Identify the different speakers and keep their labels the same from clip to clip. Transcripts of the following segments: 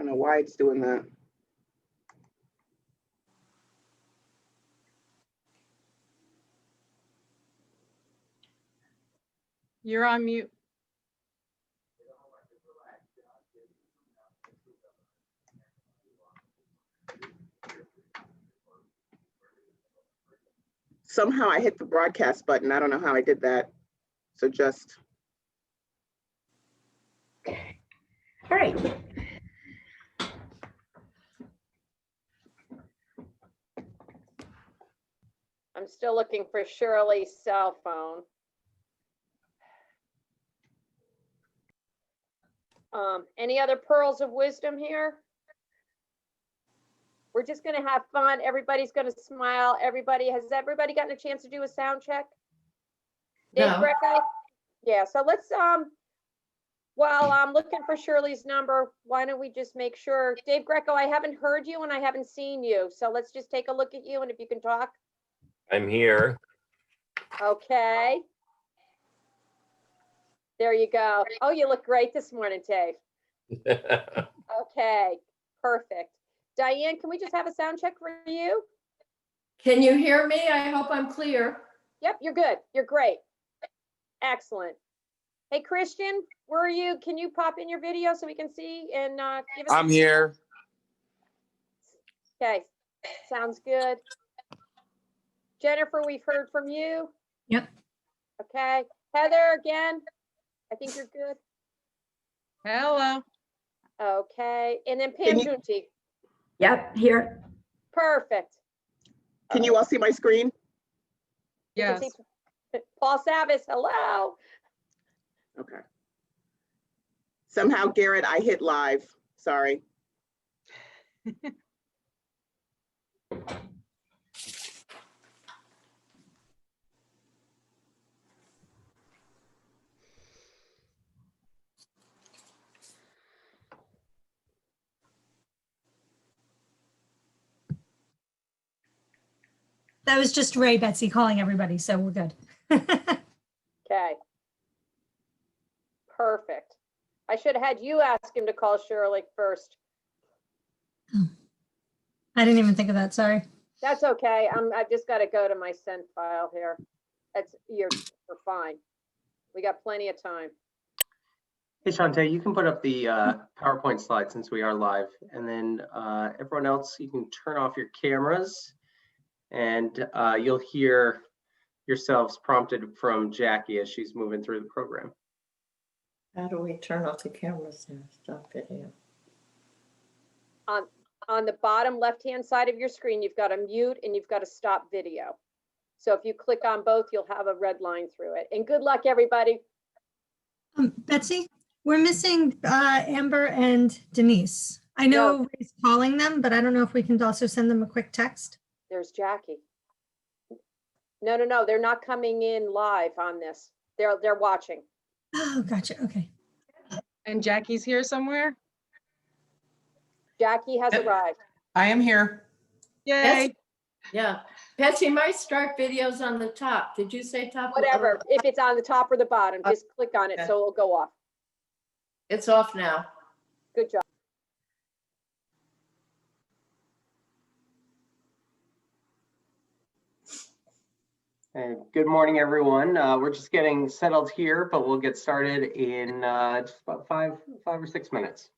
Speaker 1: don't know why it's doing that.
Speaker 2: You're on mute.
Speaker 1: Somehow I hit the broadcast button. I don't know how I did that. So just.
Speaker 3: All right.
Speaker 4: I'm still looking for Shirley's cell phone. Any other pearls of wisdom here? We're just gonna have fun. Everybody's gonna smile. Has everybody gotten a chance to do a sound check? Dave
Speaker 3: No.
Speaker 4: Greco? Yeah, so let's, while I'm looking for Shirley's number, why don't we just make sure, Dave Greco, I haven't heard you and I haven't seen you. So let's just take a look at you and if you can talk.
Speaker 5: I'm here.
Speaker 4: Okay. There you go. Oh, you look great this morning, Dave. Okay, perfect. Diane, can we just have a sound check for you?
Speaker 3: Can you hear me? I hope I'm clear.
Speaker 4: Yep, you're good. You're great. Excellent. Hey, Christian, where are you? Can you pop in your video so we can see and give us?
Speaker 6: I'm here.
Speaker 4: Okay, sounds good. Jennifer, we've heard from you.
Speaker 7: Yep.
Speaker 4: Okay, Heather, again, I think you're good.
Speaker 2: Hello.
Speaker 4: Okay, and then
Speaker 1: Can
Speaker 4: Pam
Speaker 1: you-
Speaker 4: Junti.
Speaker 3: Yep, here.
Speaker 4: Perfect.
Speaker 1: Can you all see my screen?
Speaker 4: You can
Speaker 2: Yes.
Speaker 4: see Paul Savis, hello.
Speaker 1: Okay. Somehow, Garrett, I hit live. Sorry.
Speaker 7: That was just Ray, Betsy, calling everybody, so we're good.
Speaker 4: Okay. Perfect. I should have had you ask him to call Shirley first.
Speaker 7: I didn't even think of that, sorry.
Speaker 4: That's okay. I've just got to go to my send file here. We're fine. We got plenty of time.
Speaker 8: Hey, Shantae, you can put up the PowerPoint slide since we are live. And then everyone else, you can turn off your cameras and you'll hear yourselves prompted from Jackie as she's moving through the program.
Speaker 3: How do we turn off the cameras and stop video?
Speaker 4: On the bottom left-hand side of your screen, you've got to mute and you've got to stop video. So if you click on both, you'll have a red line through it. And good luck, everybody.
Speaker 7: Betsy, we're missing Amber and Denise. I know Ray's calling them, but I don't know if we can also send them a quick text.
Speaker 4: There's Jackie. No, they're not coming in live on this. They're watching.
Speaker 7: Oh, gotcha, okay.
Speaker 2: And Jackie's here somewhere?
Speaker 4: Jackie has arrived.
Speaker 6: I am here.
Speaker 2: Yay.
Speaker 3: Yeah. Betsy, my start videos on the top. Did you say top?
Speaker 4: Whatever, if it's on the top or the bottom, just click on it
Speaker 3: Okay.
Speaker 4: so it'll go off.
Speaker 3: It's off now.
Speaker 4: Good job.
Speaker 8: And good morning, everyone. We're just getting settled here, but we'll get started in just about five or 6 minutes.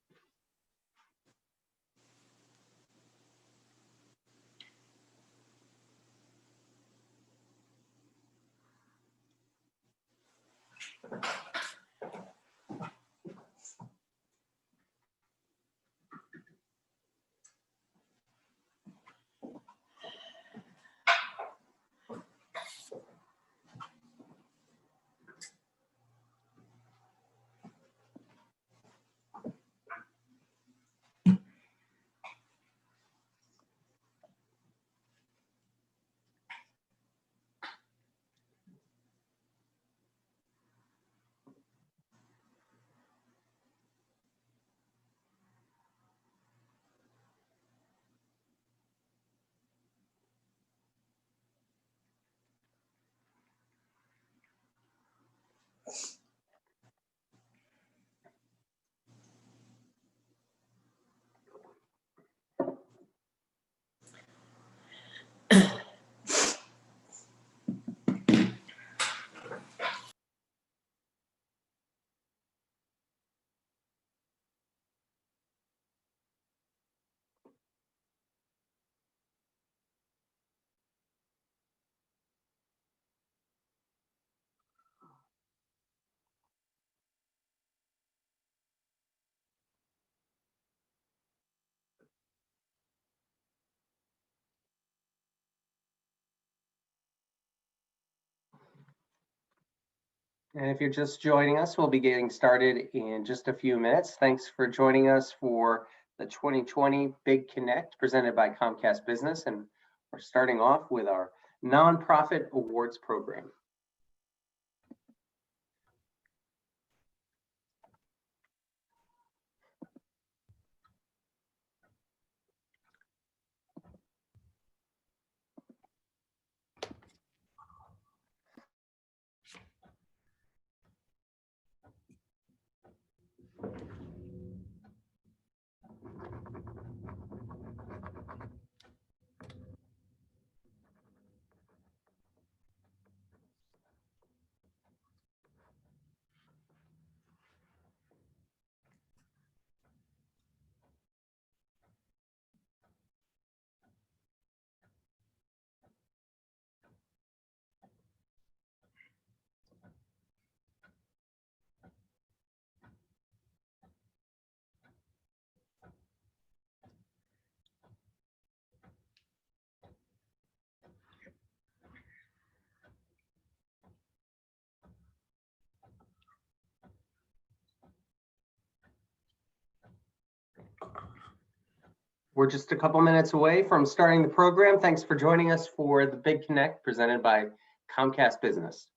Speaker 8: And if you're just joining us, we'll be getting started in just a few minutes. Thanks for joining us for the 2020 Big Connect presented by Comcast Business. And we're starting off with our nonprofit awards program. We're just a couple minutes away from starting the program. Thanks for joining us for the Big Connect presented by Comcast Business.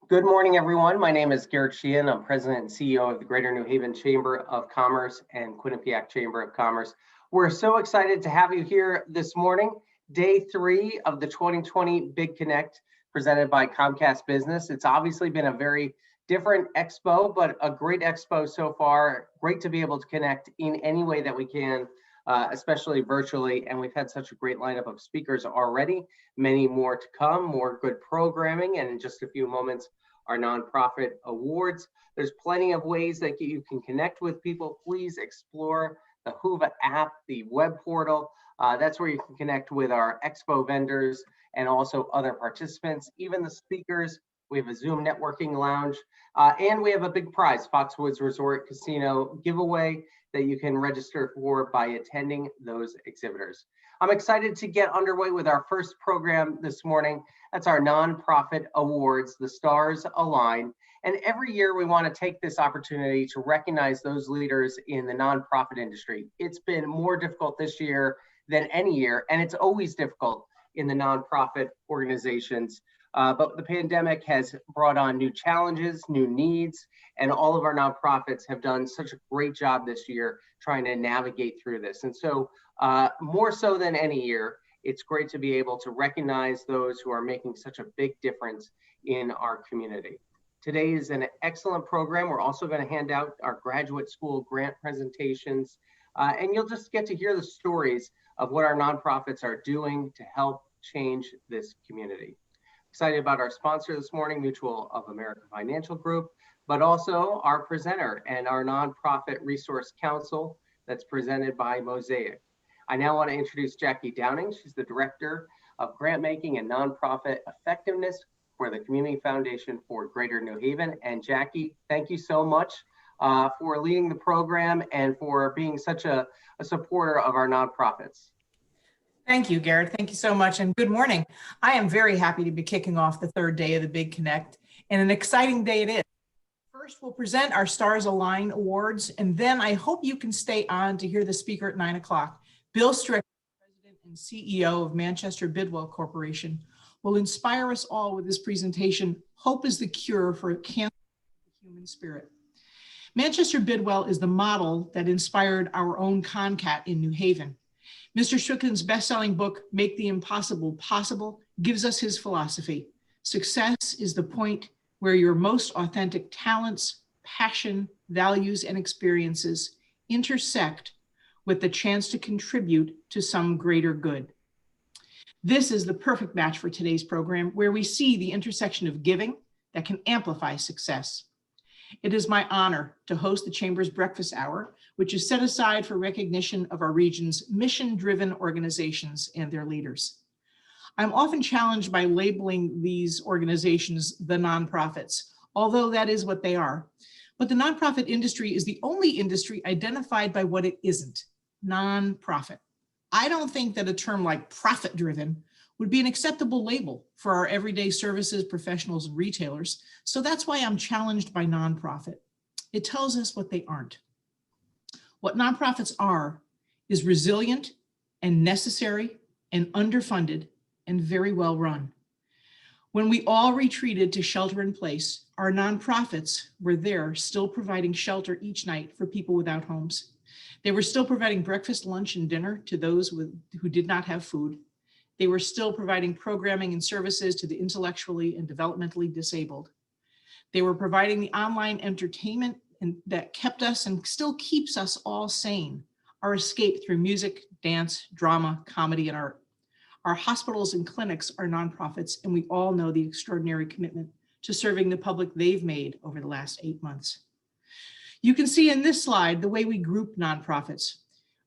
Speaker 8: Good morning, everyone. My name is Garrett Sheehan. I'm President and CEO of the Greater New Haven Chamber of Commerce and Quinnipiac Chamber of Commerce. We're so excited to have you here this morning, day 3 of the 2020 Big Connect presented by Comcast Business. It's obviously been a very different expo, but a great expo so far. Great to be able to connect in any way that we can, especially virtually. And we've had such a great lineup of speakers already, many more to come, more good programming, and in just a few moments, our nonprofit awards. There's plenty of ways that you can connect with people. Please explore the Whova app, the web portal. That's where you can connect with our expo vendors and also other participants, even the speakers. We have a Zoom networking lounge, and we have a big prize, Foxwoods Resort Casino giveaway that you can register for by attending those exhibitors. I'm excited to get underway with our first program this morning. That's our nonprofit awards, the stars align. And every year we want to take this opportunity to recognize those leaders in the nonprofit industry. It's been more difficult this year than any year, and it's always difficult in the nonprofit organizations. But the pandemic has brought on new challenges, new needs, and all of our nonprofits have done such a great job this year trying to navigate through this. And so more so than any year, it's great to be able to recognize those who are making such a big difference in our community. Today is an excellent program. We're also going to hand out our graduate school grant presentations, and you'll just get to hear the stories of what our nonprofits are doing to help change this community. Excited about our sponsor this morning, Mutual of America Financial Group, but also our presenter and our nonprofit resource council that's presented by Mosaic. I now want to introduce Jackie Downing. She's the Director of Grant Making and Nonprofit Effectiveness for the Community Foundation for Greater New Haven. And Jackie, thank you so much for leading the program and for being such a supporter of our nonprofits.
Speaker 6: Thank you, Garrett. Thank you so much, and good morning. I am very happy to be kicking off the third day of the Big Connect, and an exciting day it is. First, we'll present our Stars Align Awards, and then I hope you can stay on to hear the speaker at 9 o'clock. Bill Strick, President and CEO of Manchester Bidwell Corporation, will inspire us all with this presentation, Hope is the Cure for Cancer of the Human Spirit. Manchester Bidwell is the model that inspired our own CONCAT in New Haven. Mr. Strickland's best-selling book, Make the Impossible Possible, gives us his philosophy. Success is the point where your most authentic talents, passion, values, and experiences intersect with the chance to contribute to some greater good. This is the perfect match for today's program, where we see the intersection of giving that can amplify success. It is my honor to host the Chamber's Breakfast Hour, which is set aside for recognition of our region's mission-driven organizations and their leaders. I'm often challenged by labeling these organizations the nonprofits, although that is what they are. But the nonprofit industry is the only industry identified by what it isn't, nonprofit. I don't think that a term like profit-driven would be an acceptable label for our everyday services, professionals, and retailers. So that's why I'm challenged by nonprofit. It tells us what they aren't. What nonprofits are is resilient and necessary and underfunded and very well run. When we all retreated to shelter in place, our nonprofits were there still providing shelter each night for people without homes. They were still providing breakfast, lunch, and dinner to those who did not have food. They were still providing programming and services to the intellectually and developmentally disabled. They were providing the online entertainment that kept us and still keeps us all sane, our escape through music, dance, drama, comedy, and art. Our hospitals and clinics are nonprofits, and we all know the extraordinary commitment to serving the public they've made over the last 8 months. You can see in this slide the way we group nonprofits.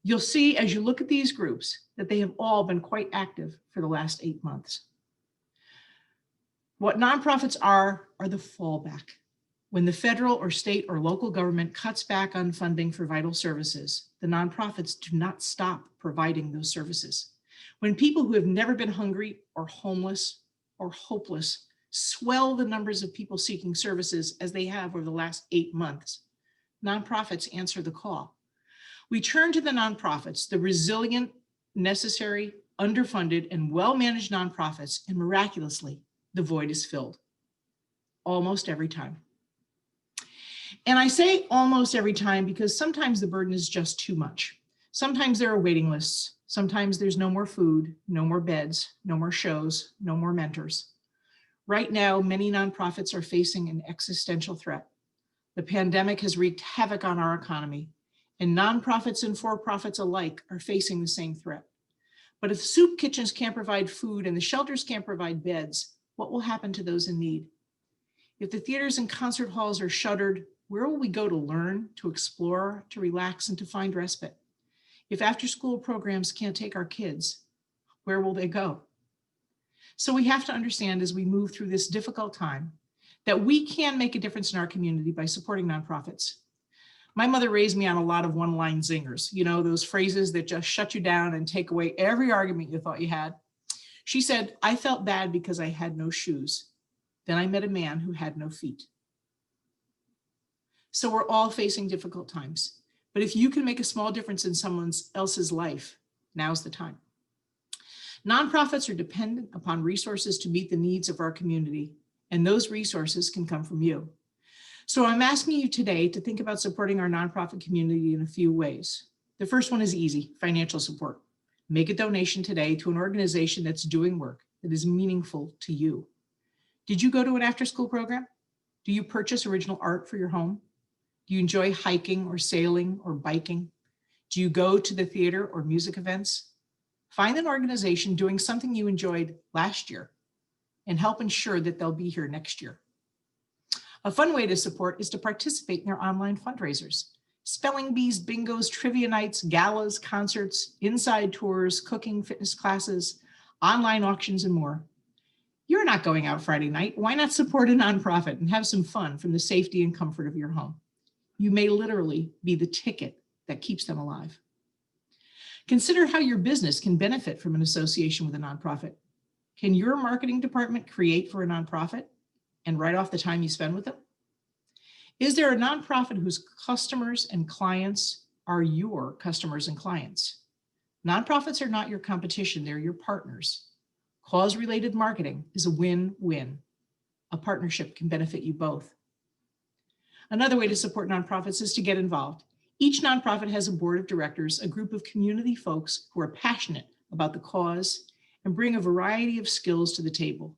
Speaker 6: You'll see as you look at these groups that they have all been quite active for the last 8 months. What nonprofits are the fallback. When the federal or state or local government cuts back on funding for vital services, the nonprofits do not stop providing those services. When people who have never been hungry or homeless or hopeless swell the numbers of people seeking services as they have over the last 8 months, nonprofits answer the call. We turn to the nonprofits, the resilient, necessary, underfunded, and well-managed nonprofits, and miraculously, the void is filled. Almost every time. And I say almost every time because sometimes the burden is just too much. Sometimes there are waiting lists. Sometimes there's no more food, no more beds, no more shows, no more mentors. Right now, many nonprofits are facing an existential threat. The pandemic has wreaked havoc on our economy, and nonprofits and for-profits alike are facing the same threat. But if soup kitchens can't provide food and the shelters can't provide beds, what will happen to those in need? If the theaters and concert halls are shuttered, where will we go to learn, to explore, to relax, and to find respite? If after-school programs can't take our kids, where will they go? So we have to understand as we move through this difficult time that we can make a difference in our community by supporting nonprofits. My mother raised me on a lot of one-line zingers, you know, those phrases that just shut you down and take away every argument you thought you had. She said, "I felt bad because I had no shoes. Then I met a man who had no feet." So we're all facing difficult times, but if you can make a small difference in someone else's life, now's the time. Nonprofits are dependent upon resources to meet the needs of our community, and those resources can come from you. So I'm asking you today to think about supporting our nonprofit community in a few ways. The first one is easy, financial support. Make a donation today to an organization that's doing work that is meaningful to you. Did you go to an after-school program? Do you purchase original art for your home? Do you enjoy hiking or sailing or biking? Do you go to the theater or music events? Find an organization doing something you enjoyed last year and help ensure that they'll be here next year. A fun way to support is to participate in their online fundraisers. Spelling bees, bingos, trivia nights, galas, concerts, inside tours, cooking, fitness classes, online auctions, and more. You're not going out Friday night. Why not support a nonprofit and have some fun from the safety and comfort of your home? You may literally be the ticket that keeps them alive. Consider how your business can benefit from an association with a nonprofit. Can your marketing department create for a nonprofit and write off the time you spend with them? Is there a nonprofit whose customers and clients are your customers and clients? Nonprofits are not your competition, they're your partners. Cause-related marketing is a win-win. A partnership can benefit you both. Another way to support nonprofits is to get involved. Each nonprofit has a board of directors, a group of community folks who are passionate about the cause and bring a variety of skills to the table.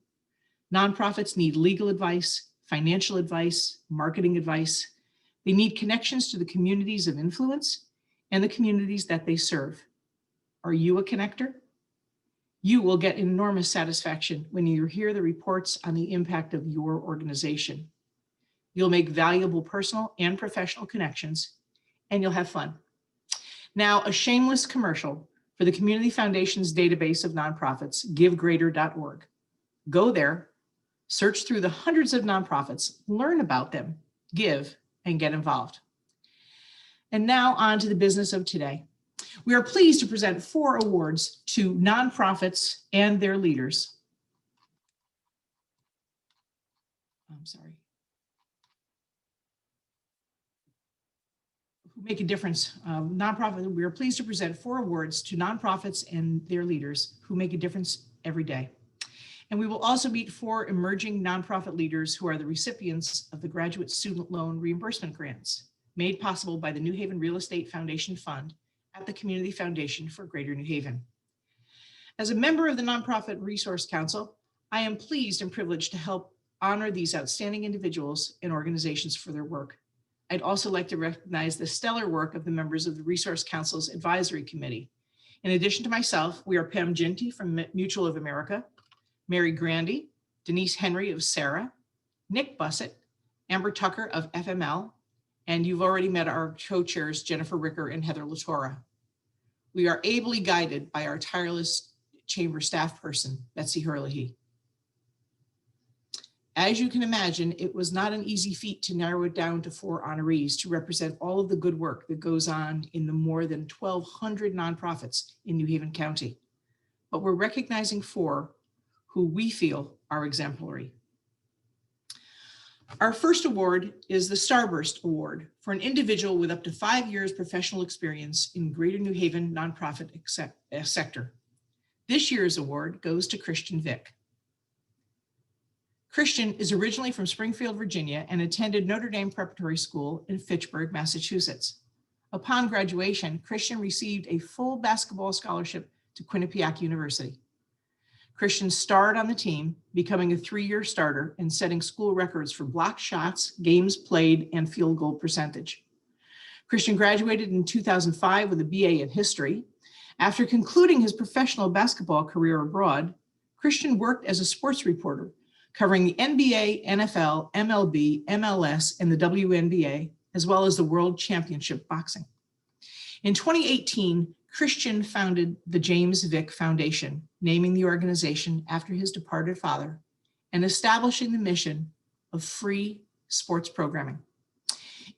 Speaker 6: Nonprofits need legal advice, financial advice, marketing advice. They need connections to the communities of influence and the communities that they serve. Are you a connector? You will get enormous satisfaction when you hear the reports on the impact of your organization. You'll make valuable personal and professional connections, and you'll have fun. Now, a shameless commercial for the Community Foundation's database of nonprofits, givegreater.org. Go there, search through the hundreds of nonprofits, learn about them, give, and get involved. And now on to the business of today. We are pleased to present 4 awards to nonprofits and their leaders. I'm sorry. Who make a difference. We are pleased to present 4 awards to nonprofits and their leaders who make a difference every day. And we will also meet 4 emerging nonprofit leaders who are the recipients of the Graduate Student Loan Reimbursement Grants, made possible by the New Haven Real Estate Foundation Fund at the Community Foundation for Greater New Haven. As a member of the Nonprofit Resource Council, I am pleased and privileged to help honor these outstanding individuals and organizations for their work. I'd also like to recognize the stellar work of the members of the Resource Council's Advisory Committee. In addition to myself, we are Pam Ginty from Mutual of America, Mary Grandy, Denise Henry of Sarah, Nick Bussett, Amber Tucker of FML, and you've already met our co-chairs, Jennifer Ricker and Heather Latorra. We are ably guided by our tireless chamber staff person, Betsy Herlihy. As you can imagine, it was not an easy feat to narrow it down to 4 honorees to represent all of the good work that goes on in the more than 1,200 nonprofits in New Haven County. But we're recognizing 4 who we feel are exemplary. Our first award is the Starburst Award for an individual with up to 5 years professional experience in Greater New Haven nonprofit sector. This year's award goes to Christian Vick. Christian is originally from Springfield, Virginia, and attended Notre Dame Preparatory School in Fitchburg, Massachusetts. Upon graduation, Christian received a full basketball scholarship to Quinnipiac University. Christian starred on the team, becoming a 3-year starter and setting school records for block shots, games played, and field goal percentage. Christian graduated in 2005 with a BA in history. After concluding his professional basketball career abroad, Christian worked as a sports reporter, covering the NBA, NFL, MLB, MLS, and the WNBA, as well as the World Championship Boxing. In 2018, Christian founded the James Vick Foundation, naming the organization after his departed father and establishing the mission of free sports programming.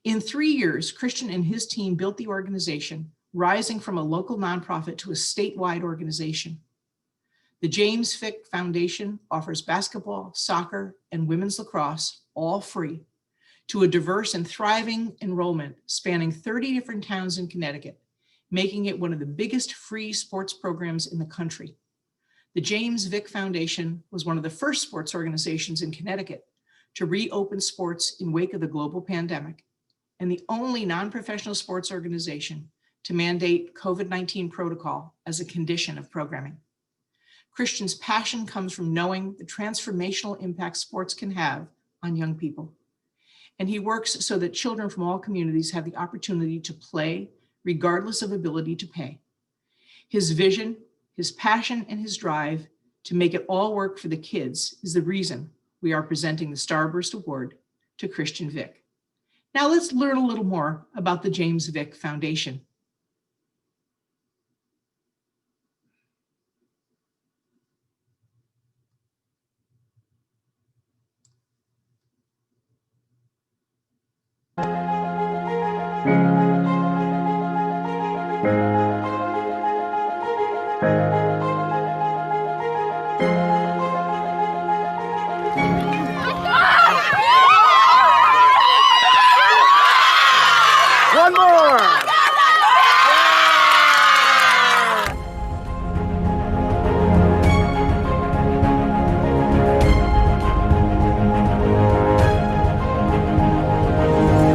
Speaker 6: In 3 years, Christian and his team built the organization, rising from a local nonprofit to a statewide organization. The James Vick Foundation offers basketball, soccer, and women's lacrosse, all free, to a diverse and thriving enrollment spanning 30 different towns in Connecticut, making it one of the biggest free sports programs in the country. The James Vick Foundation was one of the first sports organizations in Connecticut to reopen sports in wake of the global pandemic, and the only non-professional sports organization to mandate COVID-19 protocol as a condition of programming. Christian's passion comes from knowing the transformational impact sports can have on young people. And he works so that children from all communities have the opportunity to play regardless of ability to pay. His vision, his passion, and his drive to make it all work for the kids is the reason we are presenting the Starburst Award to Christian Vick. Now let's learn a little more about the James Vick Foundation.
Speaker 9: One more.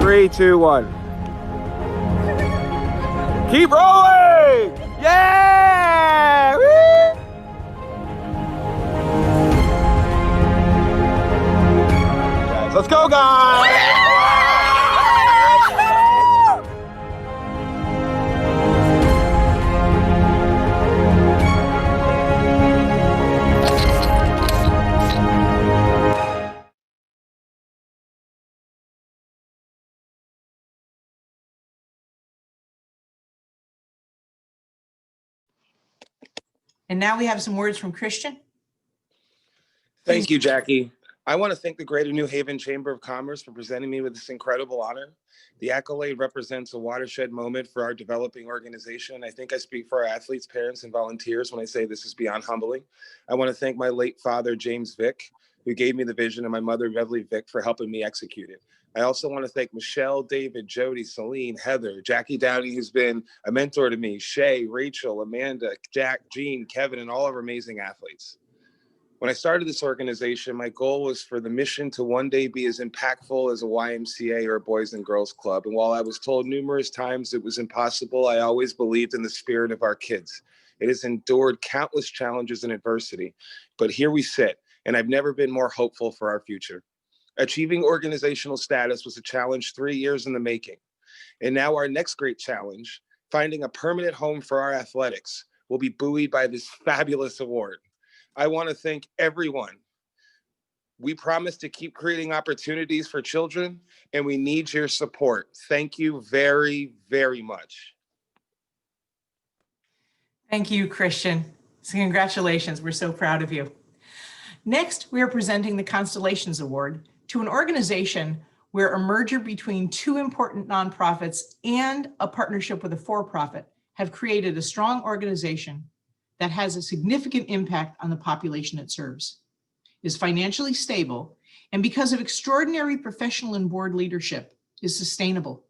Speaker 9: 3, 2, 1. Keep rolling! Yeah! Woo! Guys, let's go, guys!
Speaker 6: And now we have some words from Christian.
Speaker 9: Thank you, Jackie. I want to thank the Greater New Haven Chamber of Commerce for presenting me with this incredible honor. The accolade represents a watershed moment for our developing organization. I think I speak for our athletes, parents, and volunteers when I say this is beyond humbling. I want to thank my late father, James Vick, who gave me the vision, and my mother, Beverly Vick, for helping me execute it. I also want to thank Michelle, David, Jody, Celine, Heather, Jackie Downey, who's been a mentor to me, Shay, Rachel, Amanda, Jack, Jean, Kevin, and all of our amazing athletes. When I started this organization, my goal was for the mission to one day be as impactful as a YMCA or a Boys and Girls Club. And while I was told numerous times it was impossible, I always believed in the spirit of our kids. It has endured countless challenges and adversity, but here we sit, and I've never been more hopeful for our future. Achieving organizational status was a challenge 3 years in the making. And now our next great challenge, finding a permanent home for our athletics, will be buoyed by this fabulous award. I want to thank everyone. We promise to keep creating opportunities for children, and we need your support. Thank you very, very much.
Speaker 6: Thank you, Christian. So congratulations. We're so proud of you. Next, we are presenting the Constellations Award to an organization where a merger between two important nonprofits and a partnership with a for-profit have created a strong organization that has a significant impact on the population it serves, is financially stable, and because of extraordinary professional and board leadership, is sustainable.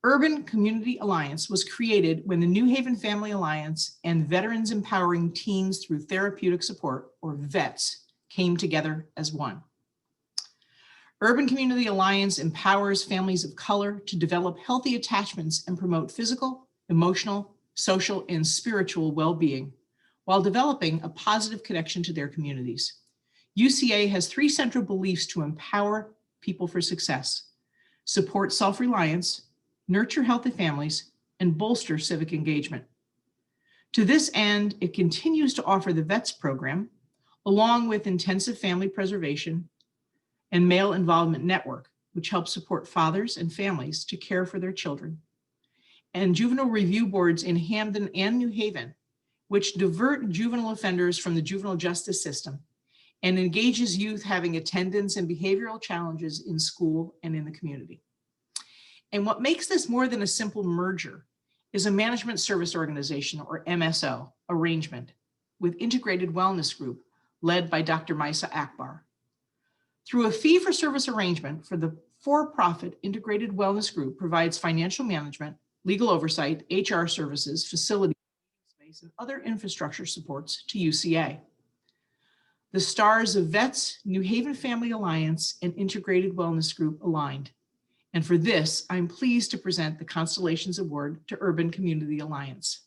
Speaker 6: Urban Community Alliance was created when the New Haven Family Alliance and Veterans Empowering Teens Through Therapeutic Support, or VETS, came together as one. Urban Community Alliance empowers families of color to develop healthy attachments and promote physical, emotional, social, and spiritual well-being while developing a positive connection to their communities. UCA has 3 central beliefs to empower people for success: support self-reliance, nurture healthy families, and bolster civic engagement. To this end, it continues to offer the VETS program, along with intensive family preservation and male involvement network, which helps support fathers and families to care for their children, and juvenile review boards in Hamden and New Haven, which divert juvenile offenders from the juvenile justice system and engages youth having attendance and behavioral challenges in school and in the community. And what makes this more than a simple merger is a management service organization, or MSO, arrangement with Integrated Wellness Group led by Dr. Maisa Akbar. Through a fee-for-service arrangement, for the for-profit Integrated Wellness Group provides financial management, legal oversight, HR services, facility space, and other infrastructure supports to UCA. The stars of VETS, New Haven Family Alliance, and Integrated Wellness Group aligned. And for this, I'm pleased to present the Constellations Award to Urban Community Alliance.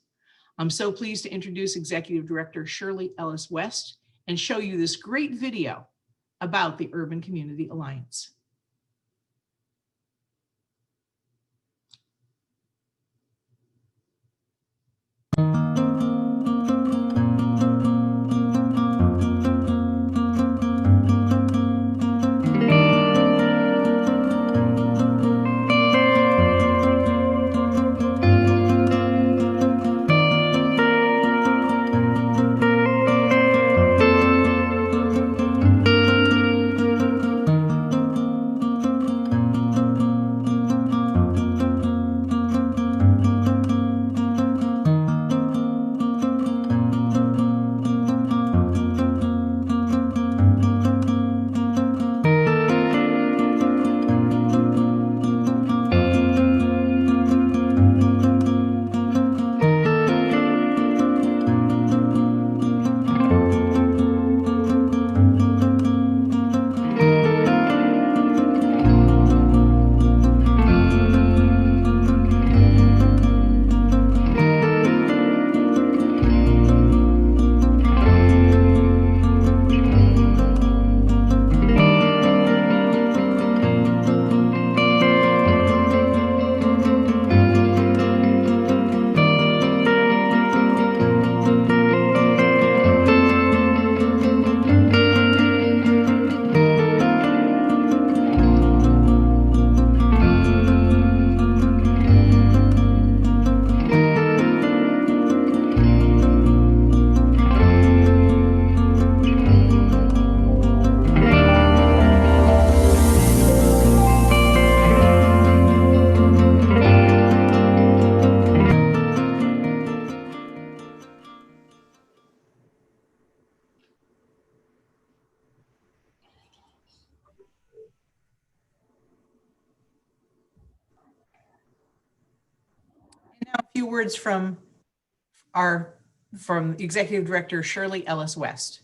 Speaker 6: I'm so pleased to introduce Executive Director Shirley Ellis West and show you this great video about the Urban Community Alliance. few words from Executive Director Shirley Ellis West.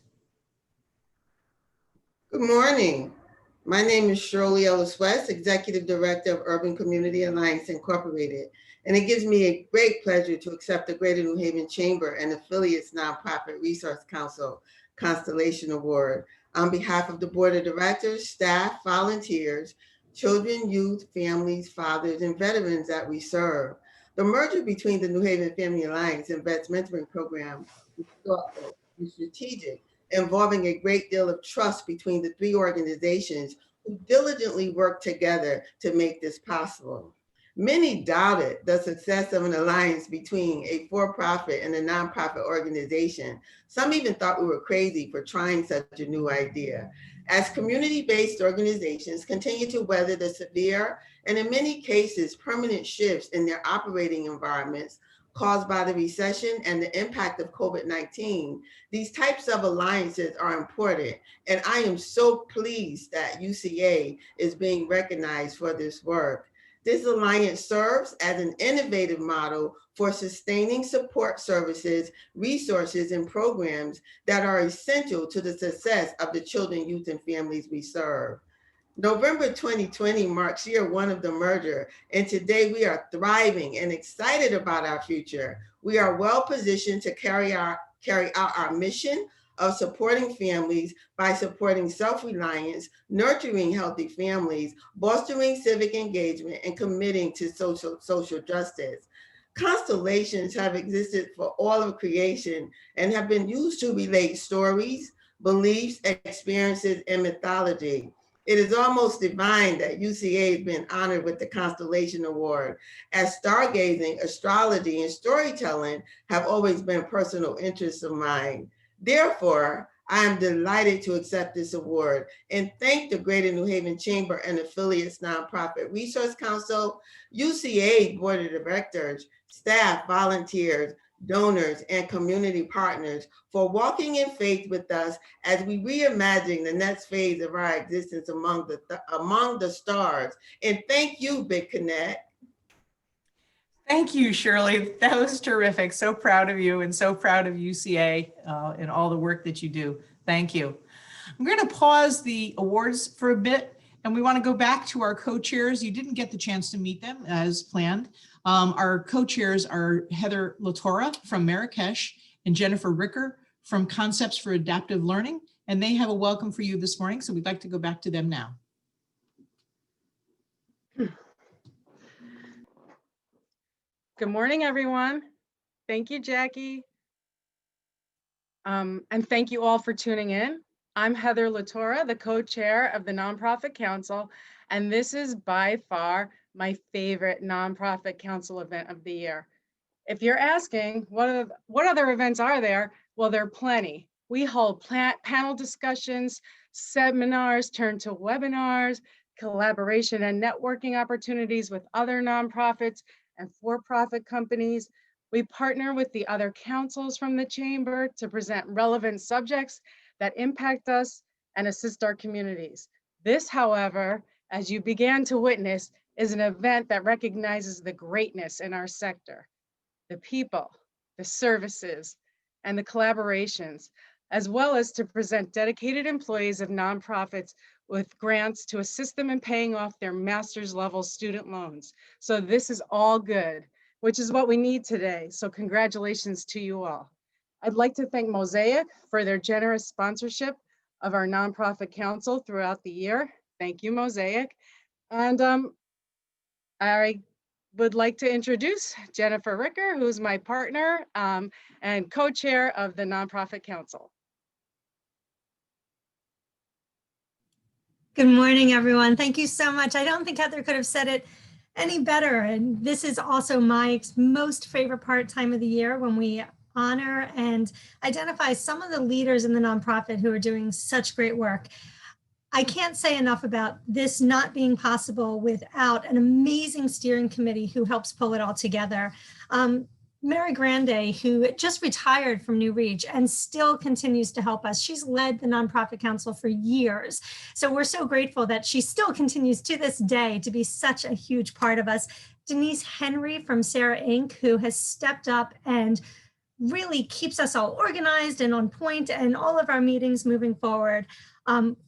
Speaker 10: Good morning. My name is Shirley Ellis West, Executive Director of Urban Community Alliance Incorporated, and it gives me a great pleasure to accept the Greater New Haven Chamber and Affiliates Nonprofit Resource Council Constellation Award on behalf of the Board of Directors, staff, volunteers, children, youth, families, fathers, and veterans that we serve. The merger between the New Haven Family Alliance and Vets Mentoring Program is thoughtful and strategic, involving a great deal of trust between the three organizations who diligently work together to make this possible. Many doubted the success of an alliance between a for-profit and a nonprofit organization. Some even thought we were crazy for trying such a new idea. As community-based organizations continue to weather the severe and in many cases permanent shifts in their operating environments caused by the recession and the impact of COVID-19, these types of alliances are important. And I am so pleased that UCA is being recognized for this work. This alliance serves as an innovative model for sustaining support services, resources, and programs that are essential to the success of the children, youth, and families we serve. November 2020 marks year one of the merger, and today we are thriving and excited about our future. We are well positioned to carry out our mission of supporting families by supporting self-reliance, nurturing healthy families, bolstering civic engagement, and committing to social justice. Constellations have existed for all of creation and have been used to relate stories, beliefs, experiences, and mythology. It is almost divine that UCA has been honored with the Constellation Award, as stargazing, astrology, and storytelling have always been personal interests of mine. Therefore, I am delighted to accept this award and thank the Greater New Haven Chamber and Affiliates Nonprofit Resource Council, UCA Board of Directors, staff, volunteers, donors, and community partners for walking in faith with us as we reimagine the next phase of our existence among the stars. And thank you, Big Connect.
Speaker 6: Thank you, Shirley. That was terrific. So proud of you and so proud of UCA and all the work that you do. Thank you. I'm going to pause the awards for a bit, and we want to go back to our co-chairs. You didn't get the chance to meet them as planned. Our co-chairs are Heather Latora from Marrakesh and Jennifer Ricker from Concepts for Adaptive Learning, and they have a welcome for you this morning, so we'd like to go back to them now.
Speaker 2: Good morning, everyone. Thank you, Jackie. And thank you all for tuning in. I'm Heather Latora, the co-chair of the Nonprofit Council, and this is by far my favorite nonprofit council event of the year. If you're asking what other events are there, well, there are plenty. We hold panel discussions, seminars turned to webinars, collaboration and networking opportunities with other nonprofits and for-profit companies. We partner with the other councils from the chamber to present relevant subjects that impact us and assist our communities. This, however, as you began to witness, is an event that recognizes the greatness in our sector, the people, the services, and the collaborations, as well as to present dedicated employees of nonprofits with grants to assist them in paying off their master's level student loans. So this is all good, which is what we need today. So congratulations to you all. I'd like to thank Mosaic for their generous sponsorship of our nonprofit council throughout the year. Thank you, Mosaic. And I would like to introduce Jennifer Ricker, who's my partner and co-chair of the Nonprofit Council.
Speaker 7: Good morning, everyone. Thank you so much. I don't think Heather could have said it any better. And this is also my most favorite time of the year, when we honor and identify some of the leaders in the nonprofit who are doing such great work. I can't say enough about this not being possible without an amazing steering committee who helps pull it all together. Mary Grande, who just retired from New Reach and still continues to help us. She's led the Nonprofit Council for years. So we're so grateful that she still continues to this day to be such a huge part of us. Denise Henry from Sarah Inc., who has stepped up and really keeps us all organized and on point and all of our meetings moving forward.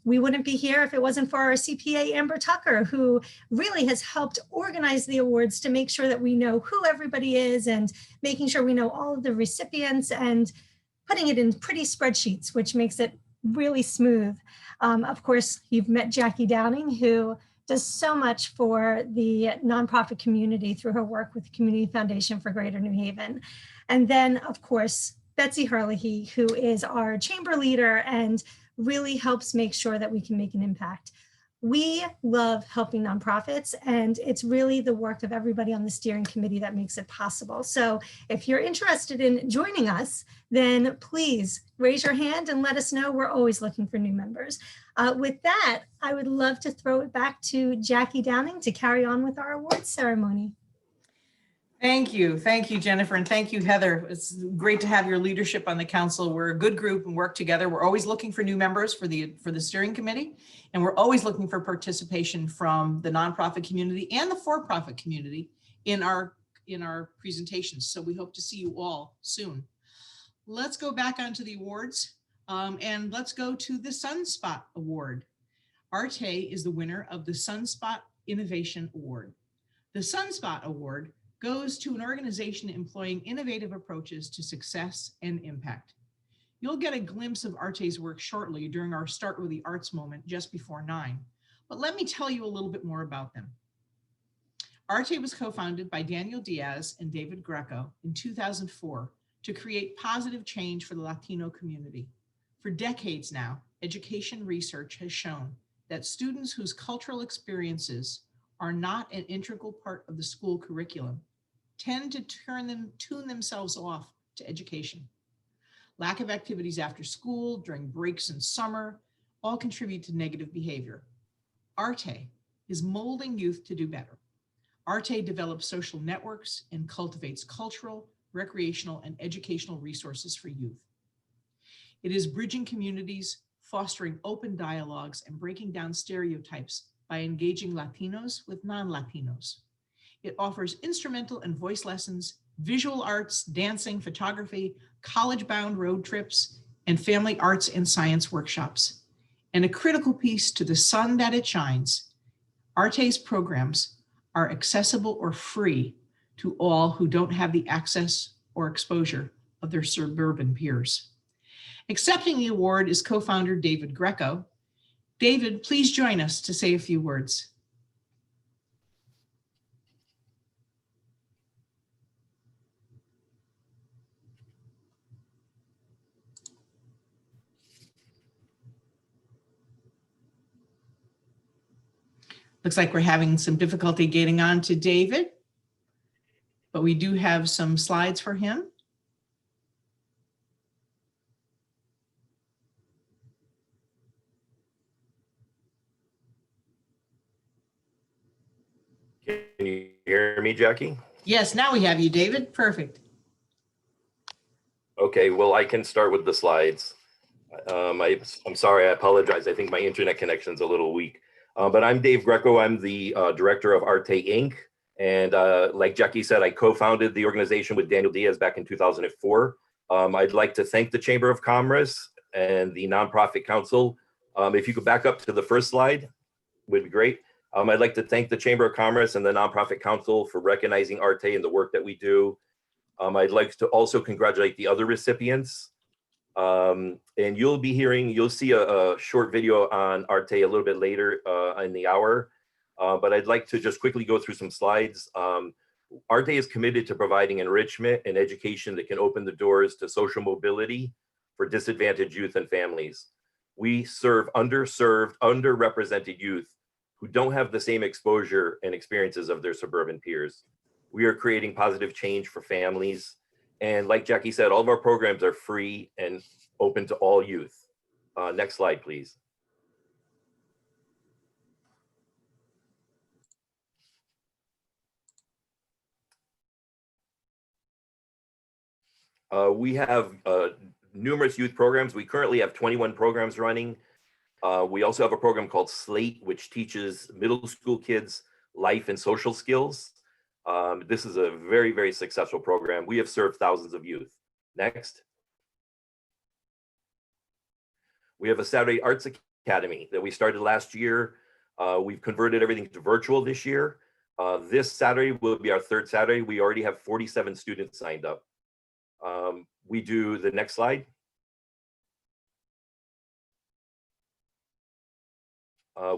Speaker 7: We wouldn't be here if it wasn't for our CPA, Amber Tucker, who really has helped organize the awards to make sure that we know who everybody is and making sure we know all of the recipients and putting it in pretty spreadsheets, which makes it really smooth. Of course, you've met Jackie Downing, who does so much for the nonprofit community through her work with the Community Foundation for Greater New Haven. And then, of course, Betsy Herlihy, who is our chamber leader and really helps make sure that we can make an impact. We love helping nonprofits, and it's really the work of everybody on the steering committee that makes it possible. So if you're interested in joining us, then please raise your hand and let us know. We're always looking for new members. With that, I would love to throw it back to Jackie Downing to carry on with our awards ceremony.
Speaker 6: Thank you, Jennifer, and thank you, Heather. It's great to have your leadership on the council. We're a good group and work together. We're always looking for new members for the steering committee, and we're always looking for participation from the nonprofit community and the for-profit community in our presentations. So we hope to see you all soon. Let's go back onto the awards, and let's go to the Sunspot Award. Arte is the winner of the Sunspot Innovation Award. The Sunspot Award goes to an organization employing innovative approaches to success and impact. You'll get a glimpse of Arte's work shortly during our Start with the Arts moment just before 9. But let me tell you a little bit more about them. Arte was co-founded by Daniel Diaz and David Greco in 2004 to create positive change for the Latino community. For decades now, education research has shown that students whose cultural experiences are not an integral part of the school curriculum tend to tune themselves off to education. Lack of activities after school, during breaks in summer, all contribute to negative behavior. Arte is molding youth to do better. Arte develops social networks and cultivates cultural, recreational, and educational resources for youth. It is bridging communities, fostering open dialogues, and breaking down stereotypes by engaging Latinos with non-Latinos. It offers instrumental and voice lessons, visual arts, dancing, photography, college-bound road trips, and family arts and science workshops. And a critical piece to the sun that it shines, Arte's programs are accessible or free to all who don't have the access or exposure of their suburban peers. Accepting the award is co-founder David Greco. David, please join us to say a few words. Looks like we're having some difficulty getting on to David, but we do have some slides for him.
Speaker 5: Can you hear me, Jackie?
Speaker 6: Yes, now we have you, David. Perfect.
Speaker 5: Okay, well, I can start with the slides. I'm sorry, I apologize. I think my internet connection's a little weak. But I'm Dave Greco. I'm the director of Arte Inc. And like Jackie said, I co-founded the organization with Daniel Diaz back in 2004. I'd like to thank the Chamber of Commerce and the Nonprofit Council. If you could back up to the first slide, would be great. I'd like to thank the Chamber of Commerce and the Nonprofit Council for recognizing Arte and the work that we do. I'd like to also congratulate the other recipients. And you'll see a short video on Arte a little bit later in the hour. But I'd like to just quickly go through some slides. Arte is committed to providing enrichment and education that can open the doors to social mobility for disadvantaged youth and families. We serve underserved, underrepresented youth who don't have the same exposure and experiences of their suburban peers. We are creating positive change for families. And like Jackie said, all of our programs are free and open to all youth. Next slide, please. We have numerous youth programs. We currently have 21 programs running. We also have a program called Slate, which teaches middle school kids life and social skills. This is a very, very successful program. We have served thousands of youth. Next. We have a Saturday Arts Academy that we started last year. We've converted everything to virtual this year. This Saturday will be our third Saturday. We already have 47 students signed up. We do the next slide.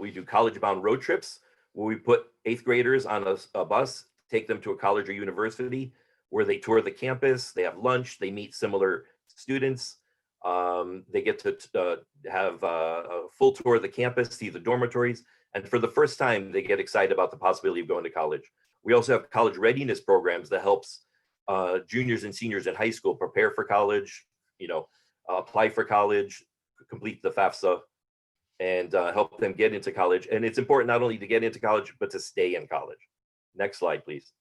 Speaker 5: We do college-bound road trips where we put 8th graders on a bus, take them to a college or university where they tour the campus, they have lunch, they meet similar students. They get to have a full tour of the campus, see the dormitories, and for the first time, they get excited about the possibility of going to college. We also have college readiness programs that helps juniors and seniors in high school prepare for college, apply for college, complete the FAFSA, and help them get into college. And it's important not only to get into college, but to stay in college. Next slide, please.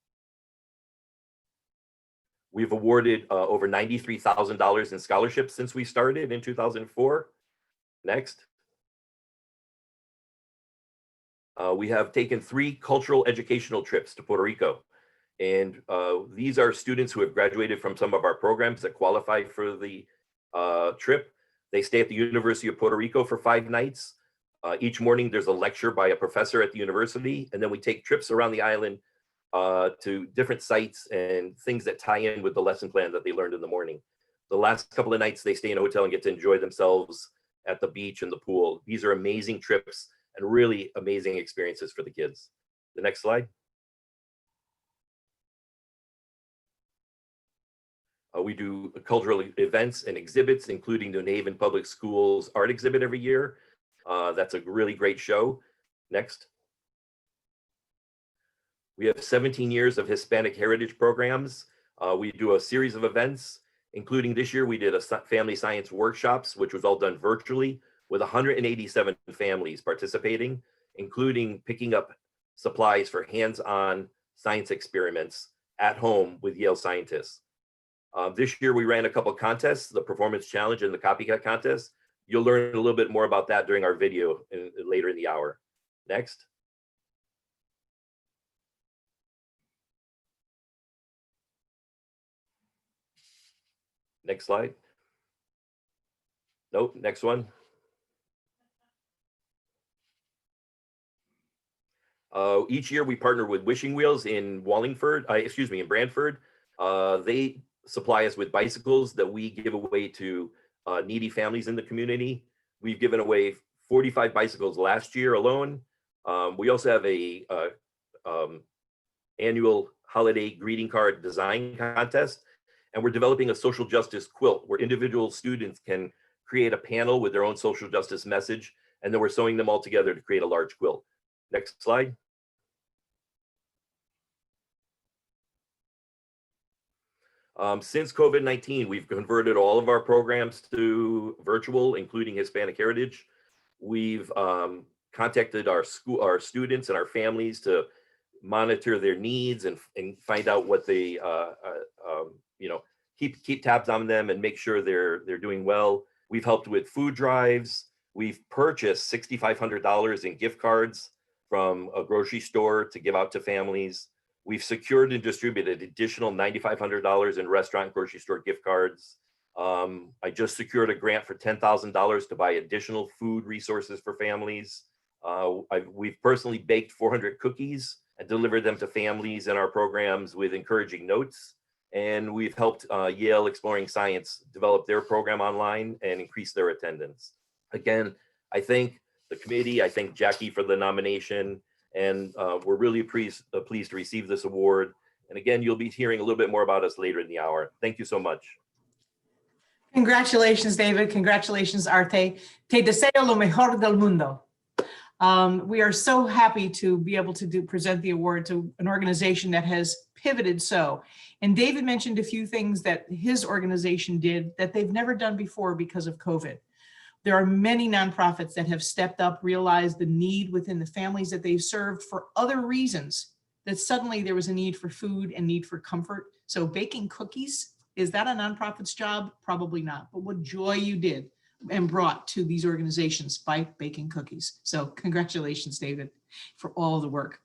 Speaker 5: We've awarded over $93,000 in scholarships since we started in 2004. Next. We have taken 3 cultural educational trips to Puerto Rico. And these are students who have graduated from some of our programs that qualify for the trip. They stay at the University of Puerto Rico for 5 nights. Each morning there's a lecture by a professor at the university, and then we take trips around the island to different sites and things that tie in with the lesson plan that they learned in the morning. The last couple of nights they stay in a hotel and get to enjoy themselves at the beach and the pool. These are amazing trips and really amazing experiences for the kids. The next slide. We do cultural events and exhibits, including the New Haven Public Schools art exhibit every year. That's a really great show. Next. We have 17 years of Hispanic heritage programs. We do a series of events, including this year we did a family science workshops, which was all done virtually with 187 families participating, including picking up supplies for hands-on science experiments at home with Yale scientists. This year we ran a couple of contests, the performance challenge and the copycat contest. You'll learn a little bit more about that during our video later in the hour. Next. Next slide. Nope, next one. Each year we partner with Wishing Wheels in Wallingford, in Brantford. They supply us with bicycles that we give away to needy families in the community. We've given away 45 bicycles last year alone. We also have a annual holiday greeting card design contest, and we're developing a social justice quilt where individual students can create a panel with their own social justice message, and then we're sewing them all together to create a large quilt. Next slide. Since COVID-19, we've converted all of our programs to virtual, including Hispanic Heritage. We've contacted our students and our families to monitor their needs and find out what they, keep tabs on them and make sure they're doing well. We've helped with food drives. We've purchased $6,500 in gift cards from a grocery store to give out to families. We've secured and distributed additional $9,500 in restaurant and grocery store gift cards. I just secured a grant for $10,000 to buy additional food resources for families. We've personally baked 400 cookies and delivered them to families in our programs with encouraging notes. And we've helped Yale Exploring Science develop their program online and increase their attendance. Again, I thank the committee, I thank Jackie for the nomination, and we're really pleased to receive this award. And again, you'll be hearing a little bit more about us later in the hour. Thank you so much.
Speaker 6: Congratulations, David. Congratulations, Arte. Te deseo lo mejor del mundo. We are so happy to be able to present the award to an organization that has pivoted so. And David mentioned a few things that his organization did that they've never done before because of COVID. There are many nonprofits that have stepped up, realized the need within the families that they've served for other reasons, that suddenly there was a need for food and need for comfort. So baking cookies, is that a nonprofit's job? Probably not, but what joy you did and brought to these organizations by baking cookies. So congratulations, David, for all the work.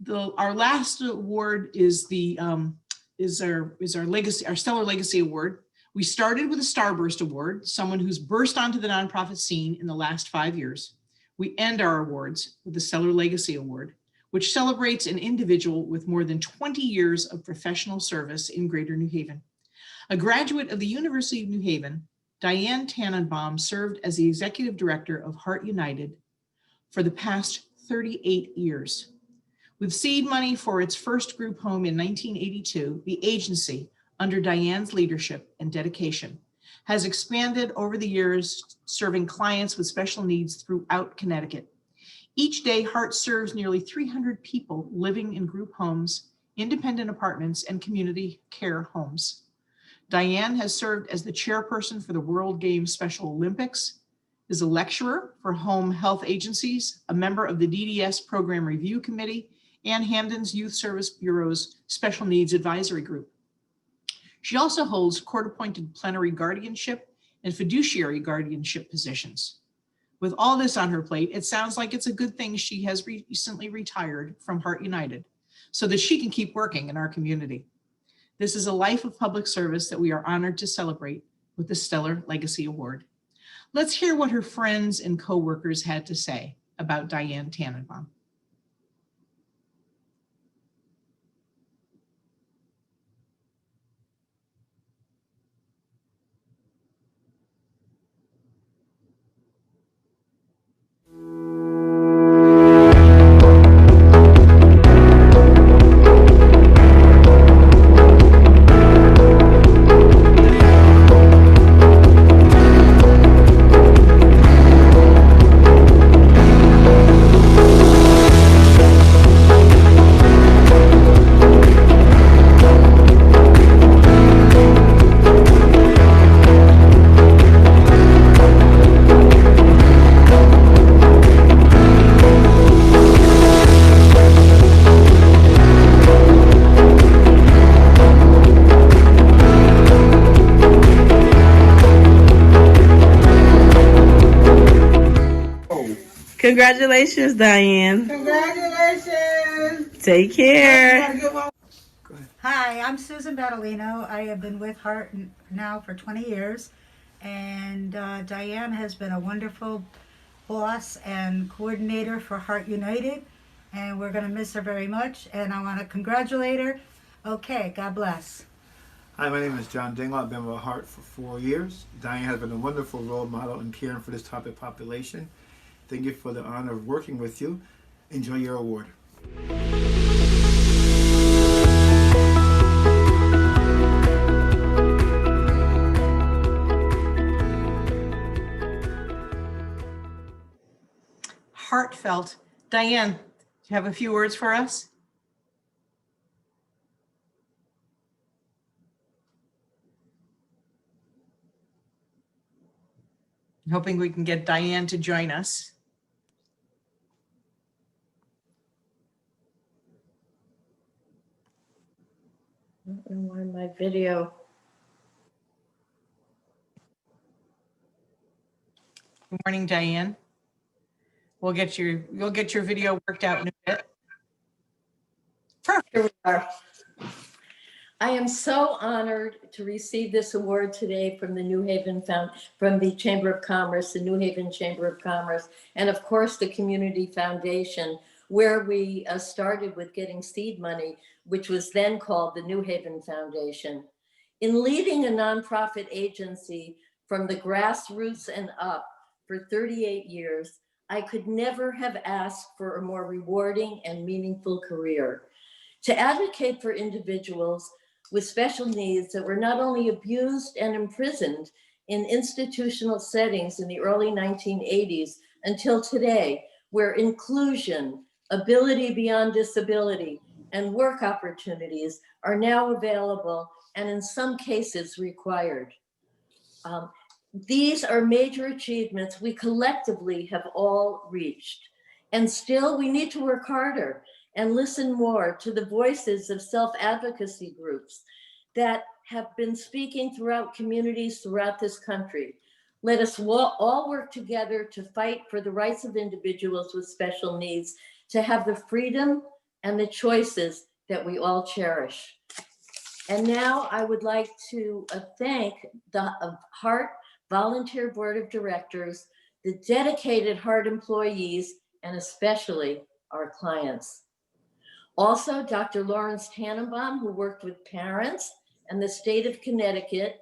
Speaker 6: Our last award is our legacy, our Stellar Legacy Award. We started with a Starburst Award, someone who's burst onto the nonprofit scene in the last 5 years. We end our awards with the Stellar Legacy Award, which celebrates an individual with more than 20 years of professional service in Greater New Haven. A graduate of the University of New Haven, Diane Tannenbaum served as the executive director of Heart United for the past 38 years. With seed money for its first group home in 1982, the agency, under Diane's leadership and dedication, has expanded over the years, serving clients with special needs throughout Connecticut. Each day, Heart serves nearly 300 people living in group homes, independent apartments, and community care homes. Diane has served as the chairperson for the World Games Special Olympics, is a lecturer for home health agencies, a member of the DDS Program Review Committee, and Hamden's Youth Service Bureau's Special Needs Advisory Group. She also holds court-appointed plenary guardianship and fiduciary guardianship positions. With all this on her plate, it sounds like it's a good thing she has recently retired from Heart United so that she can keep working in our community. This is a life of public service that we are honored to celebrate with the Stellar Legacy Award. Let's hear what her friends and coworkers had to say about Diane Tannenbaum.
Speaker 11: Congratulations, Diane.
Speaker 12: Congratulations.
Speaker 11: Take care.
Speaker 12: Hi, I'm Susan Battolino. I have been with Heart now for 20 years. And Diane has been a wonderful boss and coordinator for Heart United. And we're going to miss her very much. And I want to congratulate her. Okay, God bless.
Speaker 13: Hi, my name is John Dingle. I've been with Heart for 4 years. Diane has been a wonderful role model in caring for this type of population. Thank you for the honor of working with you. Enjoy your award.
Speaker 6: Heartfelt. Diane, do you have a few words for us? I'm hoping we can get Diane to join us.
Speaker 3: I don't know why my video.
Speaker 6: Good morning, Diane. You'll get your video worked out in a bit. Perfect.
Speaker 3: Here we are. I am so honored to receive this award today from the from the Chamber of Commerce, the New Haven Chamber of Commerce, and of course the Community Foundation, where we started with getting seed money, which was then called the New Haven Foundation. In leading a nonprofit agency from the grassroots and up for 38 years, I could never have asked for a more rewarding and meaningful career. To advocate for individuals with special needs that were not only abused and imprisoned in institutional settings in the early 1980s until today, where inclusion, ability beyond disability, and work opportunities are now available and in some cases required. These are major achievements we collectively have all reached. And still we need to work harder and listen more to the voices of self-advocacy groups that have been speaking throughout communities throughout this country. Let us all work together to fight for the rights of individuals with special needs to have the freedom, and the choices that we all cherish. And now I would like to thank the Heart Volunteer Board of Directors, the dedicated Heart employees, and especially our clients. Also, Dr. Lawrence Tannenbaum, who worked with parents and the state of Connecticut,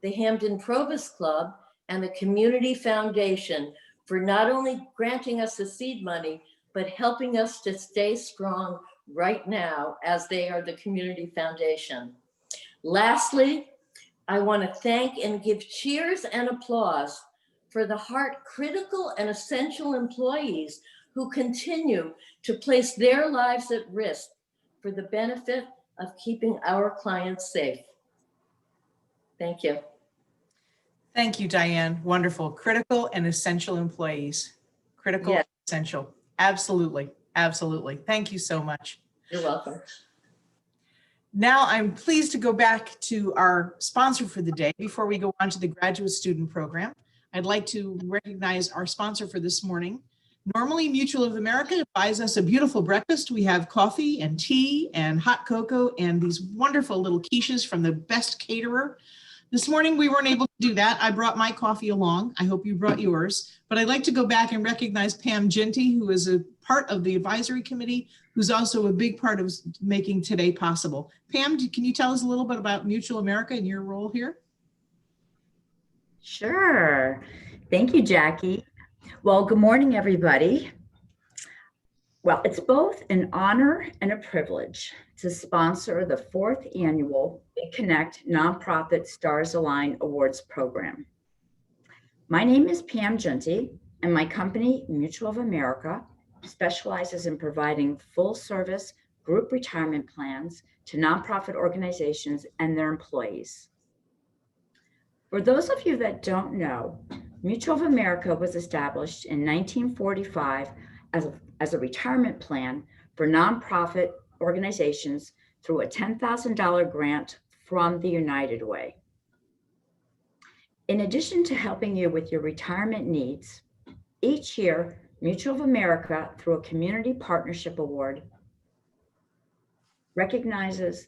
Speaker 3: the Hampden Provost Club, and the Community Foundation for not only granting us the seed money, but helping us to stay strong right now as they are the Community Foundation. Lastly, I want to thank and give cheers and applause for the Heart critical and essential employees who continue to place their lives at risk for the benefit of keeping our clients safe. Thank you.
Speaker 6: Thank you, Diane. Wonderful. Critical and essential employees. Critical,
Speaker 3: Yes.
Speaker 6: essential. Absolutely. Absolutely. Thank you so much.
Speaker 3: You're welcome.
Speaker 6: Now I'm pleased to go back to our sponsor for the day. Before we go on to the graduate student program, I'd like to recognize our sponsor for this morning. Normally, Mutual of America buys us a beautiful breakfast. We have coffee and tea and hot cocoa and these wonderful little quiches from the best caterer. This morning, we weren't able to do that. I brought my coffee along. I hope you brought yours. But I'd like to go back and recognize Pam Ginty, who is a part of the advisory committee, who's also a big part of making today possible. Pam, can you tell us a little bit about Mutual America and your role here?
Speaker 14: Sure. Thank you, Jackie. Well, good morning, everybody. Well, it's both an honor and a privilege to sponsor the 4th annual Big Connect Nonprofit Stars Align Awards program. My name is Pam Ginty, and my company, Mutual of America, specializes in providing full-service group retirement plans to nonprofit organizations and their employees. For those of you that don't know, Mutual of America was established in 1945 as a retirement plan for nonprofit organizations through a $10,000 grant from the United Way. In addition to helping you with your retirement needs, each year, Mutual of America, through a Community Partnership Award, recognizes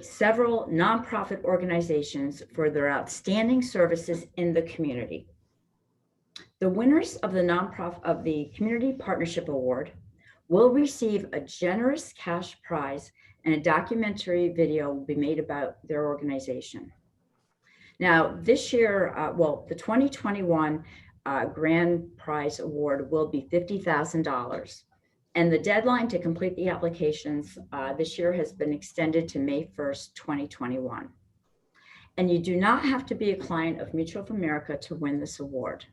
Speaker 14: several nonprofit organizations for their outstanding services in the community. The winners of the Community Partnership Award will receive a generous cash prize, and a documentary video will be made about their organization. Now, this year, the 2021 Grand Prize Award will be $50,000. And the deadline to complete the applications this year has been extended to May 1st, 2021. And you do not have to be a client of Mutual of America to win this award.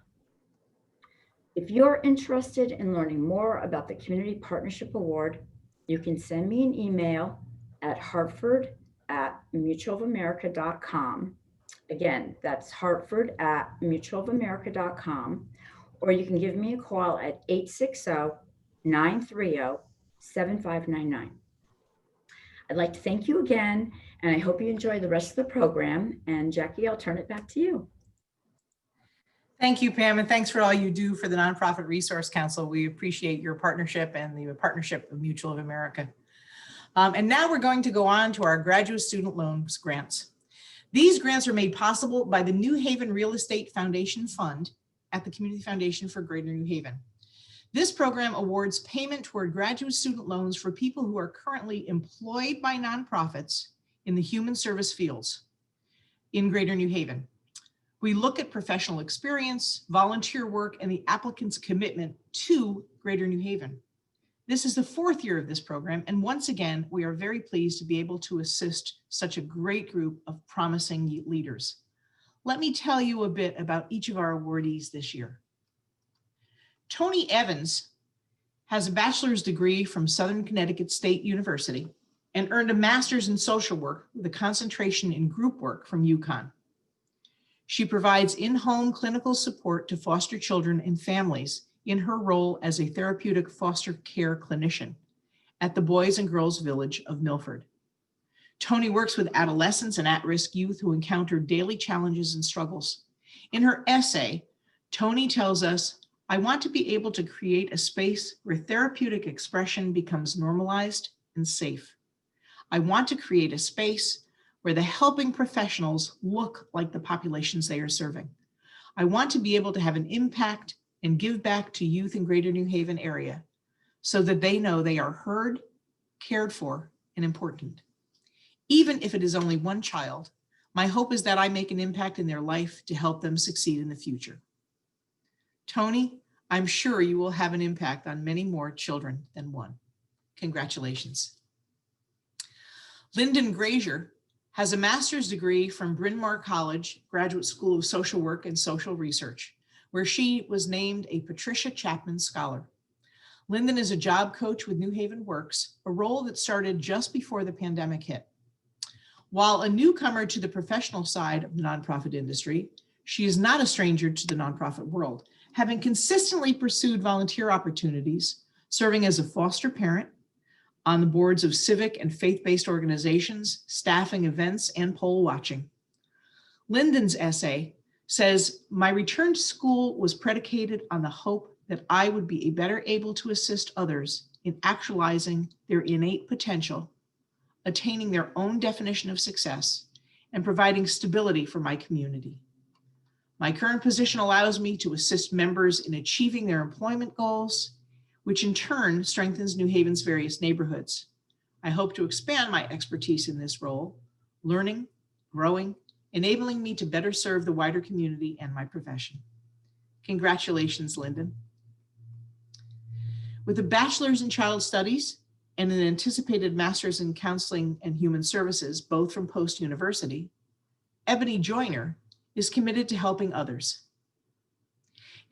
Speaker 14: If you're interested in learning more about the Community Partnership Award, you can send me an email at hartford@mutualofamerica.com. Again, that's hartford@mutualofamerica.com, or you can give me a call at 860-930-7599. I'd like to thank you again, and I hope you enjoy the rest of the program. And Jackie, I'll turn it back to you.
Speaker 6: Thank you, Pam, and thanks for all you do for the Nonprofit Resource Council. We appreciate your partnership and the partnership of Mutual of America. And now we're going to go on to our graduate student loans grants. These grants are made possible by the New Haven Real Estate Foundation Fund at the Community Foundation for Greater New Haven. This program awards payment toward graduate student loans for people who are currently employed by nonprofits in the human service fields in Greater New Haven. We look at professional experience, volunteer work, and the applicant's commitment to Greater New Haven. This is the 4th year of this program, and once again, we are very pleased to be able to assist such a great group of promising leaders. Let me tell you a bit about each of our awardees this year. Tony Evans has a bachelor's degree from Southern Connecticut State University and earned a master's in social work with a concentration in group work from UConn. She provides in-home clinical support to foster children and families in her role as a therapeutic foster care clinician at the Boys and Girls Village of Milford. Tony works with adolescents and at-risk youth who encounter daily challenges and struggles. In her essay, Tony tells us I want to be able to create a space where therapeutic expression becomes normalized and safe. I want to create a space where the helping professionals look like the populations they are serving. I want to be able to have an impact and give back to youth in Greater New Haven area so that they know they are heard, cared for, and important. Even if it is only one child, my hope is that I make an impact in their life to help them succeed in the future. Tony, I'm sure you will have an impact on many more children than one. Congratulations. Lyndon Grazier has a master's degree from Bryn Mawr College, Graduate School of Social Work and Social Research, where she was named a Patricia Chapman Scholar. Lyndon is a job coach with New Haven Works, a role that started just before the pandemic hit. While a newcomer to the professional side of the nonprofit industry, she is not a stranger to the nonprofit world, having consistently pursued volunteer opportunities, serving as a foster parent, on the boards of civic and faith-based organizations, staffing events, and poll watching. Lyndon's essay says, "My return to school was predicated on the hope that I would be better able to assist others in actualizing their innate potential, attaining their own definition of success, and providing stability for my community. My current position allows me to assist members in achieving their employment goals, which in turn strengthens New Haven's various neighborhoods. I hope to expand my expertise in this role, learning, growing, enabling me to better serve the wider community and my profession." Congratulations, Lyndon. With a bachelor's in child studies and an anticipated master's in counseling and human services, both from Post University, Ebony Joyner is committed to helping others.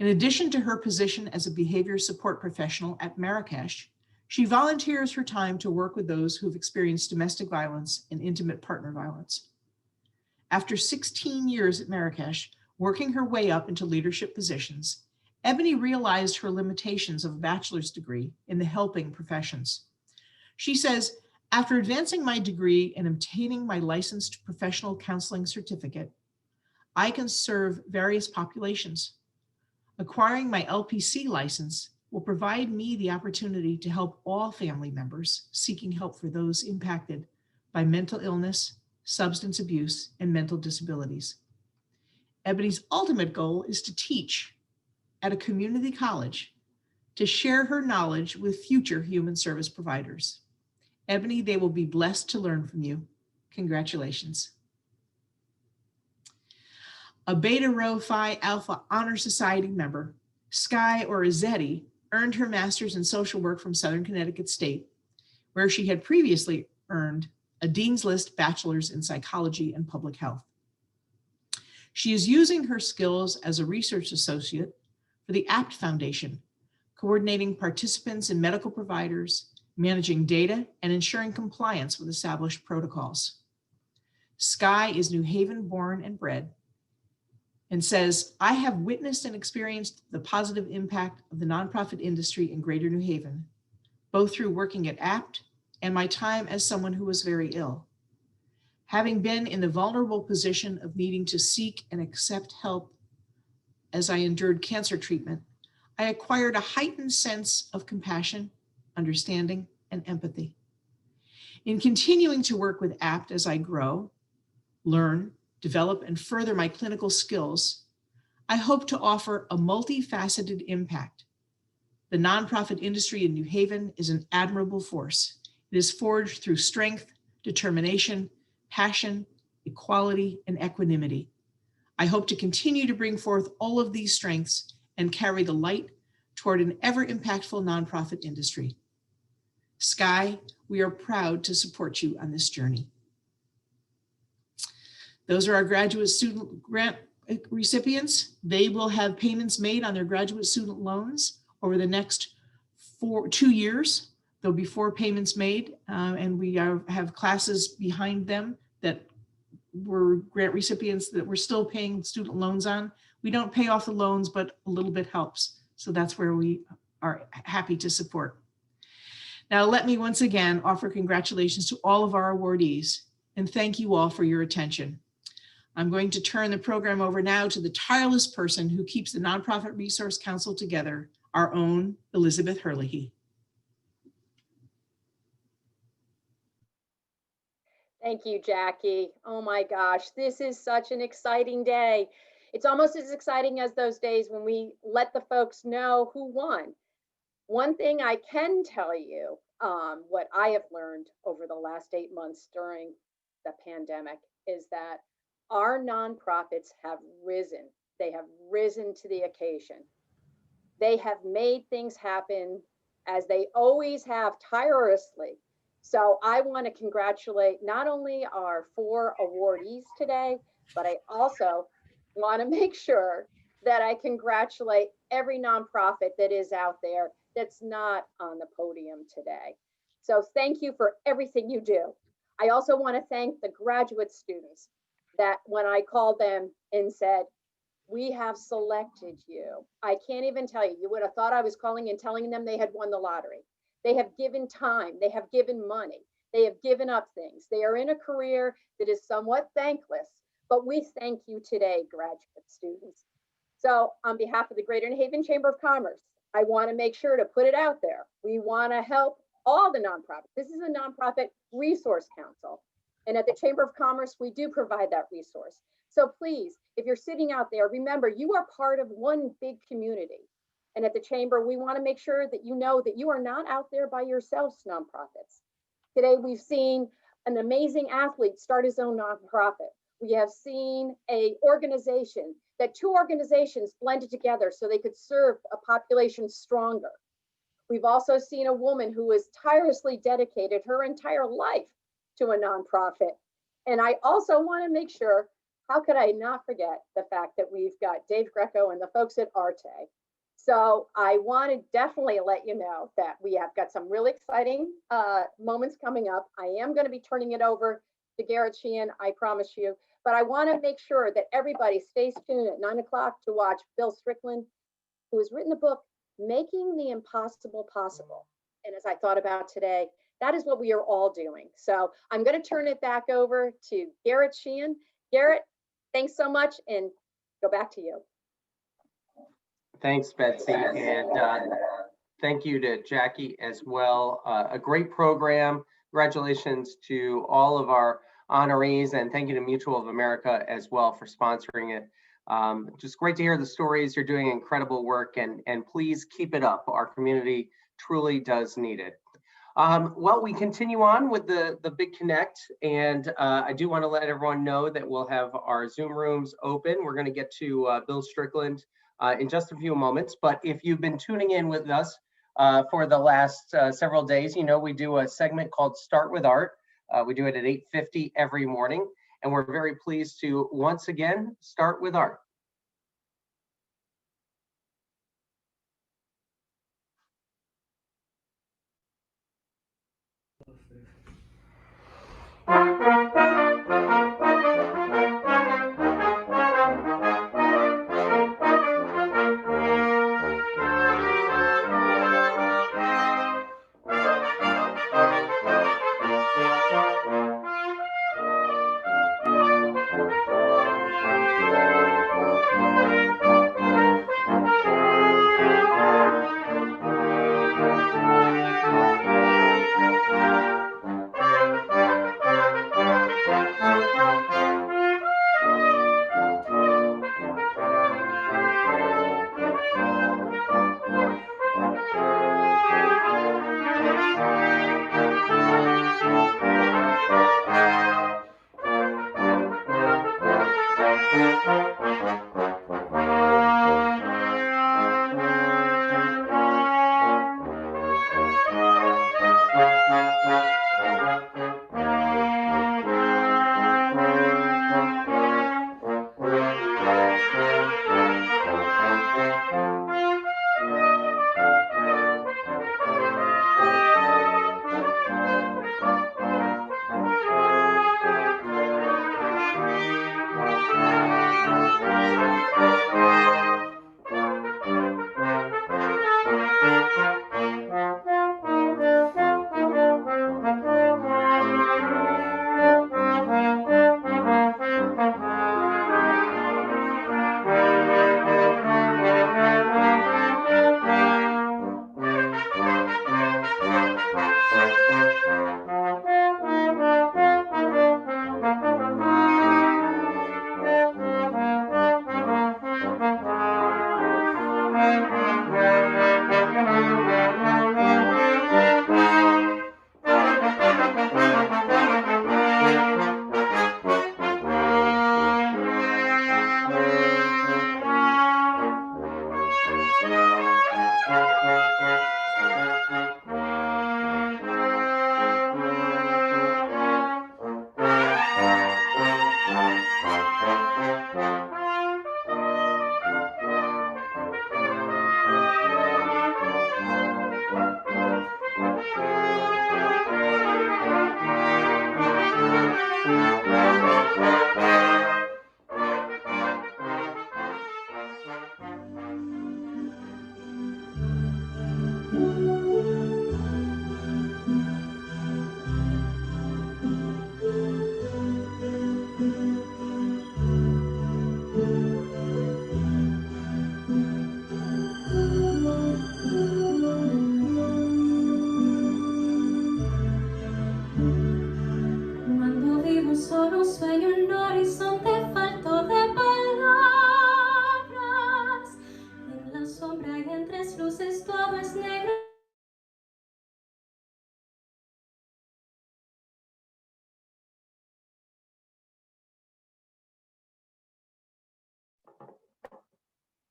Speaker 6: In addition to her position as a behavior support professional at Marrakesh, she volunteers her time to work with those who've experienced domestic violence and intimate partner violence. After 16 years at Marrakesh, working her way up into leadership positions, Ebony realized her limitations of a bachelor's degree in the helping professions. She says, "After advancing my degree and obtaining my licensed professional counseling certificate, I can serve various populations. Acquiring my LPC license will provide me the opportunity to help all family members seeking help for those impacted by mental illness, substance abuse, and mental disabilities. Ebony's ultimate goal is to teach at a community college to share her knowledge with future human service providers. Ebony, they will be blessed to learn from you. Congratulations." A Beta Rho Phi Alpha Honor Society member, Sky Orizetti, earned her master's in social work from Southern Connecticut State, where she had previously earned a Dean's List bachelor's in psychology and public health. She is using her skills as a research associate for the APT Foundation, coordinating participants and medical providers, managing data, and ensuring compliance with established protocols. Sky is New Haven born and bred, and says, "I have witnessed and experienced the positive impact of the nonprofit industry in Greater New Haven, both through working at APT and my time as someone who was very ill. Having been in the vulnerable position of needing to seek and accept help as I endured cancer treatment, I acquired a heightened sense of compassion, understanding, and empathy. In continuing to work with APT as I grow, learn, develop, and further my clinical skills, I hope to offer a multifaceted impact. The nonprofit industry in New Haven is an admirable force. It is forged through strength, determination, passion, equality, and equanimity. I hope to continue to bring forth all of these strengths and carry the light toward an ever impactful nonprofit industry. Sky, we are proud to support you on this journey." Those are our graduate student grant recipients. They will have payments made on their graduate student loans over the next 2 years. There'll be 4 payments made, and we have classes behind them that were grant recipients that we're still paying student loans on. We don't pay off the loans, but a little bit helps. So that's where we are happy to support. Now, let me once again offer congratulations to all of our awardees and thank you all for your attention. I'm going to turn the program over now to the tireless person who keeps the Nonprofit Resource Council together, our own Elizabeth Herlihy.
Speaker 4: Thank you, Jackie. Oh my gosh, this is such an exciting day. It's almost as exciting as those days when we let the folks know who won. One thing I can tell you, what I have learned over the last 8 months during the pandemic is that our nonprofits have risen. They have risen to the occasion. They have made things happen as they always have tirelessly. So I want to congratulate not only our 4 awardees today, but I also want to make sure that I congratulate every nonprofit that is out there that's not on the podium today. So thank you for everything you do. I also want to thank the graduate students that when I called them and said, we have selected you. I can't even tell you, you would have thought I was calling and telling them they had won the lottery. They have given time, they have given money, they have given up things. They are in a career that is somewhat thankless, but we thank you today, graduate students. So on behalf of the Greater New Haven Chamber of Commerce, I want to make sure to put it out there. We want to help all the nonprofits. This is a nonprofit resource council. And at the Chamber of Commerce, we do provide that resource. So please, if you're sitting out there, remember you are part of one big community. And at the Chamber, we want to make sure that you know that you are not out there by yourselves, nonprofits. Today, we've seen an amazing athlete start his own nonprofit. We have seen an organization that 2 organizations blended together so they could serve a population stronger. We've also seen a woman who has tirelessly dedicated her entire life to a nonprofit. And I also want to make sure, how could I not forget the fact that we've got Dave Greco and the folks at Arte. So I want to definitely let you know that we have got some really exciting moments coming up. I am going to be turning it over to Garrett Sheehan, I promise you. But I want to make sure that everybody stays tuned at 9 o'clock to watch Bill Strickland, who has written the book, Making the Impossible Possible. And as I thought about today, that is what we are all doing. So I'm going to turn it back over to Garrett Sheehan. Garrett, thanks so much, and go back to you.
Speaker 8: Thanks, Betsy, and thank you to Jackie as well. A great program. Congratulations to all of our honorees, and thank you to Mutual of America as well for sponsoring it. Just great to hear the stories. You're doing incredible work, and please keep it up. Our community truly does need it. Well, we continue on with the Big Connect, and I do want to let everyone know that we'll have our Zoom rooms open. We're going to get to Bill Strickland in just a few moments, but if you've been tuning in with us for the last several days, you know we do a segment called Start with Art. We do it at 8:50 every morning, and we're very pleased to once again start with art.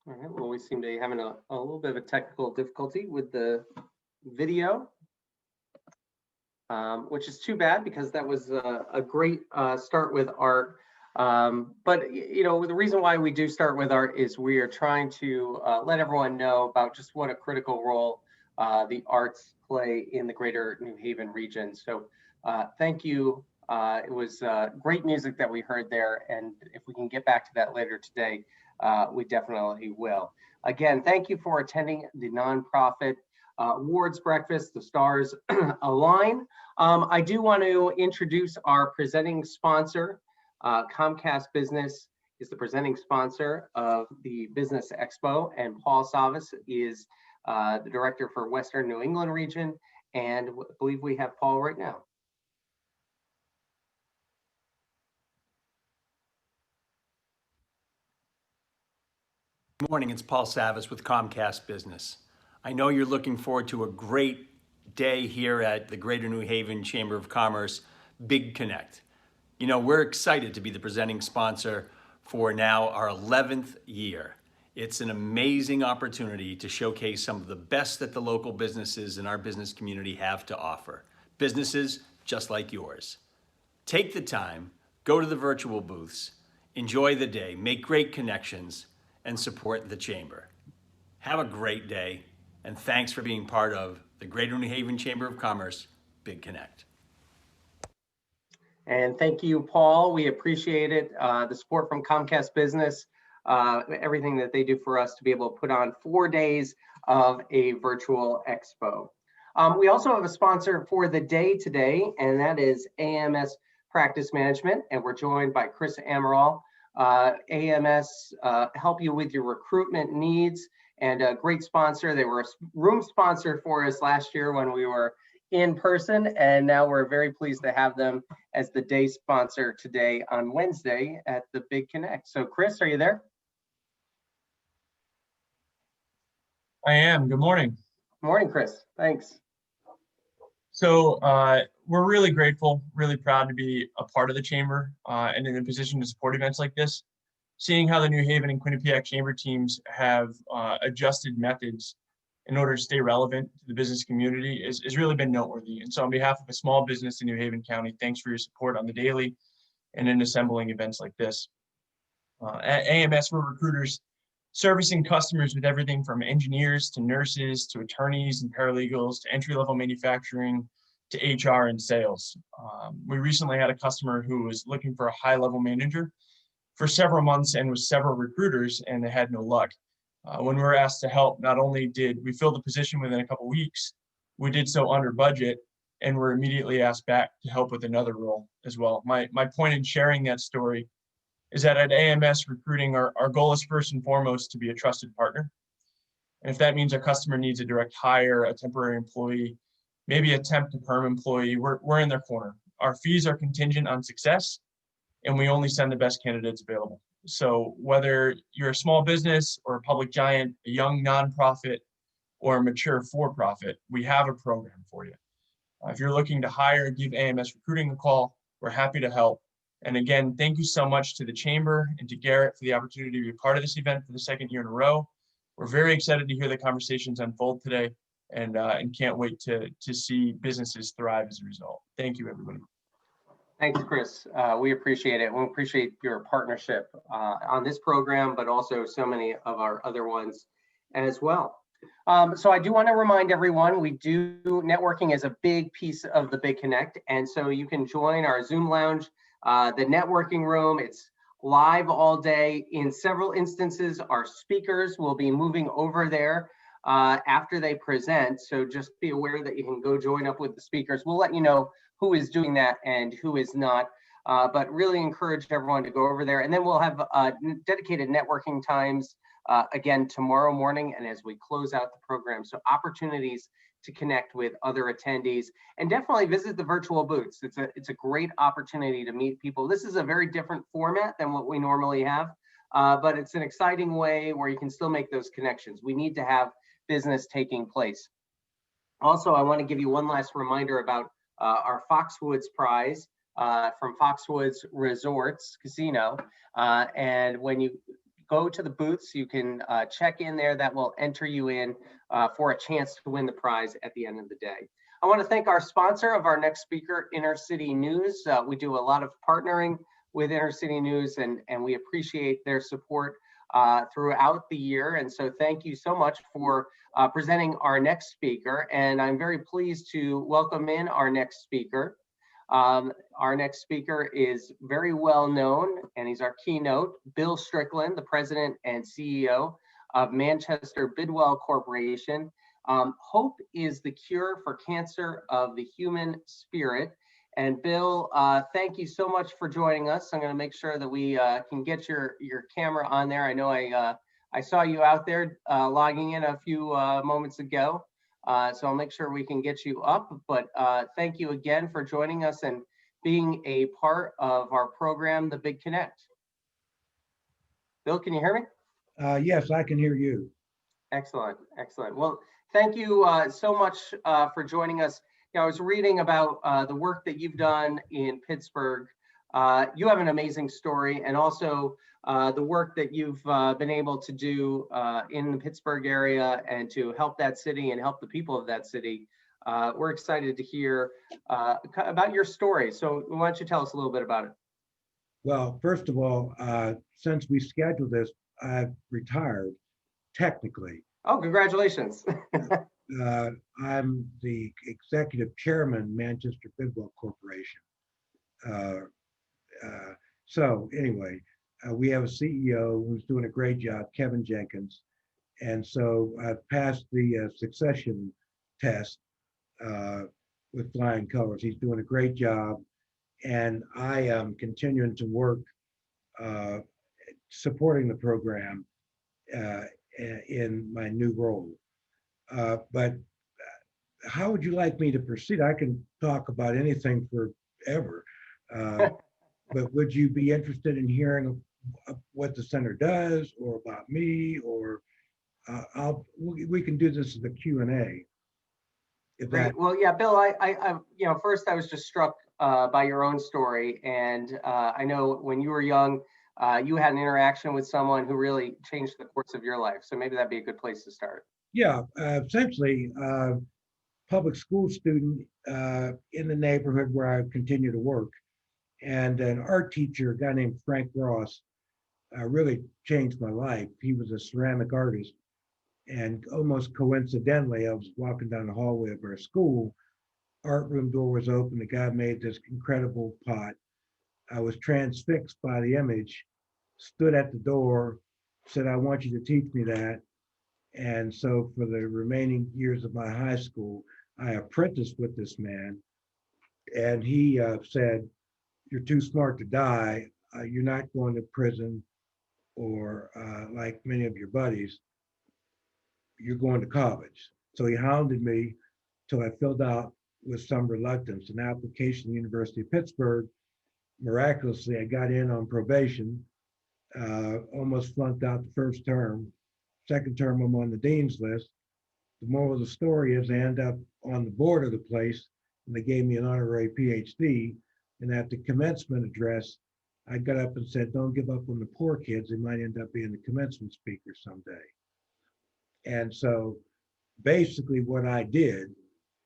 Speaker 8: All right, well, we seem to be having a little bit of a technical difficulty with the video, which is too bad because that was a great start with art. But you know, the reason why we do start with art is we are trying to let everyone know about just what a critical role the arts play in the greater New Haven region. So thank you. It was great music that we heard there. And if we can get back to that later today, we definitely will. Again, thank you for attending the nonprofit awards breakfast, the Stars Align. I do want to introduce our presenting sponsor. Comcast Business is the presenting sponsor of the Business Expo, and Paul Savas is the director for Western New England region. And I believe we have Paul right now.
Speaker 15: Good morning, it's Paul Savas with Comcast Business. I know you're looking forward to a great day here at the Greater New Haven Chamber of Commerce Big Connect. You know, we're excited to be the presenting sponsor for now our 11th year. It's an amazing opportunity to showcase some of the best that the local businesses in our business community have to offer. Businesses just like yours. Take the time, go to the virtual booths, enjoy the day, make great connections, and support the Chamber. Have a great day, and thanks for being part of the Greater New Haven Chamber of Commerce Big Connect.
Speaker 8: And thank you, Paul. We appreciate it. The support from Comcast Business, everything that they do for us to be able to put on 4 days of a virtual expo. We also have a sponsor for the day today, and that is AMS Practice Management. And we're joined by Chris Amaral. AMS help you with your recruitment needs, and a great sponsor. They were a room sponsor for us last year when we were in person, and now we're very pleased to have them as the day sponsor today on Wednesday at the Big Connect. So Chris, are you there?
Speaker 16: I am. Good morning.
Speaker 8: Morning, Chris. Thanks.
Speaker 16: So we're really grateful, really proud to be a part of the Chamber and in a position to support events like this. Seeing how the New Haven and Quinnipiac Chamber teams have adjusted methods in order to stay relevant to the business community has really been noteworthy. And so on behalf of a small business in New Haven County, thanks for your support on the daily and in assembling events like this. At AMS, we're recruiters servicing customers with everything from engineers to nurses to attorneys and paralegals to entry-level manufacturing to HR and sales. We recently had a customer who was looking for a high-level manager for several months and with several recruiters, and they had no luck. When we were asked to help, not only did we fill the position within a couple weeks, we did so under budget and were immediately asked back to help with another role as well. My point in sharing that story is that at AMS recruiting, our goal is first and foremost to be a trusted partner. And if that means a customer needs a direct hire, a temporary employee, maybe a temp to perm employee, we're in their corner. Our fees are contingent on success, and we only send the best candidates available. So whether you're a small business or a public giant, a young nonprofit or a mature for-profit, we have a program for you. If you're looking to hire, give AMS Recruiting a call. We're happy to help. And again, thank you so much to the Chamber and to Garrett for the opportunity to be a part of this event for the second year in a row. We're very excited to hear the conversations unfold today and can't wait to see businesses thrive as a result. Thank you, everybody.
Speaker 8: Thanks, Chris. We appreciate it. We appreciate your partnership on this program, but also so many of our other ones as well. So I do want to remind everyone, networking is a big piece of the Big Connect. And so you can join our Zoom lounge, the networking room. It's live all day. In several instances, our speakers will be moving over there after they present. So just be aware that you can go join up with the speakers. We'll let you know who is doing that and who is not, but really encourage everyone to go over there. And then we'll have dedicated networking times again tomorrow morning and as we close out the program. So opportunities to connect with other attendees and definitely visit the virtual booths. It's a great opportunity to meet people. This is a very different format than what we normally have, but it's an exciting way where you can still make those connections. We need to have business taking place. Also, I want to give you one last reminder about our Foxwoods Prize from Foxwoods Resorts Casino. And when you go to the booths, you can check in there. That will enter you in for a chance to win the prize at the end of the day. I want to thank our sponsor of our next speaker, Intercity News. We do a lot of partnering with Intercity News, and we appreciate their support throughout the year. And so thank you so much for presenting our next speaker. And I'm very pleased to welcome in our next speaker. Our next speaker is very well known, and he's our keynote, Bill Strickland, the president and CEO of Manchester Bidwell Corporation. Hope is the cure for cancer of the human spirit. And Bill, thank you so much for joining us. I'm going to make sure that we can get your camera on there. I know I saw you out there logging in a few moments ago. So I'll make sure we can get you up, but thank you again for joining us and being a part of our program, The Big Connect. Bill, can you hear me?
Speaker 17: Yes, I can hear you.
Speaker 8: Excellent, excellent. Well, thank you so much for joining us. You know, I was reading about the work that you've done in Pittsburgh. You have an amazing story, and also the work that you've been able to do in the Pittsburgh area and to help that city and help the people of that city. We're excited to hear about your story. So why don't you tell us a little bit about it?
Speaker 17: Well, first of all, since we scheduled this, I've retired technically.
Speaker 8: Oh, congratulations.
Speaker 17: I'm the executive chairman, Manchester Bidwell Corporation. So anyway, we have a CEO who's doing a great job, Kevin Jenkins. And so I've passed the succession test with flying colors. He's doing a great job. And I am continuing to work supporting the program in my new role. But how would you like me to proceed? I can talk about anything forever. But would you be interested in hearing what the center does, or about me, or we can do this as a Q&A.
Speaker 8: Great. Well, yeah, Bill, I first I was just struck by your own story, and I know when you were young, you had an interaction with someone who really changed the course of your life. So maybe that'd be a good place to start.
Speaker 17: Yeah, essentially, public school student in the neighborhood where I continue to work. And an art teacher, a guy named Frank Ross, really changed my life. He was a ceramic artist. And almost coincidentally, I was walking down the hallway of our school, art room door was open, the guy made this incredible pot. I was transfixed by the image, stood at the door, said, I want you to teach me that. And so for the remaining years of my high school, I apprenticed with this man. And he said, you're too smart to die. You're not going to prison or like many of your buddies, you're going to college. So he hounded me till I filled out with some reluctance an application to the University of Pittsburgh. Miraculously, I got in on probation, almost flunked out the first term. Second term, I'm on the dean's list. The moral of the story is I end up on the board of the place, and they gave me an honorary PhD. And at the commencement address, I got up and said, don't give up on the poor kids. They might end up being the commencement speaker someday. And so basically what I did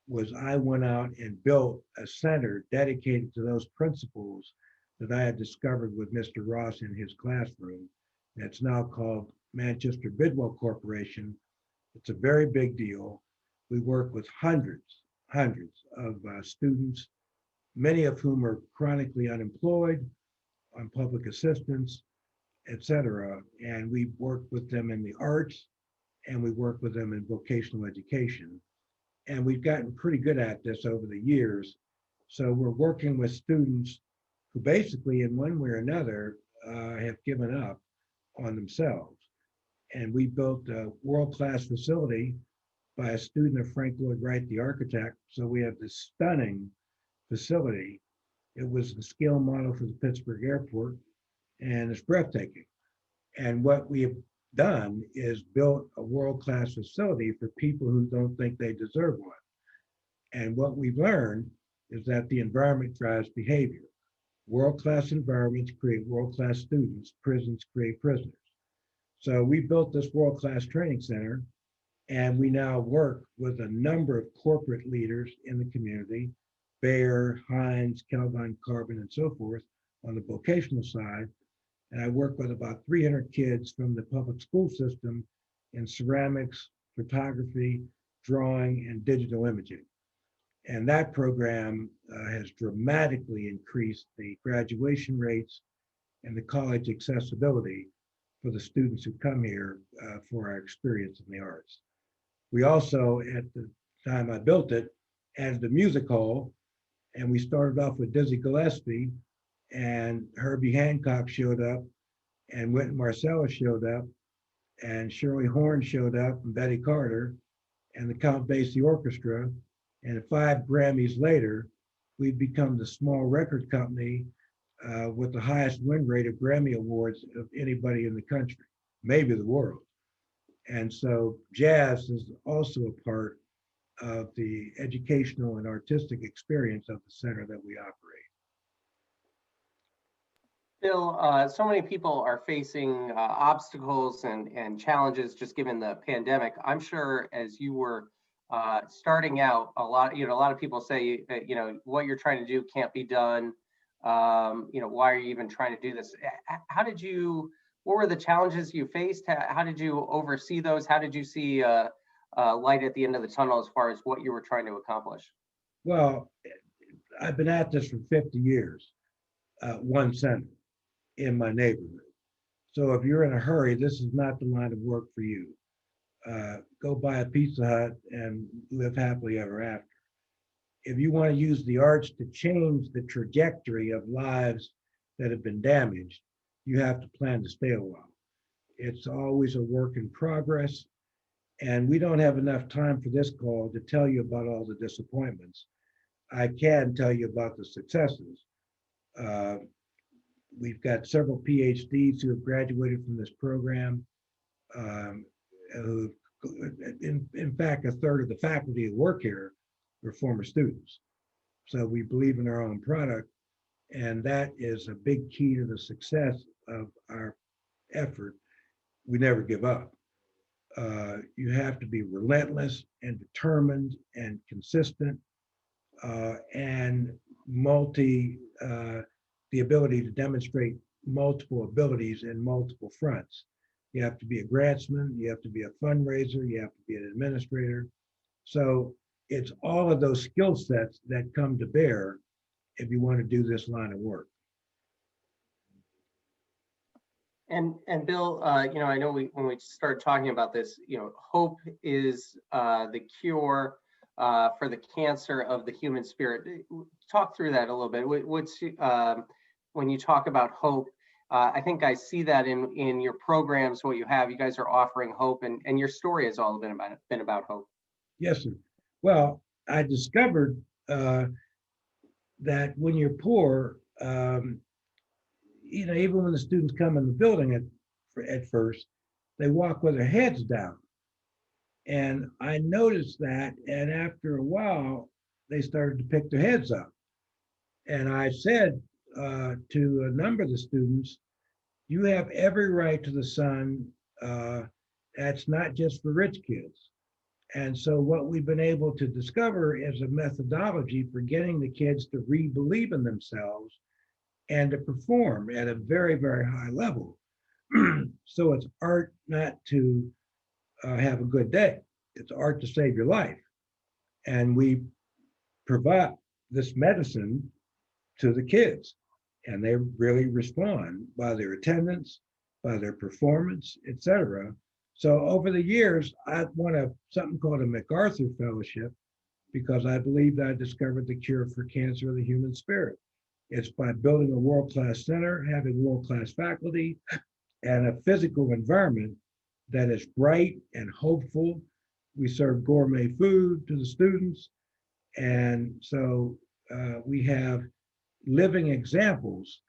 Speaker 17: was I went out and built a center dedicated to those principles that I had discovered with Mr. Ross in his classroom. It's now called Manchester Bidwell Corporation. It's a very big deal. We work with hundreds of students, many of whom are chronically unemployed, on public assistance, et cetera. And we work with them in the arts, and we work with them in vocational education. And we've gotten pretty good at this over the years. So we're working with students who basically in one way or another have given up on themselves. And we built a world-class facility by a student of Frank Lloyd Wright, the architect. So we have this stunning facility. It was the scale model for the Pittsburgh airport, and it's breathtaking. And what we have done is built a world-class facility for people who don't think they deserve one. And what we've learned is that the environment drives behavior. World-class environments create world-class students, prisons create prisoners. So we built this world-class training center, and we now work with a number of corporate leaders in the community, Bayer, Heinz, Calgon Carbon, and so forth, on the vocational side. And I work with about 300 kids from the public school system in ceramics, photography, drawing, and digital imaging. And that program has dramatically increased the graduation rates and the college accessibility for the students who come here for our experience in the arts. We also, at the time I built it, added a music hall, and we started off with Dizzy Gillespie, and Herbie Hancock showed up, and Wynton Marsalis showed up, and Shirley Horn showed up, and Betty Carter, and the Count Basie Orchestra. And 5 Grammys later, we've become the small record company with the highest win rate of Grammy Awards of anybody in the country, maybe the world. And so jazz is also a part of the educational and artistic experience of the center that we operate.
Speaker 8: Bill, so many people are facing obstacles and challenges just given the pandemic. I'm sure as you were starting out, a lot of people say, what you're trying to do can't be done. Why are you even trying to do this? What were the challenges you faced? How did you oversee those? How did you see light at the end of the tunnel as far as what you were trying to accomplish?
Speaker 17: Well, I've been at this for 50 years, one center in my neighborhood. So if you're in a hurry, this is not the line of work for you. Go buy a Pizza Hut and live happily ever after. If you want to use the arts to change the trajectory of lives that have been damaged, you have to plan to stay a while. It's always a work in progress, and we don't have enough time for this call to tell you about all the disappointments. I can tell you about the successes. We've got several PhDs who have graduated from this program. In fact, a third of the faculty who work here were former students. So we believe in our own product, and that is a big key to the success of our effort. We never give up. You have to be relentless and determined and consistent, and the ability to demonstrate multiple abilities in multiple fronts. You have to be a grantsman, you have to be a fundraiser, you have to be an administrator. So it's all of those skill sets that come to bear if you want to do this line of work.
Speaker 8: And Bill, I know when we started talking about this, hope is the cure for the cancer of the human spirit. Talk through that a little bit. When you talk about hope, I think I see that in your programs, what you have. You guys are offering hope, and your story has all been about hope.
Speaker 17: Yes, sir. Well, I discovered that when you're poor, even when the students come in the building at first, they walk with their heads down. And I noticed that, and after a while, they started to pick their heads up. And I said to a number of the students, you have every right to the sun. That's not just for rich kids. And so what we've been able to discover is a methodology for getting the kids to re-believe in themselves and to perform at a very, very high level. So it's art not to have a good day. It's art to save your life. And we provide this medicine to the kids, and they really respond by their attendance, by their performance, etc. So over the years, I've won something called a MacArthur Fellowship because I believed I discovered the cure for cancer of the human spirit. It's by building a world-class center, having world-class faculty, and a physical environment that is bright and hopeful. We serve gourmet food to the students. And so we have living examples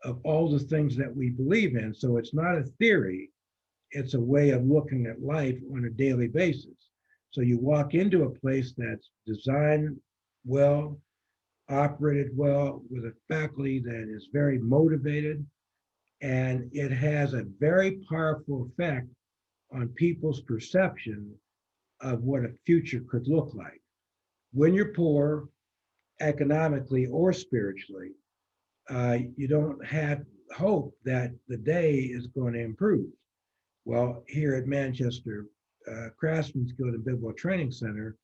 Speaker 17: of all the things that we believe in. So it's not a theory, it's a way of looking at life on a daily basis. So you walk into a place that's designed well, operated well, with a faculty that is very motivated And it has a very powerful effect on people's perception of what a future could look like. When you're poor, economically or spiritually, you don't have hope that the day is going to improve. Well, here at Manchester Craftsman's Guild and Bidwell Training Center,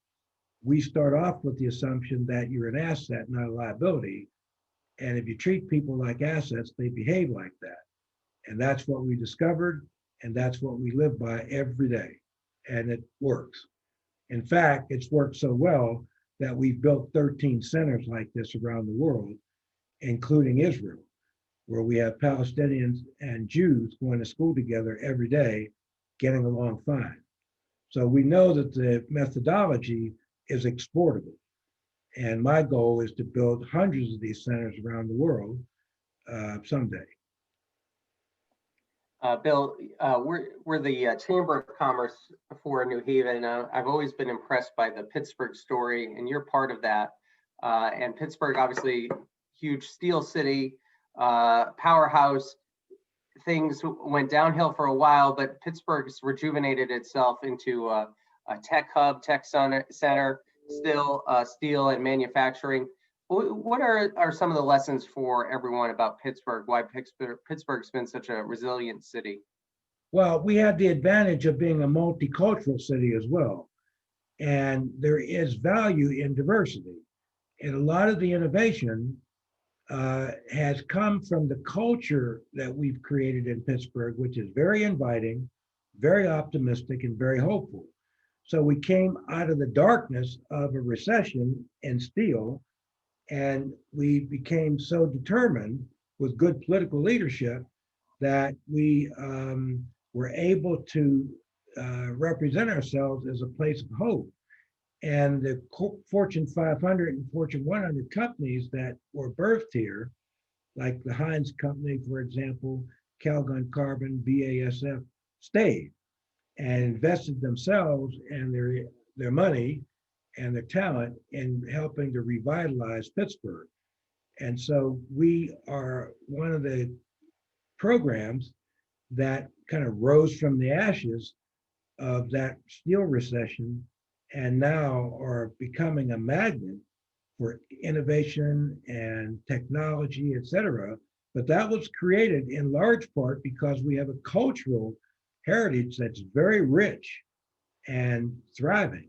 Speaker 17: we start off with the assumption that you're an asset, not a liability. And if you treat people like assets, they behave like that. And that's what we discovered, and that's what we live by every day. And it works. In fact, it's worked so well that we've built 13 centers like this around the world, including Israel, where we have Palestinians and Jews going to school together every day, getting along fine. So we know that the methodology is exportable. And my goal is to build hundreds of these centers around the world someday.
Speaker 8: Bill, we're the Chamber of Commerce for New Haven. I've always been impressed by the Pittsburgh story, and you're part of that. And Pittsburgh, obviously, huge steel city, powerhouse. Things went downhill for a while, but Pittsburgh's rejuvenated itself into a tech hub, tech center, still steel and manufacturing. What are some of the lessons for everyone about Pittsburgh? Why Pittsburgh's been such a resilient city?
Speaker 17: Well, we have the advantage of being a multicultural city as well. And there is value in diversity. And a lot of the innovation has come from the culture that we've created in Pittsburgh, which is very inviting, very optimistic, and very hopeful. So we came out of the darkness of a recession in steel, and we became so determined with good political leadership that we were able to represent ourselves as a place of hope. And the Fortune 500 and Fortune 100 companies that were birthed here, like the Heinz Company, for example, Calgon Carbon, BASF, stayed and invested themselves and their money and their talent in helping to revitalize Pittsburgh. And so we are one of the programs that kind of rose from the ashes of that steel recession and now are becoming a magnet for innovation and technology, et cetera. But that was created in large part because we have a cultural heritage that's very rich and thriving.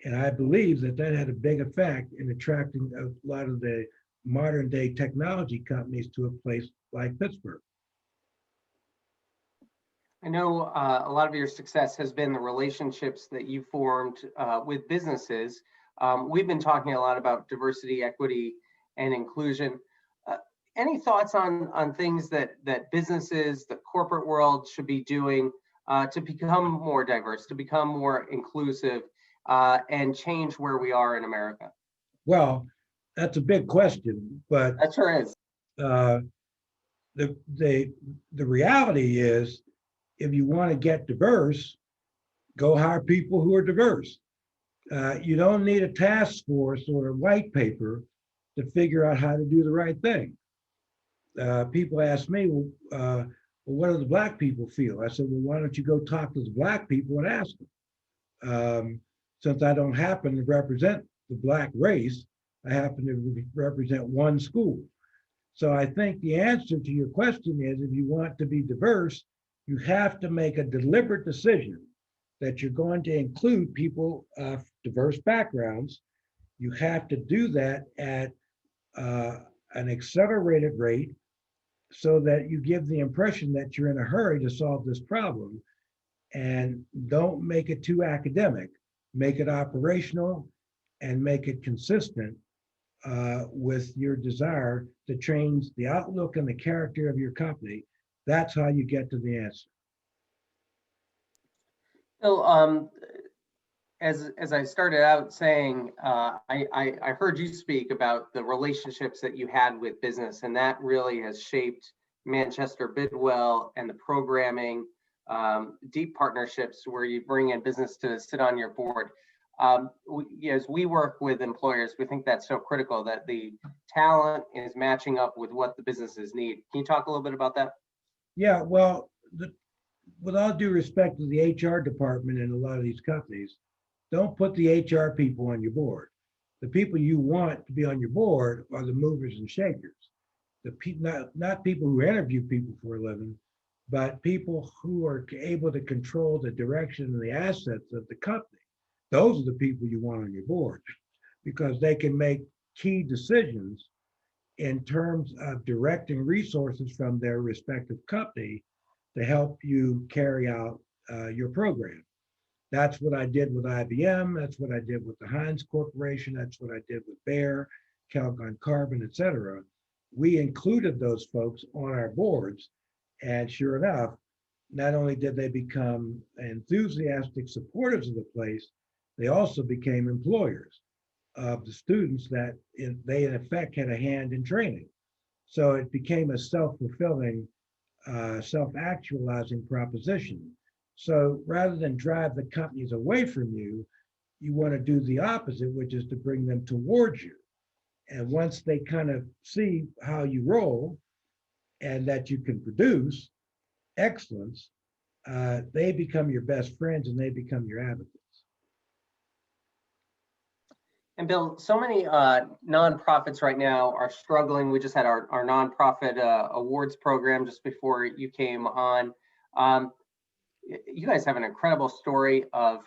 Speaker 17: And I believe that that had a big effect in attracting a lot of the modern day technology companies to a place like Pittsburgh.
Speaker 8: I know a lot of your success has been the relationships that you formed with businesses. We've been talking a lot about diversity, equity, and inclusion. Any thoughts on things that businesses, the corporate world should be doing to become more diverse, to become more inclusive, and change where we are in America?
Speaker 17: Well, that's a big question, but
Speaker 8: that sure is.
Speaker 17: The reality is, if you want to get diverse, go hire people who are diverse. You don't need a task force or a white paper to figure out how to do the right thing. People ask me, well, what do the Black people feel? I said, well, why don't you go talk to the Black people and ask them? Since I don't happen to represent the Black race, I happen to represent one school. So I think the answer to your question is, if you want to be diverse, you have to make a deliberate decision that you're going to include people of diverse backgrounds. You have to do that at an accelerated rate so that you give the impression that you're in a hurry to solve this problem. And don't make it too academic. Make it operational and make it consistent with your desire to change the outlook and the character of your company. That's how you get to the answer.
Speaker 8: Bill, as I started out saying, I heard you speak about the relationships that you had with business, and that really has shaped Manchester Bidwell and the programming, deep partnerships where you bring in business to sit on your board. As we work with employers, we think that's so critical, that the talent is matching up with what the businesses need. Can you talk a little bit about that?
Speaker 17: Yeah, well, with all due respect to the HR department in a lot of these companies, don't put the HR people on your board. The people you want to be on your board are the movers and shakers. Not people who interview people for a living, but people who are able to control the direction and the assets of the company. Those are the people you want on your board because they can make key decisions in terms of directing resources from their respective company to help you carry out your program. That's what I did with IBM. That's what I did with the Heinz Corporation. That's what I did with Bayer, Calgon Carbon, et cetera. We included those folks on our boards. And sure enough, not only did they become enthusiastic supporters of the place, they also became employers of the students that they in effect had a hand in training. So it became a self-fulfilling, self-actualizing proposition. So rather than drive the companies away from you, you want to do the opposite, which is to bring them towards you. And once they kind of see how you roll and that you can produce excellence, they become your best friends and they become your advocates.
Speaker 8: And Bill, so many nonprofits right now are struggling. We just had our nonprofit awards program just before you came on. You guys have an incredible story of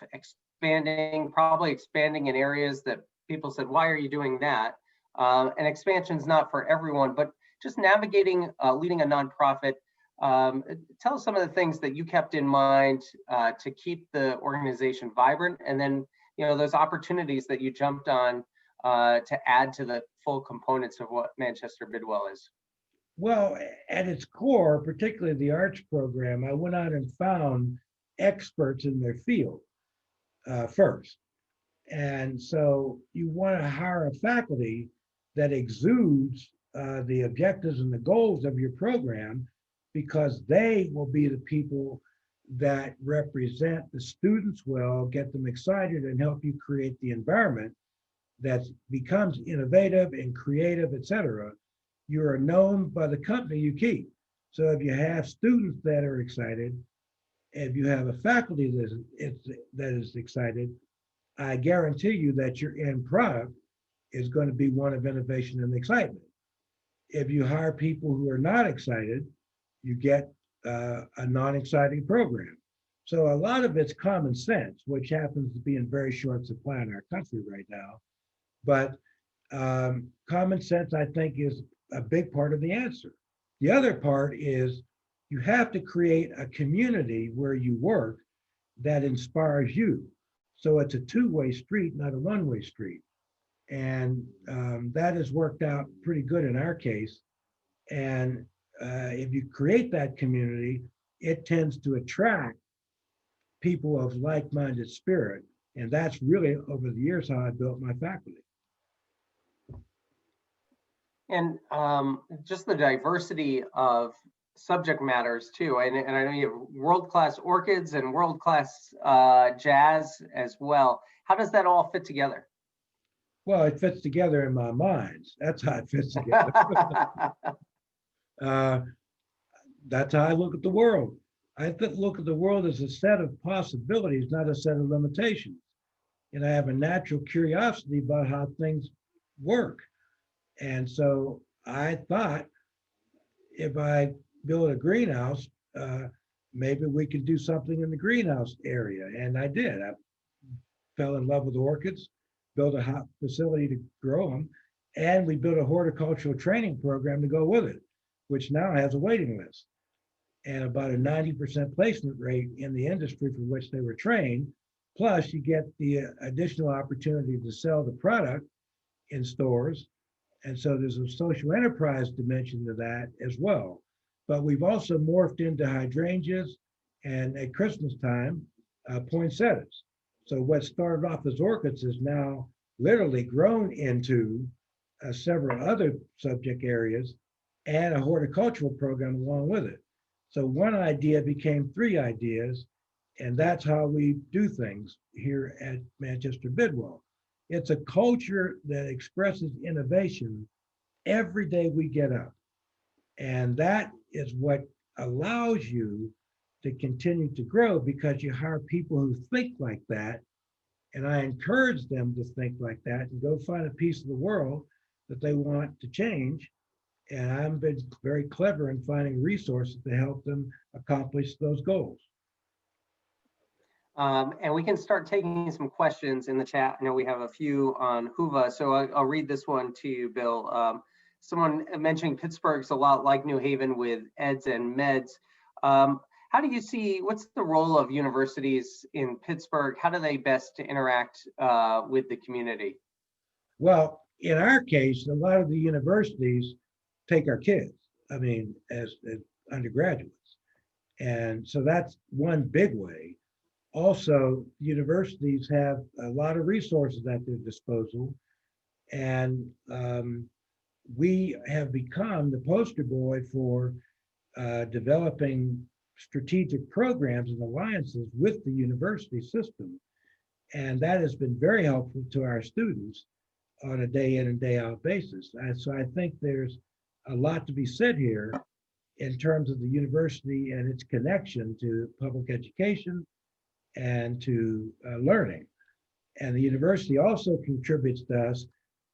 Speaker 8: probably expanding in areas that people said, why are you doing that? And expansion's not for everyone, but just navigating, leading a nonprofit. Tell us some of the things that you kept in mind to keep the organization vibrant, and then those opportunities that you jumped on to add to the full components of what Manchester Bidwell is.
Speaker 17: Well, at its core, particularly the arts program, I went out and found experts in their field first. And so you want to hire a faculty that exudes the objectives and the goals of your program, because they will be the people that represent the students well, get them excited, and help you create the environment that becomes innovative and creative, et cetera. You are known by the company you keep. So if you have students that are excited, if you have a faculty that is excited, I guarantee you that your end product is going to be one of innovation and excitement. If you hire people who are not excited, you get a non-exciting program. So a lot of it's common sense, which happens to be in very short supply in our country right now. But common sense, I think, is a big part of the answer. The other part is you have to create a community where you work that inspires you. So it's a two-way street, not a one-way street. And that has worked out pretty good in our case. And if you create that community, it tends to attract people of like-minded spirit. And that's really, over the years, how I built my faculty.
Speaker 8: And just the diversity of subject matters too. And I know you have world-class orchids and world-class jazz as well. How does that all fit together?
Speaker 17: Well, it fits together in my mind. That's how it fits together. That's how I look at the world. I look at the world as a set of possibilities, not a set of limitations. And I have a natural curiosity about how things work. And so I thought, if I build a greenhouse, maybe we could do something in the greenhouse area. And I did. I fell in love with orchids, built a hot facility to grow them, and we built a horticultural training program to go with it, which now has a waiting list and about a 90% placement rate in the industry for which they were trained. Plus, you get the additional opportunity to sell the product in stores. And so there's a social enterprise dimension to that as well. But we've also morphed into hydrangeas and at Christmas time, poinsettias. So what started off as orchids is now literally grown into several other subject areas and a horticultural program along with it. So one idea became three ideas, and that's how we do things here at Manchester Bidwell. It's a culture that expresses innovation every day we get up. And that is what allows you to continue to grow because you hire people who think like that. And I encourage them to think like that and go find a piece of the world that they want to change. And I've been very clever in finding resources to help them accomplish those goals.
Speaker 8: And we can start taking some questions in the chat. I know we have a few on Huva, so I'll read this one to you, Bill. Someone mentioning Pittsburgh's a lot like New Haven with eds and meds. How do you see, what's the role of universities in Pittsburgh? How do they best interact with the community?
Speaker 17: Well, in our case, a lot of the universities take our kids, I mean, as undergraduates. And so that's one big way. Also, universities have a lot of resources at their disposal. And we have become the poster boy for developing strategic programs and alliances with the university system. And that has been very helpful to our students on a day in and day out basis. And so I think there's a lot to be said here in terms of the university and its connection to public education and to learning. And the university also contributes to us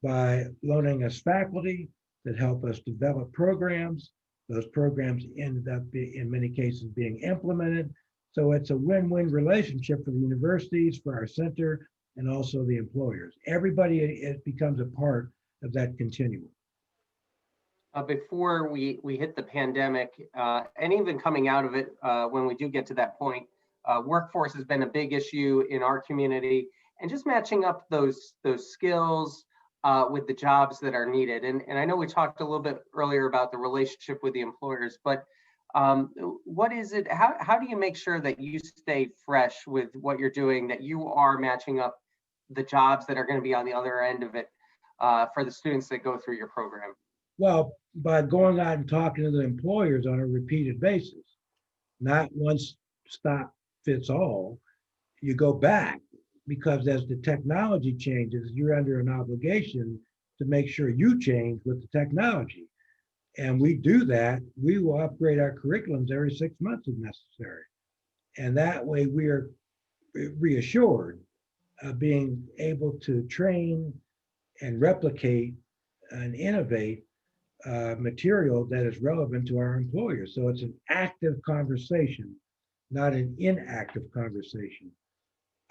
Speaker 17: by loaning us faculty that help us develop programs. Those programs ended up in many cases being implemented. So it's a win-win relationship for the universities, for our center, and also the employers. Everybody, it becomes a part of that continuum.
Speaker 8: Before we hit the pandemic, and even coming out of it, when we do get to that point, workforce has been a big issue in our community, and just matching up those skills with the jobs that are needed. And I know we talked a little bit earlier about the relationship with the employers, but what is it, how do you make sure that you stay fresh with what you're doing, that you are matching up the jobs that are going to be on the other end of it for the students that go through your program?
Speaker 17: Well, by going out and talking to the employers on a repeated basis, not one stop fits all. You go back, because as the technology changes, you're under an obligation to make sure you change with the technology. And we do that. We will upgrade our curriculums every 6 months if necessary. And that way we are reassured of being able to train and replicate and innovate material that is relevant to our employers. So it's an active conversation, not an inactive conversation.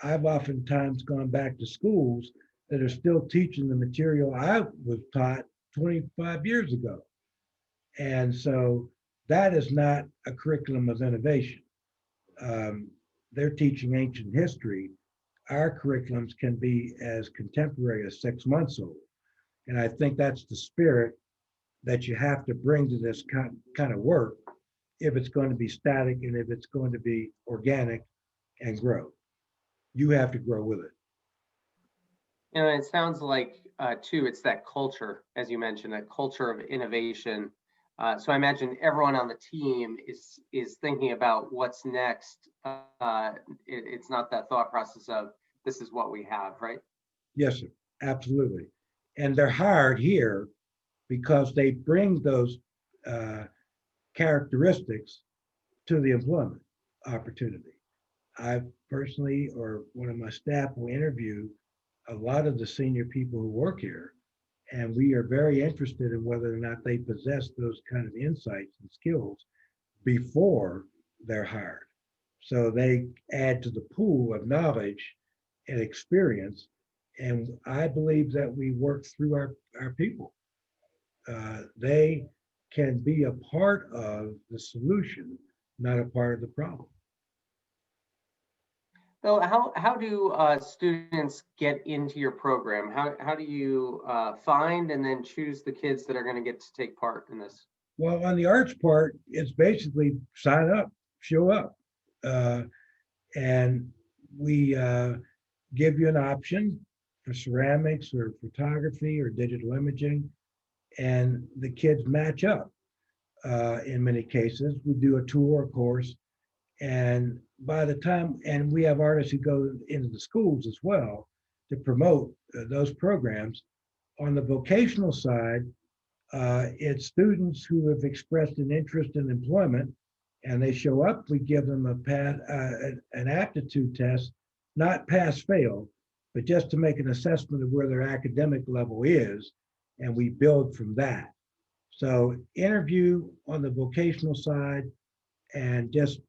Speaker 17: I've oftentimes gone back to schools that are still teaching the material I was taught 25 years ago. And so that is not a curriculum of innovation. They're teaching ancient history. Our curriculums can be as contemporary as 6 months old. And I think that's the spirit that you have to bring to this kind of work if it's going to be static and if it's going to be organic and grow. You have to grow with it.
Speaker 8: You know, it sounds like too, it's that culture, as you mentioned, that culture of innovation. So I imagine everyone on the team is thinking about what's next. It's not that thought process of this is what we have, right?
Speaker 17: Yes, sir, absolutely. And they're hired here because they bring those characteristics to the employment opportunity. I personally, or one of my staff, will interview a lot of the senior people who work here, and we are very interested in whether or not they possess those kind of insights and skills before they're hired. So they add to the pool of knowledge and experience. And I believe that we work through our people. They can be a part of the solution, not a part of the problem.
Speaker 8: So how do students get into your program? How do you find and then choose the kids that are going to get to take part in this?
Speaker 17: Well, on the arts part, it's basically sign up, show up. And we give you an option for ceramics or photography or digital imaging, and the kids match up. In many cases, we do a tour course, and by the time, and we have artists who go into the schools as well to promote those programs. On the vocational side, it's students who have expressed an interest in employment and they show up, we give them an aptitude test, not pass fail, but just to make an assessment of where their academic level is, and we build from that. So interview on the vocational side and just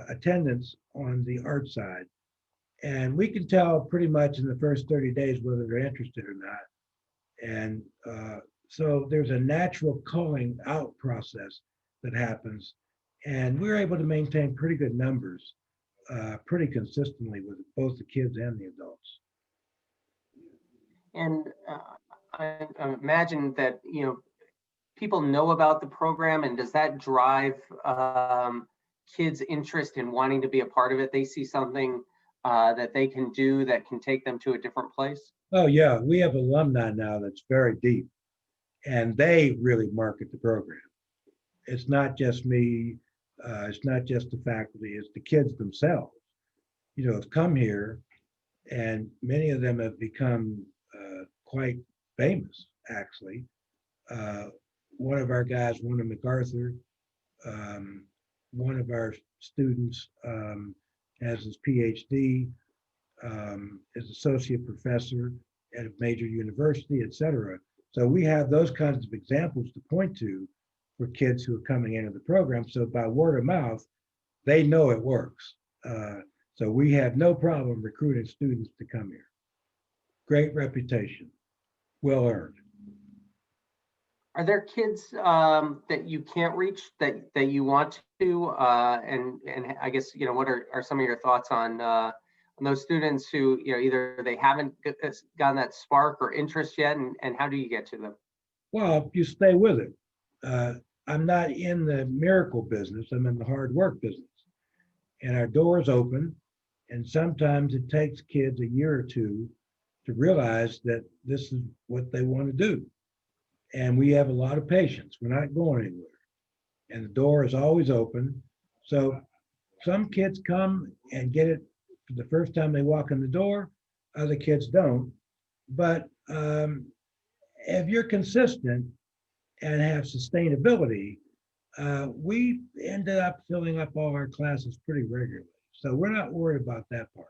Speaker 17: attendance on the art side. And we can tell pretty much in the first 30 days whether they're interested or not. And so there's a natural calling out process that happens. And we're able to maintain pretty good numbers pretty consistently with both the kids and the adults.
Speaker 8: And I imagine that, people know about the program, and does that drive kids' interest in wanting to be a part of it? They see something that they can do that can take them to a different place?
Speaker 17: Oh, yeah. We have alumni now that's very deep, and they really market the program. It's not just me. It's not just the faculty. It's the kids themselves, have come here, and many of them have become quite famous, actually. One of our guys won a MacArthur. One of our students has his PhD, is associate professor at a major university, et cetera. So we have those kinds of examples to point to for kids who are coming into the program. So by word of mouth, they know it works. So we have no problem recruiting students to come here. Great reputation, well earned.
Speaker 8: Are there kids that you can't reach that you want to? And I guess, what are some of your thoughts on those students who, either they haven't gotten that spark or interest yet, and how do you get to them?
Speaker 17: Well, you stay with it. I'm not in the miracle business. I'm in the hard work business. And our doors open, and sometimes it takes kids a year or two to realize that this is what they want to do. And we have a lot of patience. We're not going anywhere. And the door is always open. So some kids come and get it for the first time they walk in the door. Other kids don't. But if you're consistent and have sustainability, we ended up filling up all our classes pretty regularly. So we're not worried about that part.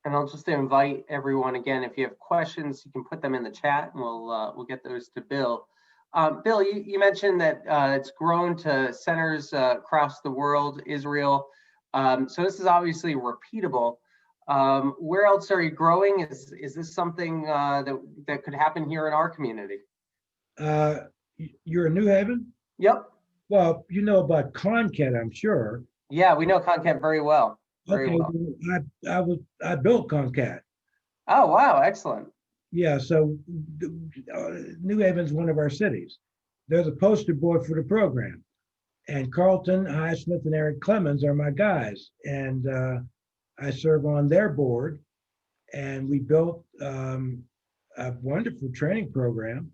Speaker 8: And I'll just invite everyone again, if you have questions, you can put them in the chat, and we'll get those to Bill. Bill, you mentioned that it's grown to centers across the world, Israel. So this is obviously repeatable. Where else are you growing? Is this something that could happen here in our community?
Speaker 17: You're in New Haven?
Speaker 8: Yep.
Speaker 17: Well, you know about Concat, I'm sure.
Speaker 8: Yeah, we know Concat very well.
Speaker 17: Okay, well, I built Concat.
Speaker 8: Oh, wow, excellent.
Speaker 17: Yeah, so New Haven's one of our cities. They're the poster boy for the program. And Carlton Highsmith and Eric Clemens are my guys. And I serve on their board. And we built a wonderful training program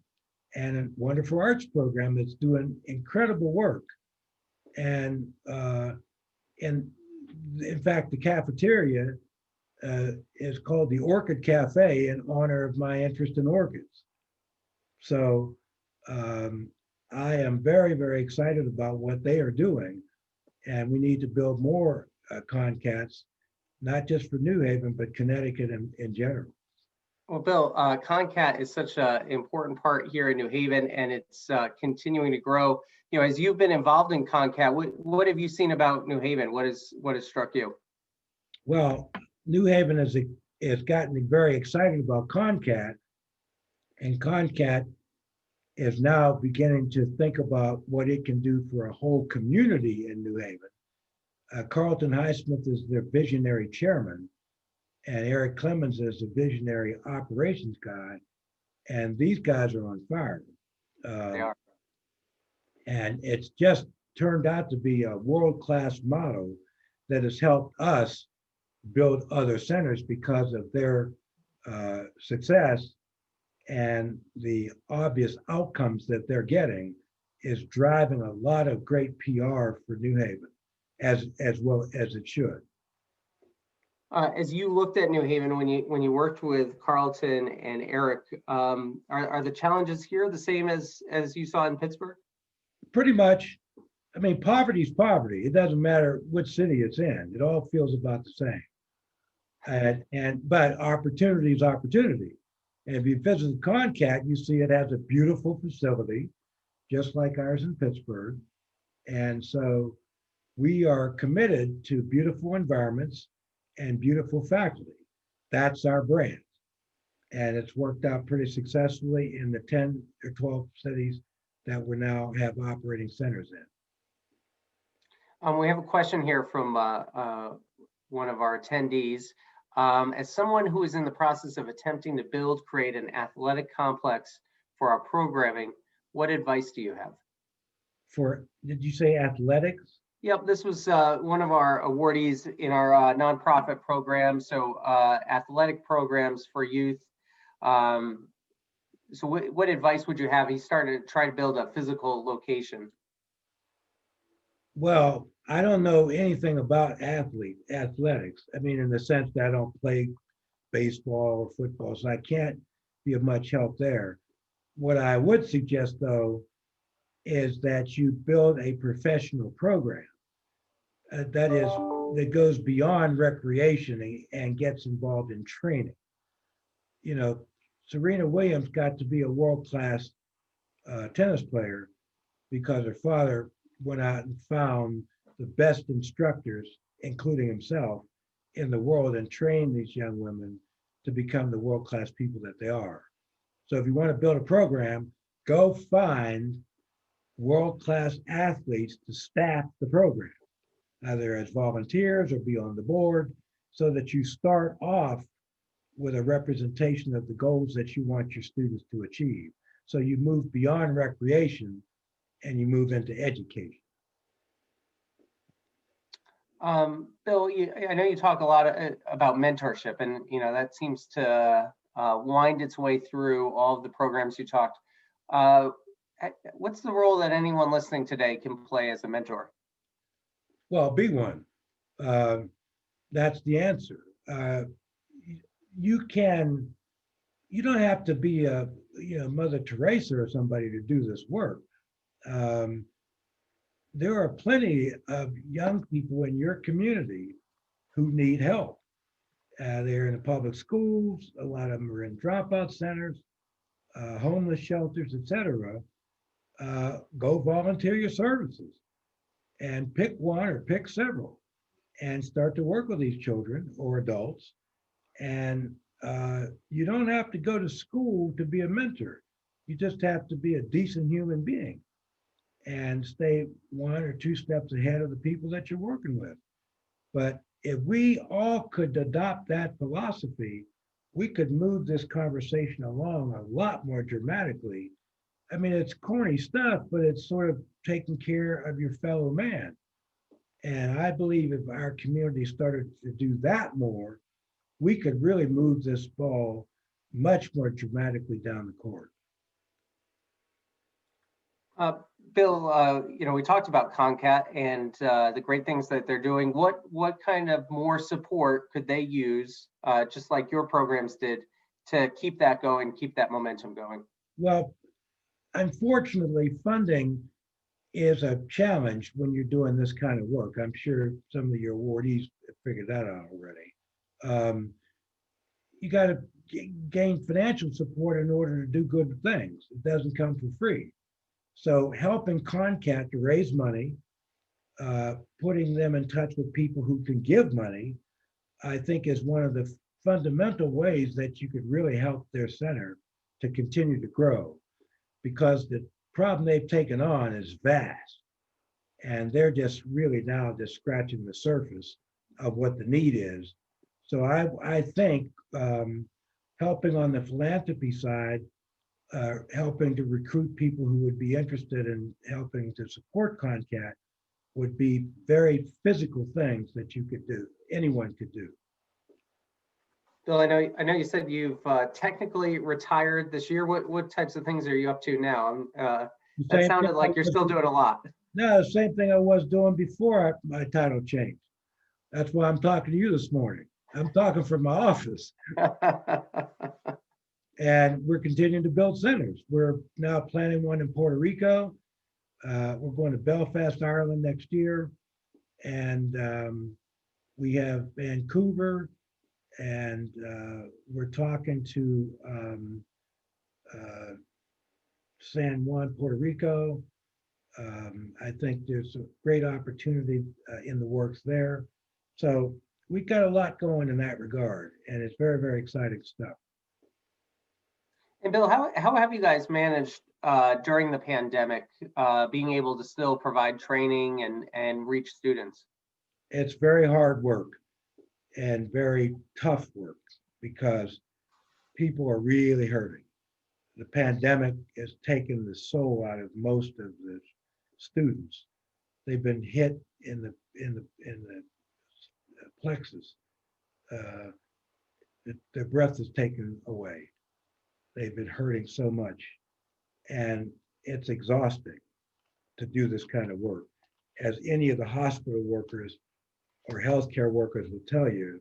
Speaker 17: and a wonderful arts program that's doing incredible work. And in fact, the cafeteria is called the Orchid Cafe in honor of my interest in orchids. So I am very, very excited about what they are doing. And we need to build more Concats, not just for New Haven, but Connecticut in general.
Speaker 8: Well, Bill, Concat is such an important part here in New Haven, and it's continuing to grow. As you've been involved in Concat, what have you seen about New Haven? What has struck you?
Speaker 17: Well, New Haven has gotten me very excited about Concat, and Concat is now beginning to think about what it can do for a whole community in New Haven. Carlton Highsmith is their visionary chairman, and Eric Clemens is a visionary operations guy, and these guys are on fire.
Speaker 8: They are.
Speaker 17: And it's just turned out to be a world-class model that has helped us build other centers because of their success, and the obvious outcomes that they're getting is driving a lot of great PR for New Haven, as well as it should.
Speaker 8: As you looked at New Haven when you worked with Carlton and Eric, are the challenges here the same as you saw in Pittsburgh?
Speaker 17: Pretty much. I mean, poverty is poverty. It doesn't matter which city it's in. It all feels about the same. But opportunity is opportunity. And if you visit Concat, you see it has a beautiful facility, just like ours in Pittsburgh. And so we are committed to beautiful environments and beautiful faculty. That's our brand. And it's worked out pretty successfully in the 10 or 12 cities that we now have operating centers in.
Speaker 8: We have a question here from one of our attendees. As someone who is in the process of attempting to create an athletic complex for our programming, what advice do you have?
Speaker 17: Did you say athletics?
Speaker 8: Yep, this was one of our awardees in our nonprofit program. So athletic programs for youth. So what advice would you have? He started to try to build a physical location.
Speaker 17: Well, I don't know anything about athletics. I mean, in the sense that I don't play baseball or football, so I can't be of much help there. What I would suggest, though, is that you build a professional program that goes beyond recreation and gets involved in training. You know, Serena Williams got to be a world-class tennis player because her father went out and found the best instructors, including himself, in the world and trained these young women to become the world-class people that they are. So if you want to build a program, go find world-class athletes to staff the program, either as volunteers or be on the board, so that you start off with a representation of the goals that you want your students to achieve. So you move beyond recreation and you move into education.
Speaker 8: Bill, I know you talk a lot about mentorship, and that seems to wind its way through all of the programs you talked. What's the role that anyone listening today can play as a mentor?
Speaker 17: Well, be one. That's the answer. You don't have to be a Mother Teresa or somebody to do this work. There are plenty of young people in your community who need help. They're in the public schools. A lot of them are in dropout centers, homeless shelters, etc. Go volunteer your services and pick one or pick several and start to work with these children or adults. And you don't have to go to school to be a mentor. You just have to be a decent human being and stay 1 or 2 steps ahead of the people that you're working with. But if we all could adopt that philosophy, we could move this conversation along a lot more dramatically. I mean, it's corny stuff, but it's sort of taking care of your fellow man. And I believe if our community started to do that more, we could really move this ball much more dramatically down the court.
Speaker 8: Bill, we talked about Concat and the great things that they're doing. What kind of more support could they use, just like your programs did, to keep that going, keep that momentum going?
Speaker 17: Well, unfortunately, funding is a challenge when you're doing this kind of work. I'm sure some of your awardees have figured that out already. You got to gain financial support in order to do good things. It doesn't come for free. So helping Concat to raise money, putting them in touch with people who can give money, I think is one of the fundamental ways that you could really help their center to continue to grow, because the problem they've taken on is vast. And they're just really now just scratching the surface of what the need is. So I think helping on the philanthropy side, helping to recruit people who would be interested in helping to support Concat would be very physical things that you could do, anyone could do.
Speaker 8: Bill, I know you said you've technically retired this year. What types of things are you up to now? That sounded like you're still doing a lot.
Speaker 17: No, the same thing I was doing before my title changed. That's why I'm talking to you this morning. I'm talking from my office. And we're continuing to build centers. We're now planning one in Puerto Rico. We're going to Belfast, Ireland next year. And we have Vancouver, and we're talking to San Juan, Puerto Rico. I think there's a great opportunity in the works there. So we got a lot going in that regard, and it's very, very exciting stuff.
Speaker 8: And Bill, how have you guys managed during the pandemic, being able to still provide training and reach students?
Speaker 17: It's very hard work and very tough work because people are really hurting. The pandemic has taken the soul out of most of the students. They've been hit in the plexus. Their breath is taken away. They've been hurting so much, and it's exhausting to do this kind of work. As any of the hospital workers or healthcare workers will tell you,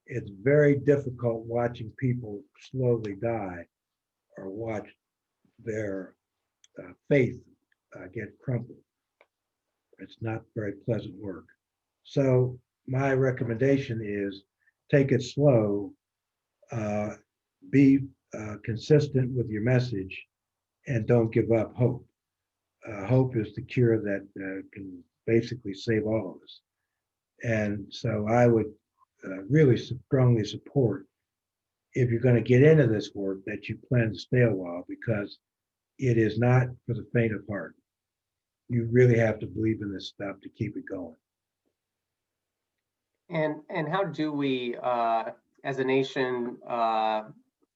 Speaker 17: it's very difficult watching people slowly die or watch their faith get crumpled. It's not very pleasant work. So my recommendation is take it slow, be consistent with your message, and don't give up hope. Hope is the cure that can basically save all of us. And so I would really strongly support, if you're going to get into this work, that you plan to stay a while, because it is not for the faint of heart. You really have to believe in this stuff to keep it going.
Speaker 8: And how do we, as a nation,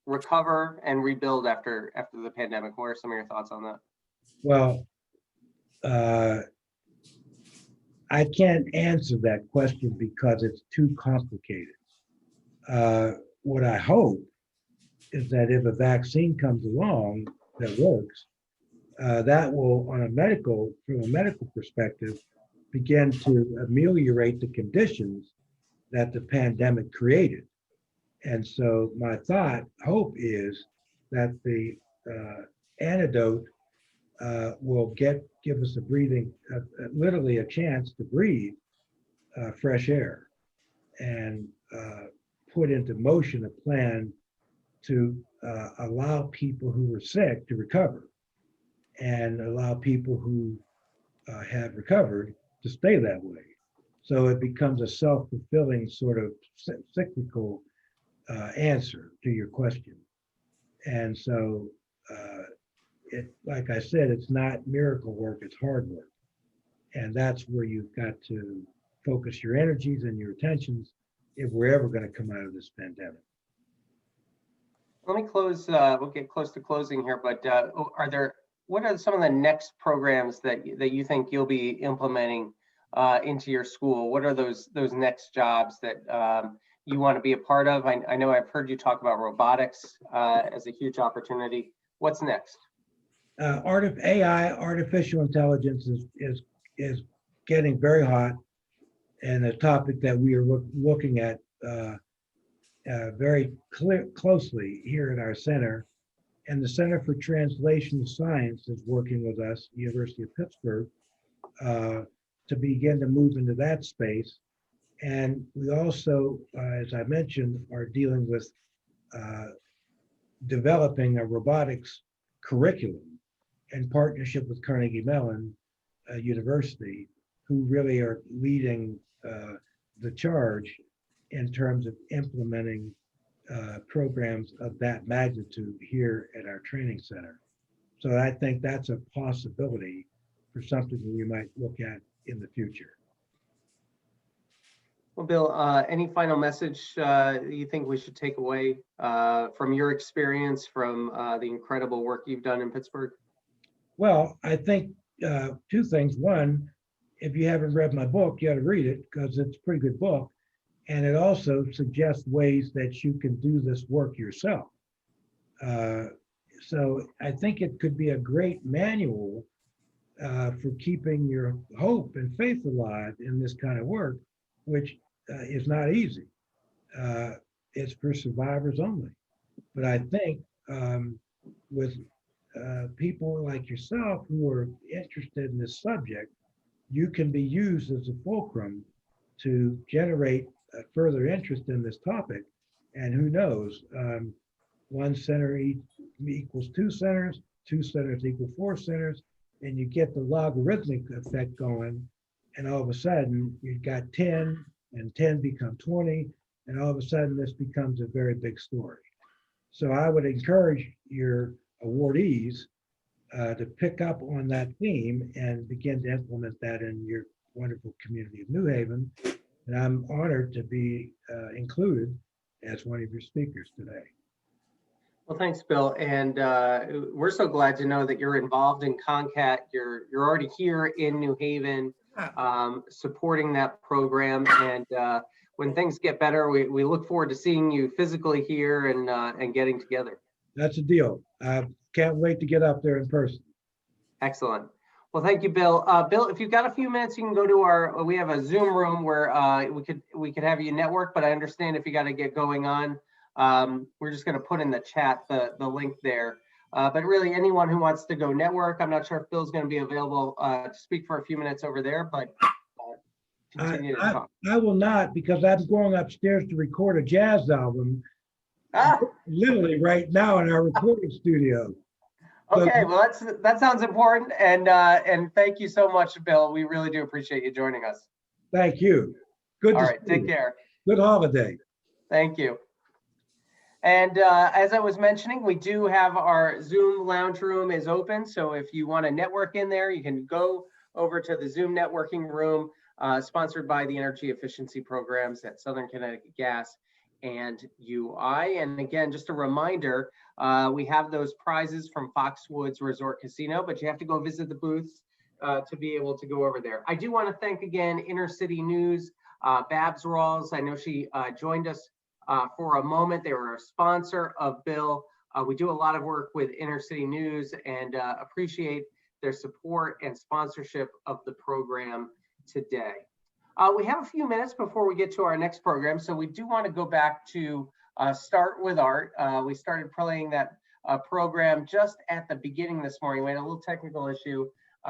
Speaker 8: recover and rebuild after the pandemic? What are some of your thoughts on that?
Speaker 17: Well, I can't answer that question because it's too complicated. What I hope is that if a vaccine comes along that works, that will, from a medical perspective, begin to ameliorate the conditions that the pandemic created. And so my hope is that the antidote will give us literally a chance to breathe fresh air, and put into motion a plan to allow people who were sick to recover, and allow people who have recovered to stay that way. So it becomes a self-fulfilling sort of cyclical answer to your question. And so, like I said, it's not miracle work, it's hard work. And that's where you've got to focus your energies and your attentions if we're ever going to come out of this pandemic.
Speaker 8: Let me close, we'll get close to closing here, but what are some of the next programs that you think you'll be implementing into your school? What are those next jobs that you want to be a part of? I know I've heard you talk about robotics as a huge opportunity. What's next?
Speaker 17: AI, artificial intelligence, is getting very hot, and a topic that we are looking at very closely here at our center. And the Center for Translational Science is working with us, University of Pittsburgh, to begin to move into that space. And we also, as I mentioned, are dealing with developing a robotics curriculum in partnership with Carnegie Mellon University, who really are leading the charge in terms of implementing programs of that magnitude here at our training center. So I think that's a possibility for something that we might look at in the future.
Speaker 8: Well, Bill, any final message you think we should take away from your experience, from the incredible work you've done in Pittsburgh?
Speaker 17: Well, I think two things. One, if you haven't read my book, you ought to read it, because it's a pretty good book. And it also suggests ways that you can do this work yourself. So I think it could be a great manual for keeping your hope and faith alive in this kind of work, which is not easy. It's for survivors only. But I think with people like yourself who are interested in this subject, you can be used as a fulcrum to generate further interest in this topic. And who knows, one center equals two centers equal four centers, and you get the logarithmic effect going. And all of a sudden, you've got 10, and 10 become 20, and all of a sudden, this becomes a very big story. So I would encourage your awardees to pick up on that theme and begin to implement that in your wonderful community of New Haven. And I'm honored to be included as one of your speakers today.
Speaker 8: Well, thanks, Bill. And we're so glad to know that you're involved in CONCAT. You're already here in New Haven, supporting that program. And when things get better, we look forward to seeing you physically here and getting together.
Speaker 17: That's a deal. I can't wait to get up there in person.
Speaker 8: Excellent. Well, thank you, Bill. Bill, if you've got a few minutes, you can go to we have a Zoom room where we could have you network, but I understand if you got to get going on, we're just going to put in the chat the link there. But really, anyone who wants to go network, I'm not sure if Bill's going to be available to speak for a few minutes over there, but continue to talk.
Speaker 17: I will not, because I'm going upstairs to record a jazz album, literally right now in our recording studio.
Speaker 8: Okay, well, that sounds important, and thank you so much, Bill. We really do appreciate you joining us.
Speaker 17: Thank you. Good.
Speaker 8: All right, take care.
Speaker 17: Good holiday.
Speaker 8: Thank you. And as I was mentioning, we do have our Zoom lounge room is open. So if you want to network in there, you can go over to the Zoom networking room, sponsored by the energy efficiency programs at Southern Connecticut Gas and UI. And again, just a reminder, we have those prizes from Foxwoods Resort Casino, but you have to go visit the booths to be able to go over there. I do want to thank again Intercity News, Babs Rawls. I know she joined us for a moment. They were a sponsor of Bill. We do a lot of work with Intercity News and appreciate their support and sponsorship of the program today. We have a few minutes before we get to our next program, so we do want to go back to Start with Art. We started playing that program just at the beginning this morning. We had a little technical issue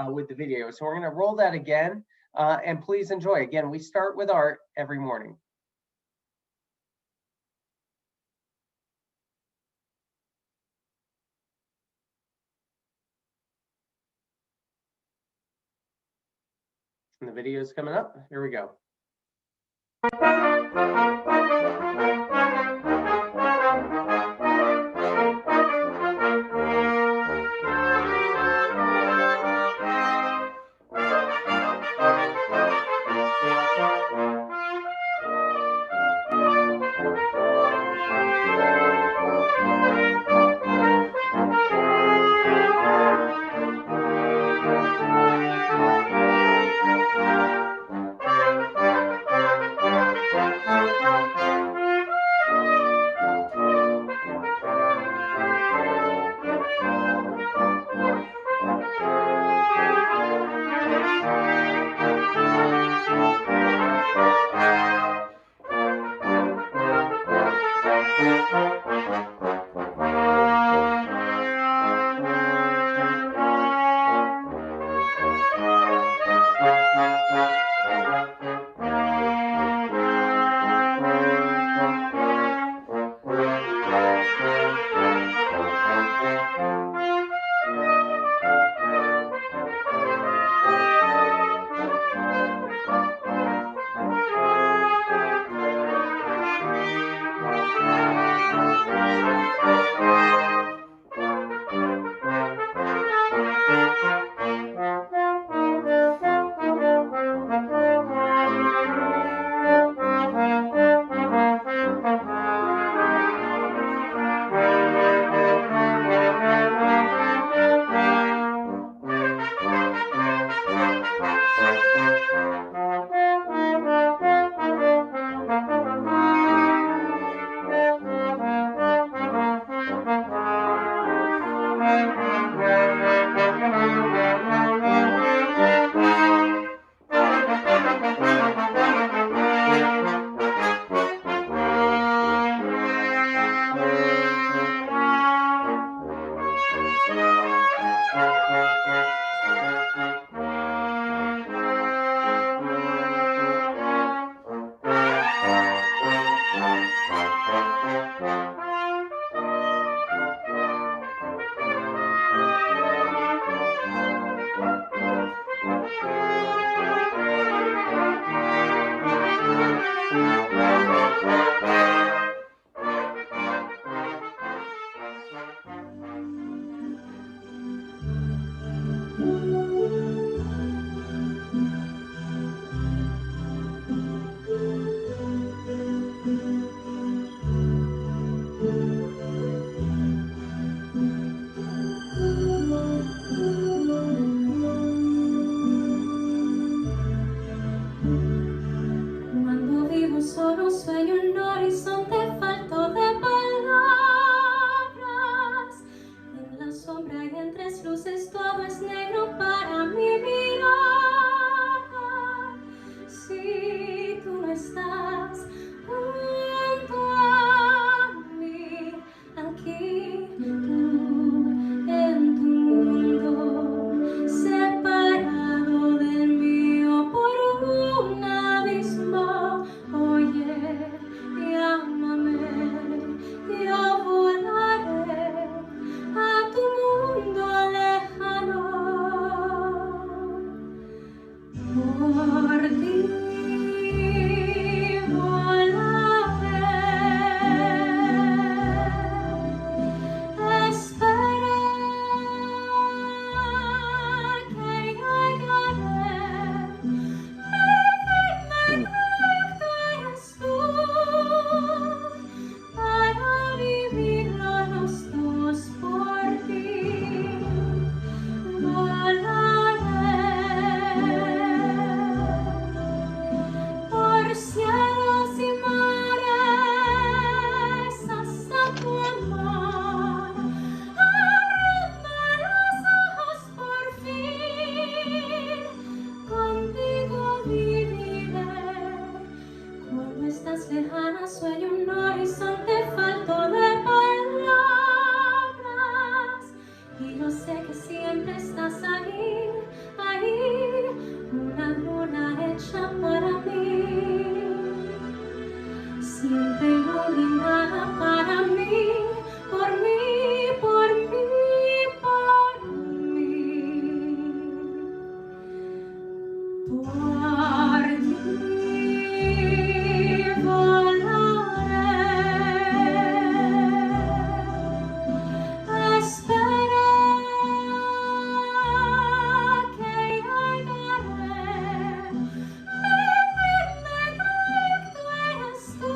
Speaker 8: with the video, so we're going to roll that again, and please enjoy. Again, we start with art every morning. And the video is coming up. Here we go.
Speaker 18: Cuando vivo solo sueño un horizonte falto de palabras. En la sombra y en tres luces todo es negro para mi mirada. Si tú no estás junto a mí, aquí tú en tu mundo, separado del mío por un abismo. Oye, llámame, yo volaré a tu mundo lejano. Por ti volaré. Espera que llegaré. Perfecto eres tú para vivirlo los dos por ti. Volaré por cielos y mares hasta tu amor. Abriendo los ojos por fin, contigo viviré. Cuando estás lejana sueño un horizonte falto de palabras. Y yo sé que siempre estás ahí, ahí, una luna hecha para mí, siempre iluminada para mí, por mí, por mí, por mí. Por ti volaré. Espera que llegaré. Perfecto eres tú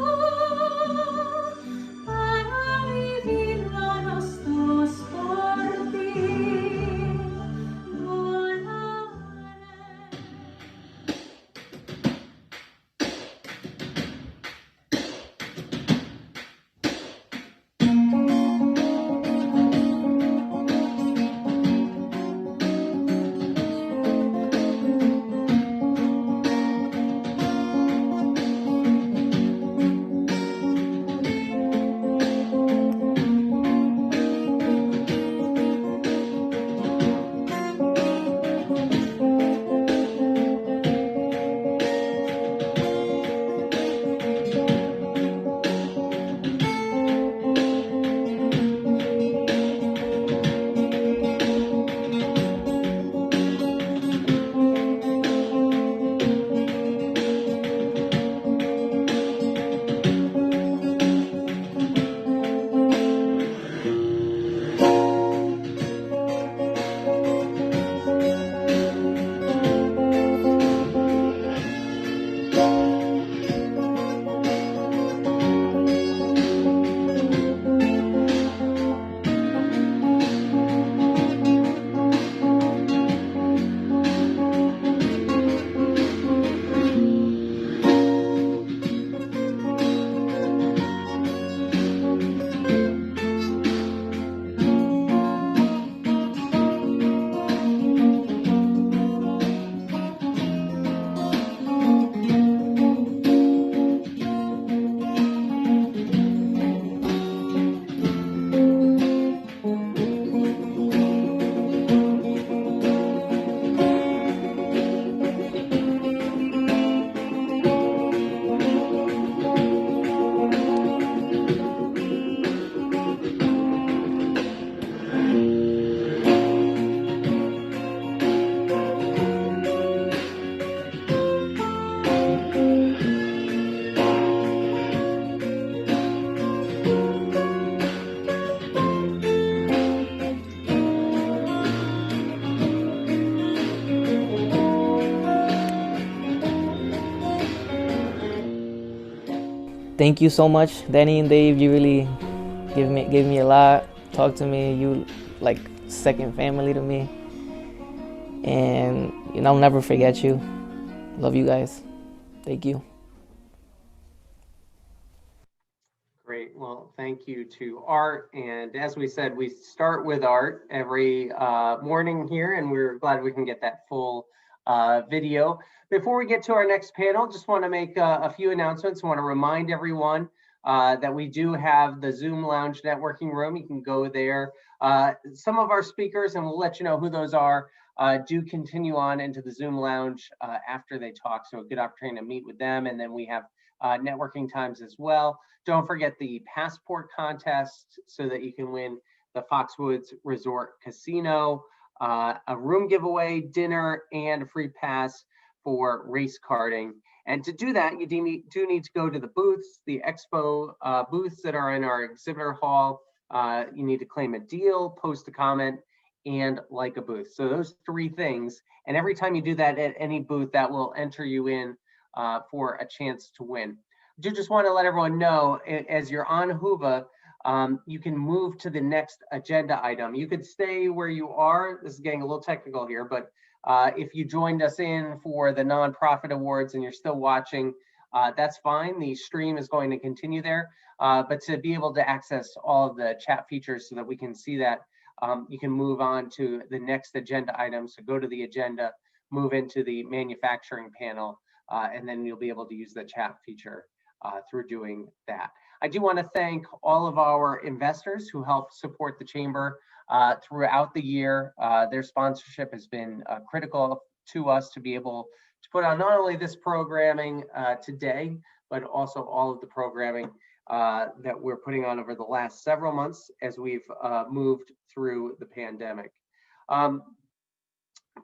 Speaker 19: thank you so much, Danny and Dave. You really gave me a lot. Talk to me. You like second family to me, and I'll never forget you. Love you guys. Thank you.
Speaker 8: Great. Well, thank you to Art. And as we said, we start with Art every morning here, and we're glad we can get that full video. Before we get to our next panel, just want to make a few announcements. I want to remind everyone that we do have the Zoom Lounge networking room. You can go there. Some of our speakers, and we'll let you know who those are, do continue on into the Zoom Lounge after they talk. So a good opportunity to meet with them. And then we have networking times as well. Don't forget the passport contest so that you can win the Foxwoods Resort Casino, a room giveaway, dinner, and a free pass for race karting. And to do that, you do need to go to the booths, the Expo booths that are in our exhibitor hall. You need to claim a deal, post a comment, and like a booth. So those 3 things. And every time you do that at any booth, that will enter you in for a chance to win. I do just want to let everyone know, as you're on Whova, you can move to the next agenda item. You could stay where you are. This is getting a little technical here, but if you joined us in for the nonprofit awards and you're still watching, that's fine. The stream is going to continue there, but to be able to access all of the chat features so that we can see that, you can move on to the next agenda item. So go to the agenda, move into the manufacturing panel, and then you'll be able to use the chat feature through doing that. I do want to thank all of our investors who help support the Chamber throughout the year. Their sponsorship has been critical to us to be able to put on not only this programming today, but also all of the programming that we're putting on over the last several months as we've moved through the pandemic.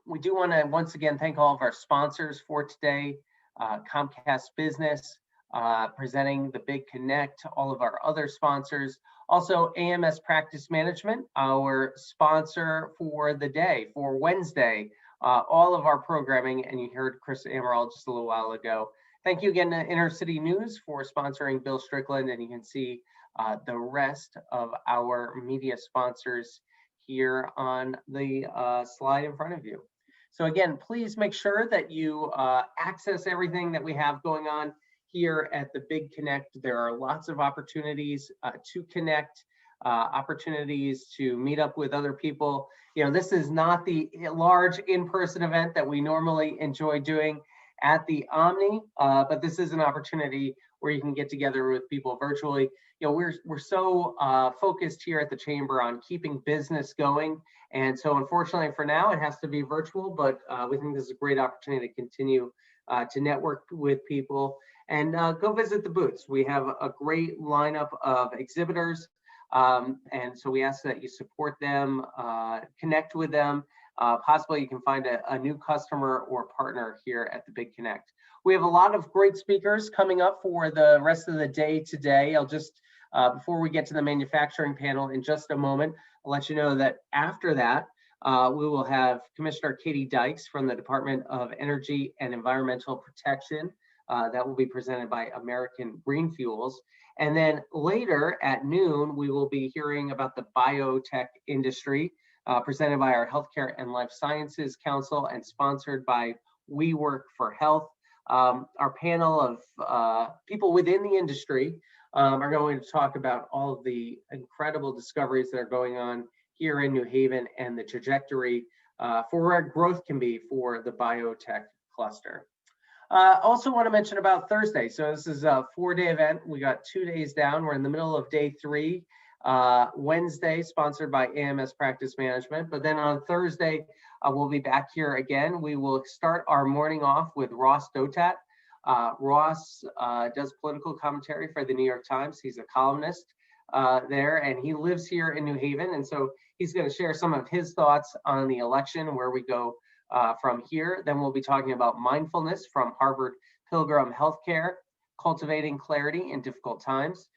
Speaker 8: We do want to once again thank all of our sponsors for today, Comcast Business, presenting the Big Connect, all of our other sponsors. Also, AMS Practice Management, our sponsor for the day, for Wednesday, all of our programming, and you heard Chris Amaral just a little while ago. Thank you again to Intercity News for sponsoring Bill Strickland, and you can see the rest of our media sponsors here on the slide in front of you. So again, please make sure that you access everything that we have going on here at the Big Connect. There are lots of opportunities to connect, opportunities to meet up with other people. This is not the large in-person event that we normally enjoy doing at the Omni, but this is an opportunity where you can get together with people virtually. We're so focused here at the Chamber on keeping business going. And so unfortunately for now, it has to be virtual, but we think this is a great opportunity to continue to network with people and go visit the booths. We have a great lineup of exhibitors. And so we ask that you support them, connect with them. Possibly you can find a new customer or partner here at the Big Connect. We have a lot of great speakers coming up for the rest of the day today. I'll just, before we get to the manufacturing panel in just a moment, I'll let you know that after that, we will have Commissioner Katie Dykes from the Department of Energy and Environmental Protection. That will be presented by American Green Fuels. And then later at noon, we will be hearing about the biotech industry, presented by our Healthcare and Life Sciences Council and sponsored by We Work for Health. Our panel of people within the industry are going to talk about all of the incredible discoveries that are going on here in New Haven and the trajectory for where growth can be for the biotech cluster. Also want to mention about Thursday. So this is a 4-day event. We got 2 days down. We're in the middle of day 3. Wednesday, sponsored by AMS Practice Management. But then on Thursday, we'll be back here again. We will start our morning off with Ross Dotat. Ross does political commentary for the New York Times. He's a columnist there, and he lives here in New Haven. And so he's going to share some of his thoughts on the election, where we go from here. Then we'll be talking about mindfulness from Harvard Pilgrim Healthcare, cultivating clarity in difficult times.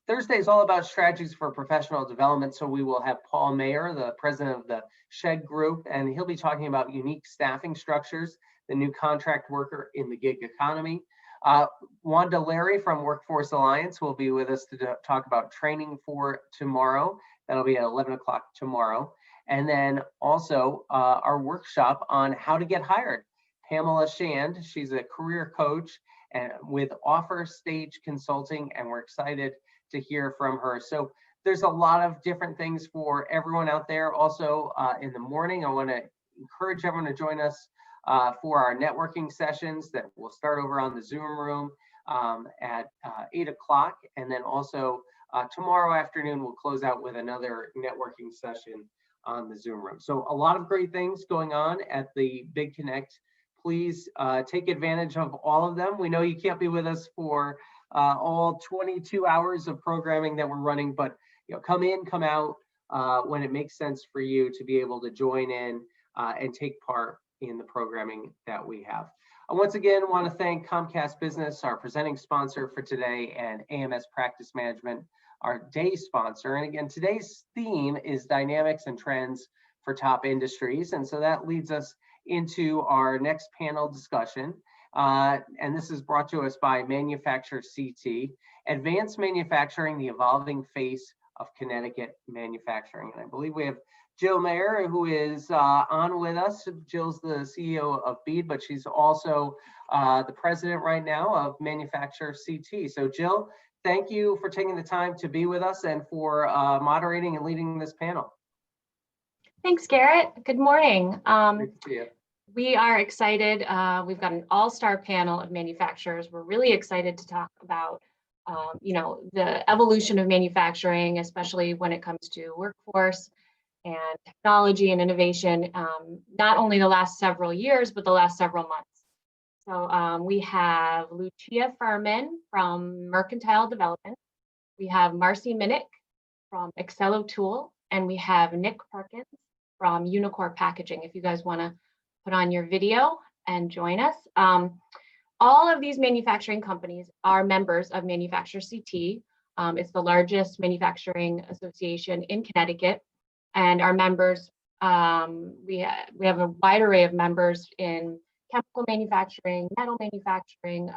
Speaker 8: Thursday is all about strategies for professional development. So we will have Paul Mayer, the president of the Shed Group, and he'll be talking about unique staffing structures, the new contract worker in the gig economy. Wanda Larry from Workforce Alliance will be with us to talk about training for tomorrow. That'll be at 11 o'clock tomorrow. And then also our workshop on how to get hired. Pamela Shand, she's a career coach and with Offer Stage Consulting, and we're excited to hear from her. So there's a lot of different things for everyone out there. Also in the morning, I want to encourage everyone to join us for our networking sessions that will start over on the Zoom room at 8 o'clock. And then also tomorrow afternoon, we'll close out with another networking session on the Zoom room. So a lot of great things going on at the Big Connect. Please take advantage of all of them. We know you can't be with us for all 22 hours of programming that we're running, but come in, come out when it makes sense for you to be able to join in and take part in the programming that we have. I once again want to thank Comcast Business, our presenting sponsor for today, and AMS Practice Management, our day sponsor. And again, today's theme is dynamics and trends for top industries. And so that leads us into our next panel discussion. And this is brought to us by Manufacturer CT, Advanced Manufacturing, the Evolving Face of Connecticut Manufacturing. And I believe we have Jill Mayer, who is on with us. Jill's the CEO of BEAD, but she's also the president right now of Manufacturer CT. So Jill, thank you for taking the time to be with us and for moderating and leading this panel.
Speaker 20: Thanks, Garrett. Good morning.
Speaker 8: Great to see you.
Speaker 20: We are excited. We've got an all-star panel of manufacturers. We're really excited to talk about the evolution of manufacturing, especially when it comes to workforce and technology and innovation, not only the last several years, but the last several months. So we have Lucia Furman from Mercantile Development. We have Marcy Minnick from Excello Tool, and we have Nick Perkins from Unicore Packaging. If you guys want to put on your video and join us. All of these manufacturing companies are members of Manufacturer CT. It's the largest manufacturing association in Connecticut. And our members, we have a wide array of members in chemical manufacturing, metal manufacturing,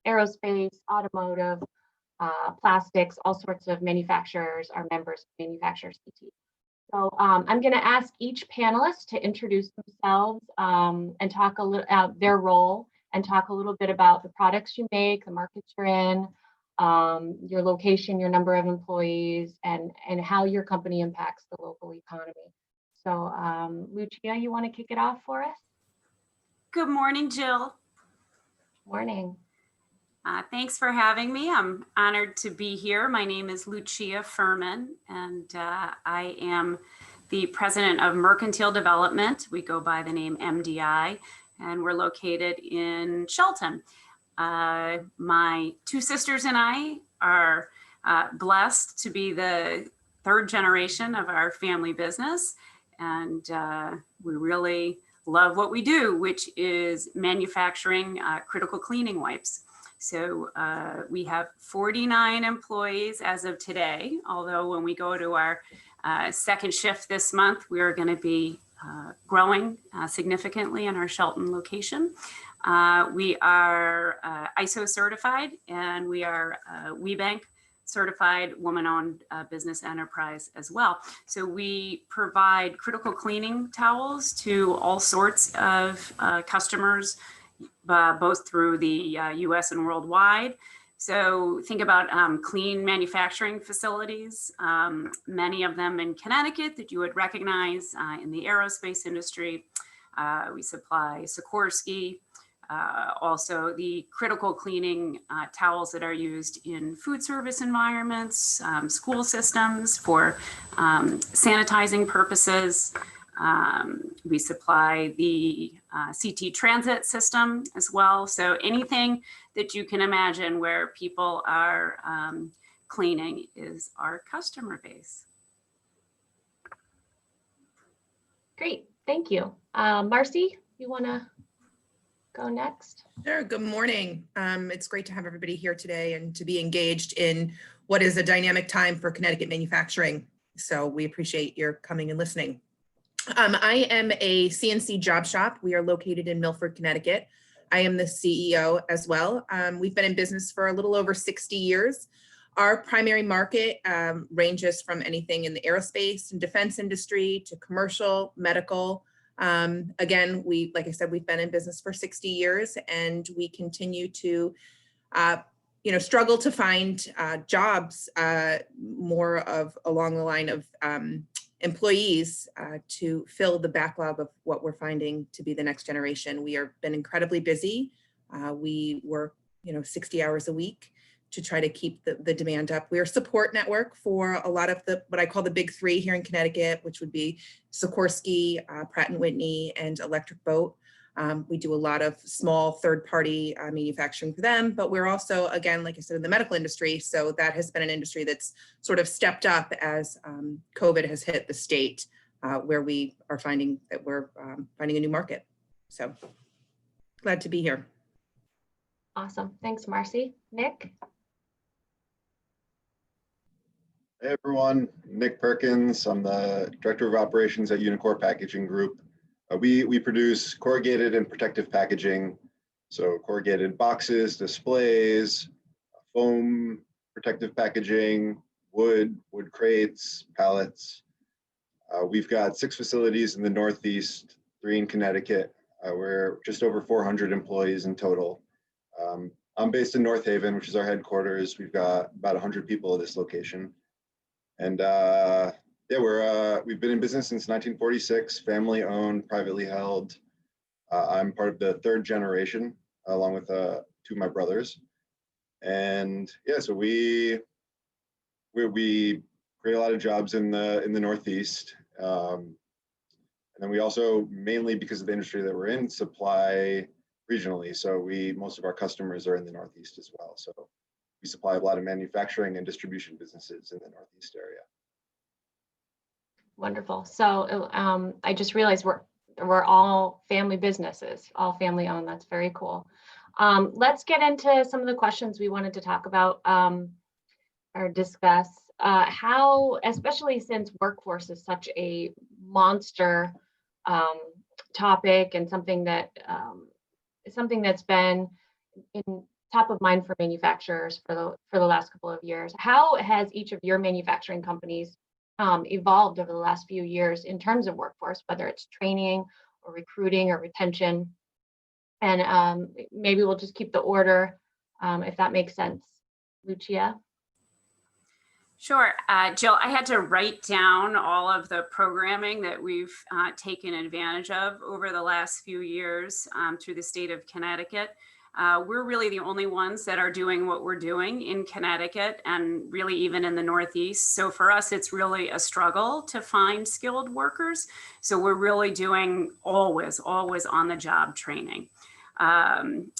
Speaker 20: aerospace, automotive, plastics, all sorts of manufacturers are members of Manufacturer CT. So I'm going to ask each panelist to introduce themselves and talk a little about their role and talk a little bit about the products you make, the markets you're in, your location, your number of employees, and how your company impacts the local economy. So Lucia, you want to kick it off for us?
Speaker 21: Good morning, Jill.
Speaker 20: Morning.
Speaker 21: Thanks for having me. I'm honored to be here. My name is Lucia Furman, and I am the president of Mercantile Development. We go by the name MDI, and we're located in Shelton. My two sisters and I are blessed to be the third generation of our family business, and we really love what we do, which is manufacturing critical cleaning wipes. So we have 49 employees as of today, although when we go to our second shift this month, we are going to be growing significantly in our Shelton location. We are ISO certified, and we are WeBank certified woman-owned business enterprise as well. So we provide critical cleaning towels to all sorts of customers, both through the US and worldwide. So think about clean manufacturing facilities, many of them in Connecticut that you would recognize in the aerospace industry. We supply Sikorsky, also the critical cleaning towels that are used in food service environments, school systems for sanitizing purposes. We supply the CT transit system as well. So anything that you can imagine where people are cleaning is our customer base.
Speaker 20: Great, thank you. Marcy, you want to go next?
Speaker 22: Sure, good morning. It's great to have everybody here today and to be engaged in what is a dynamic time for Connecticut manufacturing. So we appreciate your coming and listening. I am a CNC job shop. We are located in Milford, Connecticut. I am the CEO as well. We've been in business for a little over 60 years. Our primary market ranges from anything in the aerospace and defense industry to commercial, medical. Again, like I said, we've been in business for 60 years, and we continue to struggle to find jobs more of along the line of employees to fill the backlog of what we're finding to be the next generation. We have been incredibly busy. We work 60 hours a week to try to keep the demand up. We're a support network for a lot of what I call the big three here in Connecticut, which would be Sikorsky, Pratt & Whitney, and Electric Boat. We do a lot of small third-party manufacturing for them, but we're also, again, like I said, in the medical industry. So that has been an industry that's sort of stepped up as COVID has hit the state, where we are finding that we're finding a new market. So glad to be here.
Speaker 20: Awesome. Thanks, Marcy. Nick?
Speaker 1: Hey everyone, Nick Perkins. I'm the Director of Operations at Unicore Packaging Group. We produce corrugated and protective packaging. So corrugated boxes, displays, foam, protective packaging, wood crates, pallets. We've got 6 facilities in the Northeast, 3 in Connecticut. We're just over 400 employees in total. I'm based in North Haven, which is our headquarters. We've got about 100 people at this location. And yeah, we've been in business since 1946, family owned, privately held. I'm part of the 3rd generation, along with 2 of my brothers. And yeah, so we create a lot of jobs in the Northeast. And then we also, mainly because of the industry that we're in, supply regionally. So most of our customers are in the Northeast as well. So we supply a lot of manufacturing and distribution businesses in the Northeast area.
Speaker 20: Wonderful. So I just realized we're all family businesses, all family owned. That's very cool. Let's get into some of the questions we wanted to talk about or discuss. How, especially since workforce is such a monster topic and something that's been in top of mind for manufacturers for the last couple of years. How has each of your manufacturing companies evolved over the last few years in terms of workforce, whether it's training or recruiting or retention? And maybe we'll just keep the order if that makes sense. Lucia?
Speaker 21: Sure. Jill, I had to write down all of the programming that we've taken advantage of over the last few years through the state of Connecticut. We're really the only ones that are doing what we're doing in Connecticut and really even in the Northeast. So for us, it's really a struggle to find skilled workers. So we're really doing always on the job training.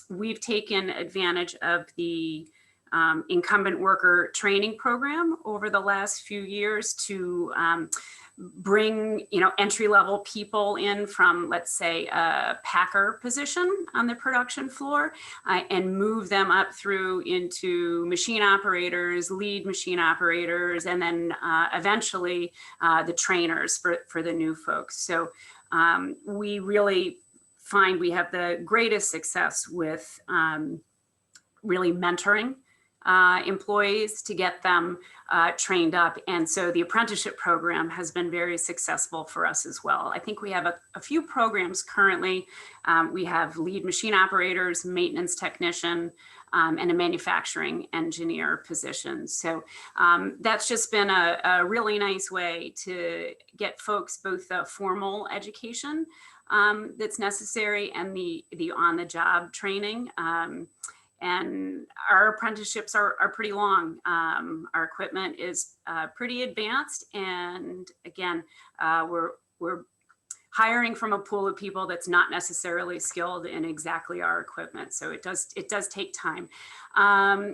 Speaker 21: We've taken advantage of the incumbent worker training program over the last few years to bring entry-level people in from, let's say, a packer position on the production floor and move them up through into machine operators, lead machine operators, and then eventually the trainers for the new folks. So we really find we have the greatest success with really mentoring employees to get them trained up. And so the apprenticeship program has been very successful for us as well. I think we have a few programs currently. We have lead machine operators, maintenance technician, and a manufacturing engineer position. So that's just been a really nice way to get folks both the formal education that's necessary and the on-the-job training. And our apprenticeships are pretty long. Our equipment is pretty advanced. And again, we're hiring from a pool of people that's not necessarily skilled in exactly our equipment. So it does take time.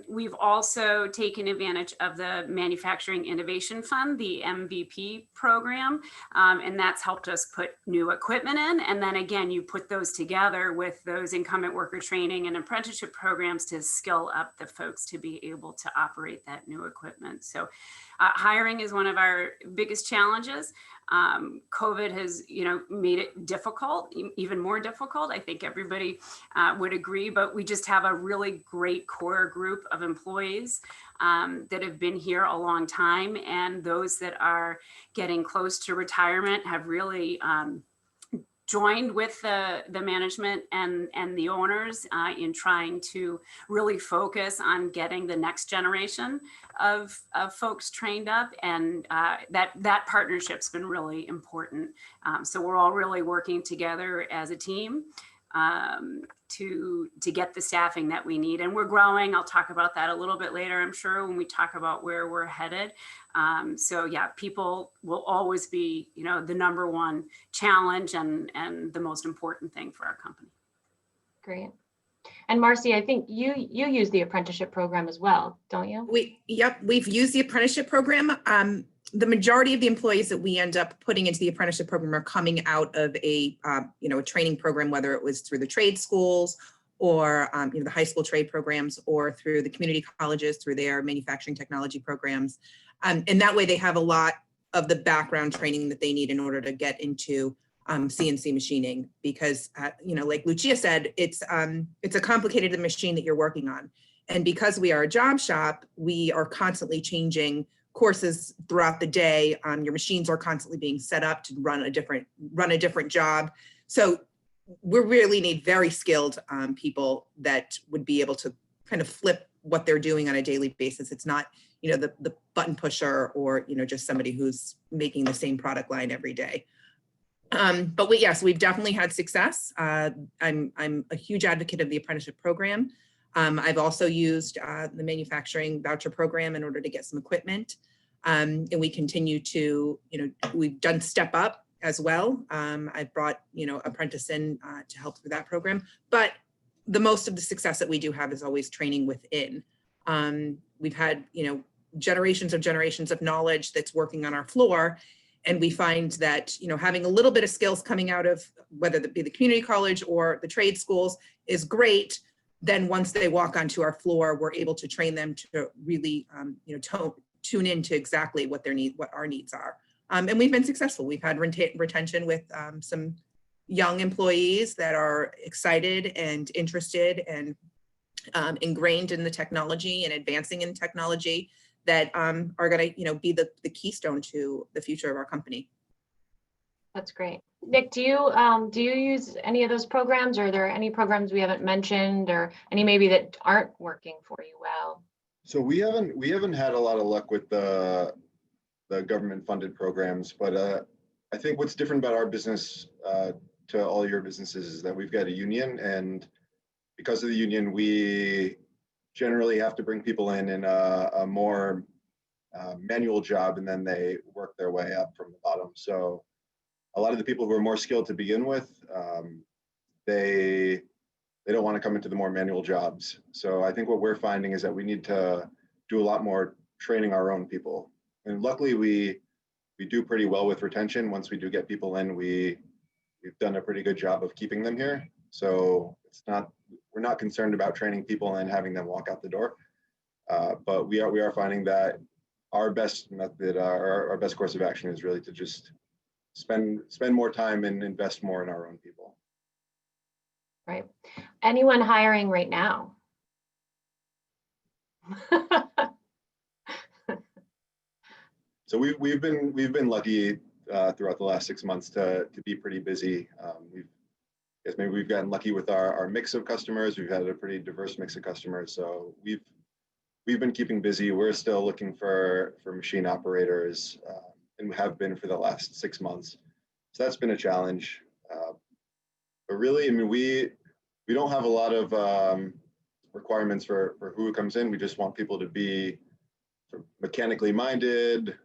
Speaker 21: We've also taken advantage of the Manufacturing Innovation Fund, the MVP program, and that's helped us put new equipment in. And then again, you put those together with those incumbent worker training and apprenticeship programs to skill up the folks to be able to operate that new equipment. So hiring is one of our biggest challenges. COVID has, made it difficult, even more difficult. I think everybody would agree, but we just have a really great core group of employees that have been here a long time, and those that are getting close to retirement have really joined with the management and the owners in trying to really focus on getting the next generation of folks trained up, and that partnership's been really important. So we're all really working together as a team to get the staffing that we need, and we're growing. I'll talk about that a little bit later, I'm sure, when we talk about where we're headed. So yeah, people will always be, you know, the number one challenge and the most important thing for our company.
Speaker 20: Great. And Marcy, I think you use the apprenticeship program as well, don't you?
Speaker 22: We've used the apprenticeship program. The majority of the employees that we end up putting into the apprenticeship program are coming out of a training program, whether it was through the trade schools or the high school trade programs, or through the community colleges, through their manufacturing technology programs. And that way they have a lot of the background training that they need in order to get into CNC machining, because like Lucia said, it's a complicated machine that you're working on. And because we are a job shop, we are constantly changing courses throughout the day. Your machines are constantly being set up to run a different job. So we really need very skilled people that would be able to kind of flip what they're doing on a daily basis. It's not, the button pusher or, just somebody who's making the same product line every day. But yes, we've definitely had success. I'm a huge advocate of the apprenticeship program. I've also used the manufacturing voucher program in order to get some equipment. And we continue to, we've done Step Up as well. I've brought, apprentice in to help through that program. But the most of the success that we do have is always training within. We've had, generations of knowledge that's working on our floor. And we find that, having a little bit of skills coming out of whether it be the community college or the trade schools is great. Then once they walk onto our floor, we're able to train them to really, tune into exactly what our needs are. And we've been successful. We've had retention with some young employees that are excited and interested and ingrained in the technology and advancing in technology that are going to, be the keystone to the future of our company.
Speaker 20: That's great. Nick, do you use any of those programs, or are there any programs we haven't mentioned, or any maybe that aren't working for you well?
Speaker 1: So we haven't had a lot of luck with the government funded programs, but I think what's different about our business to all your businesses is that we've got a union, and because of the union, we generally have to bring people in a more manual job, and then they work their way up from the bottom. So a lot of the people who are more skilled to begin with, they don't want to come into the more manual jobs. So I think what we're finding is that we need to do a lot more training our own people. And luckily we do pretty well with retention. Once we do get people in, we've done a pretty good job of keeping them here. So we're not concerned about training people and having them walk out the door. But we are finding that our best method, our best course of action is really to just spend more time and invest more in our own people.
Speaker 20: Right. Anyone hiring right now?
Speaker 1: So we've been lucky throughout the last 6 months to be pretty busy. Maybe we've gotten lucky with our mix of customers. We've had a pretty diverse mix of customers. So we've been keeping busy. We're still looking for machine operators, and have been for the last 6 months. So that's been a challenge. But really, I mean, we don't have a lot of requirements for who comes in. We just want people to be mechanically minded,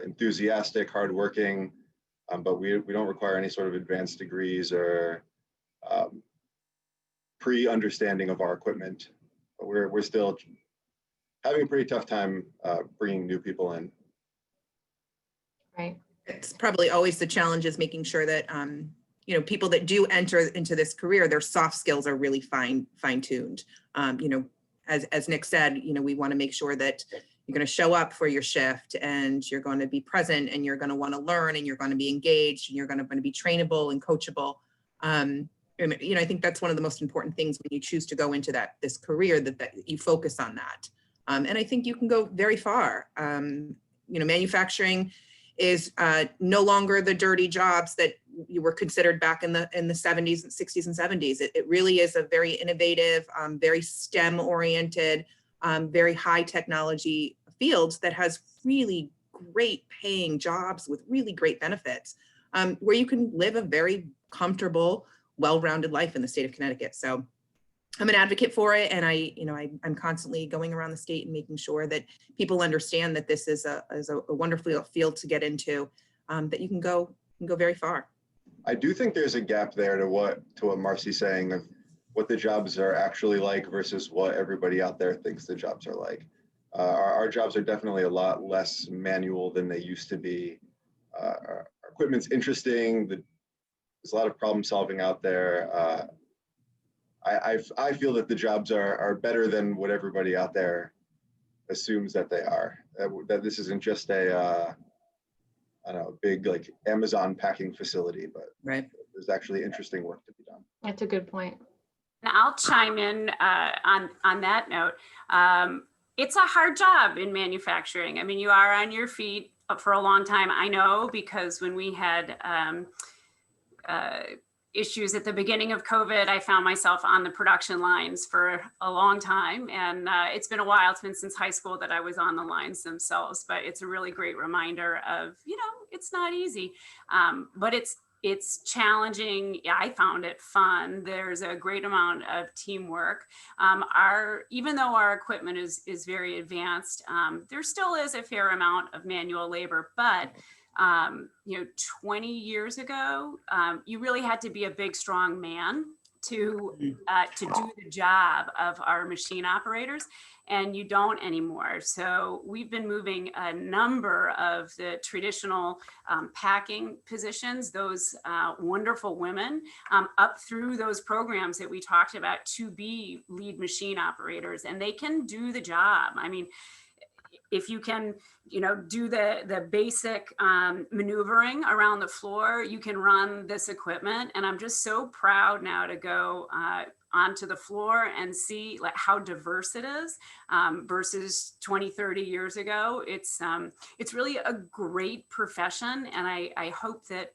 Speaker 1: enthusiastic, hardworking, but we don't require any sort of advanced degrees or pre-understanding of our equipment. But we're still having a pretty tough time bringing new people in.
Speaker 20: Right.
Speaker 22: It's probably always the challenge is making sure that people that do enter into this career, their soft skills are really fine-tuned. As Nick said, we want to make sure that you're going to show up for your shift, and you're going to be present, and you're going to want to learn, and you're going to be engaged, and you're going to be trainable and coachable. And, you know, I think that's one of the most important things when you choose to go into this career, that you focus on that. And I think you can go very far. You know, manufacturing is no longer the dirty jobs that you were considered back in the 70s and 60s and 70s. It really is a very innovative, very STEM oriented, very high technology field that has really great paying jobs with really great benefits, where you can live a very comfortable, well-rounded life in the state of Connecticut. So I'm an advocate for it, and I'm constantly going around the state and making sure that people understand that this is a wonderful field to get into, that you can go very far.
Speaker 1: I do think there's a gap there to what Marcy's saying of what the jobs are actually like versus what everybody out there thinks the jobs are like. Our jobs are definitely a lot less manual than they used to be. Our equipment's interesting. There's a lot of problem solving out there. I feel that the jobs are better than what everybody out there assumes that they are. That this isn't just a I don't know, big like Amazon packing facility, but there's actually interesting work to be done.
Speaker 20: That's a good point.
Speaker 21: And I'll chime in on that note. It's a hard job in manufacturing. I mean, you are on your feet for a long time. I know, because when we had issues at the beginning of COVID, I found myself on the production lines for a long time. And it's been a while. It's been since high school that I was on the lines themselves, but it's a really great reminder of, you know, it's not easy, but it's challenging. Yeah, I found it fun. There's a great amount of teamwork. Even though our equipment is very advanced, there still is a fair amount of manual labor, but you know, 20 years ago, you really had to be a big, strong man to do the job of our machine operators, and you don't anymore. So we've been moving a number of the traditional packing positions, those wonderful women, up through those programs that we talked about to be lead machine operators, and they can do the job. I mean, if you can, you know, do the basic maneuvering around the floor, you can run this equipment. And I'm just so proud now to go onto the floor and see like how diverse it is versus 20, 30 years ago. It's really a great profession. And I hope that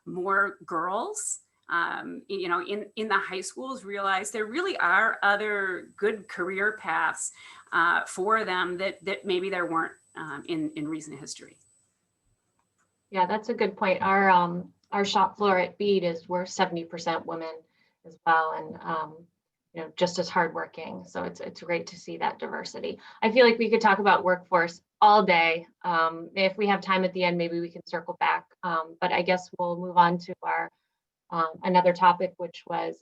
Speaker 21: more girls, you know, in the high schools realize there really are other good career paths for them that maybe there weren't in recent history.
Speaker 20: Yeah, that's a good point. Our shop floor at Bead we're 70% women as well, and you know, just as hardworking. So it's great to see that diversity. I feel like we could talk about workforce all day. If we have time at the end, maybe we can circle back. But I guess we'll move on to our another topic, which was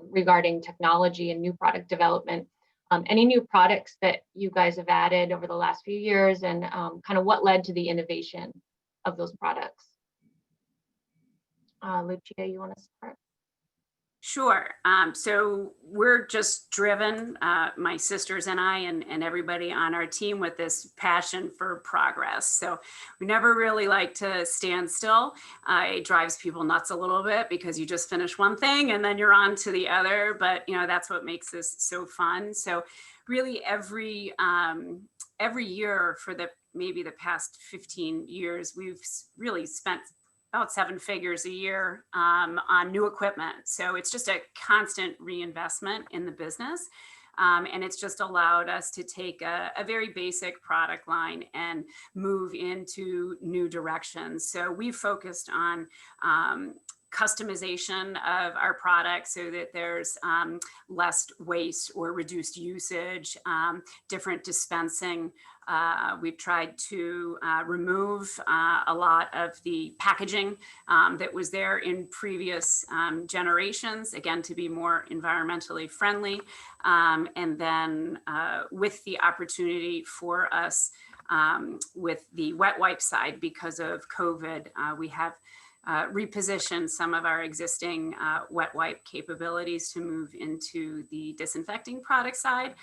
Speaker 20: regarding technology and new product development. Any new products that you guys have added over the last few years, and kind of what led to the innovation of those products? Lucia, you want to start?
Speaker 21: Sure. So we're just driven, my sisters and I, and everybody on our team, with this passion for progress. So we never really like to stand still. It drives people nuts a little bit because you just finish one thing and then you're on to the other. But you know, that's what makes this so fun. So really every year for maybe the past 15 years, we've really spent about 7 figures a year on new equipment. So it's just a constant reinvestment in the business. And it's just allowed us to take a very basic product line and move into new directions. So we've focused on customization of our products so that there's less waste or reduced usage, different dispensing. We've tried to remove a lot of the packaging that was there in previous generations, again, to be more environmentally friendly. And then with the opportunity for us with the wet wipe side, because of COVID, we have reposition some of our existing wet wipe capabilities to move into the disinfecting product side.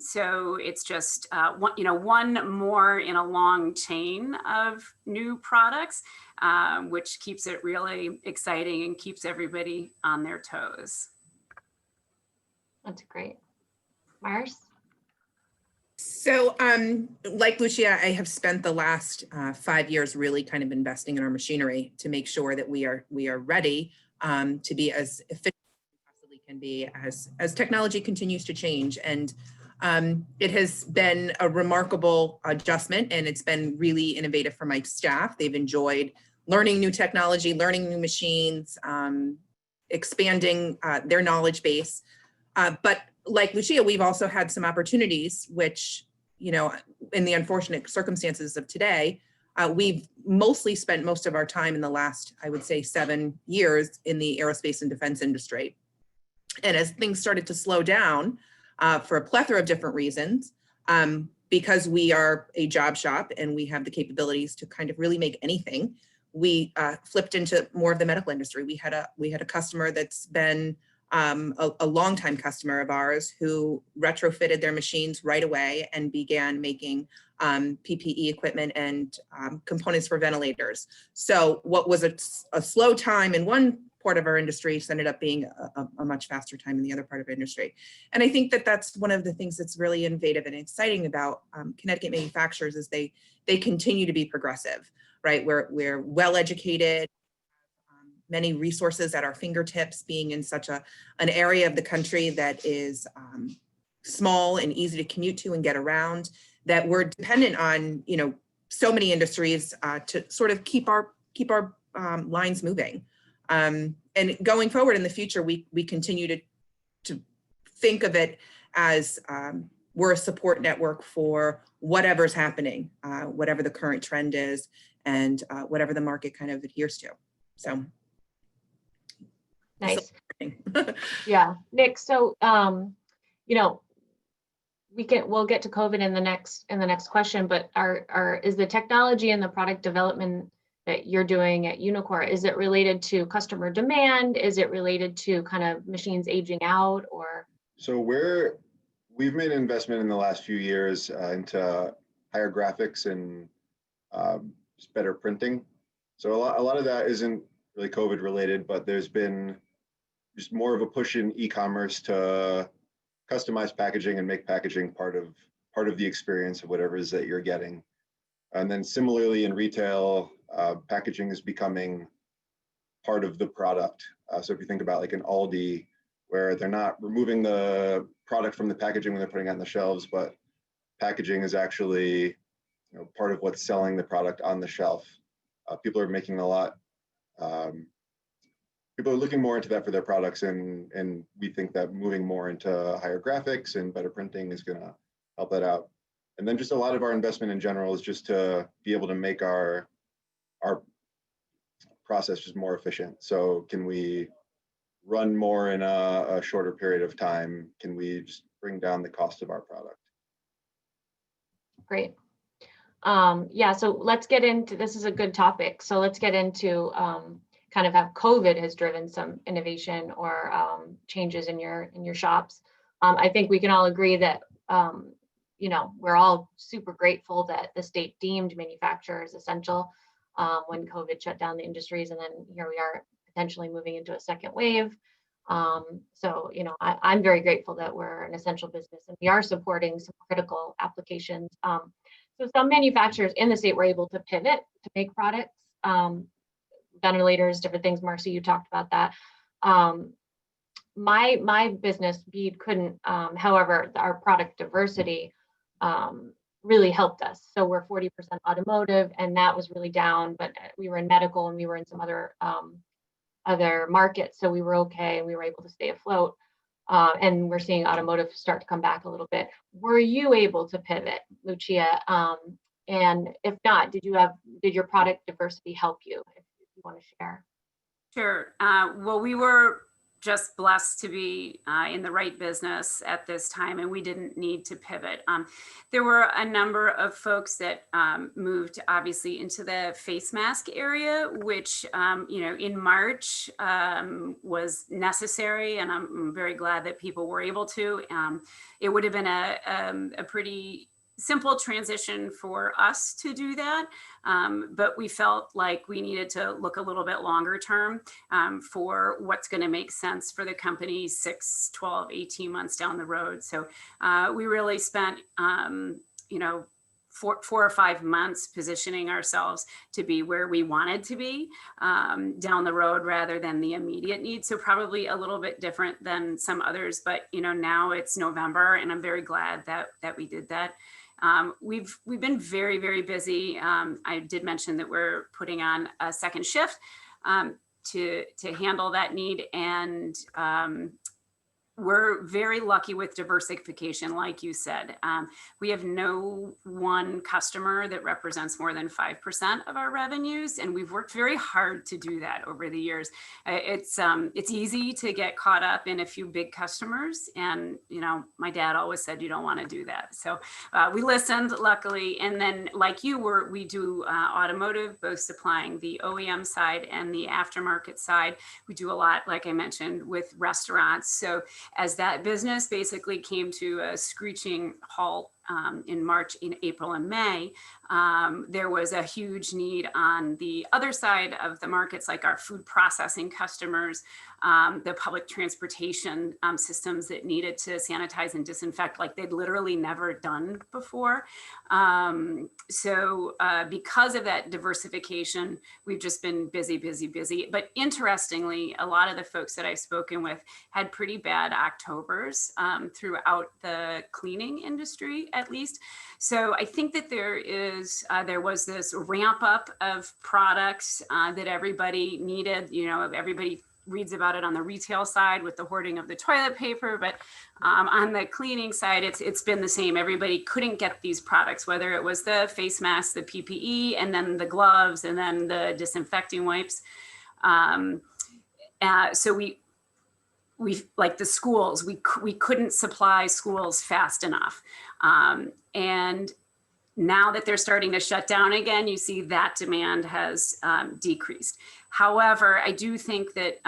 Speaker 21: So it's just one more in a long chain of new products, which keeps it really exciting and keeps everybody on their toes.
Speaker 20: That's great. Mars?
Speaker 22: So, like Lucia, I have spent the last 5 years really kind of investing in our machinery to make sure that we are ready to be as efficient as we possibly can be as technology continues to change. And it has been a remarkable adjustment, and it's been really innovative for my staff. They've enjoyed learning new technology, learning new machines, expanding their knowledge base. But like Lucia, we've also had some opportunities, which, in the unfortunate circumstances of today, we've mostly spent most of our time in the last, I would say, 7 years in the aerospace and defense industry. And as things started to slow down for a plethora of different reasons, because we are a job shop and we have the capabilities to kind of really make anything, we flipped into more of the medical industry. We had a customer that's been a longtime customer of ours who retrofitted their machines right away and began making PPE equipment and components for ventilators. So what was a slow time in one part of our industry ended up being a much faster time in the other part of our industry. And I think that that's one of the things that's really innovative and exciting about Connecticut manufacturers is they continue to be progressive, right? We're well educated, many resources at our fingertips, being in such an area of the country that is small and easy to commute to and get around, that we're dependent on, so many industries to sort of keep our lines moving. And going forward in the future, we continue to think of it as we're a support network for whatever's happening, whatever the current trend is, and whatever the market kind of adheres to. So.
Speaker 20: Nice. Yeah, Nick. So, we'll get to COVID in the next question, but is the technology and the product development that you're doing at Unicor, is it related to customer demand? Is it related to kind of machines aging out, or?
Speaker 1: So we've made an investment in the last few years into higher graphics and just better printing. So a lot of that isn't really COVID related, but there's been just more of a push in e-commerce to customize packaging and make packaging part of the experience of whatever it is that you're getting. And then similarly in retail, packaging is becoming part of the product. So if you think about like an Aldi, where they're not removing the product from the packaging when they're putting it on the shelves, but packaging is actually part of what's selling the product on the shelf. People are making a lot. People are looking more into that for their products, and we think that moving more into higher graphics and better printing is going to help that out. And then just a lot of our investment in general is just to be able to make our process just more efficient. So can we run more in a shorter period of time? Can we just bring down the cost of our product?
Speaker 20: Great. Yeah, so let's get into, this is a good topic. So let's get into kind of how COVID has driven some innovation or changes in your shops. I think we can all agree that we're all super grateful that the state deemed manufacturers essential when COVID shut down the industries, and then here we are potentially moving into a second wave. So I'm very grateful that we're an essential business and we are supporting some critical applications. So some manufacturers in the state were able to pivot to make products. Ventilators, different things. Marcy, you talked about that. My business, Bead, couldn't. However, our product diversity really helped us. So we're 40% automotive, and that was really down. But we were in medical, and we were in some other markets, so we were okay, and we were able to stay afloat. And we're seeing automotive start to come back a little bit. Were you able to pivot, Lucia? And if not, did your product diversity help you? If you want to share.
Speaker 21: Sure. Well, we were just blessed to be in the right business at this time, and we didn't need to pivot. There were a number of folks that moved obviously into the face mask area, which in March was necessary, and I'm very glad that people were able to. It would have been a pretty simple transition for us to do that. But we felt like we needed to look a little bit longer term for what's going to make sense for the company 6, 12, 18 months down the road. So we really spent, 4 or 5 months positioning ourselves to be where we wanted to be down the road rather than the immediate need. So probably a little bit different than some others, but now it's November and I'm very glad that we did that. We've been very, very busy. I did mention that we're putting on a second shift to handle that need. And we're very lucky with diversification, like you said. We have no one customer that represents more than 5% of our revenues, and we've worked very hard to do that over the years. It's easy to get caught up in a few big customers, and my dad always said you don't want to do that. So we listened, luckily, and then like you we do automotive, both supplying the OEM side and the aftermarket side. We do a lot, like I mentioned, with restaurants. So as that business basically came to a screeching halt in March, in April and May, there was a huge need on the other side of the markets, like our food processing customers, the public transportation systems that needed to sanitize and disinfect like they'd literally never done before. So because of that diversification, we've just been busy, busy, busy. But interestingly, a lot of the folks that I've spoken with had pretty bad Octobers throughout the cleaning industry, at least. So I think that there was this ramp up of products that everybody needed. Everybody reads about it on the retail side with the hoarding of the toilet paper, but on the cleaning side, it's been the same. Everybody couldn't get these products, whether it was the face masks, the PPE, and then the gloves, and then the disinfecting wipes. So we like the schools, we couldn't supply schools fast enough. And now that they're starting to shut down again, you see that demand has decreased. However, I do think that,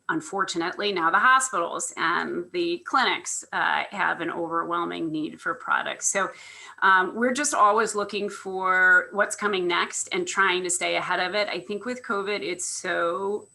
Speaker 21: unfortunately, now the hospitals and the clinics have an overwhelming need for products. So we're just always looking for what's coming next and trying to stay ahead of it. I think with COVID, it's so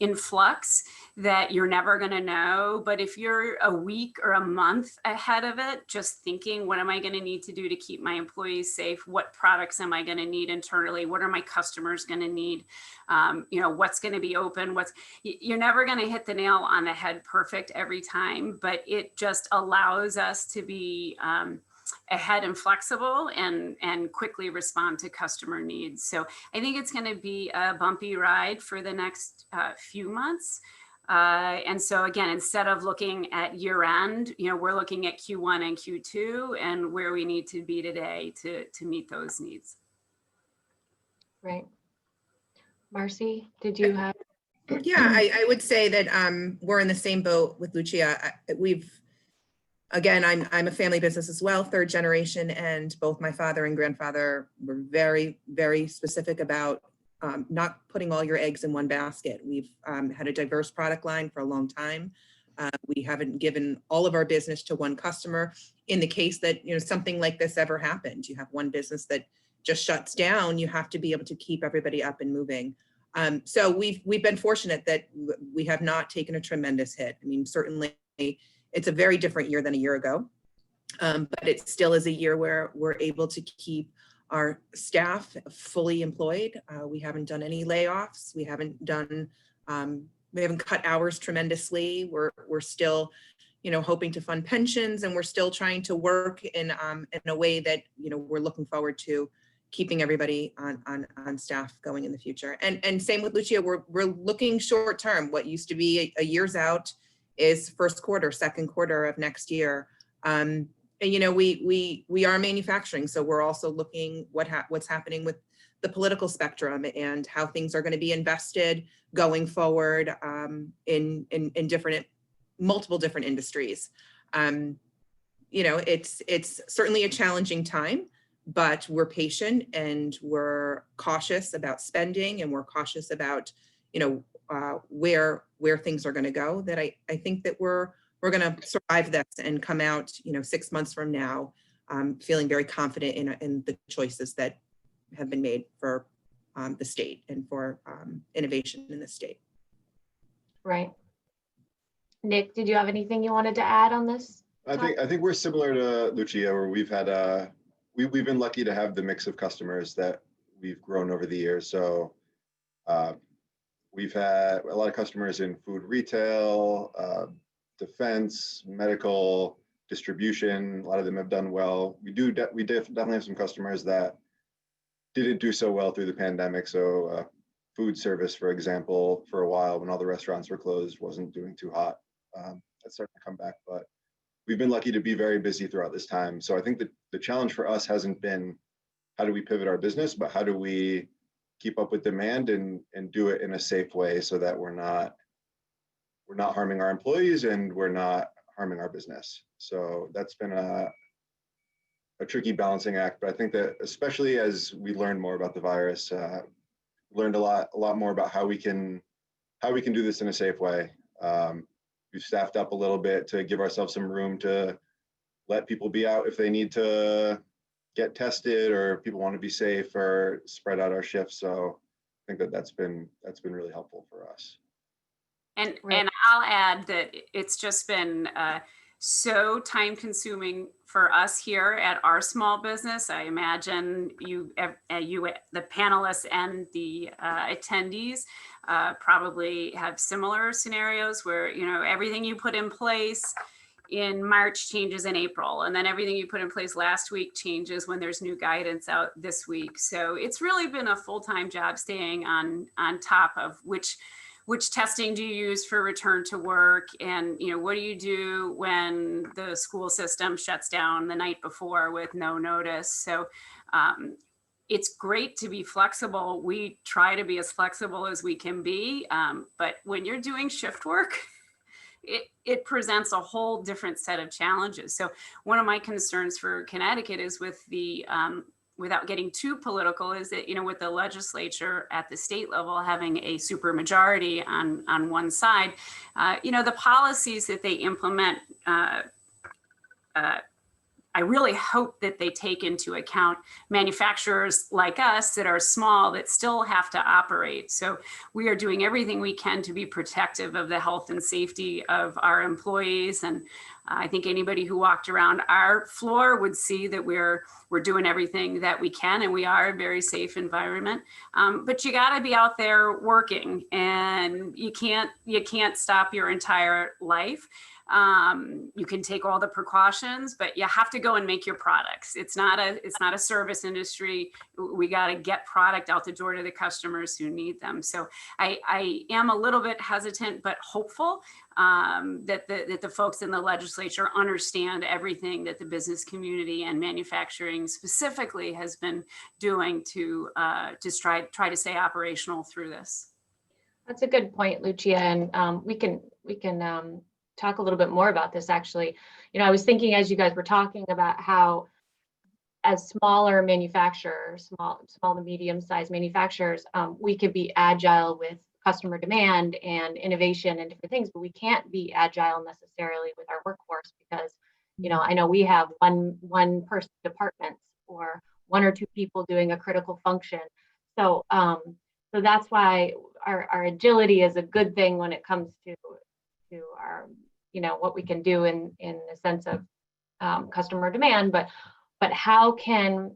Speaker 21: in flux that you're never going to know. But if you're a week or a month ahead of it, just thinking, what am I going to need to do to keep my employees safe? What products am I going to need internally? What are my customers going to need? What's going to be open? You're never going to hit the nail on the head perfect every time, but it just allows us to be ahead and flexible and quickly respond to customer needs. So I think it's going to be a bumpy ride for the next few months. And so again, instead of looking at year end, we're looking at Q1 and Q2 and where we need to be today to meet those needs.
Speaker 20: Right. Marcy, did you have?
Speaker 22: Yeah, I would say that we're in the same boat with Lucia. Again, I'm a family business as well, 3rd generation, and both my father and grandfather were very, very specific about not putting all your eggs in one basket. We've had a diverse product line for a long time. We haven't given all of our business to one customer. In the case that something like this ever happened, you have one business that just shuts down, you have to be able to keep everybody up and moving. So we've been fortunate that we have not taken a tremendous hit. I mean, certainly it's a very different year than a year ago, but it still is a year where we're able to keep our staff fully employed. We haven't done any layoffs. We haven't cut hours tremendously. We're still, hoping to fund pensions, and we're still trying to work in a way that, we're looking forward to keeping everybody on staff going in the future. And same with Lucia, we're looking short term. What used to be a year's out is first quarter, second quarter of next year. you know, we are manufacturing, so we're also looking what's happening with the political spectrum and how things are going to be invested going forward in multiple different industries. You know, it's certainly a challenging time, but we're patient and we're cautious about spending, and we're cautious about, you know, where things are going to go. That I think that we're going to survive this and come out, you know, 6 months from now, feeling very confident in the choices that have been made for the state and for innovation in the state.
Speaker 20: Right. Nick, did you have anything you wanted to add on this?
Speaker 1: I think we're similar to Lucia, where we've had we've been lucky to have the mix of customers that we've grown over the years. So we've had a lot of customers in food retail, defense, medical, distribution. A lot of them have done well. We definitely have some customers that didn't do so well through the pandemic. So food service, for example, for a while when all the restaurants were closed, wasn't doing too hot. That's starting to come back, but we've been lucky to be very busy throughout this time. So I think that the challenge for us hasn't been how do we pivot our business, but how do we keep up with demand and do it in a safe way so that we're not harming our employees and we're not harming our business. So that's been a tricky balancing act, but I think that especially as we learn more about the virus, learned a lot more about how we can do this in a safe way. We've staffed up a little bit to give ourselves some room to let people be out if they need to get tested, or people want to be safe, or spread out our shifts. So I think that's been really helpful for us.
Speaker 21: And I'll add that it's just been so time consuming for us here at our small business. I imagine you the panelists and the attendees probably have similar scenarios where, you know, everything you put in place in March changes in April, and then everything you put in place last week changes when there's new guidance out this week. So it's really been a full-time job staying on top of which testing do you use for return to work, and, you know, what do you do when the school system shuts down the night before with no notice. So it's great to be flexible. We try to be as flexible as we can be, but when you're doing shift work, it presents a whole different set of challenges. So one of my concerns for Connecticut is with the without getting too political, is that, you know, with the legislature at the state level having a super majority on one side, you know, the policies that they implement, I really hope that they take into account manufacturers like us that are small that still have to operate. So we are doing everything we can to be protective of the health and safety of our employees. And I think anybody who walked around our floor would see that we're doing everything that we can, and we are a very safe environment. But you got to be out there working, and you can't stop your entire life. You can take all the precautions, but you have to go and make your products. It's not a service industry. We got to get product out the door to the customers who need them. So I am a little bit hesitant, but hopeful that the folks in the legislature understand everything that the business community and manufacturing specifically has been doing to just try to stay operational through this.
Speaker 20: That's a good point, Lucia, and we can talk a little bit more about this. Actually, you know, I was thinking as you guys were talking about how, as smaller manufacturers, small to medium-sized manufacturers, we could be agile with customer demand and innovation and different things, but we can't be agile necessarily with our workforce because, you know, I know we have one person departments or one or two people doing a critical function. So that's why our agility is a good thing when it comes to our, you know, what we can do in the sense of customer demand, but how can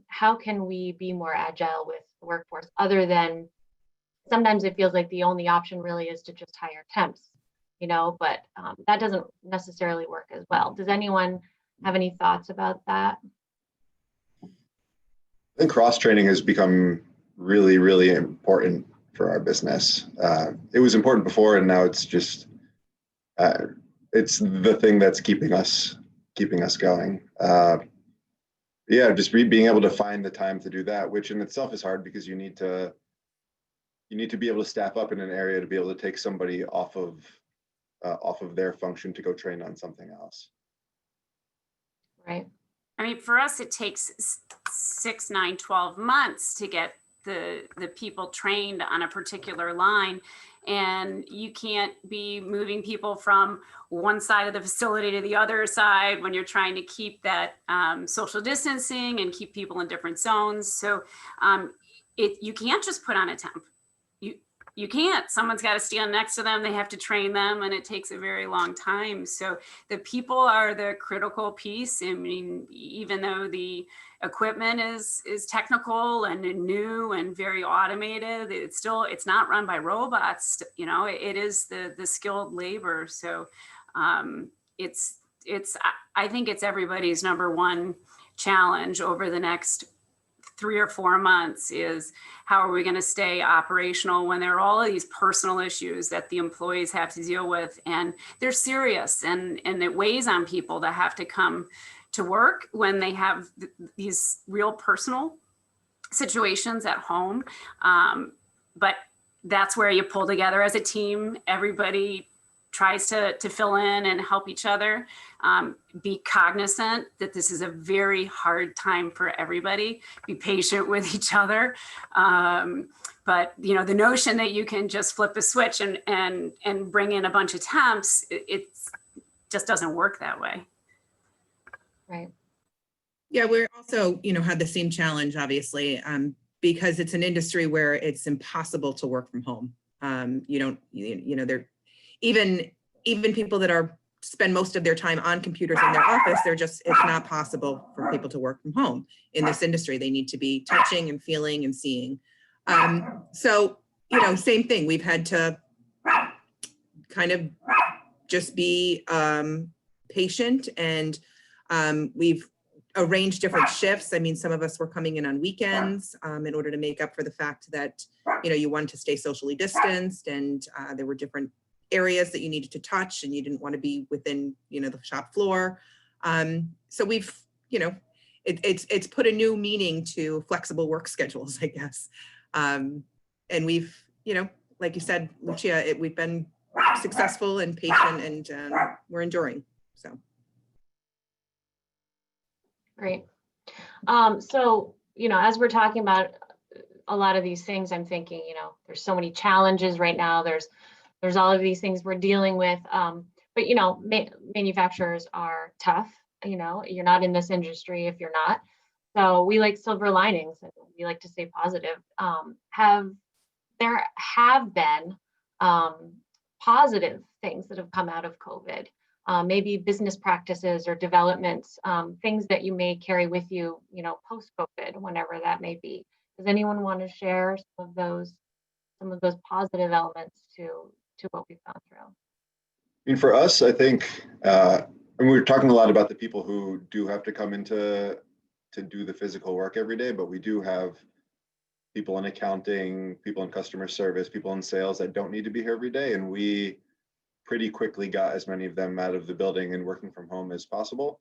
Speaker 20: we be more agile with the workforce, other than sometimes it feels like the only option really is to just hire temps, you know, but that doesn't necessarily work as well. Does anyone have any thoughts about that?
Speaker 1: I think cross-training has become really, really important for our business. It was important before, and now it's just, it's the thing that's keeping us keeping us going. Yeah, just being able to find the time to do that, which in itself is hard because you need to be able to staff up in an area to be able to take somebody off of their function to go train on something else.
Speaker 21: Right. I mean, for us, it takes 6, 9, 12 months to get the people trained on a particular line. And you can't be moving people from one side of the facility to the other side when you're trying to keep that social distancing and keep people in different zones. So you can't just put on a temp. You can't. Someone's got to stand next to them. They have to train them, and it takes a very long time. So the people are the critical piece. I mean, even though the equipment is technical and new and very automated, it's not run by robots. You know, it is the skilled labor. So I think it's everybody's number one challenge over the next 3 or 4 months is how are we going to stay operational when there are all of these personal issues that the employees have to deal with, and they're serious, and it weighs on people to have to come to work when they have these real personal situations at home. But that's where you pull together as a team. Everybody tries to fill in and help each other. Be cognizant that this is a very hard time for everybody. Be patient with each other. But you know, the notion that you can just flip a switch and bring in a bunch of temps, it just doesn't work that way. Right.
Speaker 22: Yeah, we're also, had the same challenge, obviously, because it's an industry where it's impossible to work from home. Even people that spend most of their time on computers in their office, it's not possible for people to work from home in this industry. They need to be touching and feeling and seeing. So, same thing. We've had to kind of just be patient, and we've arranged different shifts. I mean, some of us were coming in on weekends in order to make up for the fact that, you wanted to stay socially distanced, and there were different areas that you needed to touch and you didn't want to be within, the shop floor. So we've, it's put a new meaning to flexible work schedules, I guess. And we've, like you said, Lucia, we've been successful and patient, and we're enduring, so.
Speaker 20: Great. So, as we're talking about a lot of these things, I'm thinking, there's so many challenges right now. There's all of these things we're dealing with. But, manufacturers are tough. You're not in this industry if you're not. So we like silver linings, and we like to stay positive. There have been positive things that have come out of COVID. Maybe business practices or developments, things that you may carry with you, post-COVID, whenever that may be. Does anyone want to share some of those positive elements to what we've gone through?
Speaker 1: I mean, for us, I think, and we were talking a lot about the people who do have to come in to do the physical work every day, but we do have people in accounting, people in customer service, people in sales that don't need to be here every day, and we pretty quickly got as many of them out of the building and working from home as possible.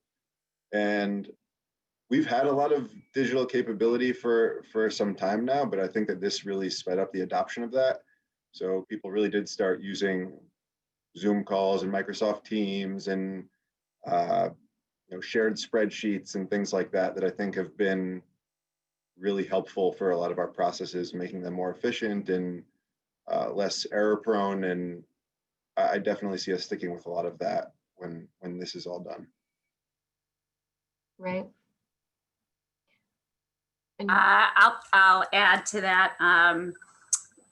Speaker 1: And we've had a lot of digital capability for some time now, but I think that this really sped up the adoption of that. So people really did start using Zoom calls and Microsoft Teams and shared spreadsheets and things like that I think have been really helpful for a lot of our processes, making them more efficient and less error prone. And I definitely see us sticking with a lot of that when this is all done.
Speaker 20: Right.
Speaker 21: I'll add to that.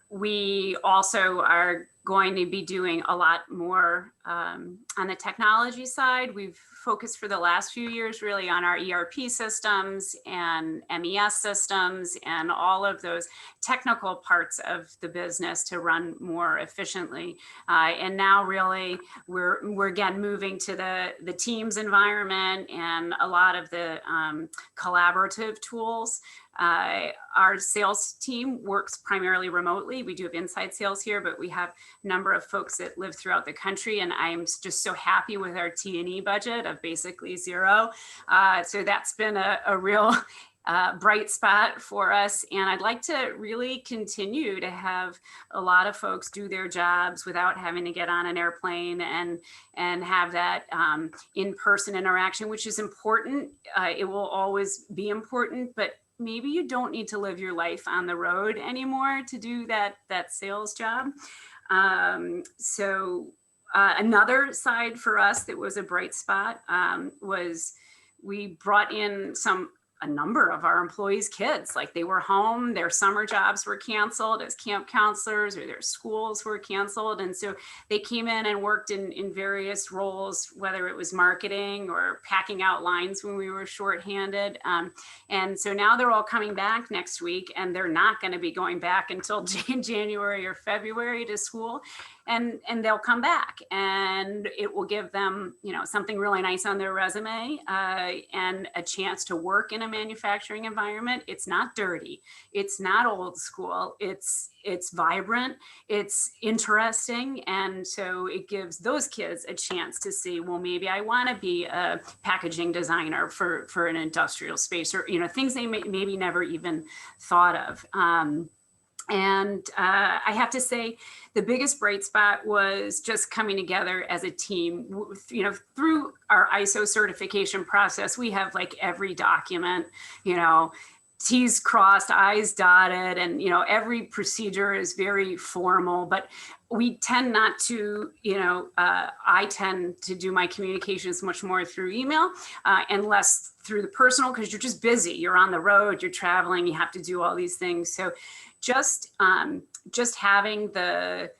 Speaker 21: We also are going to be doing a lot more on the technology side. We've focused for the last few years really on our ERP systems and MES systems and all of those technical parts of the business to run more efficiently. And now really we're again moving to the Teams environment and a lot of the collaborative tools. Our sales team works primarily remotely. We do have inside sales here, but we have a number of folks that live throughout the country, and I'm just so happy with our T&E budget of basically zero. So that's been a real bright spot for us. And I'd like to really continue to have a lot of folks do their jobs without having to get on an airplane and have that in-person interaction, which is important. It will always be important, but maybe you don't need to live your life on the road anymore to do that sales job. Another side for us that was a bright spot was we brought in a number of our employees' kids. Like, they were home, their summer jobs were canceled as camp counselors, or their schools were canceled. And so they came in and worked in various roles, whether it was marketing or packing out lines when we were shorthanded. And so now they're all coming back next week, and they're not going to be going back until January or February to school. And they'll come back, and it will give them, something really nice on their resume, and a chance to work in a manufacturing environment. It's not dirty. It's not old school. It's vibrant. It's interesting. And so it gives those kids a chance to see, well, maybe I want to be a packaging designer for an industrial space, or, things they maybe never even thought of. And I have to say, the biggest bright spot was just coming together as a team. Through our ISO certification process, we have like every document, T's crossed, I's dotted, and every procedure is very formal. But we tend not to, I tend to do my communications much more through email and less through the personal, because you're just busy. You're on the road, you're traveling, you have to do all these things. So just having the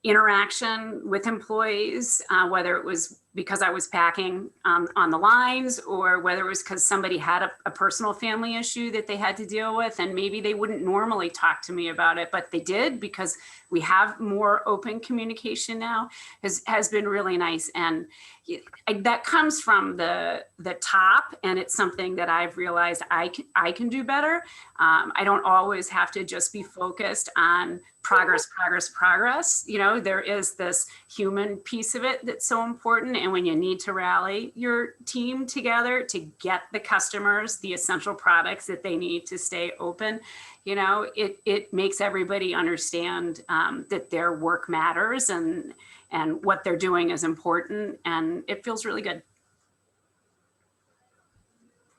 Speaker 21: interaction with employees, whether it was because I was packing on the lines, or whether it was because somebody had a personal family issue that they had to deal with, and maybe they wouldn't normally talk to me about it, but they did, because we have more open communication now, has been really nice. And that comes from the top, and it's something that I've realized I can do better. I don't always have to just be focused on progress. There is this human piece of it that's so important. And when you need to rally your team together to get the customers the essential products that they need to stay open, it makes everybody understand that their work matters and what they're doing is important, and it feels really good.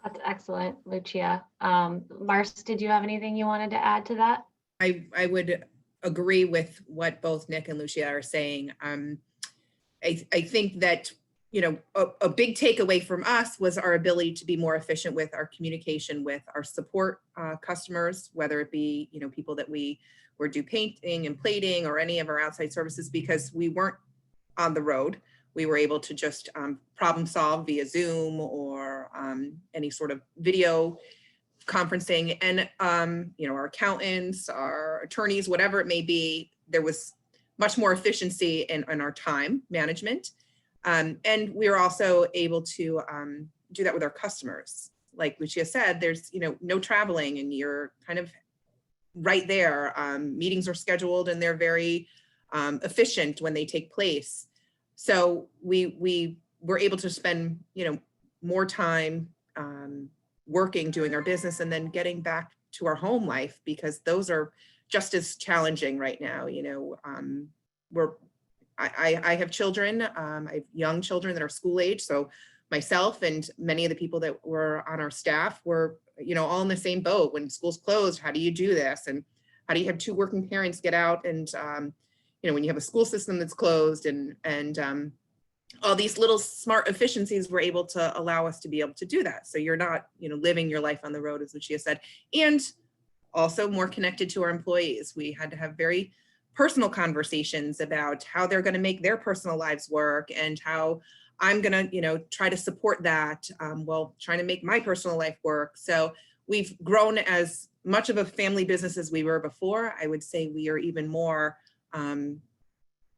Speaker 20: That's excellent, Lucia. Mars, did you have anything you wanted to add to that?
Speaker 22: I would agree with what both Nick and Lucia are saying. I think that, a big takeaway from us was our ability to be more efficient with our communication with our support customers, whether it be, people that we were do painting and plating or any of our outside services, because we weren't on the road. We were able to just problem solve via Zoom or any sort of video conferencing. And, our accountants, our attorneys, whatever it may be, there was much more efficiency in our time management. And we were also able to do that with our customers. Like Lucia said, there's, no traveling, and you're kind of right there. Meetings are scheduled, and they're very efficient when they take place. So we were able to spend, more time working, doing our business, and then getting back to our home life, because those are just as challenging right now. I have children, I have young children that are school age. So myself and many of the people that were on our staff were, all in the same boat. When schools closed, how do you do this? And how do you have two working parents get out? And, when you have a school system that's closed, and all these little smart efficiencies were able to allow us to be able to do that. So you're not, living your life on the road, as Lucia said, and also more connected to our employees. We had to have very personal conversations about how they're going to make their personal lives work, and how I'm going to, try to support that while trying to make my personal life work. So we've grown as much of a family business as we were before. I would say we are even more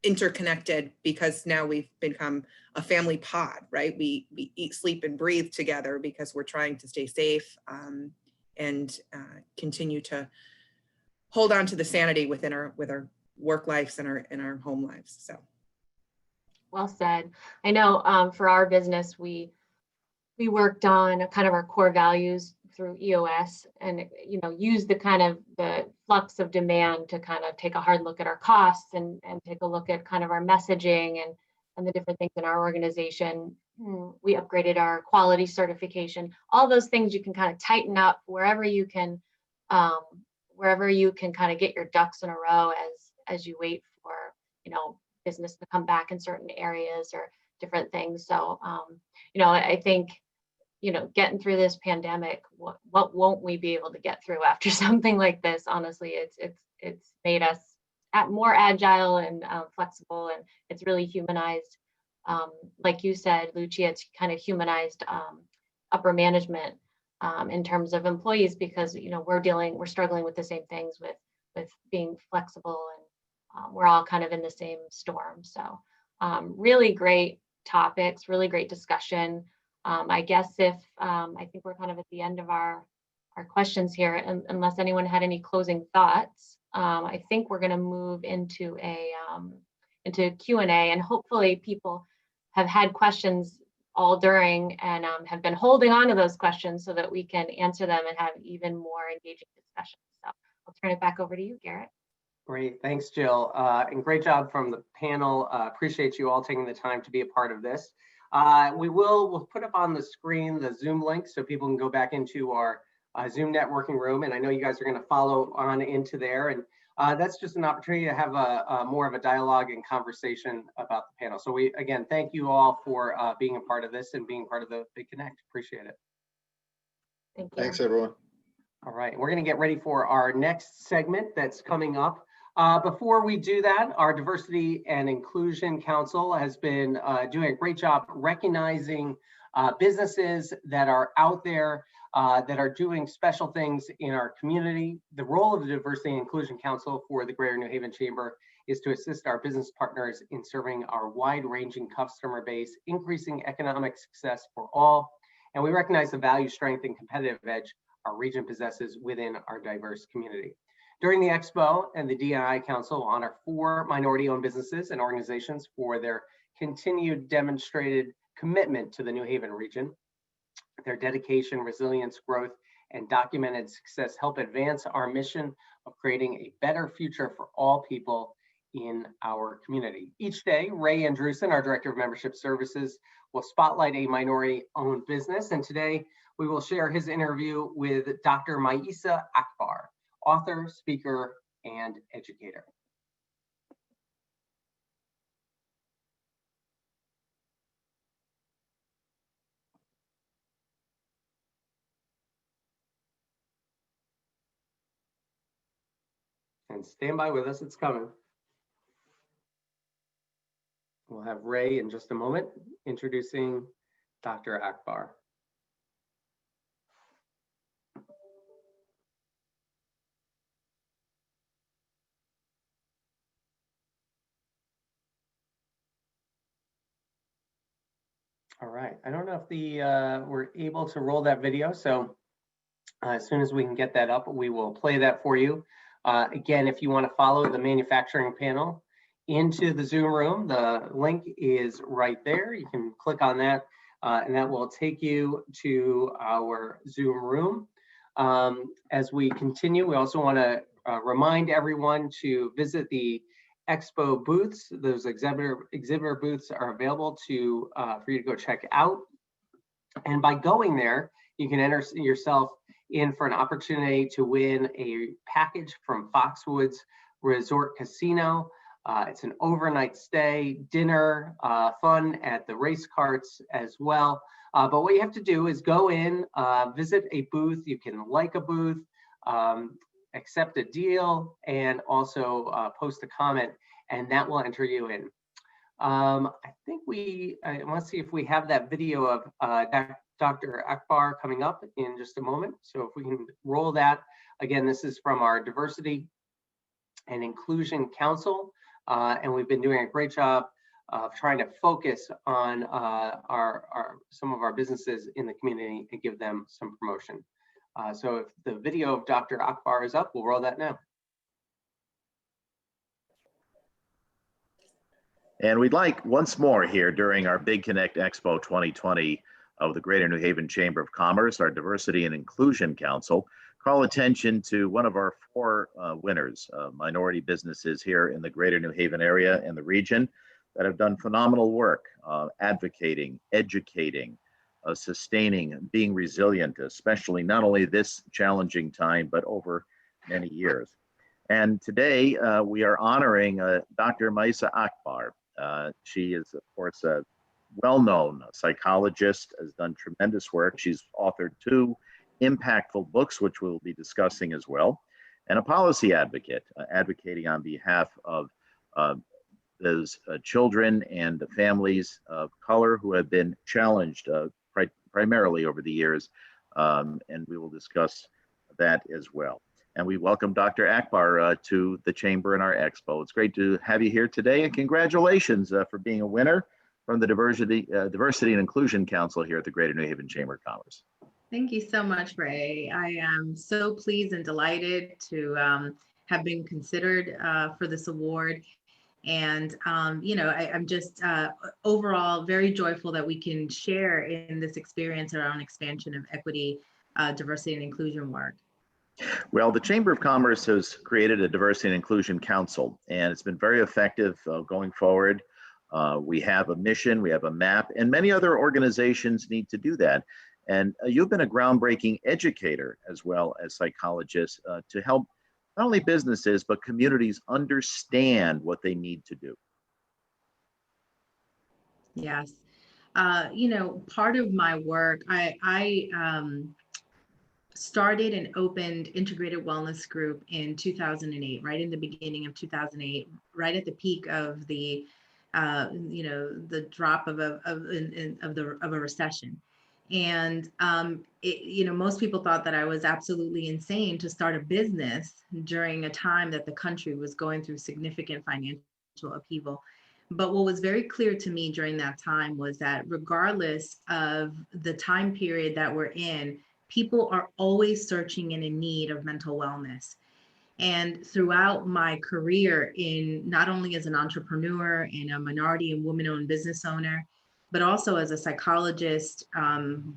Speaker 22: interconnected, because now we've become a family pod, right? We eat, sleep, and breathe together, because we're trying to stay safe and continue to hold on to the sanity with our work lives and our home lives. So
Speaker 20: Well said. I know for our business, we worked on kind of our core values through EOS and, you know, use the kind of the flux of demand to kind of take a hard look at our costs and take a look at kind of our messaging and the different things in our organization. We upgraded our quality certification, all those things you can kind of tighten up wherever you can kind of get your ducks in a row as you wait for, you know, business to come back in certain areas or different things. So, you know, I think, you know, getting through this pandemic, what won't we be able to get through after something like this? Honestly, it's made us more agile and flexible, and it's really humanized. Like you said, Lucia, it's kind of humanized upper management in terms of employees, because, you know, we're struggling with the same things with being flexible, and we're all kind of in the same storm. So really great topics, really great discussion. I guess if I think we're kind of at the end of our questions here, and unless anyone had any closing thoughts, I think we're going to move into Q&A, and hopefully people have had questions all during and have been holding on to those questions so that we can answer them and have even more engaging discussions. So I'll turn it back over to you, Garrett.
Speaker 8: Great, thanks, Jill. And great job from the panel. Appreciate you all taking the time to be a part of this. We'll put up on the screen the Zoom link so people can go back into our Zoom networking room. And I know you guys are going to follow on into there. And that's just an opportunity to have a more of a dialogue and conversation about the panel. So we, again, thank you all for being a part of this and being part of the Big Connect. Appreciate it.
Speaker 20: Thank you.
Speaker 1: Thanks, everyone.
Speaker 8: All right, we're going to get ready for our next segment that's coming up. Before we do that, our Diversity and Inclusion Council has been doing a great job recognizing businesses that are out there that are doing special things in our community. The role of the Diversity and Inclusion Council for the Greater New Haven Chamber is to assist our business partners in serving our wide-ranging customer base, increasing economic success for all. And we recognize the value, strength, and competitive edge our region possesses within our diverse community. During the Expo and the D&I Council will honor 4 minority-owned businesses and organizations for their continued demonstrated commitment to the New Haven region. Their dedication, resilience, growth, and documented success help advance our mission of creating a better future for all people in our community. Each day, Ray Andrewson, our Director of Membership Services, will spotlight a minority-owned business, and today we will share his interview with Dr. Maisa Akbar, author, speaker, and educator. And stand by with us, it's coming. We'll have Ray in just a moment introducing Dr. Akbar. All right, I don't know if we're able to roll that video, so as soon as we can get that up, we will play that for you. Again, if you want to follow the manufacturing panel into the Zoom room, the link is right there. You can click on that, and that will take you to our Zoom room. As we continue, we also want to remind everyone to visit the Expo booths. Those exhibitor booths are available for you to go check out. And by going there, you can enter yourself in for an opportunity to win a package from Foxwoods Resort Casino. It's an overnight stay, dinner, fun at the race carts as well. But what you have to do is go in, visit a booth. You can like a booth, accept a deal, and also post a comment, and that will enter you in. I think I want to see if we have that video of Dr. Akbar coming up in just a moment. So if we can roll that. Again, this is from our Diversity and Inclusion Council, and we've been doing a great job of trying to focus on some of our businesses in the community and give them some promotion. So if the video of Dr. Akbar is up, we'll roll that now.
Speaker 9: And we'd like once more here during our Big Connect Expo 2020 of the Greater New Haven Chamber of Commerce, our Diversity and Inclusion Council, call attention to one of our four winners, minority businesses here in the Greater New Haven area and the region that have done phenomenal work advocating, educating, sustaining, being resilient, especially not only this challenging time, but over many years. And today we are honoring Dr. Maisa Akbar. She is, of course, a well-known psychologist, has done tremendous work. She's authored 2 impactful books, which we'll be discussing as well, and a policy advocate, advocating on behalf of those children and families of color who have been challenged primarily over the years, and we will discuss that as well. And we welcome Dr. Akbar to the Chamber and our Expo. It's great to have you here today, and congratulations for being a winner from the Diversity and Inclusion Council here at the Greater New Haven Chamber of Commerce.
Speaker 10: Thank you so much, Ray. I am so pleased and delighted to have been considered for this award. And, I'm just overall very joyful that we can share in this experience around expansion of equity, diversity, and inclusion work.
Speaker 9: Well, the Chamber of Commerce has created a Diversity and Inclusion Council, and it's been very effective going forward. We have a mission, we have a map, and many other organizations need to do that. And you've been a groundbreaking educator as well as psychologist to help not only businesses, but communities understand what they need to do.
Speaker 10: Yes. Part of my work, I started and opened Integrated Wellness Group in 2008, right in the beginning of 2008, right at the peak of the, the drop of a recession. And, most people thought that I was absolutely insane to start a business during a time that the country was going through significant financial upheaval. But what was very clear to me during that time was that regardless of the time period that we're in, people are always searching and in need of mental wellness. And throughout my career in not only as an entrepreneur and a minority and woman-owned business owner, but also as a psychologist,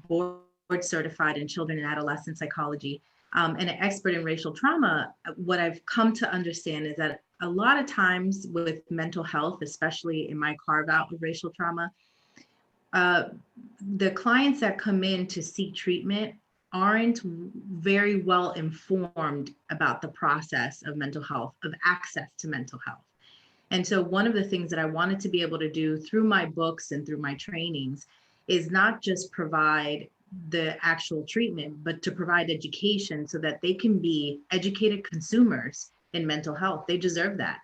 Speaker 10: board certified in children and adolescent psychology, and an expert in racial trauma, what I've come to understand is that a lot of times with mental health, especially in my carve out of racial trauma, the clients that come in to seek treatment aren't very well informed about the process of mental health, of access to mental health. And so one of the things that I wanted to be able to do through my books and through my trainings is not just provide the actual treatment, but to provide education so that they can be educated consumers in mental health. They deserve that.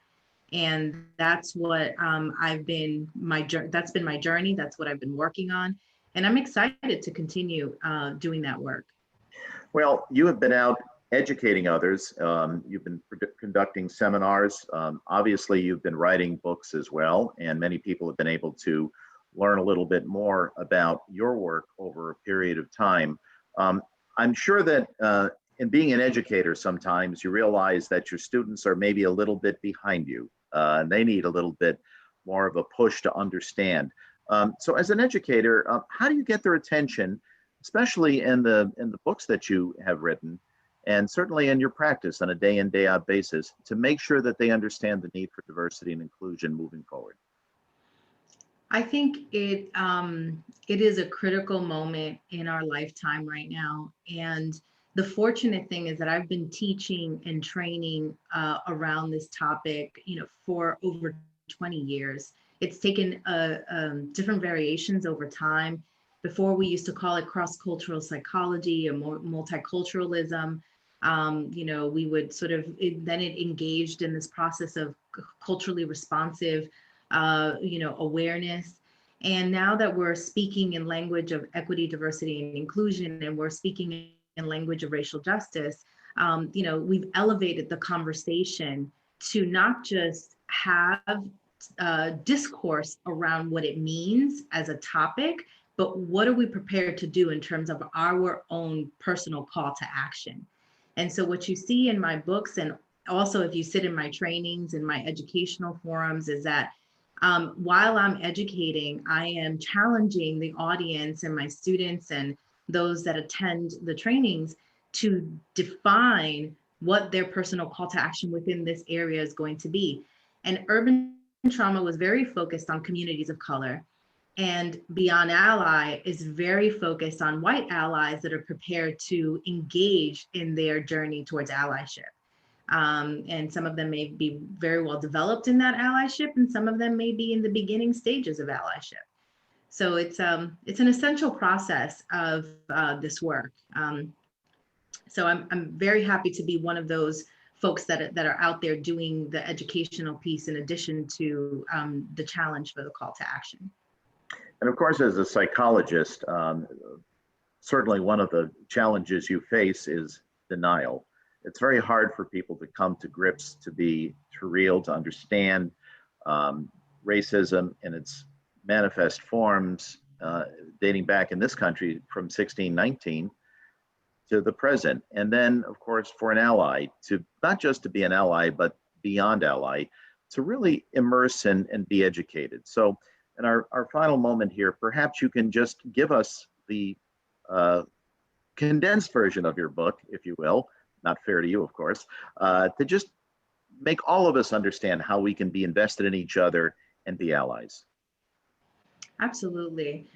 Speaker 10: And that's what that's been my journey. That's what I've been working on. And I'm excited to continue doing that work.
Speaker 9: Well, you have been out educating others. You've been conducting seminars. Obviously, you've been writing books as well, and many people have been able to learn a little bit more about your work over a period of time. I'm sure that in being an educator, sometimes you realize that your students are maybe a little bit behind you, and they need a little bit more of a push to understand. So as an educator, how do you get their attention, especially in the books that you have written, and certainly in your practice on a day in, day out basis, to make sure that they understand the need for diversity and inclusion moving forward?
Speaker 10: I think it is a critical moment in our lifetime right now. And the fortunate thing is that I've been teaching and training around this topic, for over 20 years. It's taken different variations over time. Before, we used to call it cross-cultural psychology or multiculturalism. We would then it engaged in this process of culturally responsive, awareness. And now that we're speaking in language of equity, diversity, and inclusion, and we're speaking in language of racial justice, we've elevated the conversation to not just have discourse around what it means as a topic, but what are we prepared to do in terms of our own personal call to action? And so what you see in my books, and also if you sit in my trainings and my educational forums, is that While I'm educating, I am challenging the audience and my students and those that attend the trainings to define what their personal call to action within this area is going to be. And urban trauma was very focused on communities of color, and Beyond Ally is very focused on white allies that are prepared to engage in their journey towards allyship. And some of them may be very well developed in that allyship, and some of them may be in the beginning stages of allyship. So it's an essential process of this work. So I'm very happy to be one of those folks that are out there doing the educational piece in addition to the challenge for the call to action.
Speaker 9: And of course, as a psychologist, certainly one of the challenges you face is denial. It's very hard for people to come to grips, to be real, to understand racism in its manifest forms, dating back in this country from 1619 to the present. And then, of course, for an ally to not just to be an ally, but beyond ally, to really immerse and be educated. So in our final moment here, perhaps you can just give us the condensed version of your book, if you will, not fair to you, of course, to just make all of us understand how we can be invested in each other and be allies.
Speaker 10: Absolutely.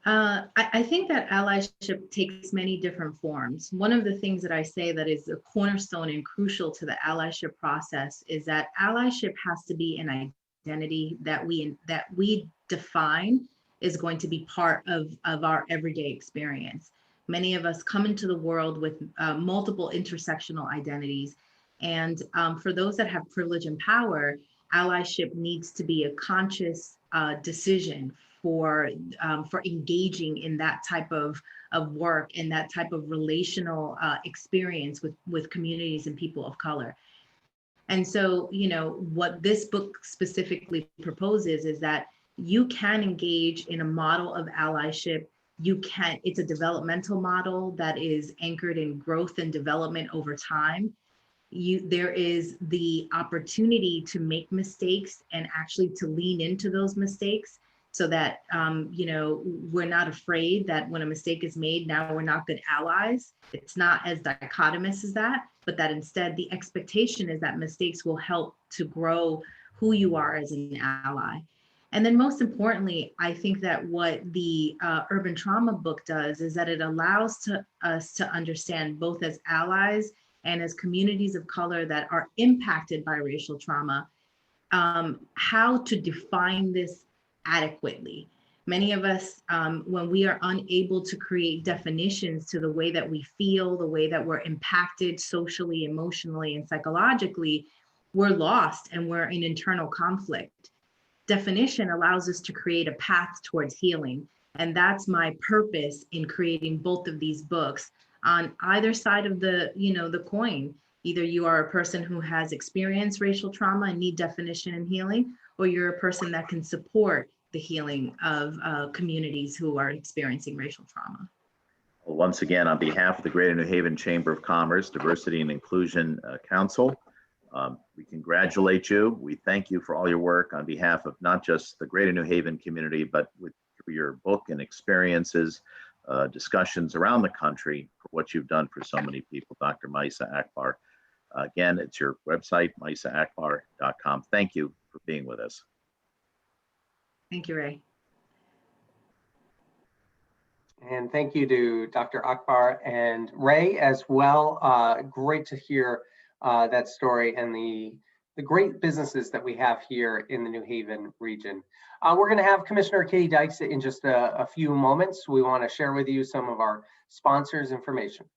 Speaker 10: I think that allyship takes many different forms. One of the things that I say that is a cornerstone and crucial to the allyship process is that allyship has to be an identity that we define is going to be part of our everyday experience. Many of us come into the world with multiple intersectional identities. And for those that have privilege and power, allyship needs to be a conscious decision for engaging in that type of work and that type of relational experience with communities and people of color. And so, you know, what this book specifically proposes is that you can engage in a model of allyship. It's a developmental model that is anchored in growth and development over time. There is the opportunity to make mistakes and actually to lean into those mistakes so that, you know, we're not afraid that when a mistake is made, now we're not good allies. It's not as dichotomous as that, but that instead the expectation is that mistakes will help to grow who you are as an ally. And then most importantly, I think that what the urban trauma book does is that it allows us to understand both as allies and as communities of color that are impacted by racial trauma, how to define this adequately. Many of us, when we are unable to create definitions to the way that we feel, the way that we're impacted socially, emotionally, and psychologically, we're lost and we're in internal conflict. Definition allows us to create a path towards healing. And that's my purpose in creating both of these books on either side of the, you know, the coin. Either you are a person who has experienced racial trauma and need definition and healing, or you're a person that can support the healing of communities who are experiencing racial trauma.
Speaker 9: Well, once again, on behalf of the Greater New Haven Chamber of Commerce, Diversity and Inclusion Council, we congratulate you. We thank you for all your work on behalf of not just the Greater New Haven community, but through your book and experiences, discussions around the country for what you've done for so many people, Dr. Maisa Akbar. Again, it's your website, maisaakbar.com. Thank you for being with us.
Speaker 10: Thank you, Ray.
Speaker 8: And thank you to Dr. Akbar and Ray as well. Great to hear that story and the great businesses that we have here in the New Haven region. We're going to have Commissioner Katie Dykes in just a few moments. We want to share with you some of our sponsors' information.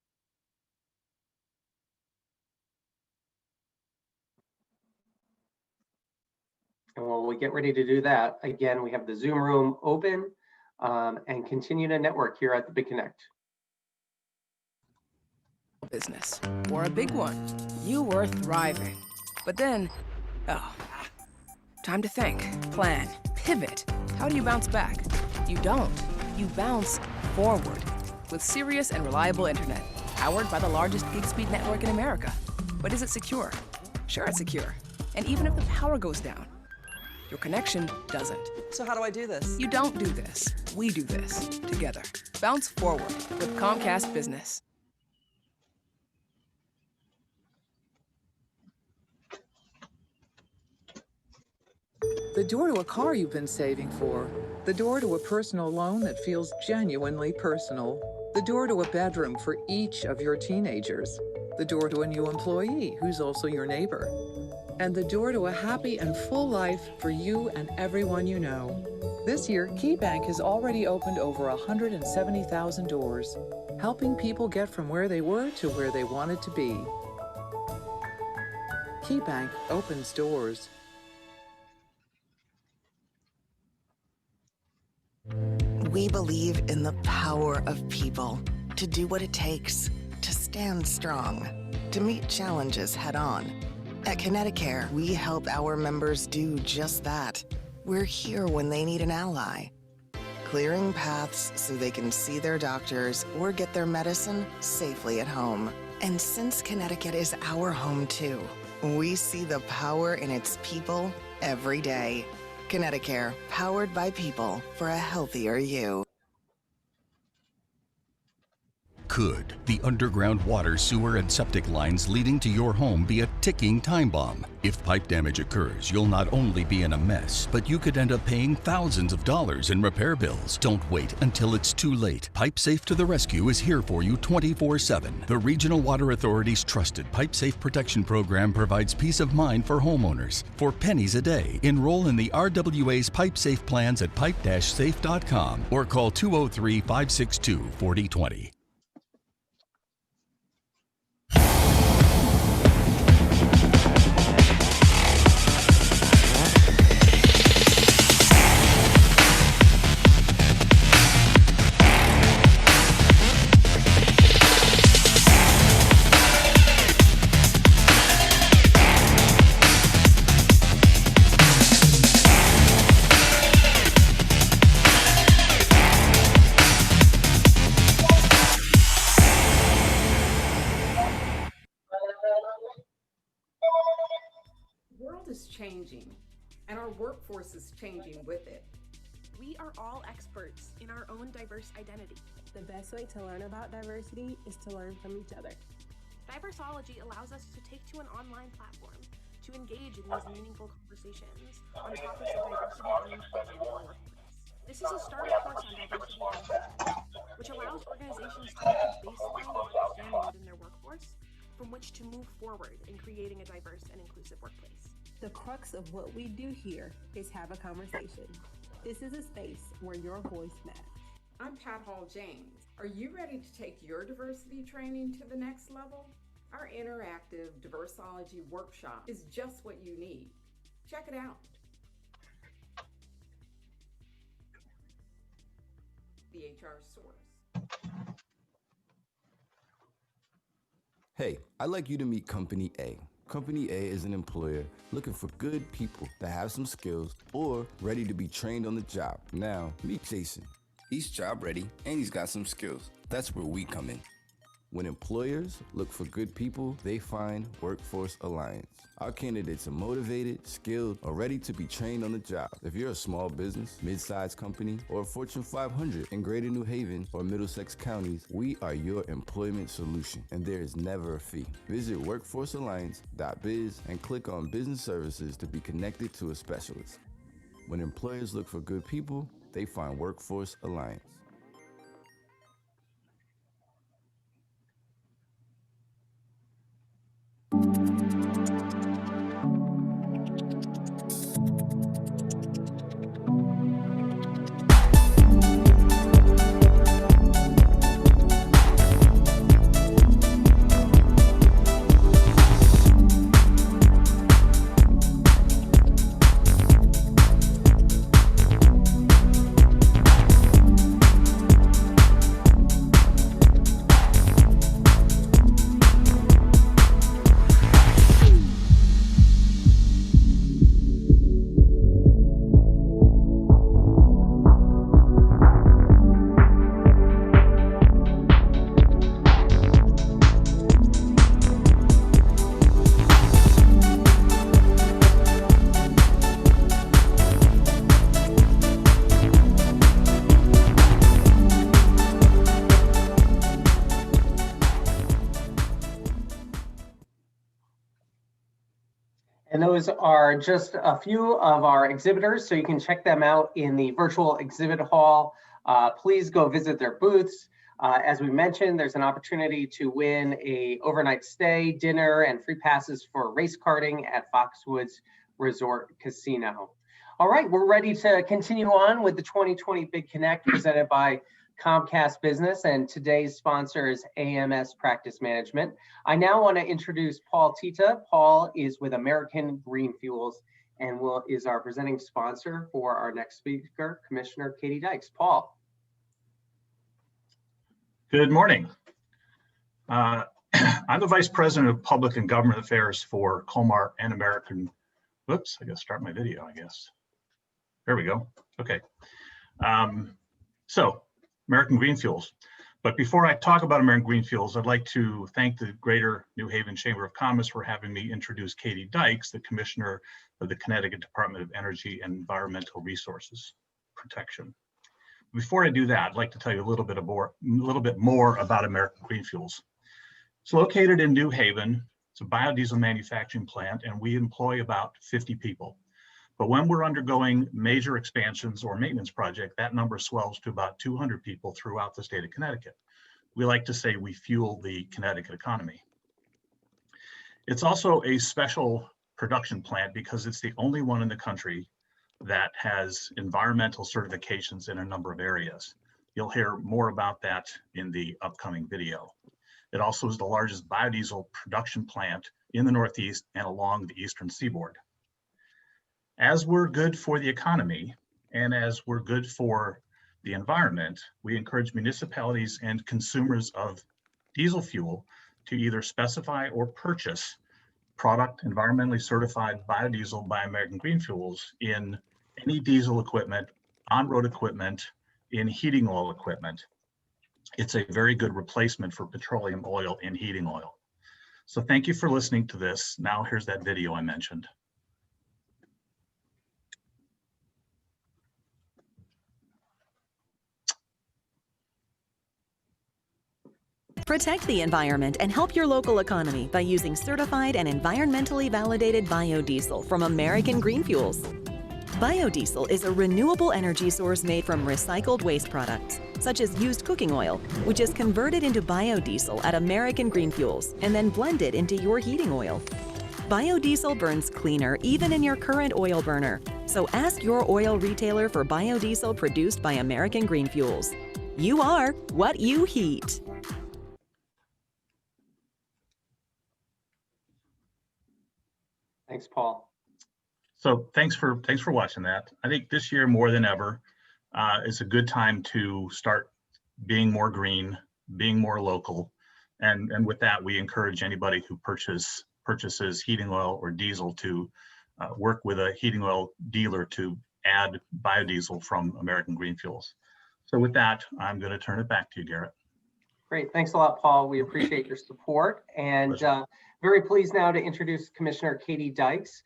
Speaker 8: And while we get ready to do that, again, we have the Zoom room open and continue to network here at the Big Connect.
Speaker 2: Business, or a big one. You were thriving. But then, oh, time to think, plan, pivot. How do you bounce back? You don't. You bounce forward with serious and reliable internet, powered by the largest gig speed network in America. But is it secure? Sure, it's secure. And even if the power goes down, Your connection doesn't.
Speaker 5: So how do I do this?
Speaker 2: You don't do this. We do this together. Bounce forward with Comcast Business.
Speaker 7: The door to a car you've been saving for. The door to a personal loan that feels genuinely personal. The door to a bedroom for each of your teenagers. The door to a new employee who's also your neighbor. And the door to a happy and full life for you and everyone you know. This year, KeyBank has already opened over 170,000 doors, helping people get from where they were to where they wanted to be. KeyBank opens doors.
Speaker 23: We believe in the power of people to do what it takes, to stand strong, to meet challenges head on. At Connecticut, we help our members do just that. We're here when they need an ally, clearing paths so they can see their doctors or get their medicine safely at home. And since Connecticut is our home too, we see the power in its people every day. Connecticut, powered by people for a healthier you.
Speaker 24: Could the underground water, sewer, and septic lines leading to your home be a ticking time bomb? If pipe damage occurs, you'll not only be in a mess, but you could end up paying thousands of dollars in repair bills. Don't wait until it's too late. Pipe Safe to the Rescue is here for you 24/7. The Regional Water Authority's trusted Pipe Safe protection program provides peace of mind for homeowners. For pennies a day, enroll in the RWA's Pipe Safe plans at pipe-safe.com or call 203-562-4020.
Speaker 25: The world is changing, and our workforce is changing with it.
Speaker 26: We are all experts in our own diverse identity.
Speaker 27: The best way to learn about diversity is to learn from each other.
Speaker 26: Diversology allows us to take to an online platform to engage in these meaningful conversations on topics of diversity and inclusion in the workplace. This is a starter course on diversity and inclusion, which allows organizations to make a baseline of understanding within their workforce from which to move forward in creating a diverse and inclusive workplace.
Speaker 27: The crux of what we do here is have a conversation. This is a space where your voice matters.
Speaker 25: I'm Pat Hall-James. Are you ready to take your diversity training to the next level? Our interactive Diversology workshop is just what you need. Check it out. The HR source.
Speaker 28: Hey, I'd like you to meet Company A. Company A is an employer looking for good people that have some skills or ready to be trained on the job. Now, meet Jason. He's job ready and he's got some skills. That's where we come in. When employers look for good people, they find Workforce Alliance. Our candidates are motivated, skilled, or ready to be trained on the job. If you're a small business, mid-sized company, or a Fortune 500 in Greater New Haven or Middlesex counties, we are your employment solution, and there is never a fee. Visit workforcealliance.biz and click on Business Services to be connected to a specialist. When employers look for good people, they find Workforce Alliance.
Speaker 8: And those are just a few of our exhibitors, so you can check them out in the virtual exhibit hall. Please go visit their booths. As we mentioned, there's an opportunity to win a overnight stay, dinner, and free passes for race karting at Foxwoods Resort Casino. All right, we're ready to continue on with the 2020 Big Connect presented by Comcast Business, and today's sponsor is AMS Practice Management. I now want to introduce Paul Tita. Paul is with American Green Fuels and is our presenting sponsor for our next speaker, Commissioner Katie Dykes. Paul.
Speaker 3: Good morning. I'm the Vice President of Public and Government Affairs for Colmar and American. Whoops, I gotta start my video, I guess. There we go. Okay. So American Green Fuels. But before I talk about American Green Fuels, I'd like to thank the Greater New Haven Chamber of Commerce for having me introduce Katie Dykes, the Commissioner of the Connecticut Department of Energy and Environmental Resources Protection. Before I do that, I'd like to tell you a little bit more about American Green Fuels. It's located in New Haven. It's a biodiesel manufacturing plant, and we employ about 50 people. But when we're undergoing major expansions or maintenance project, that number swells to about 200 people throughout the state of Connecticut. We like to say we fuel the Connecticut economy. It's also a special production plant because it's the only one in the country that has environmental certifications in a number of areas. You'll hear more about that in the upcoming video. It also is the largest biodiesel production plant in the Northeast and along the Eastern Seaboard. As we're good for the economy and as we're good for the environment, we encourage municipalities and consumers of diesel fuel to either specify or purchase product environmentally certified biodiesel by American Green Fuels in any diesel equipment, on-road equipment, in heating oil equipment. It's a very good replacement for petroleum oil in heating oil. So thank you for listening to this. Now here's that video I mentioned.
Speaker 4: Protect the environment and help your local economy by using certified and environmentally validated biodiesel from American Green Fuels. Biodiesel is a renewable energy source made from recycled waste products, such as used cooking oil, which is converted into biodiesel at American Green Fuels and then blended into your heating oil. Biodiesel burns cleaner even in your current oil burner, so ask your oil retailer for biodiesel produced by American Green Fuels. You are what you heat.
Speaker 8: Thanks, Paul.
Speaker 3: So thanks for watching that. I think this year more than ever is a good time to start being more green, being more local, and with that we encourage anybody who purchases heating oil or diesel to work with a heating oil dealer to add biodiesel from American Green Fuels. So with that, I'm going to turn it back to you, Garrett.
Speaker 8: Great, thanks a lot, Paul. We appreciate your support, and very pleased now to introduce Commissioner Katie Dykes.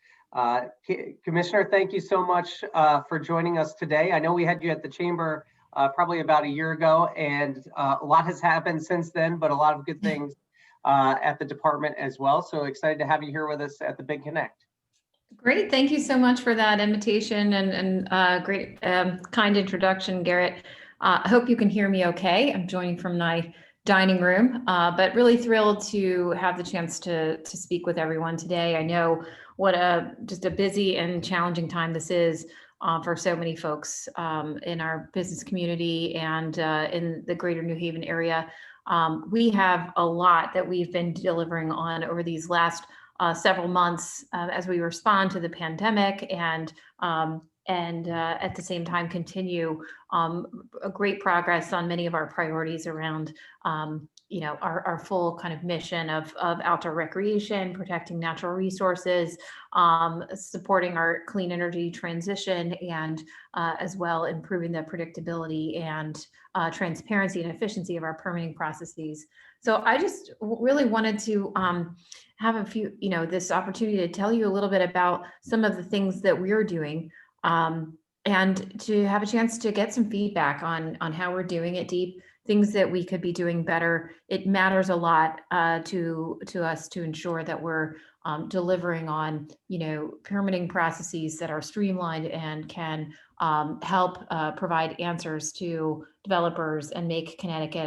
Speaker 8: Commissioner, thank you so much for joining us today. I know we had you at the Chamber probably about a year ago, and a lot has happened since then, but a lot of good things at the department as well. So excited to have you here with us at the Big Connect.
Speaker 20: Great. Thank you so much for that invitation and great kind introduction, Garrett. I hope you can hear me okay. I'm joining from my dining room, but really thrilled to have the chance to speak with everyone today. I know what just a busy and challenging time this is for so many folks in our business community and in the greater New Haven area. We have a lot that we've been delivering on over these last several months as we respond to the pandemic and at the same time continue a great progress on many of our priorities around our full kind of mission of outdoor recreation, protecting natural resources, supporting our clean energy transition, and as well improving the predictability and transparency and efficiency of our permitting processes. So I just really wanted to have a few, this opportunity to tell you a little bit about some of the things that we're doing and to have a chance to get some feedback on how we're doing at DEEP
Speaker 5: things that we could be doing better. It matters a lot to us to ensure that we're delivering on, permitting processes that are streamlined and can help provide answers to developers and make Connecticut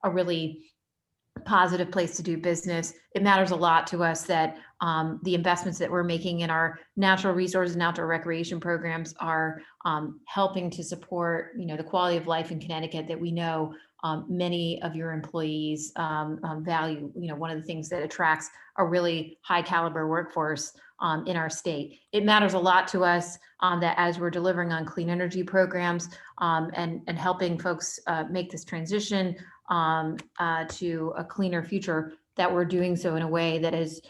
Speaker 5: a really positive place to do business. It matters a lot to us that the investments that we're making in our natural resources and outdoor recreation programs are helping to support, the quality of life in Connecticut that we know many of your employees value. One of the things that attracts a really high caliber workforce in our state. It matters a lot to us that as we're delivering on clean energy programs and helping folks make this transition to a cleaner future, that we're doing so in a way that is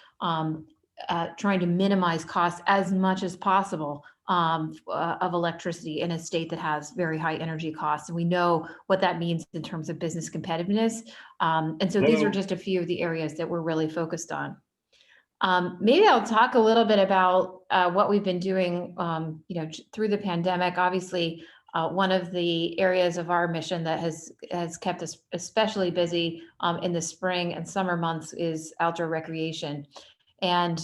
Speaker 5: trying to minimize costs as much as possible of electricity in a state that has very high energy costs. And we know what that means in terms of business competitiveness. And so these are just a few of the areas that we're really focused on. Maybe I'll talk a little bit about what we've been doing, through the pandemic. Obviously, one of the areas of our mission that has kept us especially busy in the spring and summer months is outdoor recreation. And,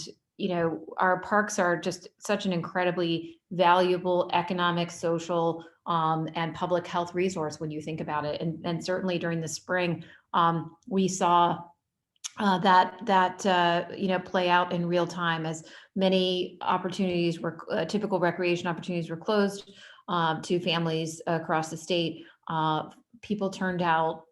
Speaker 5: our parks are just such an incredibly valuable economic, social, and public health resource when you think about it. And certainly during the spring, we saw that play out in real time as many opportunities were typical recreation opportunities were closed to families across the state. People turned out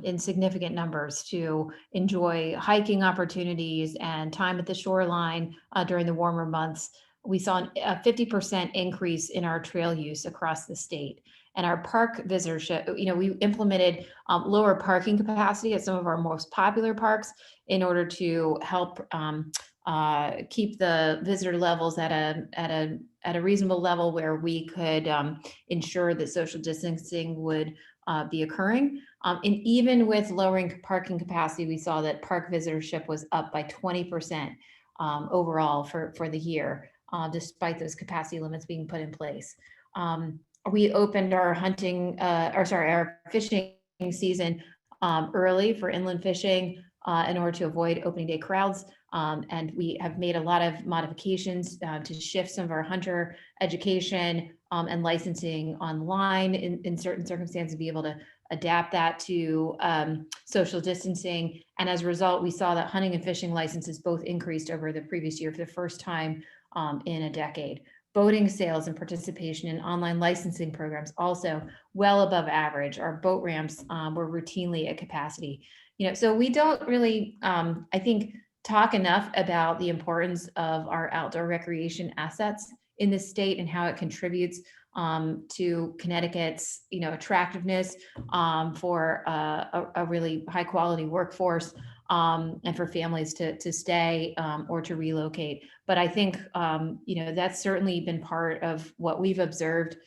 Speaker 5: in significant numbers to enjoy hiking opportunities and time at the shoreline during the warmer months. We saw a 50% increase in our trail use across the state. And our park visitorship, we implemented lower parking capacity at some of our most popular parks in order to help keep the visitor levels at a reasonable level where we could ensure that social distancing would be occurring. And even with lowering parking capacity, we saw that park visitorship was up by 20% overall for the year, despite those capacity limits being put in place. We opened our our fishing season early for inland fishing in order to avoid opening day crowds. And we have made a lot of modifications to shift some of our hunter education and licensing online in certain circumstances, to be able to adapt that to social distancing. And as a result, we saw that hunting and fishing licenses both increased over the previous year for the first time in a decade. Boating sales and participation in online licensing programs also well above average. Our boat ramps were routinely at capacity. So we don't really, I think, talk enough about the importance of our outdoor recreation assets in the state and how it contributes to Connecticut's, attractiveness for a really high quality workforce and for families to stay or to relocate. But I think, that's certainly been part of what we've observed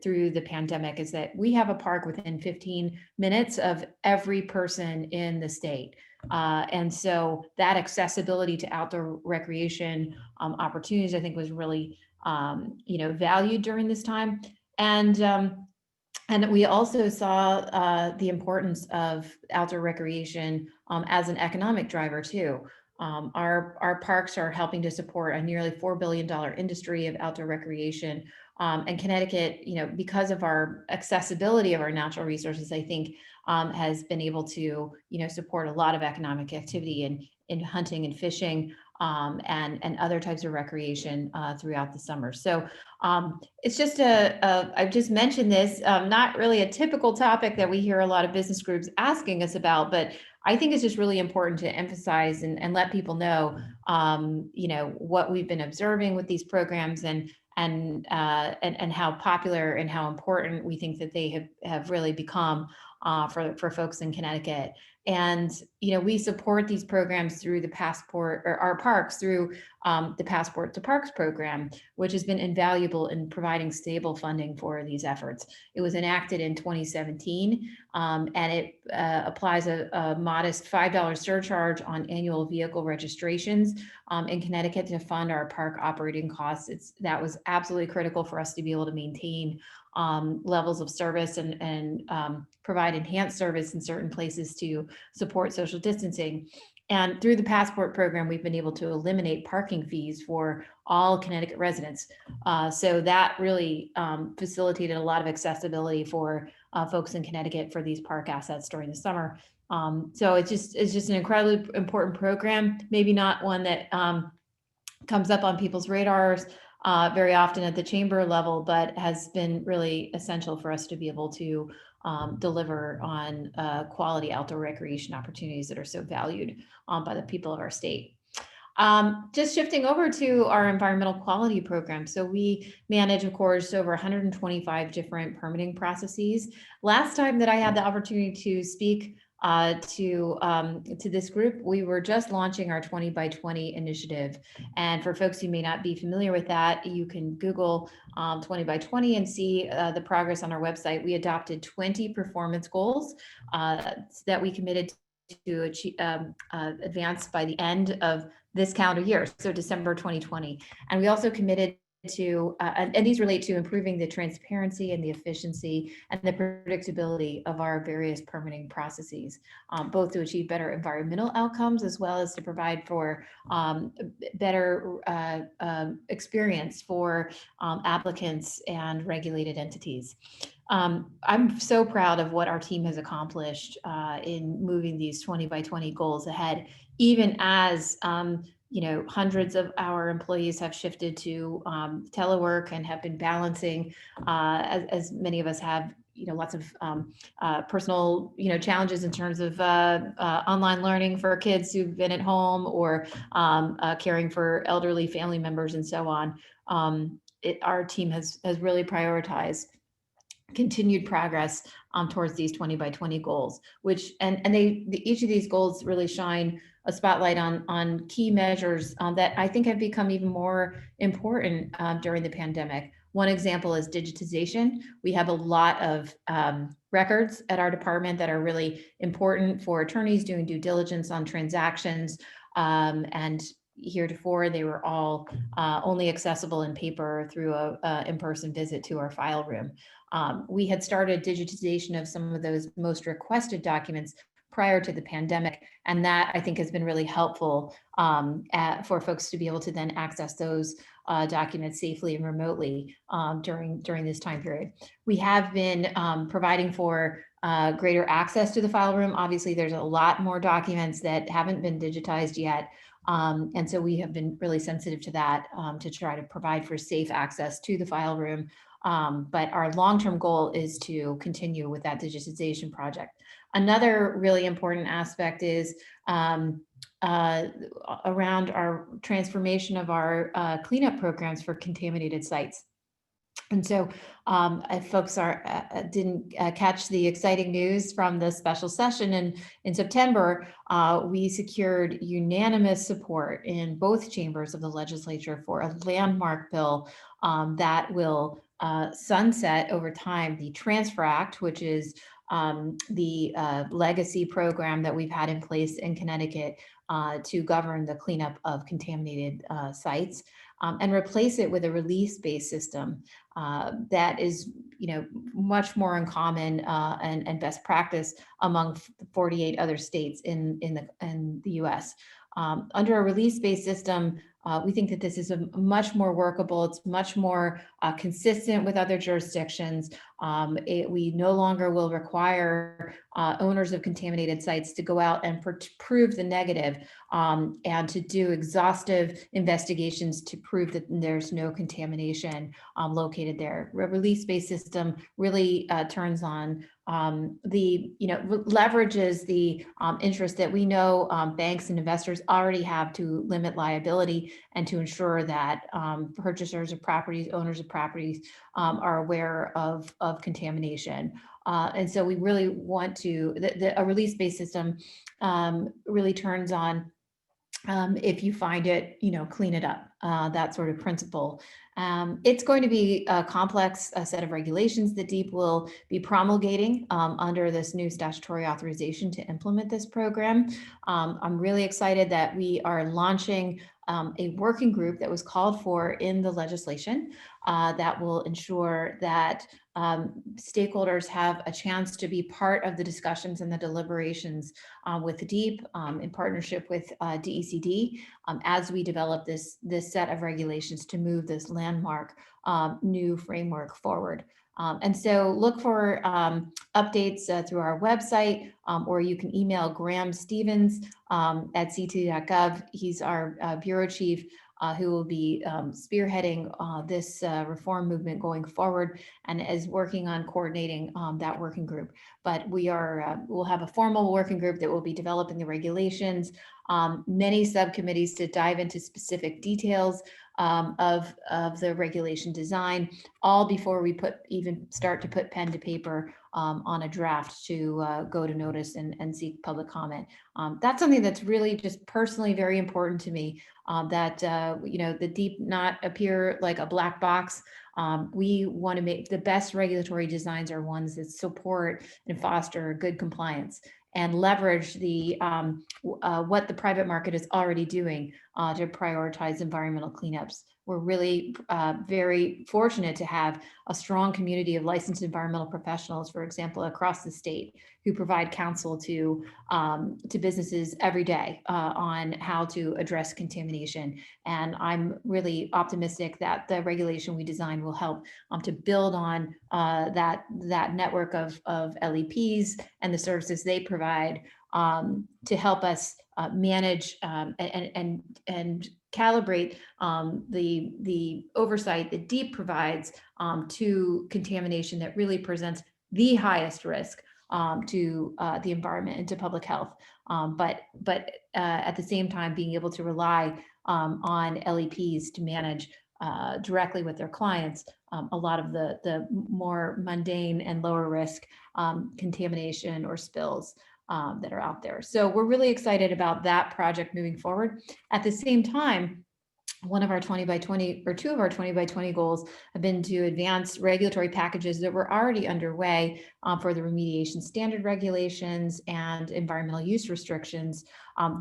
Speaker 5: through the pandemic, is that we have a park within 15 minutes of every person in the state. And so that accessibility to outdoor recreation opportunities, I think, was really, valued during this time. And we also saw the importance of outdoor recreation as an economic driver too. Our parks are helping to support a nearly $4 billion industry of outdoor recreation. And Connecticut, because of our accessibility of our natural resources, I think has been able to, support a lot of economic activity in hunting and fishing and other types of recreation throughout the summer. So it's just I've just mentioned this, not really a typical topic that we hear a lot of business groups asking us about, but I think it's just really important to emphasize and let people know, what we've been observing with these programs and how popular and how important we think that they have really become for folks in Connecticut. And, we support these programs through the Passport, or our parks through the Passport to Parks program, which has been invaluable in providing stable funding for these efforts. It was enacted in 2017, and it applies a modest $5 surcharge on annual vehicle registrations in Connecticut to fund our park operating costs. That was absolutely critical for us to be able to maintain levels of service and provide enhanced service in certain places to support social distancing. And through the Passport program, we've been able to eliminate parking fees for all Connecticut residents. So that really facilitated a lot of accessibility for folks in Connecticut for these park assets during the summer. So it's just an incredibly important program, maybe not one that comes up on people's radars very often at the chamber level, but has been really essential for us to be able to deliver on quality outdoor recreation opportunities that are so valued by the people of our state. Just shifting over to our environmental quality program. So we manage, of course, over 125 different permitting processes. Last time that I had the opportunity to speak to this group, we were just launching our 20 by 20 initiative. And for folks who may not be familiar with that, you can Google 20 by 20 and see the progress on our website. We adopted 20 performance goals that we committed to achieve, advance by the end of this calendar year, so December 2020. And we also committed to, and these relate to improving the transparency and the efficiency and the predictability of our various permitting processes, both to achieve better environmental outcomes as well as to provide for better experience for applicants and regulated entities. I'm so proud of what our team has accomplished in moving these 20 by 20 goals ahead, even as hundreds of our employees have shifted to telework and have been balancing, as many of us have, lots of personal, challenges in terms of online learning for kids who've been at home or caring for elderly family members and so on. Our team has really prioritized continued progress towards these 20 by 20 goals, which each of these goals really shine a spotlight on key measures that I think have become even more important during the pandemic. One example is digitization. We have a lot of records at our department that are really important for attorneys doing due diligence on transactions, and heretofore they were all only accessible in paper through a in-person visit to our file room. We had started digitization of some of those most requested documents prior to the pandemic, and that I think has been really helpful for folks to be able to then access those documents safely and remotely during this time period. We have been providing for greater access to the file room. Obviously, there's a lot more documents that haven't been digitized yet. And so we have been really sensitive to that to try to provide for safe access to the file room. But our long-term goal is to continue with that digitization project. Another really important aspect is around our transformation of our cleanup programs for contaminated sites. And so if folks didn't catch the exciting news from the special session in September, we secured unanimous support in both chambers of the legislature for a landmark bill that will sunset over time the Transfer Act, which is the legacy program that we've had in place in Connecticut to govern the cleanup of contaminated sites, and replace it with a release-based system that is, much more in common and best practice among 48 other states in the U.S. Under a release-based system, we think that this is much more workable. It's much more consistent with other jurisdictions. We no longer will require owners of contaminated sites to go out and prove the negative and to do exhaustive investigations to prove that there's no contamination located there. A release-based system really turns on leverages the interest that we know banks and investors already have to limit liability and to ensure that purchasers of properties, owners of properties are aware of contamination. And so we really want to, a release-based system really turns on if you find it, clean it up, that sort of principle. It's going to be a complex set of regulations that DEEP will be promulgating under this new statutory authorization to implement this program. I'm really excited that we are launching a working group that was called for in the legislation that will ensure that stakeholders have a chance to be part of the discussions and the deliberations with DEEP in partnership with DECD as we develop this set of regulations to move this landmark new framework forward. And so look for updates through our website, or you can email Graham Stevens at ct.gov. He's our bureau chief who will be spearheading this reform movement going forward and is working on coordinating that working group. But we'll have a formal working group that will be developing the regulations, many subcommittees to dive into specific details of the regulation design, all before we even start to put pen to paper on a draft to go to notice and seek public comment. That's something that's really just personally very important to me, that the DEEP not appear like a black box. We want to make the best regulatory designs are ones that support and foster good compliance and leverage the what the private market is already doing to prioritize environmental cleanups. We're really very fortunate to have a strong community of licensed environmental professionals, for example, across the state, who provide counsel to businesses every day on how to address contamination. And I'm really optimistic that the regulation we design will help to build on that network of LEPs and the services they provide to help us manage and calibrate the oversight that DEEP provides to contamination that really presents the highest risk to the environment and to public health. But at the same time, being able to rely on LEPs to manage directly with their clients a lot of the more mundane and lower risk contamination or spills that are out there. So we're really excited about that project moving forward. At the same time, one of our 20 by 20 or two of our 20 by 20 goals have been to advance regulatory packages that were already underway for the remediation standard regulations and environmental use restrictions.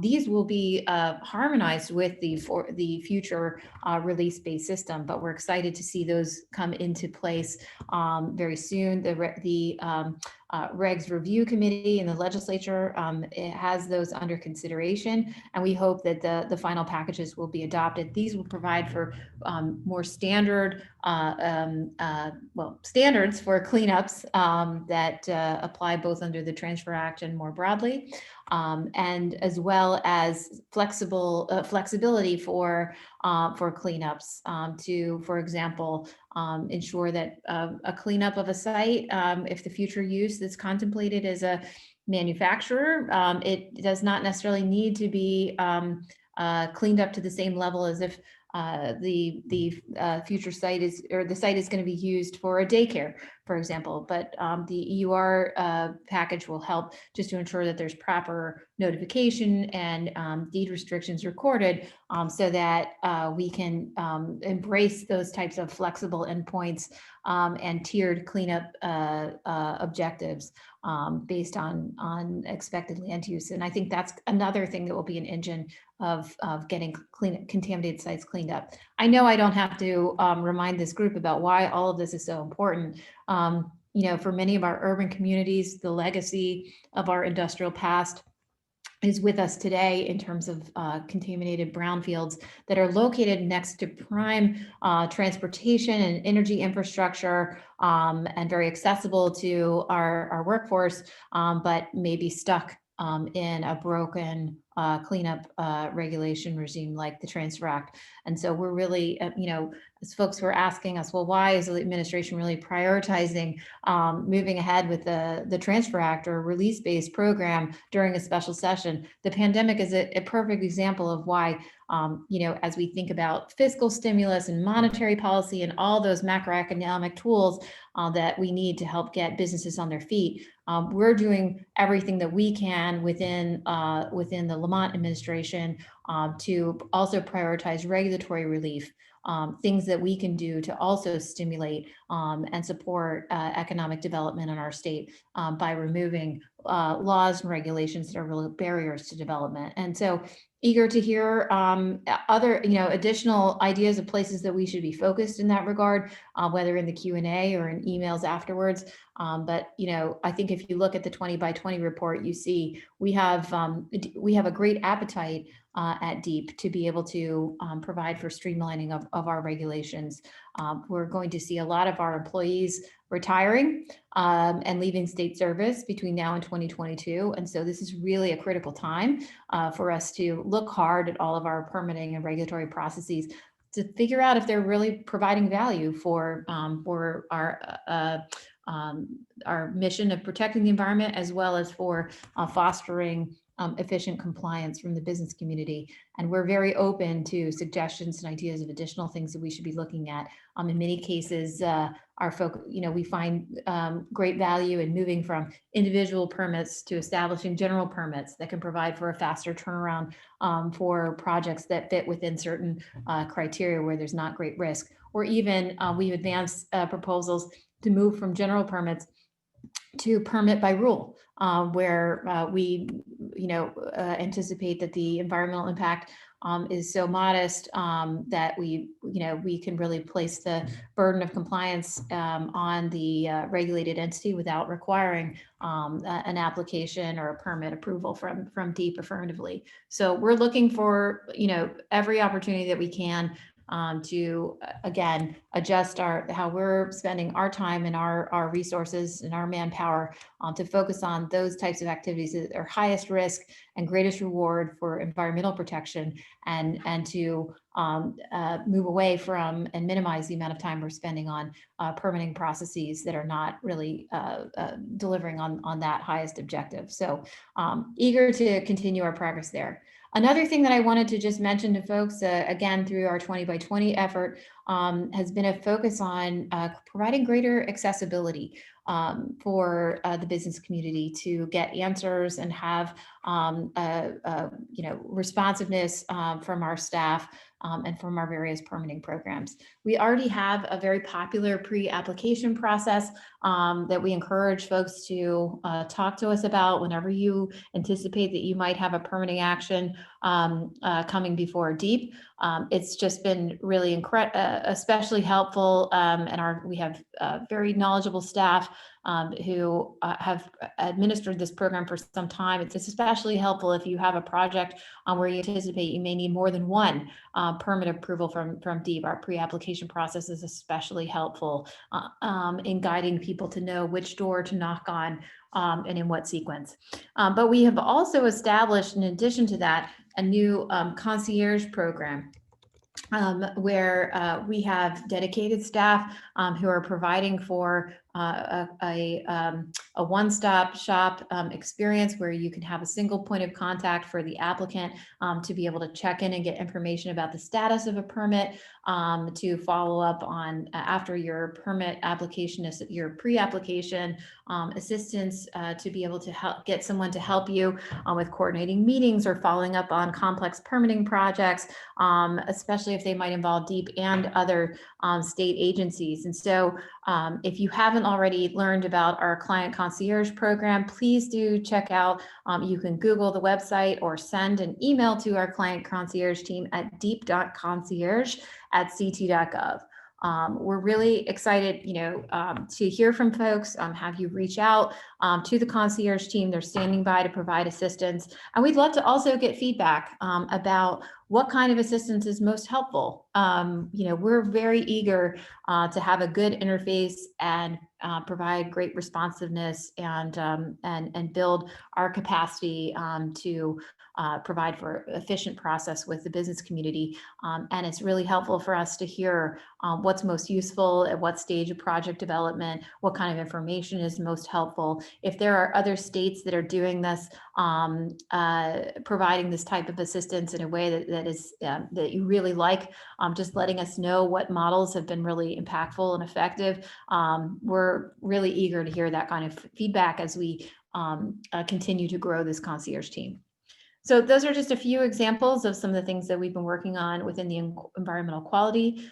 Speaker 5: These will be harmonized with the future release-based system, but we're excited to see those come into place very soon. The Regs Review Committee in the legislature has those under consideration, and we hope that the final packages will be adopted. These will provide for more standard, standards for cleanups that apply both under the Transfer Act and more broadly, and as well as flexibility for cleanups to, for example, ensure that a cleanup of a site, if the future use that's contemplated as a manufacturer, it does not necessarily need to be cleaned up to the same level as if the future site is, or the site is going to be used for a daycare, for example. But the EUR package will help just to ensure that there's proper notification and deed restrictions recorded so that we can embrace those types of flexible endpoints and tiered cleanup objectives based on expected land use. And I think that's another thing that will be an engine of getting contaminated sites cleaned up. I know I don't have to remind this group about why all of this is so important. For many of our urban communities, the legacy of our industrial past is with us today in terms of contaminated brownfields that are located next to prime transportation and energy infrastructure and very accessible to our workforce, but may be stuck in a broken cleanup regulation regime like the Transfer Act. And so we're really, as folks were asking us, well, why is the administration really prioritizing moving ahead with the Transfer Act or release-based program during a special session? The pandemic is a perfect example of why, as we think about fiscal stimulus and monetary policy and all those macroeconomic tools that we need to help get businesses on their feet, we're doing everything that we can within the Lamont administration to also prioritize regulatory relief, things that we can do to also stimulate and support economic development in our state by removing laws and regulations that are real barriers to development. And so eager to hear other, additional ideas of places that we should be focused in that regard, whether in the Q&A or in emails afterwards. But I think if you look at the 20 by 20 report, you see we have a great appetite at DEEP to be able to provide for streamlining of our regulations. We're going to see a lot of our employees retiring and leaving state service between now and 2022. And so this is really a critical time for us to look hard at all of our permitting and regulatory processes to figure out if they're really providing value for our mission of protecting the environment, as well as for fostering efficient compliance from the business community. And we're very open to suggestions and ideas of additional things that we should be looking at. In many cases, we find great value in moving from individual permits to establishing general permits that can provide for a faster turnaround for projects that fit within certain criteria where there's not great risk. Or even we've advanced proposals to move from general permits to permit by rule, where we anticipate that the environmental impact is so modest that we can really place the burden of compliance on the regulated entity without requiring an application or a permit approval from DEEP affirmatively. So we're looking for every opportunity that we can to again adjust how we're spending our time and our resources and our manpower to focus on those types of activities that are highest risk and greatest reward for environmental protection, and to move away from and minimize the amount of time we're spending on permitting processes that are not really delivering on that highest objective. So eager to continue our progress there. Another thing that I wanted to just mention to folks, again, through our 20 by 20 effort, has been a focus on providing greater accessibility for the business community to get answers and have responsiveness from our staff and from our various permitting programs. We already have a very popular pre-application process that we encourage folks to talk to us about whenever you anticipate that you might have a permitting action coming before DEEP. It's just been really especially helpful, and we have very knowledgeable staff who have administered this program for some time. It's especially helpful if you have a project where you anticipate you may need more than one permit approval from DEEP. Our pre-application process is especially helpful in guiding people to know which door to knock on and in what sequence. But we have also established, in addition to that, a new concierge program where we have dedicated staff who are providing for a one-stop shop experience where you can have a single point of contact for the applicant to be able to check in and get information about the status of a permit, to follow up on after your permit application, your pre-application assistance, to be able to get someone to help you with coordinating meetings or following up on complex permitting projects, especially if they might involve DEEP and other state agencies. And so if you haven't already learned about our client concierge program, please do check out. You can Google the website or send an email to our client concierge team at deep.concierge@ct.gov. We're really excited, to hear from folks, have you reach out to the concierge team. They're standing by to provide assistance. And we'd love to also get feedback about what kind of assistance is most helpful. We're very eager to have a good interface and provide great responsiveness and build our capacity to provide for efficient process with the business community. And it's really helpful for us to hear what's most useful at what stage of project development, what kind of information is most helpful. If there are other states that are doing this, providing this type of assistance in a way that you really like, just letting us know what models have been really impactful and effective. We're really eager to hear that kind of feedback as we continue to grow this concierge team. So those are just a few examples of some of the things that we've been working on within the environmental quality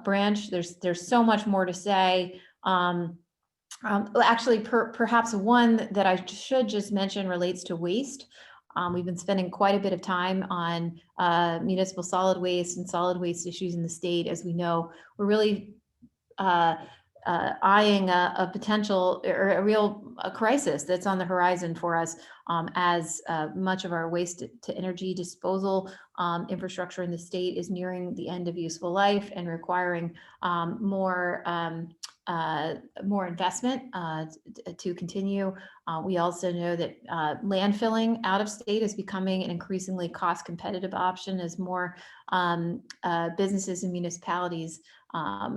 Speaker 5: branch. There's so much more to say. Actually, perhaps one that I should just mention relates to waste. We've been spending quite a bit of time on municipal solid waste and solid waste issues in the state. As we know, we're really eyeing a potential or a real crisis that's on the horizon for us, as much of our waste to energy disposal infrastructure in the state is nearing the end of useful life and requiring more investment to continue. We also know that landfilling out of state is becoming an increasingly cost competitive option as more businesses and municipalities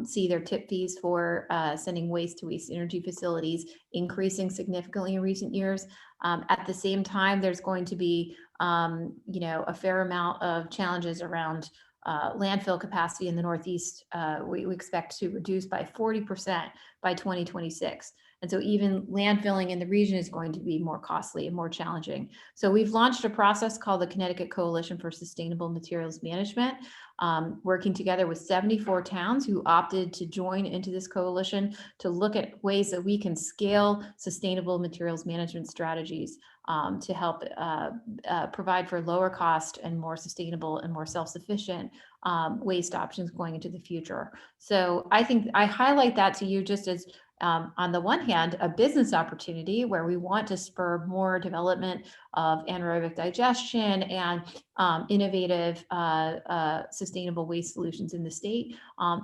Speaker 5: see their tip fees for sending waste to waste energy facilities increasing significantly in recent years. At the same time, there's going to be a fair amount of challenges around landfill capacity in the Northeast. We expect to reduce by 40% by 2026. And so even landfilling in the region is going to be more costly and more challenging. So we've launched a process called the Connecticut Coalition for Sustainable Materials Management, working together with 74 towns who opted to join into this coalition to look at ways that we can scale sustainable materials management strategies to help provide for lower cost and more sustainable and more self-sufficient waste options going into the future. So I think I highlight that to you just as on the one hand, a business opportunity where we want to spur more development of anaerobic digestion and innovative sustainable waste solutions in the state,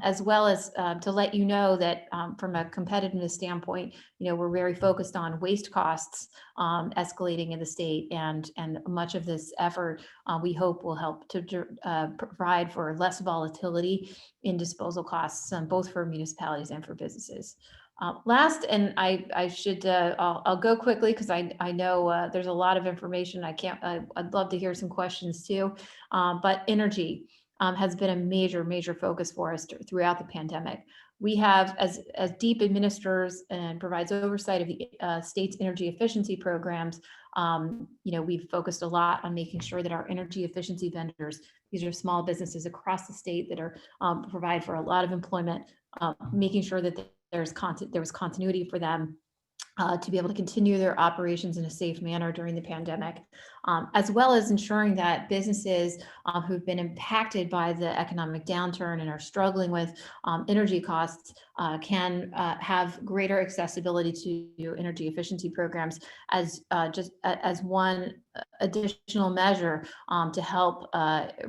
Speaker 5: as well as to let you know that from a competitiveness standpoint, we're very focused on waste costs escalating in the state, and much of this effort we hope will help to provide for less volatility in disposal costs, both for municipalities and for businesses. Last, and I should, I'll go quickly because I know there's a lot of information. I'd love to hear some questions too. But energy has been a major focus for us throughout the pandemic. We have, as deep administrators and provides oversight of the state's energy efficiency programs, we've focused a lot on making sure that our energy efficiency vendors, these are small businesses across the state that are provide for a lot of employment, making sure that there was continuity for them to be able to continue their operations in a safe manner during the pandemic, as well as ensuring that businesses who've been impacted by the economic downturn and are struggling with energy costs can have greater accessibility to energy efficiency programs as just as one additional measure to help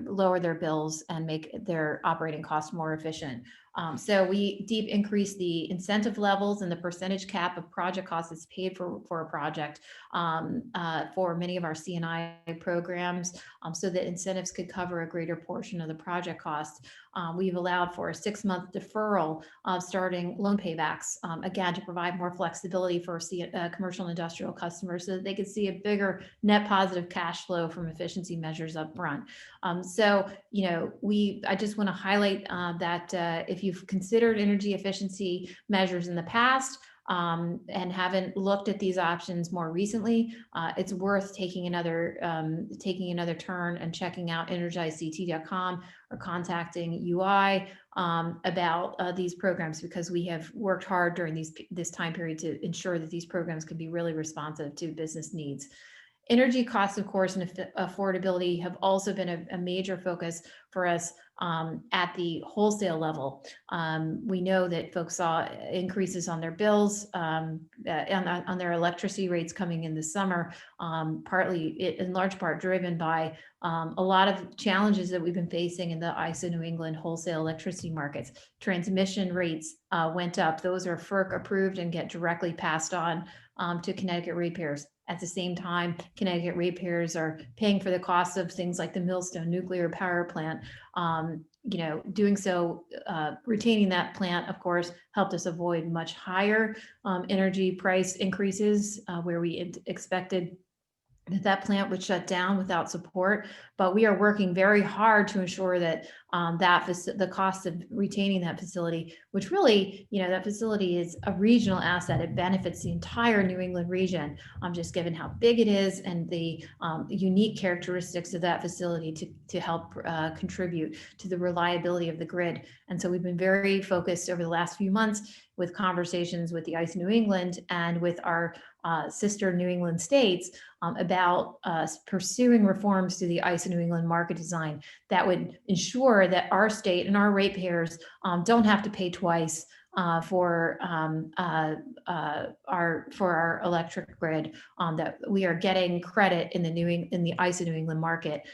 Speaker 5: lower their bills and make their operating costs more efficient. So we deep increase the incentive levels and the percentage cap of project costs that's paid for a project for many of our C&I programs, so that incentives could cover a greater portion of the project costs. We've allowed for a 6-month deferral of starting loan paybacks, again, to provide more flexibility for commercial and industrial customers so that they could see a bigger net positive cash flow from efficiency measures up front. So, I just want to highlight that if you've considered energy efficiency measures in the past, and haven't looked at these options more recently, it's worth taking another turn and checking out energizect.com or contacting UI about these programs, because we have worked hard during this time period to ensure that these programs can be really responsive to business needs. Energy costs, of course, and affordability have also been a major focus for us at the wholesale level. We know that folks saw increases on their bills, on their electricity rates coming in the summer, in large part driven by a lot of challenges that we've been facing in the ISO New England wholesale electricity markets. Transmission rates went up. Those are FERC approved and get directly passed on to Connecticut ratepayers. At the same time, Connecticut ratepayers are paying for the costs of things like the Millstone nuclear power plant. Doing so, retaining that plant, of course, helped us avoid much higher energy price increases where we expected that plant would shut down without support. But we are working very hard to ensure that the cost of retaining that facility, which really, that facility is a regional asset. It benefits the entire New England region, just given how big it is and the unique characteristics of that facility to help contribute to the reliability of the grid. And so we've been very focused over the last few months with conversations with the ICE New England and with our sister New England states about pursuing reforms to the ICE New England market design that would ensure that our state and our ratepayers don't have to pay twice for our electric grid, that we are getting credit in the ICE New England market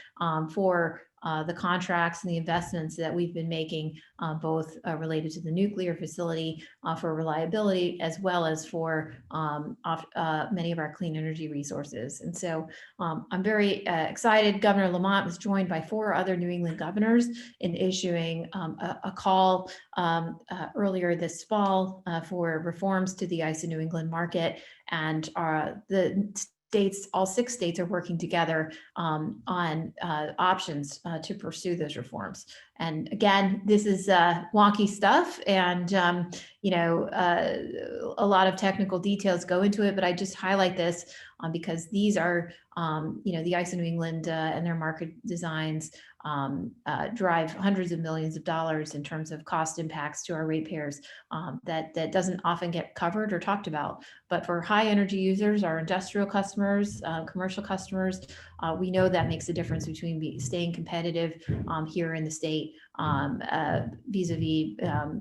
Speaker 5: for the contracts and the investments that we've been making, both related to the nuclear facility for reliability, as well as for many of our clean energy resources. And so I'm very excited. Governor Lamont was joined by 4 other New England governors in issuing a call earlier this fall for reforms to the ICE New England market. And the states, all 6 states are working together on options to pursue those reforms. And again, this is wonky stuff, and a lot of technical details go into it, but I just highlight this because these are, the ICE New England and their market designs drive hundreds of millions of dollars in terms of cost impacts to our ratepayers that doesn't often get covered or talked about. But for high energy users, our industrial customers, commercial customers, we know that makes a difference between staying competitive here in the state vis-a-vis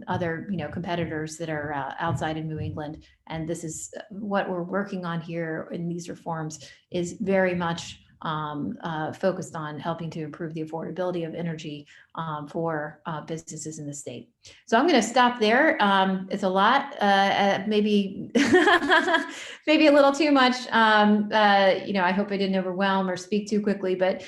Speaker 5: other competitors that are outside of New England. And this is what we're working on here in these reforms, is very much focused on helping to improve the affordability of energy for businesses in the state. So I'm going to stop there. It's a lot, maybe maybe a little too much. I hope I didn't overwhelm or speak too quickly, but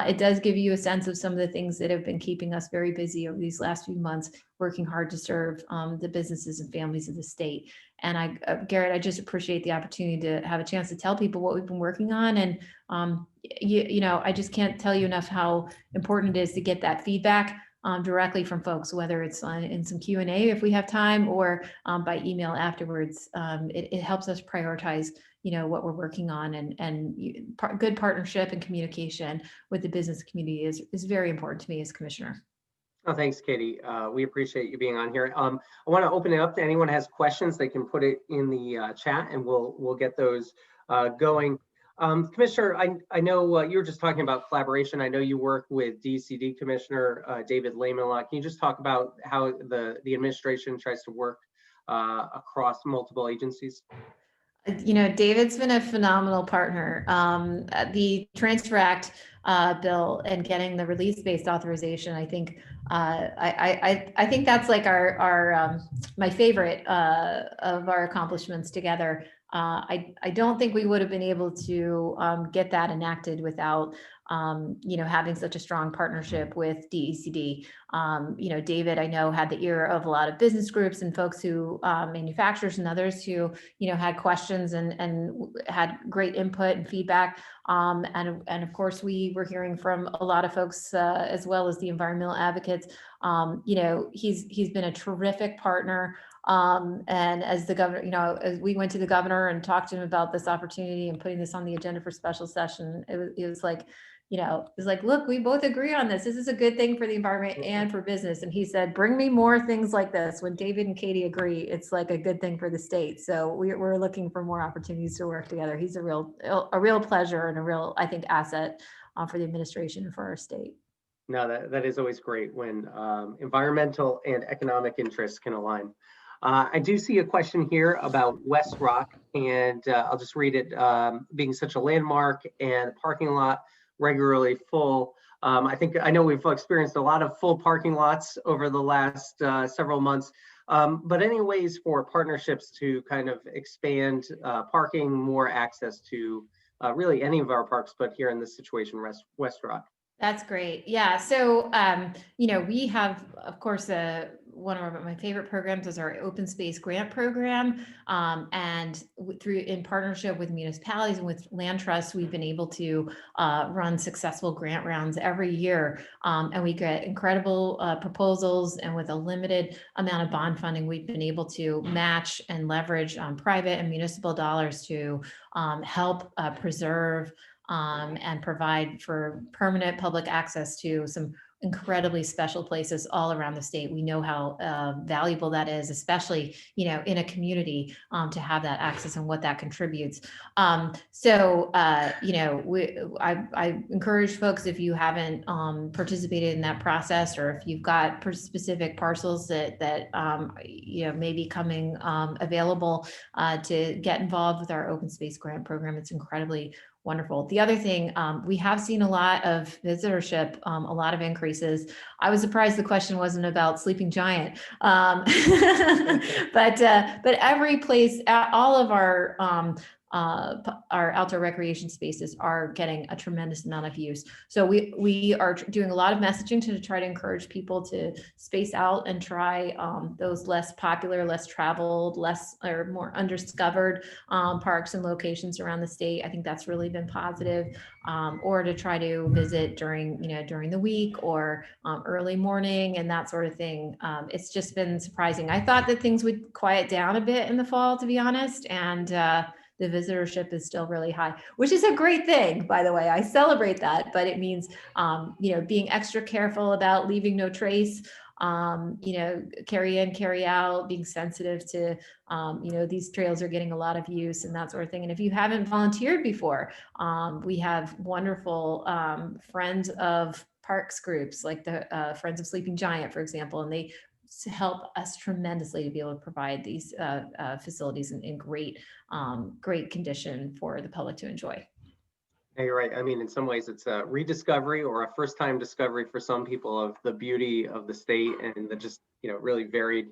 Speaker 5: it does give you a sense of some of the things that have been keeping us very busy over these last few months, working hard to serve the businesses and families of the state. And Garrett, I just appreciate the opportunity to have a chance to tell people what we've been working on. And I just can't tell you enough how important it is to get that feedback directly from folks, whether it's in some Q&A if we have time, or by email afterwards. It helps us prioritize what we're working on, and good partnership and communication with the business community is very important to me as commissioner.
Speaker 8: Oh, thanks, Katie. We appreciate you being on here. I want to open it up to anyone who has questions. They can put it in the chat, and we'll get those going. Commissioner, I know you were just talking about collaboration. I know you work with DCD Commissioner David Lehman a lot. Can you just talk about how the administration tries to work across multiple agencies?
Speaker 5: David's been a phenomenal partner. The Transfer Act bill and getting the release-based authorization, I think I think that's like our my favorite of our accomplishments together. I don't think we would have been able to get that enacted without having such a strong partnership with DECD. David, I know, had the ear of a lot of business groups and folks who, manufacturers and others who, had questions and had great input and feedback. And of course, we were hearing from a lot of folks as well as the environmental advocates. He's been a terrific partner. And as the governor, as we went to the governor and talked to him about this opportunity and putting this on the agenda for special session, it was like, look, we both agree on this. This is a good thing for the environment and for business. And he said, bring me more things like this. When David and Katie agree, it's like a good thing for the state. So we're looking for more opportunities to work together. He's a real pleasure and a real, I think, asset for the administration and for our state.
Speaker 8: No, that is always great when environmental and economic interests can align. I do see a question here about West Rock, and I'll just read it. Being such a landmark and parking lot regularly full. I know we've experienced a lot of full parking lots over the last several months, but any ways for partnerships to kind of expand parking, more access to really any of our parks, but here in this situation, West Rock.
Speaker 5: That's great. Yeah. So, we have, of course, one of my favorite programs is our open space grant program. And through in partnership with municipalities and with land trusts, we've been able to run successful grant rounds every year. And we get incredible proposals, and with a limited amount of bond funding, we've been able to match and leverage private and municipal dollars to help preserve and provide for permanent public access to some incredibly special places all around the state. We know how valuable that is, especially, in a community, to have that access and what that contributes. I encourage folks, if you haven't participated in that process, or if you've got specific parcels that may be coming available, to get involved with our open space grant program. It's incredibly wonderful. The other thing, we have seen a lot of visitorship, a lot of increases. I was surprised the question wasn't about Sleeping Giant, but every place, all of our outdoor recreation spaces are getting a tremendous amount of use. So we are doing a lot of messaging to try to encourage people to space out and try those less popular, less traveled, more undiscovered parks and locations around the state. I think that's really been positive. Or to try to visit during the week or early morning and that sort of thing. It's just been surprising. I thought that things would quiet down a bit in the fall, to be honest, and the visitorship is still really high, which is a great thing, by the way. I celebrate that, but it means, being extra careful about leaving no trace, carry in, carry out, being sensitive to, these trails are getting a lot of use and that sort of thing. And if you haven't volunteered before, we have wonderful Friends of Parks groups, like the Friends of Sleeping Giant, for example, and they help us tremendously to be able to provide these facilities in great condition for the public to enjoy.
Speaker 8: Yeah, you're right. I mean, in some ways it's a rediscovery or a first time discovery for some people of the beauty of the state and the just, really varied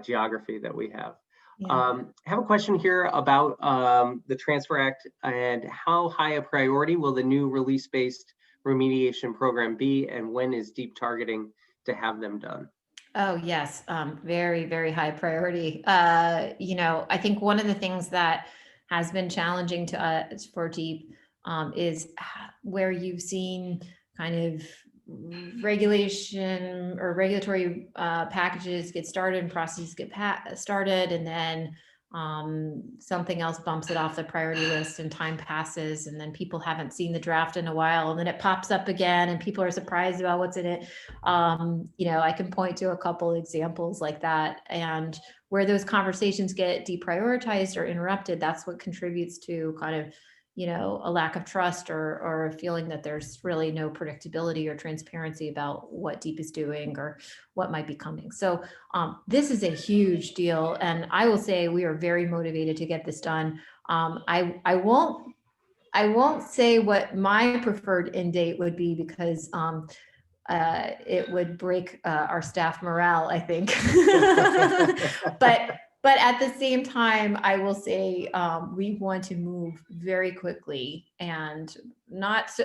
Speaker 8: geography that we have.
Speaker 5: Yeah.
Speaker 8: I have a question here about the Transfer Act and how high a priority will the new release-based remediation program be, and when is deep targeting to have them done?
Speaker 5: Oh, yes. Very, very high priority. I think one of the things that has been challenging to us for DEEP is where you've seen kind of regulation or regulatory packages get started and processes get started, and then something else bumps it off the priority list and time passes, and then people haven't seen the draft in a while, and then it pops up again and people are surprised about what's in it. I can point to a couple examples like that, and where those conversations get deprioritized or interrupted, that's what contributes to kind of a lack of trust or a feeling that there's really no predictability or transparency about what DEEP is doing or what might be coming. So this is a huge deal, and I will say we are very motivated to get this done. I won't say what my preferred end date would be, because it would break our staff morale, I think. But at the same time, I will say we want to move very quickly, and not so,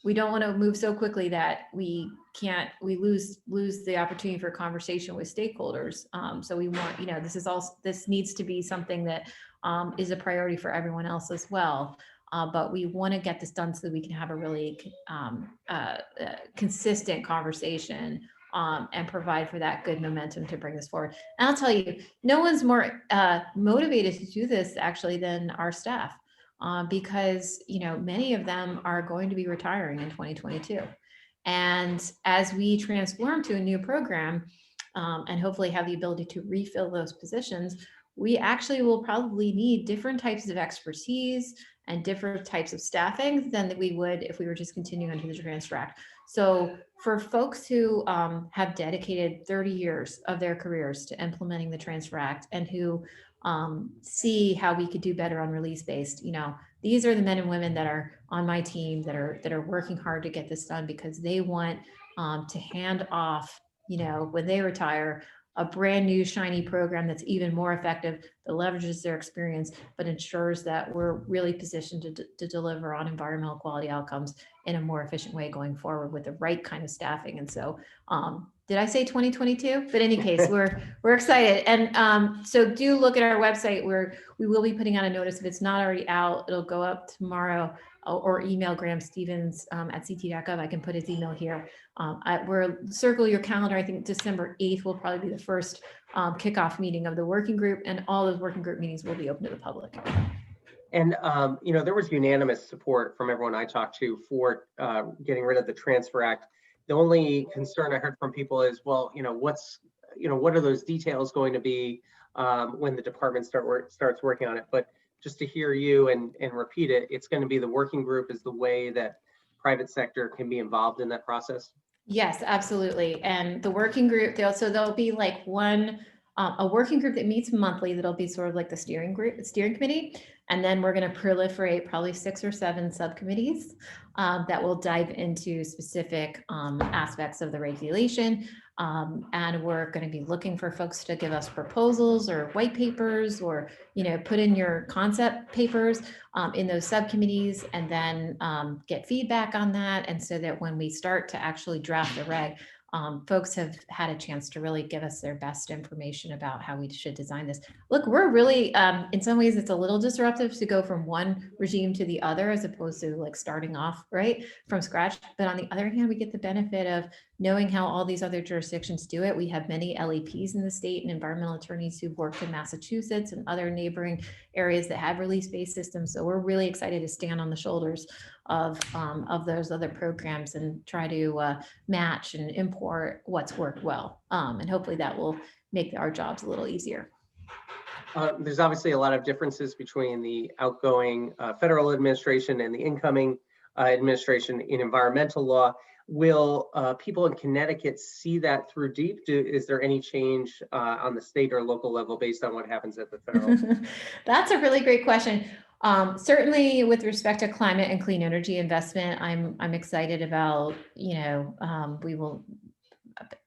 Speaker 5: we don't want to move so quickly that we lose the opportunity for conversation with stakeholders. So we want, this needs to be something that is a priority for everyone else as well. But we want to get this done so that we can have a really consistent conversation and provide for that good momentum to bring this forward. And I'll tell you, no one's more motivated to do this actually than our staff, because many of them are going to be retiring in 2022. And as we transform to a new program and hopefully have the ability to refill those positions, we actually will probably need different types of expertise and different types of staffing than we would if we were just continuing under the Transfer Act. So for folks who have dedicated 30 years of their careers to implementing the Transfer Act and who see how we could do better on release-based, these are the men and women that are on my team that are working hard to get this done, because they want to hand off, when they retire, a brand new shiny program that's even more effective, that leverages their experience, but ensures that we're really positioned to deliver on environmental quality outcomes in a more efficient way going forward with the right kind of staffing. And so, did I say 2022? But in any case, we're excited. And so do look at our website where we will be putting out a notice. If it's not already out, it'll go up tomorrow, or email Graham Stevens at ct.gov. I can put his email here. We're circle your calendar. I think December 8th will probably be the first kickoff meeting of the working group, and all those working group meetings will be open to the public.
Speaker 8: And, there was unanimous support from everyone I talked to for getting rid of the Transfer Act. The only concern I heard from people is, well, what are those details going to be when the department starts working on it? But just to hear you and repeat it, it's going to be the working group is the way that private sector can be involved in that process.
Speaker 5: Yes, absolutely. And the working group, there'll be like a working group that meets monthly. That'll be sort of like the steering committee. And then we're going to proliferate probably 6 or 7 subcommittees that will dive into specific aspects of the regulation. And we're going to be looking for folks to give us proposals or white papers, or, put in your concept papers in those subcommittees, and then get feedback on that. And so that when we start to actually draft the reg, folks have had a chance to really give us their best information about how we should design this. Look, we're really, in some ways, it's a little disruptive to go from one regime to the other, as opposed to like starting off right from scratch. But on the other hand, we get the benefit of knowing how all these other jurisdictions do it. We have many LEPs in the state and environmental attorneys who've worked in Massachusetts and other neighboring areas that have release-based systems. So we're really excited to stand on the shoulders of those other programs and try to match and import what's worked well. And hopefully that will make our jobs a little easier.
Speaker 8: There's obviously a lot of differences between the outgoing federal administration and the incoming administration in environmental law. Will people in Connecticut see that through DEEP? Is there any change on the state or local level based on what happens at the federal?
Speaker 5: That's a really great question. Certainly with respect to climate and clean energy investment, I'm excited about, we will,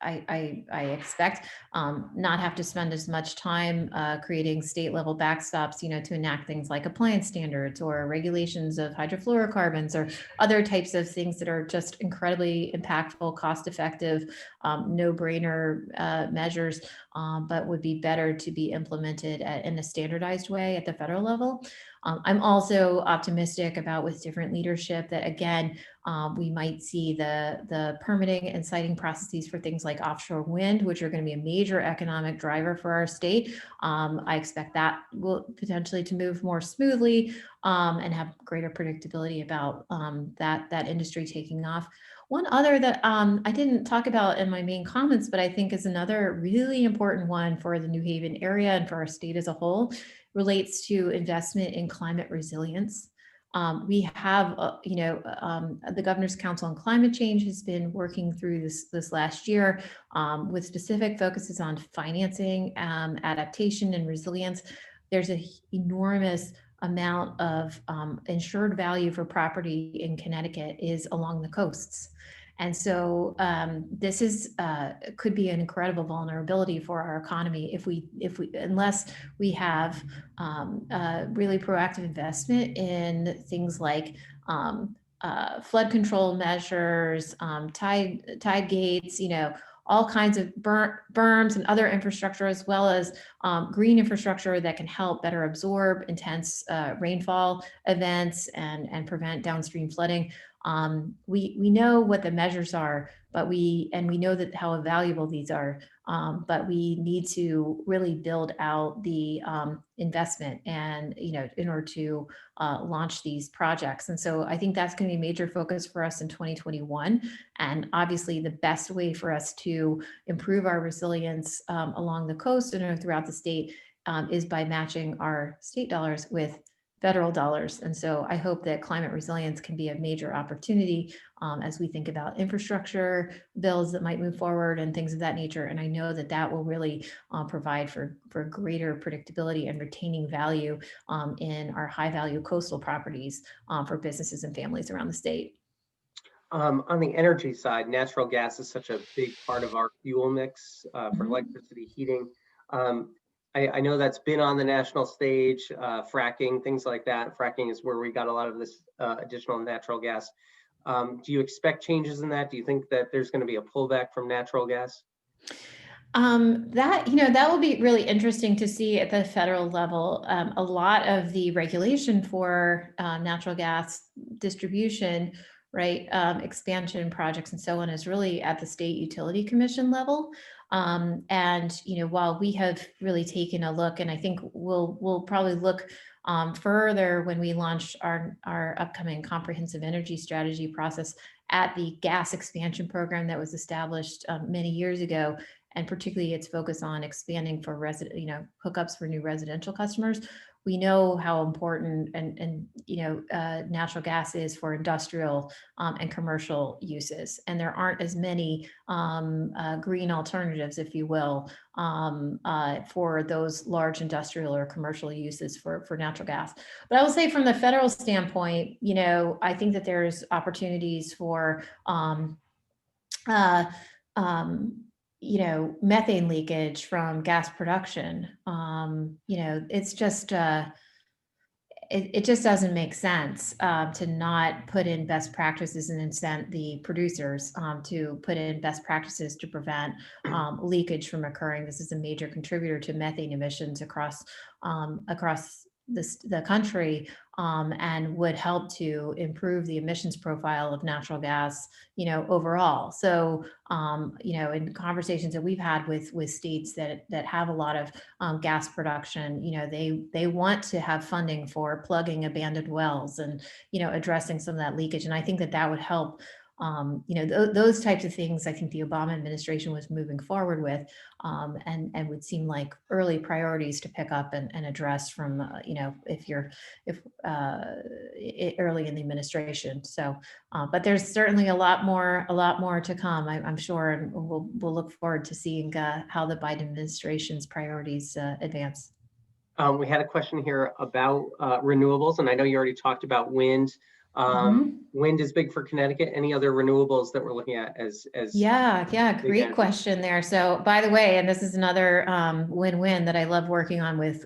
Speaker 5: I expect not have to spend as much time creating state level backstops, to enact things like appliance standards or regulations of hydrofluorocarbons or other types of things that are just incredibly impactful, cost effective, no brainer measures, but would be better to be implemented in a standardized way at the federal level. I'm also optimistic about, with different leadership, that again, we might see the permitting and siting processes for things like offshore wind, which are going to be a major economic driver for our state. I expect that will potentially to move more smoothly and have greater predictability about that industry taking off. One other that I didn't talk about in my main comments, but I think is another really important one for the New Haven area and for our state as a whole, relates to investment in climate resilience. We have, the Governor's Council on Climate Change has been working through this last year with specific focuses on financing, adaptation, and resilience. There's an enormous amount of insured value for property in Connecticut is along the coasts. And so this could be an incredible vulnerability for our economy if we unless we have really proactive investment in things like flood control measures, tide gates, all kinds of berms and other infrastructure, as well as green infrastructure that can help better absorb intense rainfall events and prevent downstream flooding. We know what the measures are, but we know that how valuable these are, but we need to really build out the investment and, in order to launch these projects. And so I think that's going to be a major focus for us in 2021. And obviously the best way for us to improve our resilience along the coast and throughout the state is by matching our state dollars with federal dollars. And so I hope that climate resilience can be a major opportunity as we think about infrastructure bills that might move forward and things of that nature. And I know that that will really provide for greater predictability and retaining value in our high value coastal properties for businesses and families around the state.
Speaker 8: On the energy side, natural gas is such a big part of our fuel mix for
Speaker 5: Mhm.
Speaker 8: electricity heating. I know that's been on the national stage, fracking, things like that. Fracking is where we got a lot of this additional natural gas. Do you expect changes in that? Do you think that there's going to be a pullback from natural gas?
Speaker 5: That will be really interesting to see at the federal level. A lot of the regulation for natural gas distribution, right, expansion projects and so on is really at the state utility commission level. And while we have really taken a look, and I think we'll probably look further when we launch our upcoming comprehensive energy strategy process at the gas expansion program that was established many years ago, and particularly its focus on expanding for hookups for new residential customers. We know how important and natural gas is for industrial and commercial uses, and there aren't as many green alternatives, if you will, for those large industrial or commercial uses for natural gas. But I will say, from the federal standpoint, I think that there's opportunities for methane leakage from gas production. It's just it just doesn't make sense to not put in best practices and incent the producers to put in best practices to prevent leakage from occurring. This is a major contributor to methane emissions across the country, and would help to improve the emissions profile of natural gas, overall. So, in conversations that we've had with states that have a lot of gas production, they want to have funding for plugging abandoned wells and, addressing some of that leakage. And I think that would help. Those types of things I think the Obama administration was moving forward with, and would seem like early priorities to pick up and address from, if early in the administration. So, but there's certainly a lot more to come, I'm sure, and we'll look forward to seeing how the Biden administration's priorities advance.
Speaker 8: We had a question here about renewables, and I know you already talked about wind. Wind is big for Connecticut. Any other renewables that we're looking at as
Speaker 5: Yeah, great question there. So, by the way, and this is another win-win that I love working on with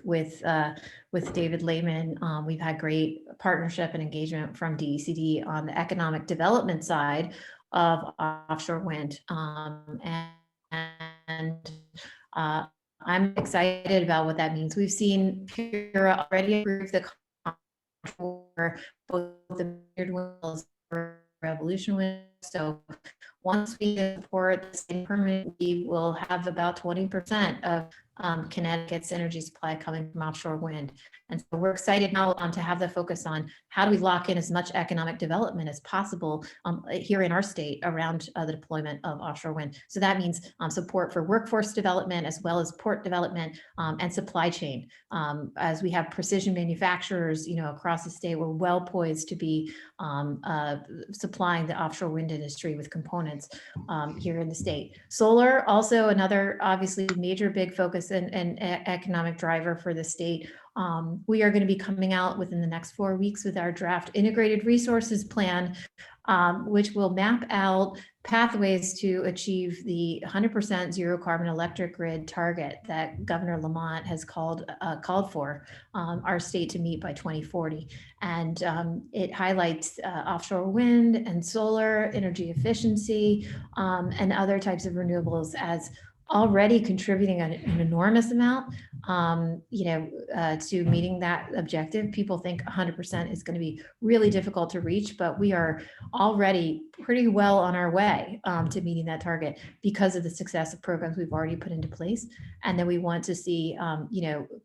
Speaker 5: David Lehman. We've had great partnership and engagement from DECD on the economic development side of offshore wind, and I'm excited about what that means. We've seen PURA already approve the for both the Vineyard wells for Revolution wind. So once we support the same permit, we will have about 20% of Connecticut's energy supply coming from offshore wind. And so we're excited now to have the focus on how do we lock in as much economic development as possible here in our state around the deployment of offshore wind. So that means support for workforce development, as well as port development and supply chain. As we have precision manufacturers, across the state, we're well poised to be supplying the offshore wind industry with components here in the state. Solar, also another obviously major big focus and economic driver for the state. We are going to be coming out within the next 4 weeks with our draft integrated resources plan, which will map out pathways to achieve the 100% zero carbon electric grid target that Governor Lamont has called for our state to meet by 2040. And it highlights offshore wind and solar, energy efficiency, and other types of renewables as already contributing an enormous amount, to meeting that objective. People think 100% is going to be really difficult to reach, but we are already pretty well on our way to meeting that target because of the success of programs we've already put into place. And then we want to see,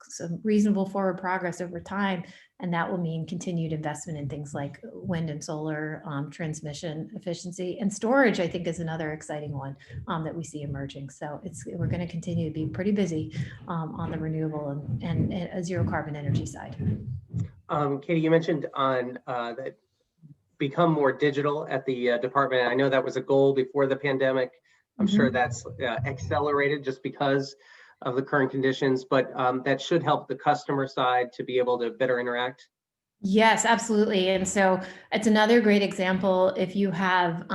Speaker 5: some reasonable forward progress over time. And that will mean continued investment in things like wind and solar, transmission efficiency, and storage, I think, is another exciting one that we see emerging. So we're going to continue to be pretty busy on the renewable and a zero carbon energy side.
Speaker 8: Katie, you mentioned on that become more digital at the department. I know that was a goal before the pandemic. I'm sure that's accelerated just because of the current conditions, but that should help the customer side to be able to better interact.
Speaker 5: Yes, absolutely. And so it's another great example. If you have,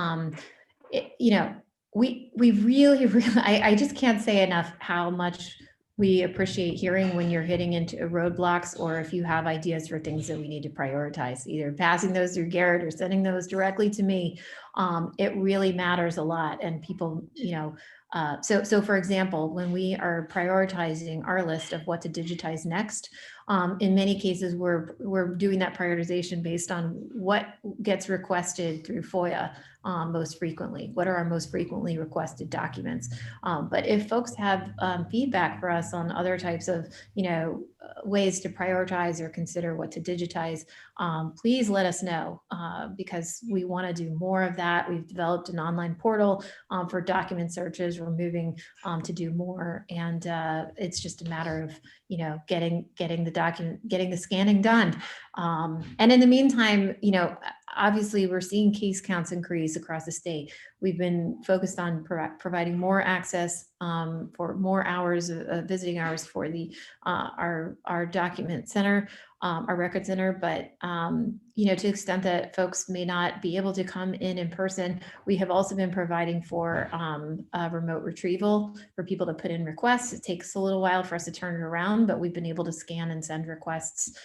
Speaker 5: you know, we really, really, I just can't say enough how much we appreciate hearing when you're hitting into roadblocks, or if you have ideas for things that we need to prioritize, either passing those through Garrett or sending those directly to me. It really matters a lot. And people, so for example, when we are prioritizing our list of what to digitize next, in many cases, we're doing that prioritization based on what gets requested through FOIA most frequently. What are our most frequently requested documents? But if folks have feedback for us on other types of, ways to prioritize or consider what to digitize, please let us know, because we want to do more of that. We've developed an online portal for document searches. We're moving to do more, and it's just a matter of getting the scanning done. And in the meantime, obviously we're seeing case counts increase across the state. We've been focused on providing more access for more hours of visiting hours for the our document center, our record center. But to the extent that folks may not be able to come in person, we have also been providing for remote retrieval for people to put in requests. It takes a little while for us to turn it around, but we've been able to scan and send requests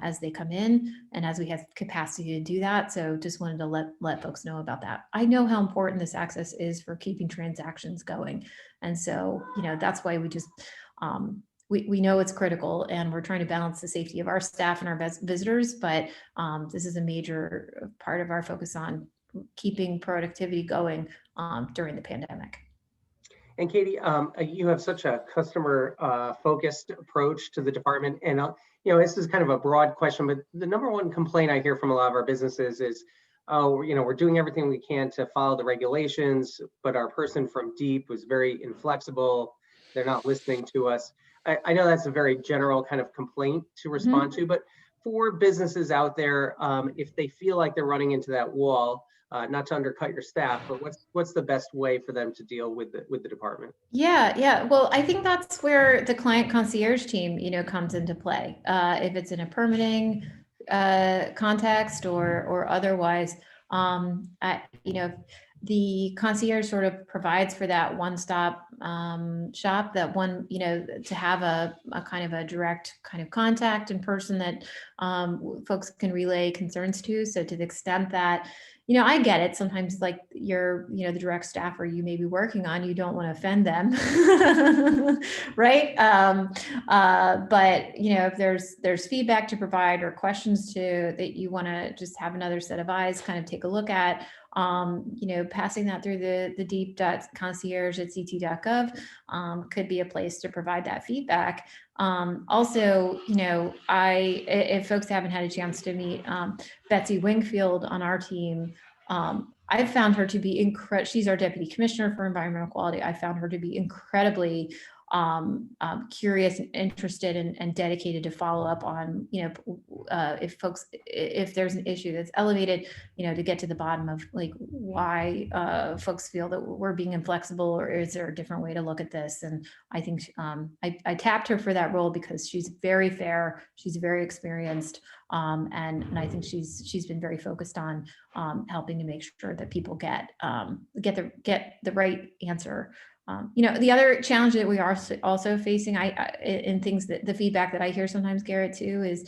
Speaker 5: as they come in, and as we have capacity to do that. So just wanted to let folks know about that. I know how important this access is for keeping transactions going. And so, that's why we just, we know it's critical, and we're trying to balance the safety of our staff and our visitors, but this is a major part of our focus on keeping productivity going during the pandemic.
Speaker 8: And Katie, you have such a customer focused approach to the department. And, this is kind of a broad question, but the number one complaint I hear from a lot of our businesses is, we're doing everything we can to follow the regulations, but our person from DEEP was very inflexible. They're not listening to us. I know that's a very general kind of complaint to respond to, but for businesses out there, if they feel like they're running into that wall, not to undercut your staff, but what's the best way for them to deal with the department?
Speaker 5: Yeah. Well, I think that's where the client concierge team, comes into play. If it's in a permitting context or otherwise, the concierge sort of provides for that one-stop shop, that one, to have a kind of a direct kind of contact in person that folks can relay concerns to. So to the extent that, I get it. Sometimes like you're, the direct staffer you may be working on, you don't want to offend them, right? But if there's feedback to provide or questions that you want to just have another set of eyes kind of take a look at, passing that through the deep.concierge@ct.gov could be a place to provide that feedback. Also, if folks haven't had a chance to meet Betsy Wingfield on our team, I've found her to be incredible. She's our deputy commissioner for environmental quality. I found her to be incredibly curious and interested and dedicated to follow up on, if there's an issue that's elevated, to get to the bottom of like why folks feel that we're being inflexible, or is there a different way to look at this? And I think I tapped her for that role because she's very fair, she's very experienced, and I think she's been very focused on helping to make sure that people get the right answer. The other challenge that we are also facing, in things that the feedback that I hear sometimes, Garrett, too, is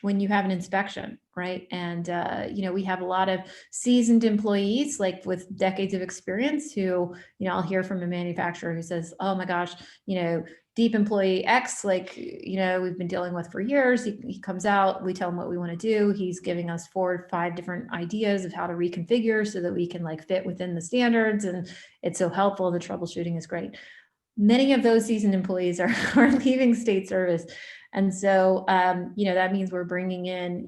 Speaker 5: when you have an inspection, right? And, we have a lot of seasoned employees, like with decades of experience, who, I'll hear from a manufacturer who says, oh my gosh, Deep employee X, like, we've been dealing with for years. He comes out, we tell him what we want to do. He's giving us 4 or 5 different ideas of how to reconfigure so that we can like fit within the standards. And it's so helpful. The troubleshooting is great. Many of those seasoned employees are leaving state service. And so, that means we're bringing in,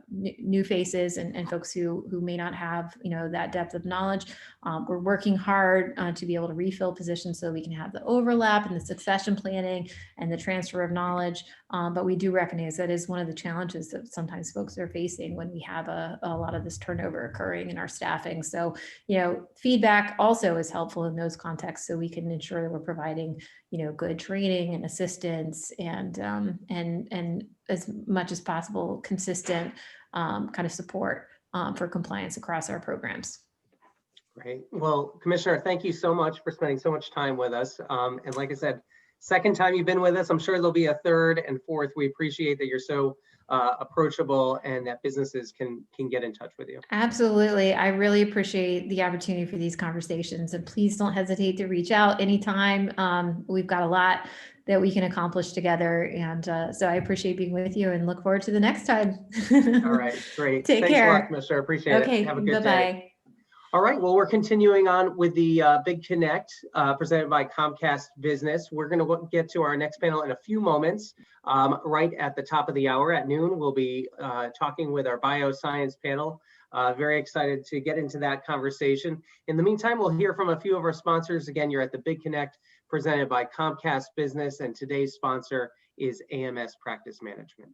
Speaker 5: new faces and folks who may not have, that depth of knowledge. We're working hard to be able to refill positions so we can have the overlap and the succession planning and the transfer of knowledge. But we do recognize that is one of the challenges that sometimes folks are facing when we have a lot of this turnover occurring in our staffing. So, feedback also is helpful in those contexts so we can ensure that we're providing, good training and assistance and as much as possible, consistent kind of support for compliance across our programs.
Speaker 8: Great. Well, Commissioner, thank you so much for spending so much time with us. And like I said, second time you've been with us, I'm sure there'll be a third and fourth. We appreciate that you're so approachable and that businesses can get in touch with you.
Speaker 5: Absolutely. I really appreciate the opportunity for these conversations, and please don't hesitate to reach out anytime. We've got a lot that we can accomplish together. And so I appreciate being with you and look forward to the next time.
Speaker 8: All right, great.
Speaker 5: Take
Speaker 8: Thanks
Speaker 5: care.
Speaker 8: a lot, Commissioner. Appreciate it.
Speaker 5: Okay,
Speaker 8: Have a good
Speaker 5: bye-bye.
Speaker 8: day. All right, well, we're continuing on with the Big Connect presented by Comcast Business. We're going to get to our next panel in a few moments. Right at the top of the hour at noon, we'll be talking with our BioScience panel. Very excited to get into that conversation. In the meantime, we'll hear from a few of our sponsors. Again, you're at the Big Connect presented by Comcast Business, and today's sponsor is AMS Practice Management.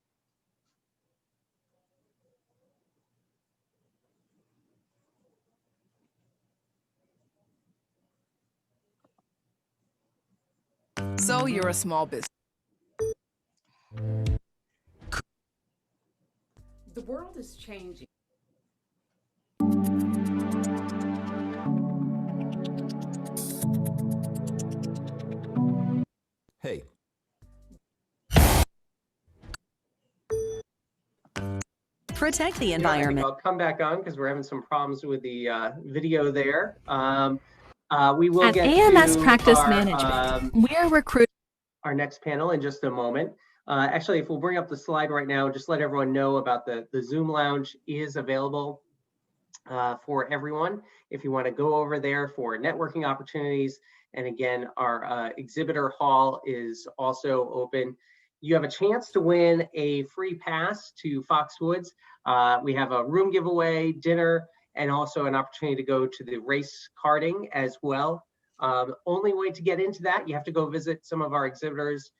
Speaker 2: So you're a small business.
Speaker 25: The world is changing.
Speaker 28: Hey.
Speaker 4: Protect the
Speaker 8: I think
Speaker 4: environment.
Speaker 8: I'll come back on because we're having some problems with the video there. We will
Speaker 6: At
Speaker 8: get
Speaker 6: AMS
Speaker 8: to
Speaker 6: Practice
Speaker 8: our,
Speaker 6: Management, we're recruiting
Speaker 8: our next panel in just a moment. Actually, if we'll bring up the slide right now, just let everyone know about the Zoom Lounge is available for everyone. If you want to go over there for networking opportunities. And again, our exhibitor hall is also open. You have a chance to win a free pass to Foxwoods. We have a room giveaway, dinner, and also an opportunity to go to the race karting as well. Only way to get into that, you have to go visit some of our exhibitors.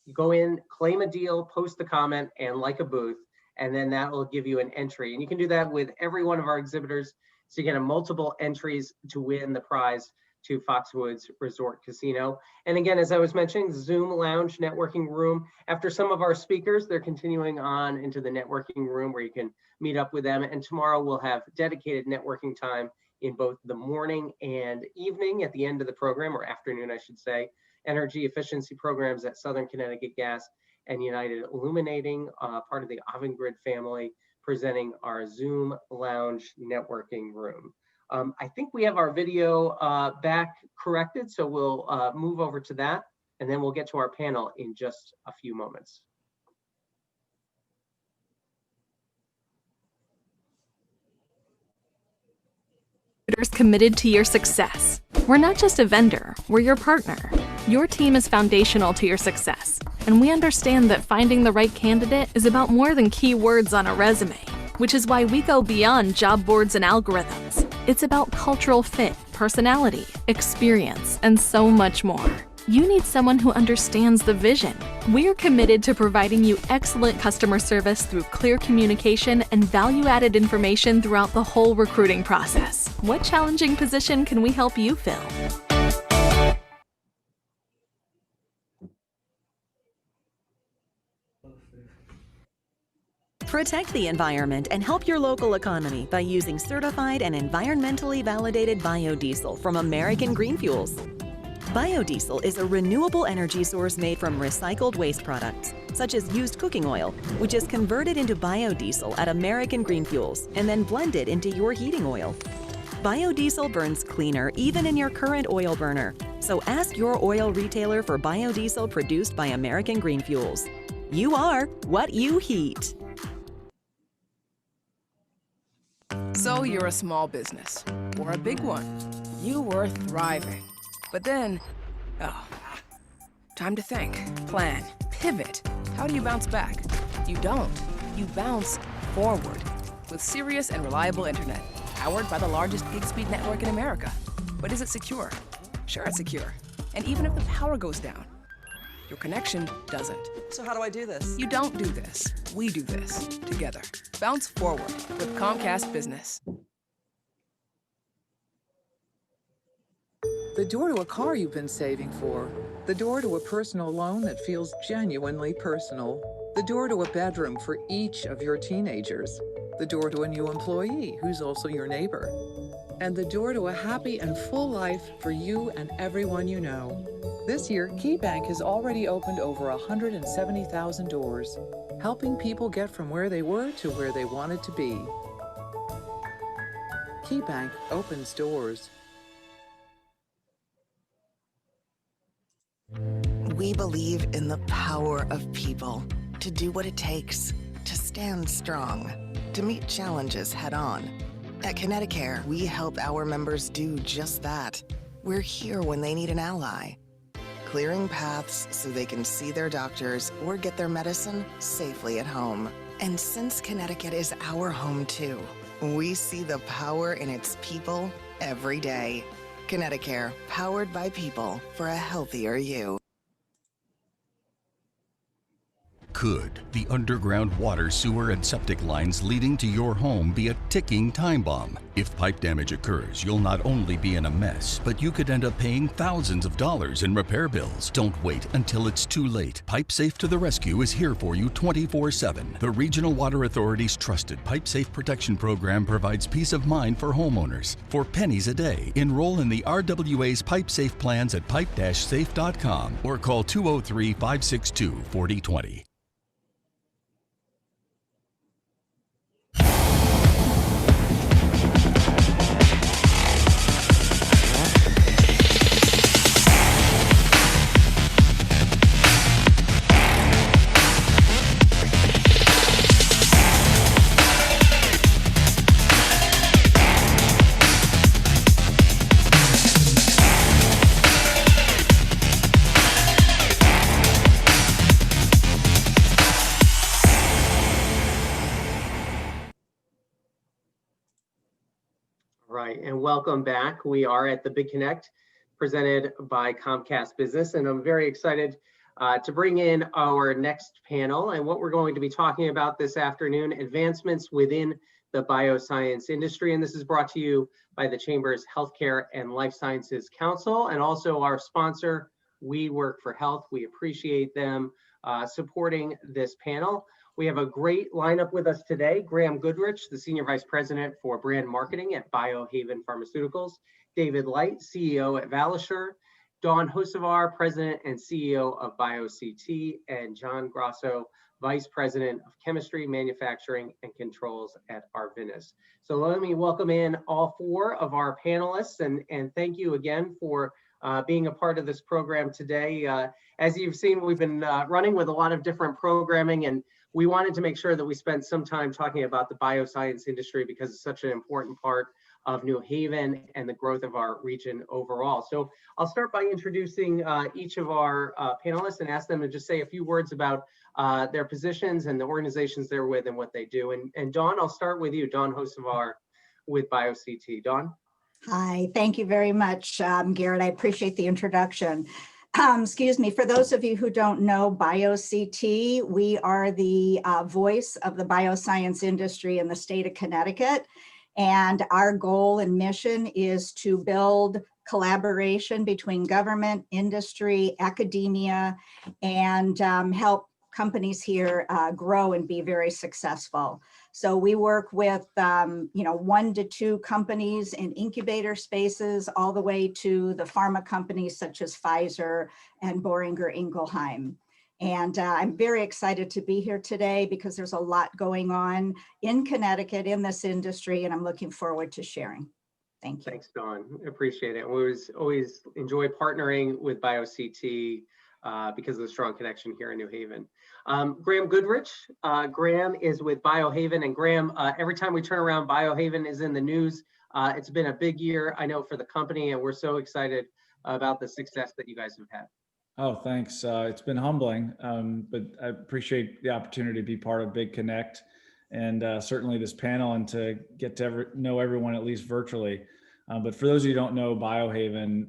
Speaker 8: You go in, claim a deal, post a comment, and like a booth, and then that will give you an entry. And you can do that with every one of our exhibitors. So you get a multiple entries to win the prize to Foxwoods Resort Casino. And again, as I was mentioning, Zoom Lounge networking room. After some of our speakers, they're continuing on into the networking room where you can meet up with them. And tomorrow we'll have dedicated networking time in both the morning and evening at the end of the program, or afternoon, I should say. Energy efficiency programs at Southern Connecticut Gas and United Illuminating, part of the Avangrid family, presenting our Zoom Lounge networking room. I think we have our video back corrected, so we'll move over to that, and then we'll get to our panel in just a few moments.
Speaker 6: committed to your success. We're not just a vendor, we're your partner. Your team is foundational to your success, and we understand that finding the right candidate is about more than keywords on a resume, which is why we go beyond job boards and algorithms. It's about cultural fit, personality, experience, and so much more. You need someone who understands the vision. We're committed to providing you excellent customer service through clear communication and value-added information throughout the whole recruiting process. What challenging position can we help you fill?
Speaker 4: Protect the environment and help your local economy by using certified and environmentally validated biodiesel from American Green Fuels. Biodiesel is a renewable energy source made from recycled waste products, such as used cooking oil, which is converted into biodiesel at American Green Fuels and then blended into your heating oil. Biodiesel burns cleaner even in your current oil burner, so ask your oil retailer for biodiesel produced by American Green Fuels. You are what you heat.
Speaker 2: So you're a small business, or a big one. You were thriving. But then, time to think, plan, pivot. How do you bounce back? You don't. You bounce forward with serious and reliable internet. powered by the largest gig speed network in America. But is it secure? Sure, it's secure. And even if the power goes down, your connection doesn't.
Speaker 11: So how do I do this?
Speaker 2: You don't do this. We do this together. Bounce forward with Comcast Business.
Speaker 7: The door to a car you've been saving for. The door to a personal loan that feels genuinely personal. The door to a bedroom for each of your teenagers. The door to a new employee who's also your neighbor. And the door to a happy and full life for you and everyone you know. This year, KeyBank has already opened over 170,000 doors, helping people get from where they were to where they wanted to be. KeyBank opens doors.
Speaker 23: We believe in the power of people to do what it takes to stand strong, to meet challenges head on. At Connecticut, we help our members do just that. We're here when they need an ally, clearing paths so they can see their doctors or get their medicine safely at home. And since Connecticut is our home too, we see the power in its people every day. Connecticut, powered by people for a healthier you.
Speaker 24: Could the underground water, sewer, and septic lines leading to your home be a ticking time bomb? If pipe damage occurs, you'll not only be in a mess, but you could end up paying thousands of dollars in repair bills. Don't wait until it's too late. Pipe Safe to the Rescue is here for you 24/7. The Regional Water Authority's trusted Pipe Safe protection program provides peace of mind for homeowners. For pennies a day, enroll in the RWA's Pipe Safe plans at pipe-safe.com or call 203-562-4020.
Speaker 8: Right, and welcome back. We are at the Big Connect presented by Comcast Business, and I'm very excited to bring in our next panel. And what we're going to be talking about this afternoon, advancements within the bioscience industry. And this is brought to you by the Chamber's Healthcare and Life Sciences Council, and also our sponsor, We Work for Health. We appreciate them supporting this panel. We have a great lineup with us today. Graham Goodrich, the Senior Vice President for Brand Marketing at Biohaven Pharmaceuticals. David Light, CEO at Valisure. Dawn Hocevar, President and CEO of BioCT. And John Grosso, Vice President of Chemistry, Manufacturing, and Controls at Arvinas. So let me welcome in all four of our panelists, and thank you again for being a part of this program today. As you've seen, we've been running with a lot of different programming, and we wanted to make sure that we spent some time talking about the bioscience industry because it's such an important part of New Haven and the growth of our region overall. So I'll start by introducing each of our panelists and ask them to just say a few words about their positions and the organizations they're with and what they do. And Dawn, I'll start with you, Dawn Hocevar with BioCT. Dawn?
Speaker 12: Hi, thank you very much, Garrett. I appreciate the introduction. Excuse me, for those of you who don't know BioCT, we are the voice of the bioscience industry in the state of Connecticut. And our goal and mission is to build collaboration between government, industry, academia, and help companies here grow and be very successful. So we work with 1 to 2 companies in incubator spaces, all the way to the pharma companies such as Pfizer and Boehringer Ingelheim. And I'm very excited to be here today because there's a lot going on in Connecticut in this industry, and I'm looking forward to sharing. Thank you.
Speaker 8: Thanks, Dawn. Appreciate it. We always enjoy partnering with BioCT because of the strong connection here in New Haven. Graham Goodrich. Graham is with Biohaven, and Graham, every time we turn around, Biohaven is in the news. It's been a big year, I know, for the company, and we're so excited about the success that you guys have had.
Speaker 13: Oh, thanks. It's been humbling, but I appreciate the opportunity to be part of Big Connect.
Speaker 11: and certainly this panel, and to get to know everyone at least virtually. But for those of you who don't know Biohaven,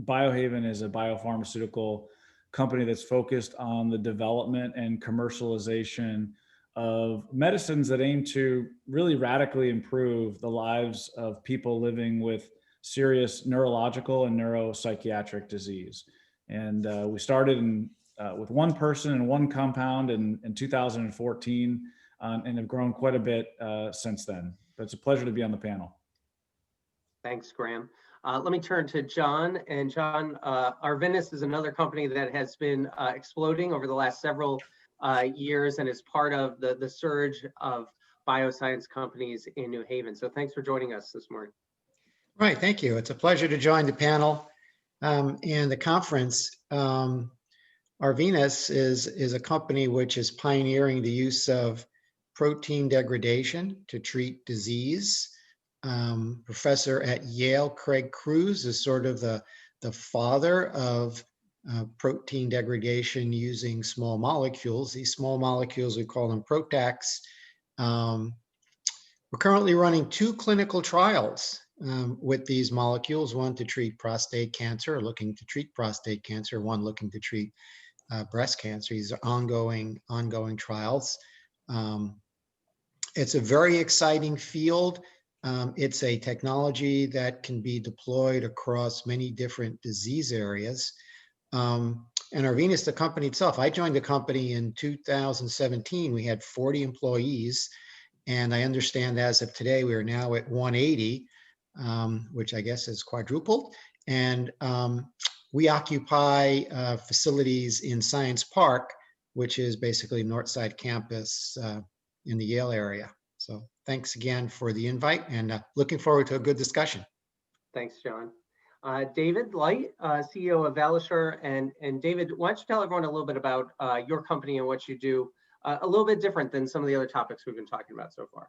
Speaker 11: Biohaven is a biopharmaceutical company that's focused on the development and commercialization of medicines that aim to really radically improve the lives of people living with serious neurological and neuropsychiatric disease. And we started with one person and one compound in 2014, and have grown quite a bit since then. But it's a pleasure to be on the panel.
Speaker 8: Thanks, Graham. Let me turn to John. And John, Arvinas is another company that has been exploding over the last several years and is part of the surge of bioscience companies in New Haven. So thanks for joining us this morning.
Speaker 13: Right, thank you. It's a pleasure to join the panel and the conference. Arvinas is a company which is pioneering the use of protein degradation to treat disease. Professor at Yale, Craig Crews, is sort of the father of protein degradation using small molecules. These small molecules, we call them PROTACs. We're currently running 2 clinical trials with these molecules, one to treat prostate cancer, or looking to treat prostate cancer, one looking to treat breast cancer. These are ongoing trials. It's a very exciting field. It's a technology that can be deployed across many different disease areas. And Arvinas, the company itself, I joined the company in 2017. We had 40 employees. And I understand as of today, we are now at 180, which I guess is quadrupled. And we occupy facilities in Science Park, which is basically Northside campus in the Yale area. So thanks again for the invite, and looking forward to a good discussion.
Speaker 8: Thanks, John. David Light, CEO of Valisure. And David, why don't you tell everyone a little bit about your company and what you do, a little bit different than some of the other topics we've been talking about so far.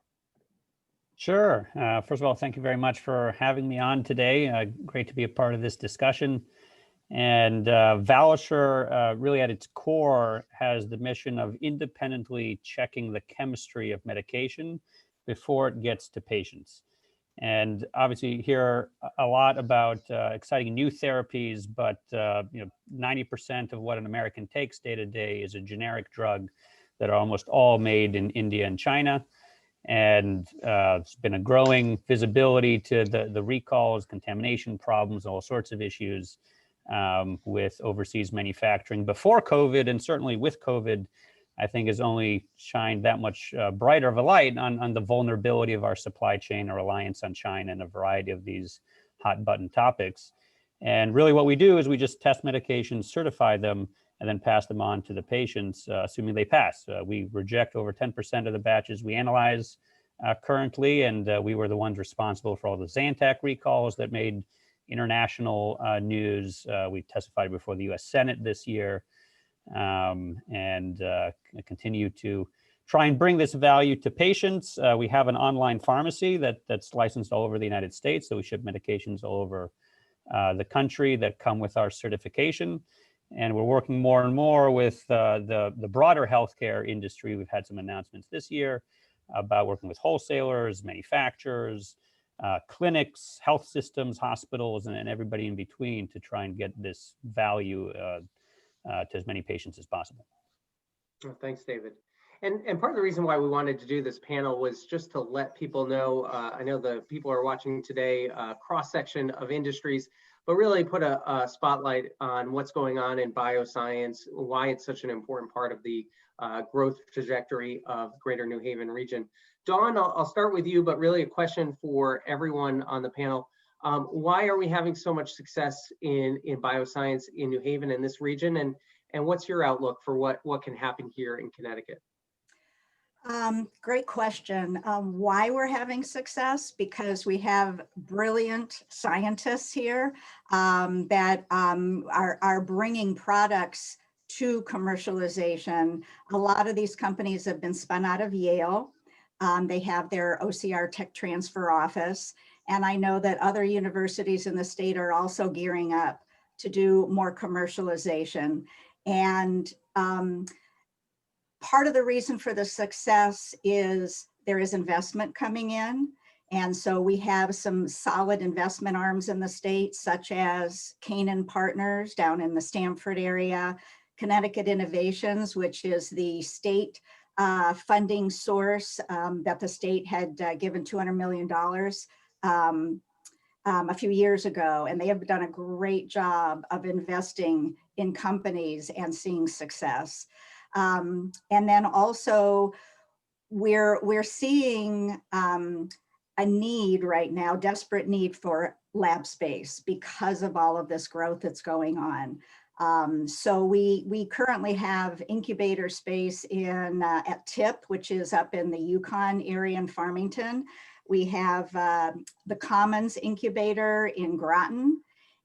Speaker 14: Sure. First of all, thank you very much for having me on today. Great to be a part of this discussion. And Valisure, really at its core, has the mission of independently checking the chemistry of medication before it gets to patients. And obviously, you hear a lot about exciting new therapies, but 90% of what an American takes day to day is a generic drug that are almost all made in India and China. And it's been a growing visibility to the recalls, contamination problems, all sorts of issues with overseas manufacturing before COVID, and certainly with COVID, I think has only shined that much brighter of a light on the vulnerability of our supply chain, our reliance on China, and a variety of these hot button topics. And really what we do is we just test medications, certify them, and then pass them on to the patients, assuming they pass. We reject over 10% of the batches we analyze currently, and we were the ones responsible for all the Zantac recalls that made international news. We testified before the US Senate this year, and continue to try and bring this value to patients. We have an online pharmacy that's licensed all over the United States, so we ship medications all over the country that come with our certification. And we're working more and more with the broader healthcare industry. We've had some announcements this year about working with wholesalers, manufacturers, clinics, health systems, hospitals, and everybody in between to try and get this value to as many patients as possible.
Speaker 8: Well, thanks, David. And part of the reason why we wanted to do this panel was just to let people know, I know the people are watching today, cross-section of industries, but really put a spotlight on what's going on in bioscience, why it's such an important part of the growth trajectory of Greater New Haven region. Dawn, I'll start with you, but really a question for everyone on the panel. Why are we having so much success in bioscience in New Haven in this region? And what's your outlook for what can happen here in Connecticut?
Speaker 12: Great question. Why we're having success? Because we have brilliant scientists here that are bringing products to commercialization. A lot of these companies have been spun out of Yale. They have their OCR tech transfer office. And I know that other universities in the state are also gearing up to do more commercialization. And part of the reason for the success is there is investment coming in. And so we have some solid investment arms in the state, such as Canaan Partners down in the Stamford area, Connecticut Innovations, which is the state funding source that the state had given $200 million a few years ago. And they have done a great job of investing in companies and seeing success. And then also we're seeing a need right now, desperate need for lab space because of all of this growth that's going on. So we currently have incubator space in at TIP, which is up in the Yukon area in Farmington. We have the Commons incubator in Groton,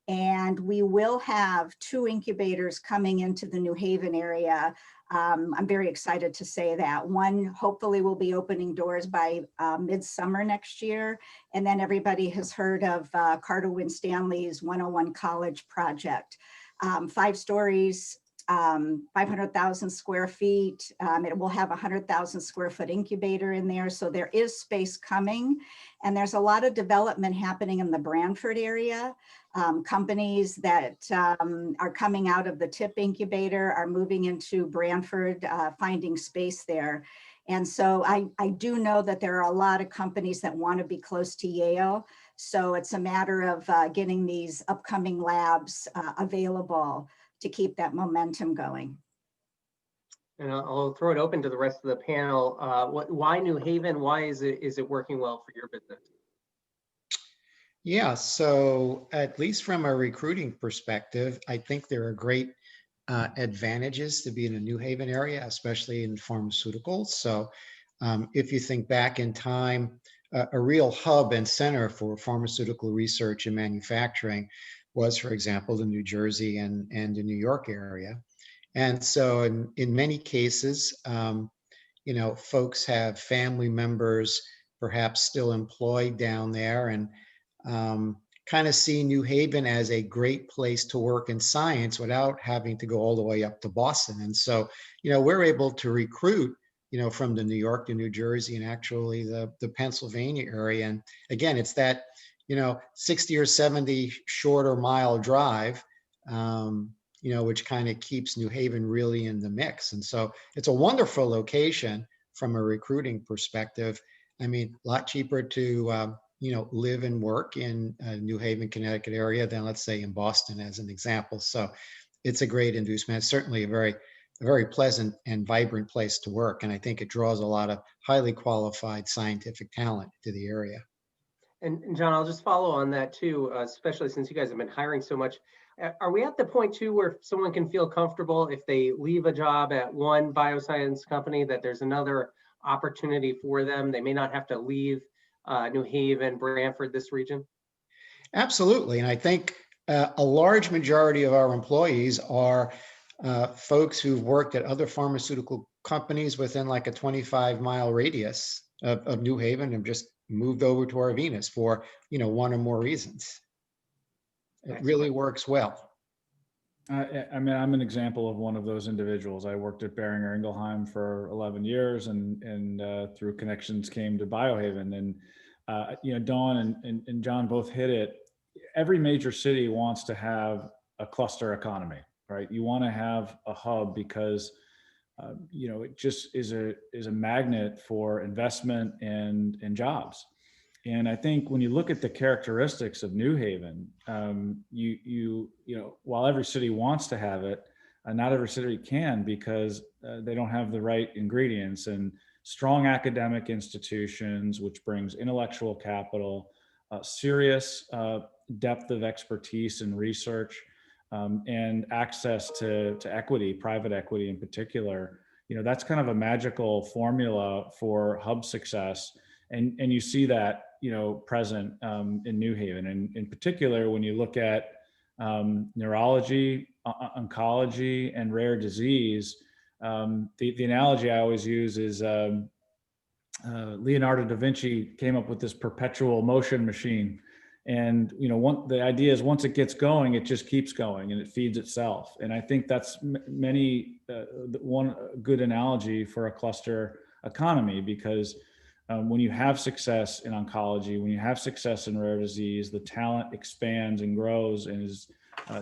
Speaker 12: and we will have 2 incubators coming into the New Haven area. I'm very excited to say that. One hopefully will be opening doors by midsummer next year. And then everybody has heard of Carter Winstanley's 101 College project. 5 stories, 500,000 square feet. It will have a 100,000 square foot incubator in there. So there is space coming. And there's a lot of development happening in the Branford area. Companies that are coming out of the TIP incubator are moving into Branford, finding space there. And so I do know that there are a lot of companies that want to be close to Yale. So it's a matter of getting these upcoming labs available to keep that momentum going.
Speaker 8: And I'll throw it open to the rest of the panel. Why New Haven? Why is it working well for your business?
Speaker 13: Yeah, so at least from a recruiting perspective, I think there are great advantages to be in a New Haven area, especially in pharmaceuticals. So if you think back in time, a real hub and center for pharmaceutical research and manufacturing was, for example, the New Jersey and the New York area. And so in many cases, you know, folks have family members perhaps still employed down there, and kind of see New Haven as a great place to work in science without having to go all the way up to Boston. And so, you know, we're able to recruit, you know, from the New York to New Jersey and actually the Pennsylvania area. And again, it's that, you know, 60 or 70 shorter mile drive, you know, which kind of keeps New Haven really in the mix. And so it's a wonderful location from a recruiting perspective. I mean, a lot cheaper to, you know, live and work in New Haven, Connecticut area than, let's say, in Boston as an example. So it's a great inducement. It's certainly a very pleasant and vibrant place to work. And I think it draws a lot of highly qualified scientific talent to the area.
Speaker 8: And John, I'll just follow on that too, especially since you guys have been hiring so much. Are we at the point too where someone can feel comfortable if they leave a job at one bioscience company that there's another opportunity for them? They may not have to leave New Haven, Branford, this region?
Speaker 13: Absolutely. And I think a large majority of our employees are folks who've worked at other pharmaceutical companies within like a 25-mile radius of New Haven and just moved over to Arvinas for, you know, one or more reasons. It really works well.
Speaker 11: I mean, I'm an example of one of those individuals. I worked at Boehringer Ingelheim for 11 years and through connections came to Biohaven. And, you know, Dawn and John both hit it. Every major city wants to have a cluster economy, right? You want to have a hub because, you know, it just is a magnet for investment and jobs. And I think when you look at the characteristics of New Haven, you know, while every city wants to have it, not every city can because they don't have the right ingredients. And strong academic institutions, which brings intellectual capital, serious depth of expertise and research, and access to equity, private equity in particular. You know, that's kind of a magical formula for hub success. And you see that, you know, present in New Haven. And in particular, when you look at neurology, oncology, and rare disease, the analogy I always use is Leonardo da Vinci came up with this perpetual motion machine. And, you know, the idea is once it gets going, it just keeps going and it feeds itself. And I think that's one good analogy for a cluster economy because when you have success in oncology, when you have success in rare disease, the talent expands and grows and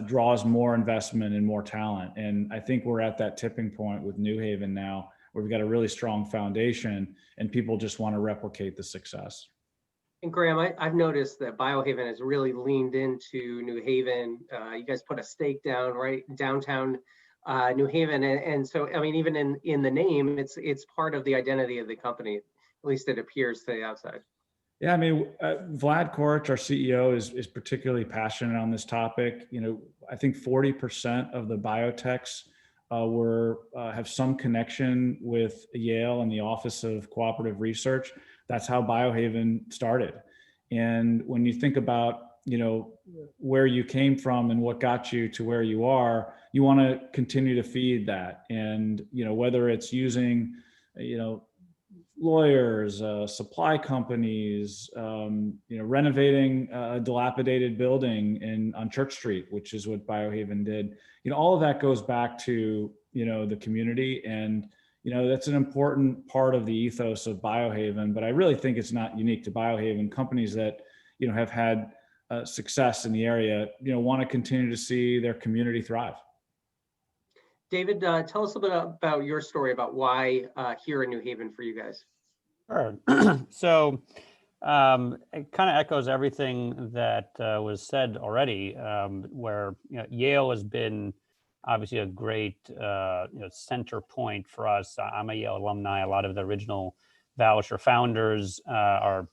Speaker 11: draws more investment and more talent. And I think we're at that tipping point with New Haven now, where we've got a really strong foundation and people just want to replicate the success.
Speaker 8: And Graham, I've noticed that Biohaven has really leaned into New Haven. You guys put a stake down right downtown New Haven, and so I mean, even in the name, it's part of the identity of the company. At least it appears to the outside.
Speaker 11: Yeah, I mean, Vlad Korich, our CEO, is particularly passionate on this topic. You know, I think 40% of the biotechs have some connection with Yale and the Office of Cooperative Research. That's how Biohaven started. And when you think about, you know, where you came from and what got you to where you are, you want to continue to feed that. And, you know, whether it's using, you know, lawyers, supply companies, you know, renovating a dilapidated building on Church Street, which is what Biohaven did. You know, all of that goes back to, you know, the community, and, you know, that's an important part of the ethos of Biohaven. But I really think it's not unique to Biohaven. Companies that, you know, have had success in the area, you know, want to continue to see their community thrive.
Speaker 8: David, tell us a bit about your story about why here in New Haven for you guys.
Speaker 14: Sure. So it kind of echoes everything that was said already, where, you know, Yale has been obviously a great you know, center point for us. I'm a Yale alumni. A lot of the original Valisher founders are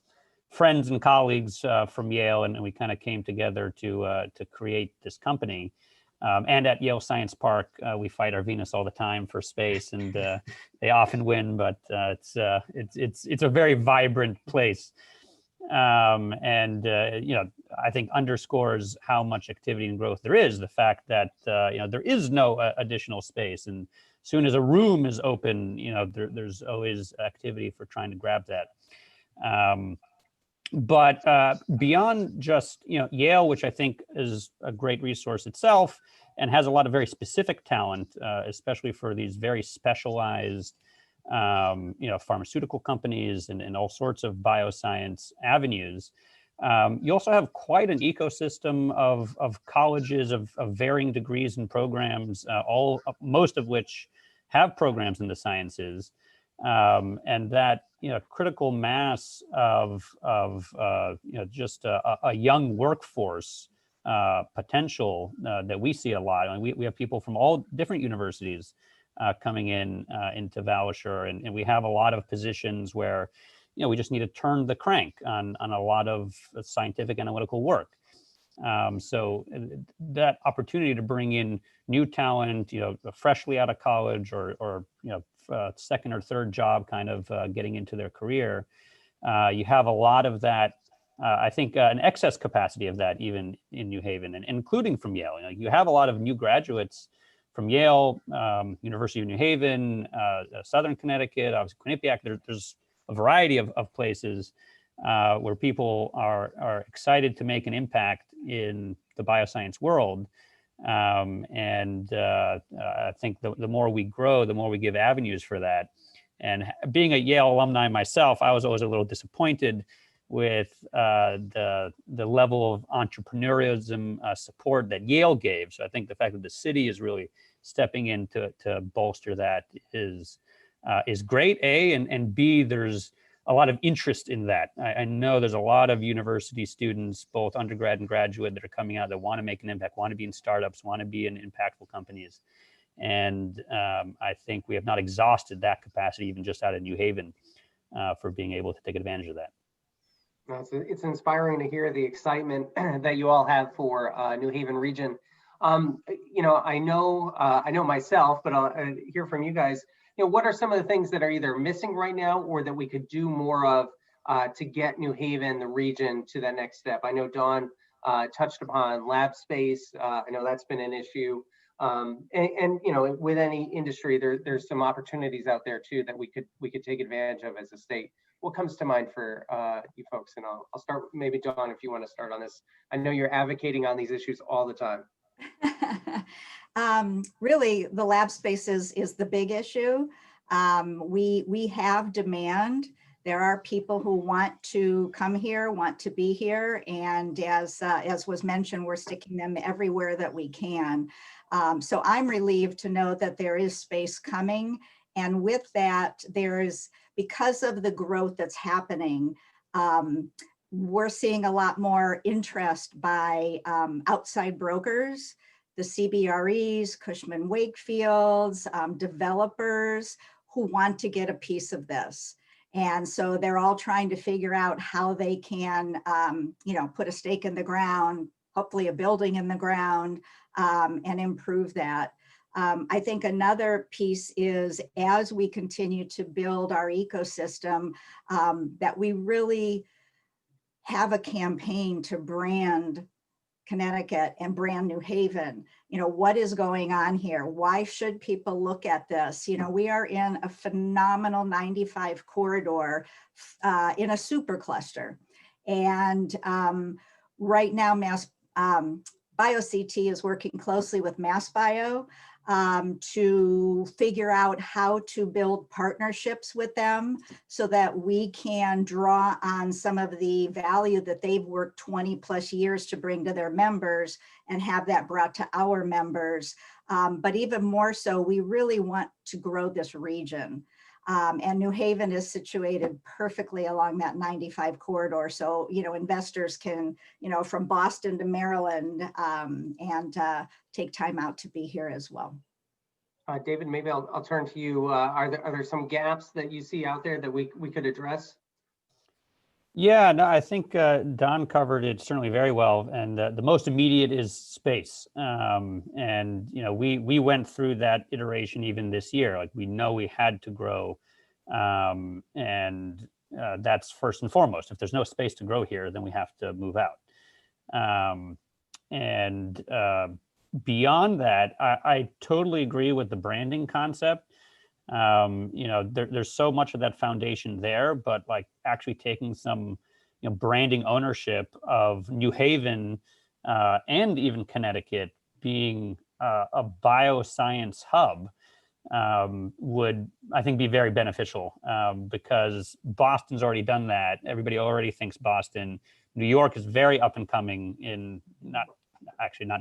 Speaker 14: friends and colleagues from Yale, and we kind of came together to create this company. And at Yale Science Park, we fight Arvinas all the time for space, and they often win. But it's a very vibrant place, and you know, I think underscores how much activity and growth there is. The fact that you know, there is no additional space, and as soon as a room is open, you know, there's always activity for trying to grab that. But beyond just, you know, Yale, which I think is a great resource itself and has a lot of very specific talent, especially for these very specialized, you know, pharmaceutical companies and all sorts of bioscience avenues. You also have quite an ecosystem of colleges of varying degrees and programs, most of which have programs in the sciences. And that, you know, critical mass of you know, just a young workforce potential that we see a lot. I mean, we have people from all different universities coming into Valisher, and we have a lot of positions where, you know, we just need to turn the crank on a lot of scientific analytical work. So that opportunity to bring in new talent, you know, freshly out of college or you know, second or third job kind of getting into their career, you have a lot of that. I think an excess capacity of that even in New Haven, and including from Yale. You know, you have a lot of new graduates from Yale, University of New Haven, Southern Connecticut, obviously Quinnipiac. There's a variety of places where people are excited to make an impact in the bioscience world. And I think the more we grow, the more we give avenues for that. And being a Yale alumni myself, I was always a little disappointed with the level of entrepreneurialism support that Yale gave. So I think the fact that the city is really stepping in to bolster that is great, A, and B, there's a lot of interest in that. I know there's a lot of university students, both undergrad and graduate, that are coming out that want to make an impact, want to be in startups, want to be in impactful companies. And I think we have not exhausted that capacity, even just out of New Haven, for being able to take advantage of that.
Speaker 8: It's inspiring to hear the excitement that you all have for New Haven region. You know, I know myself, but I'll hear from you guys. You know, what are some of the things that are either missing right now or that we could do more of to get New Haven, the region, to that next step? I know Dawn touched upon lab space. I know that's been an issue. And you know, with any industry, there's some opportunities out there too that we could take advantage of as a state. What comes to mind for you folks? And I'll start, maybe Dawn, if you want to start on this. I know you're advocating on these issues all the time.
Speaker 12: Really, the lab space is the big issue. We have demand. There are people who want to come here, want to be here, and as was mentioned, we're sticking them everywhere that we can. So I'm relieved to know that there is space coming, and with that, because of the growth that's happening, we're seeing a lot more interest by outside brokers, the CBREs, Cushman Wakefields, developers who want to get a piece of this. And so they're all trying to figure out how they can, put a stake in the ground, hopefully a building in the ground, and improve that. I think another piece is, as we continue to build our ecosystem, that we really have a campaign to brand Connecticut and brand New Haven. What is going on here? Why should people look at this? We are in a phenomenal 95 corridor in a super cluster. And right now, BioCT is working closely with MassBio to figure out how to build partnerships with them so that we can draw on some of the value that they've worked 20 plus years to bring to their members and have that brought to our members. But even more so, we really want to grow this region. And New Haven is situated perfectly along that 95 corridor. So, investors can, from Boston to Maryland, and take time out to be here as well.
Speaker 8: David, maybe I'll turn to you. Are there some gaps that you see out there that we could address?
Speaker 14: Yeah, no, I think Don covered it certainly very well. And the most immediate is space. And, we went through that iteration even this year. Like, we know we had to grow. And that's first and foremost. If there's no space to grow here, then we have to move out. Beyond that, I totally agree with the branding concept. There's so much of that foundation there, but like actually taking some, branding ownership of New Haven and even Connecticut being a bioscience hub would, I think, be very beneficial because Boston's already done that. Everybody already thinks Boston. New York is very up and coming not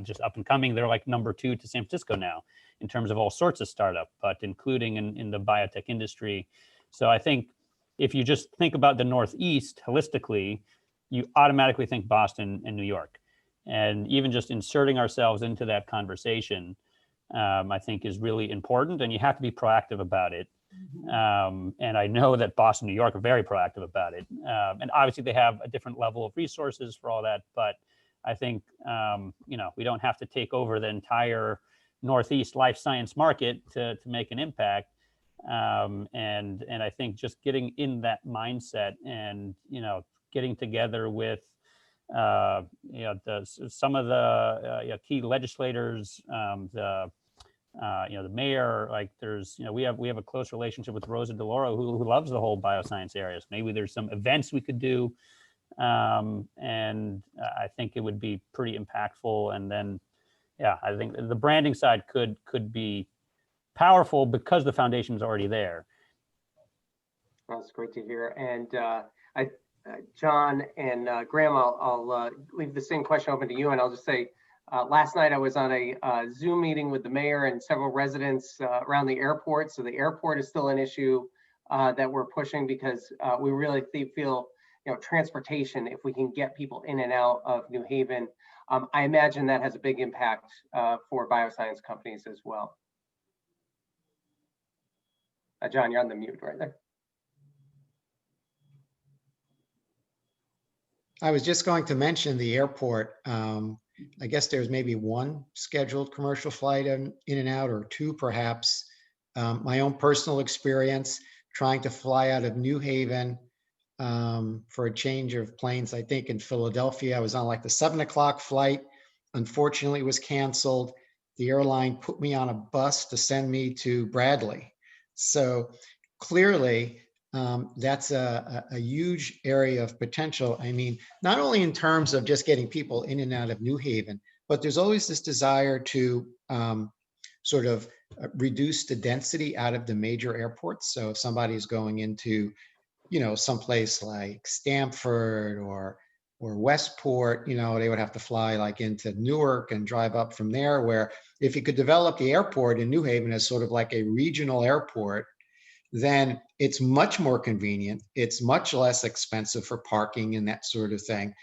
Speaker 14: just up and coming. They're like number 2 to San Francisco now in terms of all sorts of startup, but including in the biotech industry. So I think if you just think about the Northeast holistically, you automatically think Boston and New York. And even just inserting ourselves into that conversation, I think is really important, and you have to be proactive about it. And I know that Boston, New York are very proactive about it. And obviously they have a different level of resources for all that, but I think, we don't have to take over the entire Northeast life science market to make an impact. And I think just getting in that mindset and, getting together with, some of the key legislators, the mayor, like there's, we have a close relationship with Rosa DeLauro who loves the whole bioscience areas. Maybe there's some events we could do. And I think it would be pretty impactful. And then, I think the branding side could be powerful because the foundation is already there.
Speaker 8: That's great to hear. And John and Graham, I'll leave the same question open to you, and I'll just say, last night I was on a Zoom meeting with the mayor and several residents around the airport. So the airport is still an issue that we're pushing because we really feel, transportation, if we can get people in and out of New Haven, I imagine that has a big impact for bioscience companies as well. John, you're on the mute right there.
Speaker 13: I was just going to mention the airport. I guess there's maybe one scheduled commercial flight in and out, or 2 perhaps. My own personal experience trying to fly out of New Haven for a change of planes, I think in Philadelphia. I was on like the 7 o'clock flight. Unfortunately, it was canceled. The airline put me on a bus to send me to Bradley. So clearly, that's a huge area of potential. I mean, not only in terms of just getting people in and out of New Haven, but there's always this desire to sort of reduce the density out of the major airports. So if somebody's going into someplace like Stamford or Westport, they would have to fly like into Newark and drive up from there, where if you could develop the airport in New Haven as sort of like a regional airport, then it's much more convenient. It's much less expensive for parking and that sort of thing.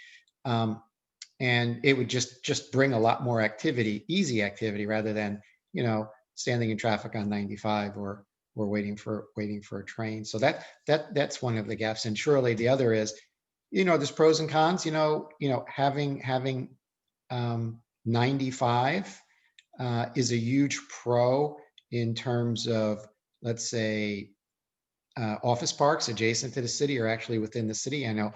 Speaker 13: And it would just bring a lot more activity, easy activity, rather than, standing in traffic on 95 or waiting for a train. So that's one of the gaps. And surely the other is, there's pros and cons, having 95 is a huge pro in terms of, let's say, office parks adjacent to the city or actually within the city. I know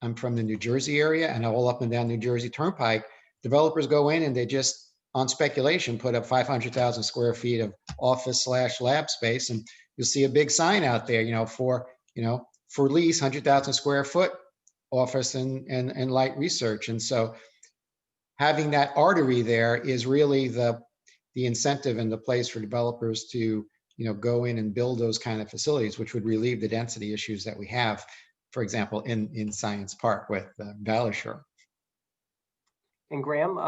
Speaker 13: I'm from the New Jersey area, and all up and down New Jersey Turnpike, developers go in and they just, on speculation, put up 500,000 square feet of office/lab space, and you'll see a big sign out there, for lease, 100,000 square foot office and light research. And so having that artery there is really the incentive and the place for developers to go in and build those kind of facilities, which would relieve the density issues that we have, for example, in Science Park with Valisher.
Speaker 8: And Graham,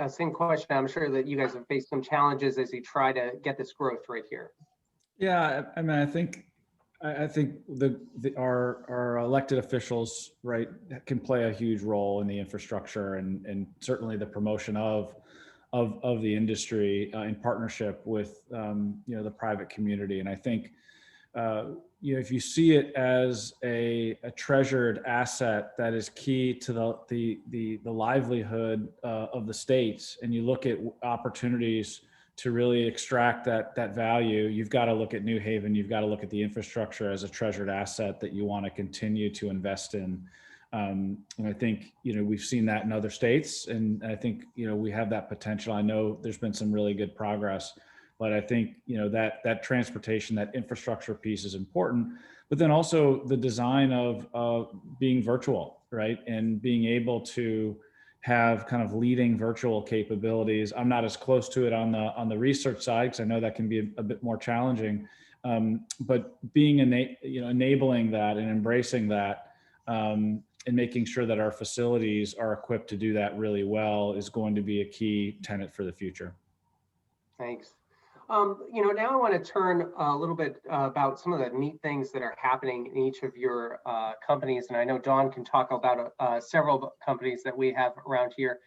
Speaker 8: same question. I'm sure that you guys have faced some challenges as you try to get this growth right here.
Speaker 11: Yeah, I mean, I think our elected officials, right, can play a huge role in the infrastructure and certainly the promotion of the industry in partnership with the private community. And I think if you see it as a treasured asset that is key to the livelihood of the states, and you look at opportunities to really extract that value, you've got to look at New Haven. You've got to look at the infrastructure as a treasured asset that you want to continue to invest in. And I think, we've seen that in other states, and I think, we have that potential. I know there's been some really good progress, but I think, that transportation, that infrastructure piece is important, but then also the design of being virtual, right? And being able to have kind of leading virtual capabilities. I'm not as close to it on the research side, because I know that can be a bit more challenging, but being enabling that and embracing that, and making sure that our facilities are equipped to do that really well is going to be a key tenet for the future.
Speaker 8: Thanks. Now I want to turn a little bit about some of the neat things that are happening in each of your companies. And I know Dawn can talk about several companies that we have around here.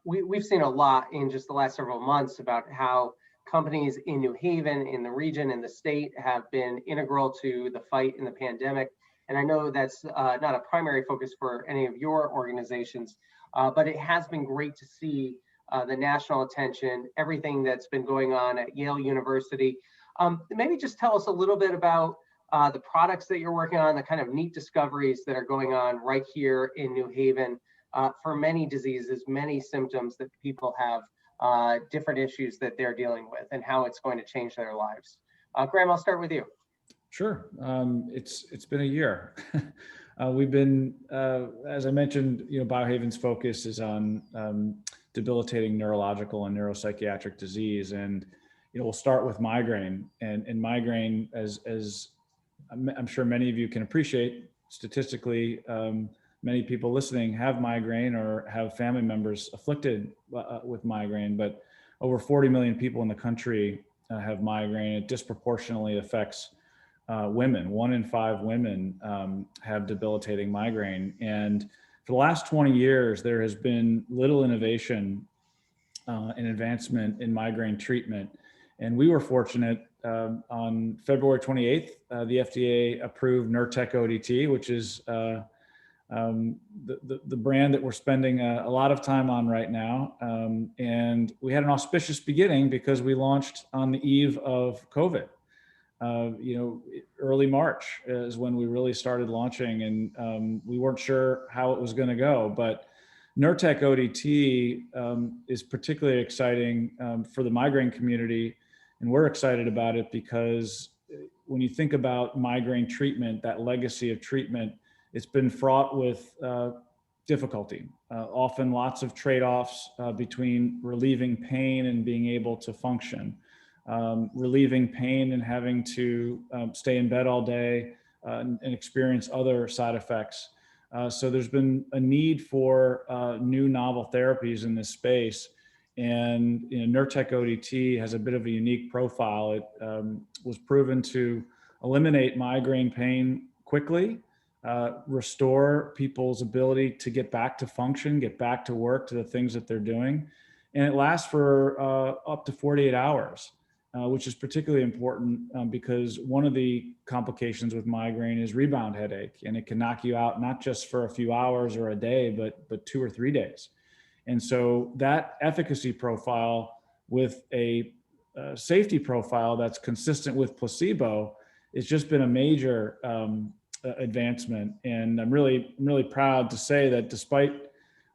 Speaker 8: We've seen a lot in just the last several months about how companies in New Haven, in the region, in the state, have been integral to the fight in the pandemic. And I know that's not a primary focus for any of your organizations, but it has been great to see the national attention, everything that's been going on at Yale University. Maybe just tell us a little bit about the products that you're working on, the kind of neat discoveries that are going on right here in New Haven for many diseases, many symptoms that people have, different issues that they're dealing with, and how it's going to change their lives. Graham, I'll start with you.
Speaker 11: Sure. It's been a year. We've been, as I mentioned, BioHaven's focus is on debilitating neurological and neuropsychiatric disease, and we'll start with migraine. And migraine, as I'm sure many of you can appreciate, statistically, many people listening have migraine or have family members afflicted with migraine. But over 40 million people in the country have migraine. It disproportionately affects women. 1 in 5 women have debilitating migraine. And for the last 20 years, there has been little innovation and advancement in migraine treatment. And we were fortunate on February 28th, the FDA approved Nurtec ODT, which is the brand that we're spending a lot of time on right now. And we had an auspicious beginning because we launched on the eve of COVID. Early March is when we really started launching, and we weren't sure how it was going to go. But Nurtec ODT is particularly exciting for the migraine community, and we're excited about it because when you think about migraine treatment, that legacy of treatment, it's been fraught with difficulty. Often lots of trade-offs between relieving pain and being able to function. Relieving pain and having to stay in bed all day, and experience other side effects. So there's been a need for new novel therapies in this space. And Nurtec ODT has a bit of a unique profile. It was proven to eliminate migraine pain quickly, restore people's ability to get back to function, get back to work, to the things that they're doing. And it lasts for up to 48 hours, which is particularly important because one of the complications with migraine is rebound headache, and it can knock you out not just for a few hours or a day, but 2 or 3 days. And so that efficacy profile with a safety profile that's consistent with placebo has just been a major advancement. And I'm really proud to say that despite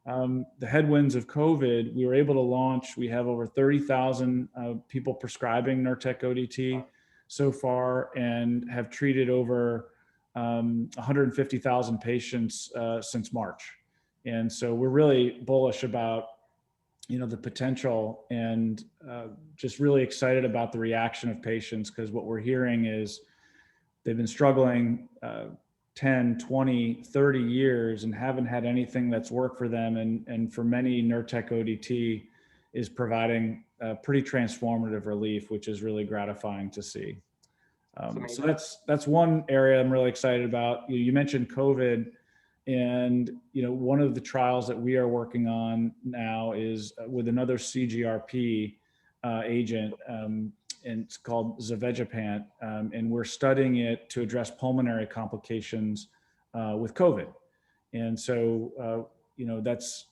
Speaker 11: the headwinds of COVID, we were able to launch. We have over 30,000 people prescribing Nurtec ODT so far, and have treated over 150,000 patients since March. And so we're really bullish about, the potential, and just really excited about the reaction of patients, because what we're hearing is they've been struggling 10, 20, 30 years and haven't had anything that's worked for them. And for many, Nurtec ODT is providing pretty transformative relief, which is really gratifying to see. So that's one area I'm really excited about. You mentioned COVID, and one of the trials that we are working on now is with another CGRP agent, and it's called zavegepant, and we're studying it to address pulmonary complications with COVID. And so, that's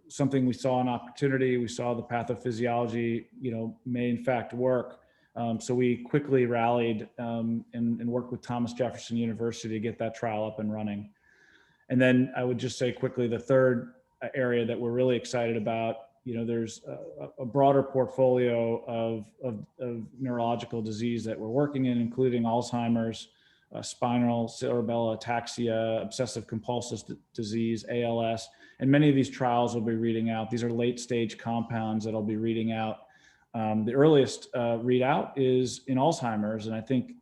Speaker 11: something we saw an opportunity. We saw the pathophysiology, may in fact work. So we quickly rallied and worked with Thomas Jefferson University to get that trial up and running. And then I would just say quickly, the third area that we're really excited about, there's a broader portfolio of neurological disease that we're working in, including Alzheimer's, spinal cerebellar ataxia, obsessive compulsive disease, ALS, and many of these trials will be reading out. These are late stage compounds that'll be reading out. The earliest readout is in Alzheimer's, and I think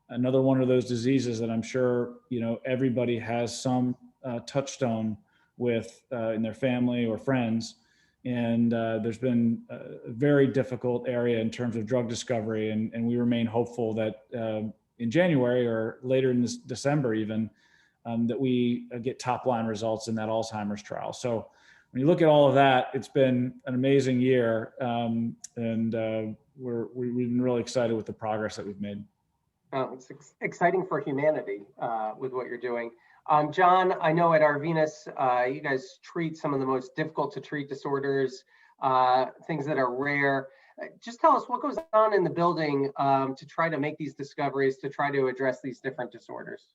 Speaker 11: another one of those diseases that I'm sure everybody has some touchstone with in their family or friends. And there's been a very difficult area in terms of drug discovery, and we remain hopeful that in January or later in this December even, that we get top line results in that Alzheimer's trial. So when you look at all of that, it's been an amazing year, and we've been really excited with the progress that we've made.
Speaker 8: It's exciting for humanity with what you're doing. John, I know at Arvinas, you guys treat some of the most difficult to treat disorders, things that are rare. Just tell us what goes on in the building to try to make these discoveries, to try to address these different disorders.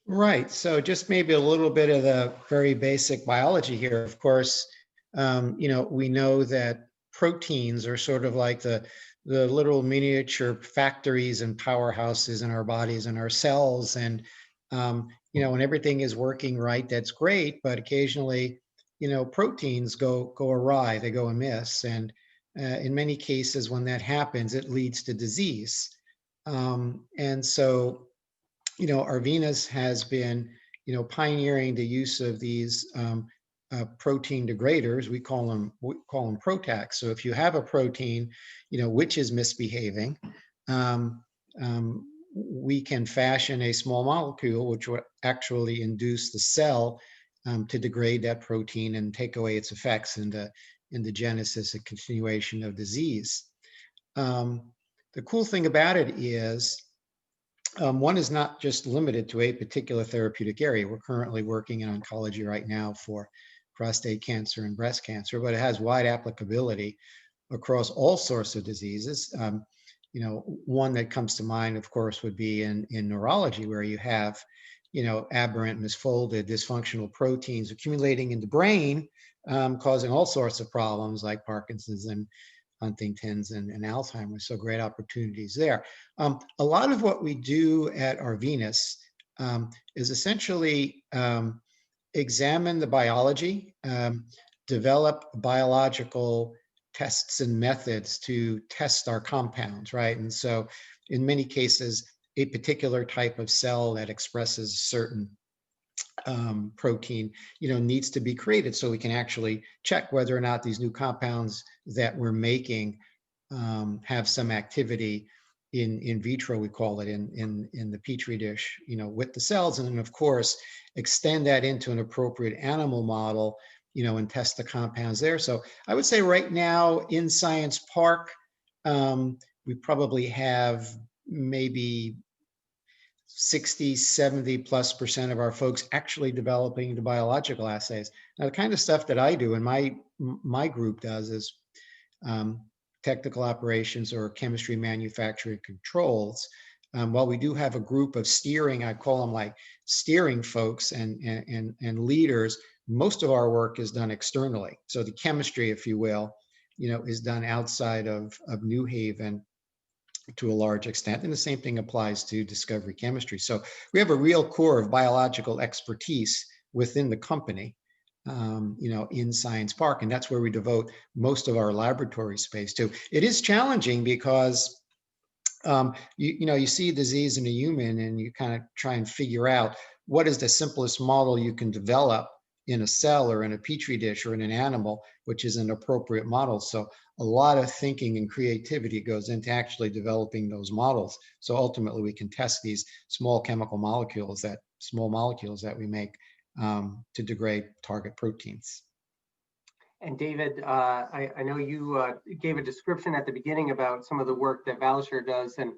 Speaker 13: Right. So just maybe a little bit of the very basic biology here. Of course, we know that proteins are sort of like the little miniature factories and powerhouses in our bodies and our cells. And, when everything is working right, that's great. But occasionally, proteins go awry, they go amiss. And in many cases, when that happens, it leads to disease. And so, Arvinas has been, pioneering the use of these protein degraders. We call them PROTACs. So if you have a protein, which is misbehaving, we can fashion a small molecule which will actually induce the cell to degrade that protein and take away its effects in the genesis and continuation of disease. The cool thing about it is one is not just limited to a particular therapeutic area. We're currently working in oncology right now for prostate cancer and breast cancer, but it has wide applicability across all sorts of diseases. One that comes to mind, of course, would be in neurology, where you have, aberrant, misfolded, dysfunctional proteins accumulating in the brain, causing all sorts of problems like Parkinson's and Huntington's and Alzheimer's. So great opportunities there. A lot of what we do at Arvinas is essentially examine the biology, develop biological tests and methods to test our compounds, right? And so in many cases, a particular type of cell that expresses certain protein, needs to be created so we can actually check whether or not these new compounds that we're making have some activity in vitro, we call it, in the petri dish, with the cells, and then of course extend that into an appropriate animal model, and test the compounds there. So I would say right now in Science Park, we probably have maybe 60, 70+% of our folks actually developing the biological assays. Now, the kind of stuff that I do and my group does is technical operations or chemistry, manufacturing, controls. While we do have a group of steering, I call them like steering folks and leaders, most of our work is done externally. So the chemistry, if you will, is done outside of New Haven to a large extent. And the same thing applies to discovery chemistry. So we have a real core of biological expertise within the company, in Science Park. And that's where we devote most of our laboratory space to. It is challenging because, you see a disease in a human and you kind of try and figure out what is the simplest model you can develop in a cell or in a petri dish or in an animal, which is an appropriate model. So a lot of thinking and creativity goes into actually developing those models. So ultimately we can test these small molecules that we make to degrade target proteins.
Speaker 8: And David, I know you gave a description at the beginning about some of the work that Valisure does, and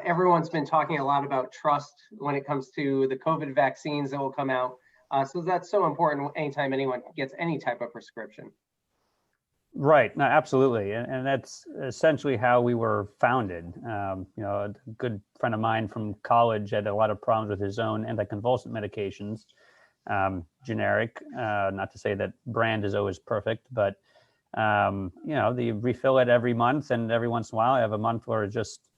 Speaker 8: everyone's been talking a lot about trust when it comes to the COVID vaccines that will come out. So that's so important anytime anyone gets any type of prescription.
Speaker 14: Right. No, absolutely. And that's essentially how we were founded. A good friend of mine from college had a lot of problems with his own anticonvulsant medications, generic, not to say that brand is always perfect, but, they refill it every month, and every once in a while I have a month where it just,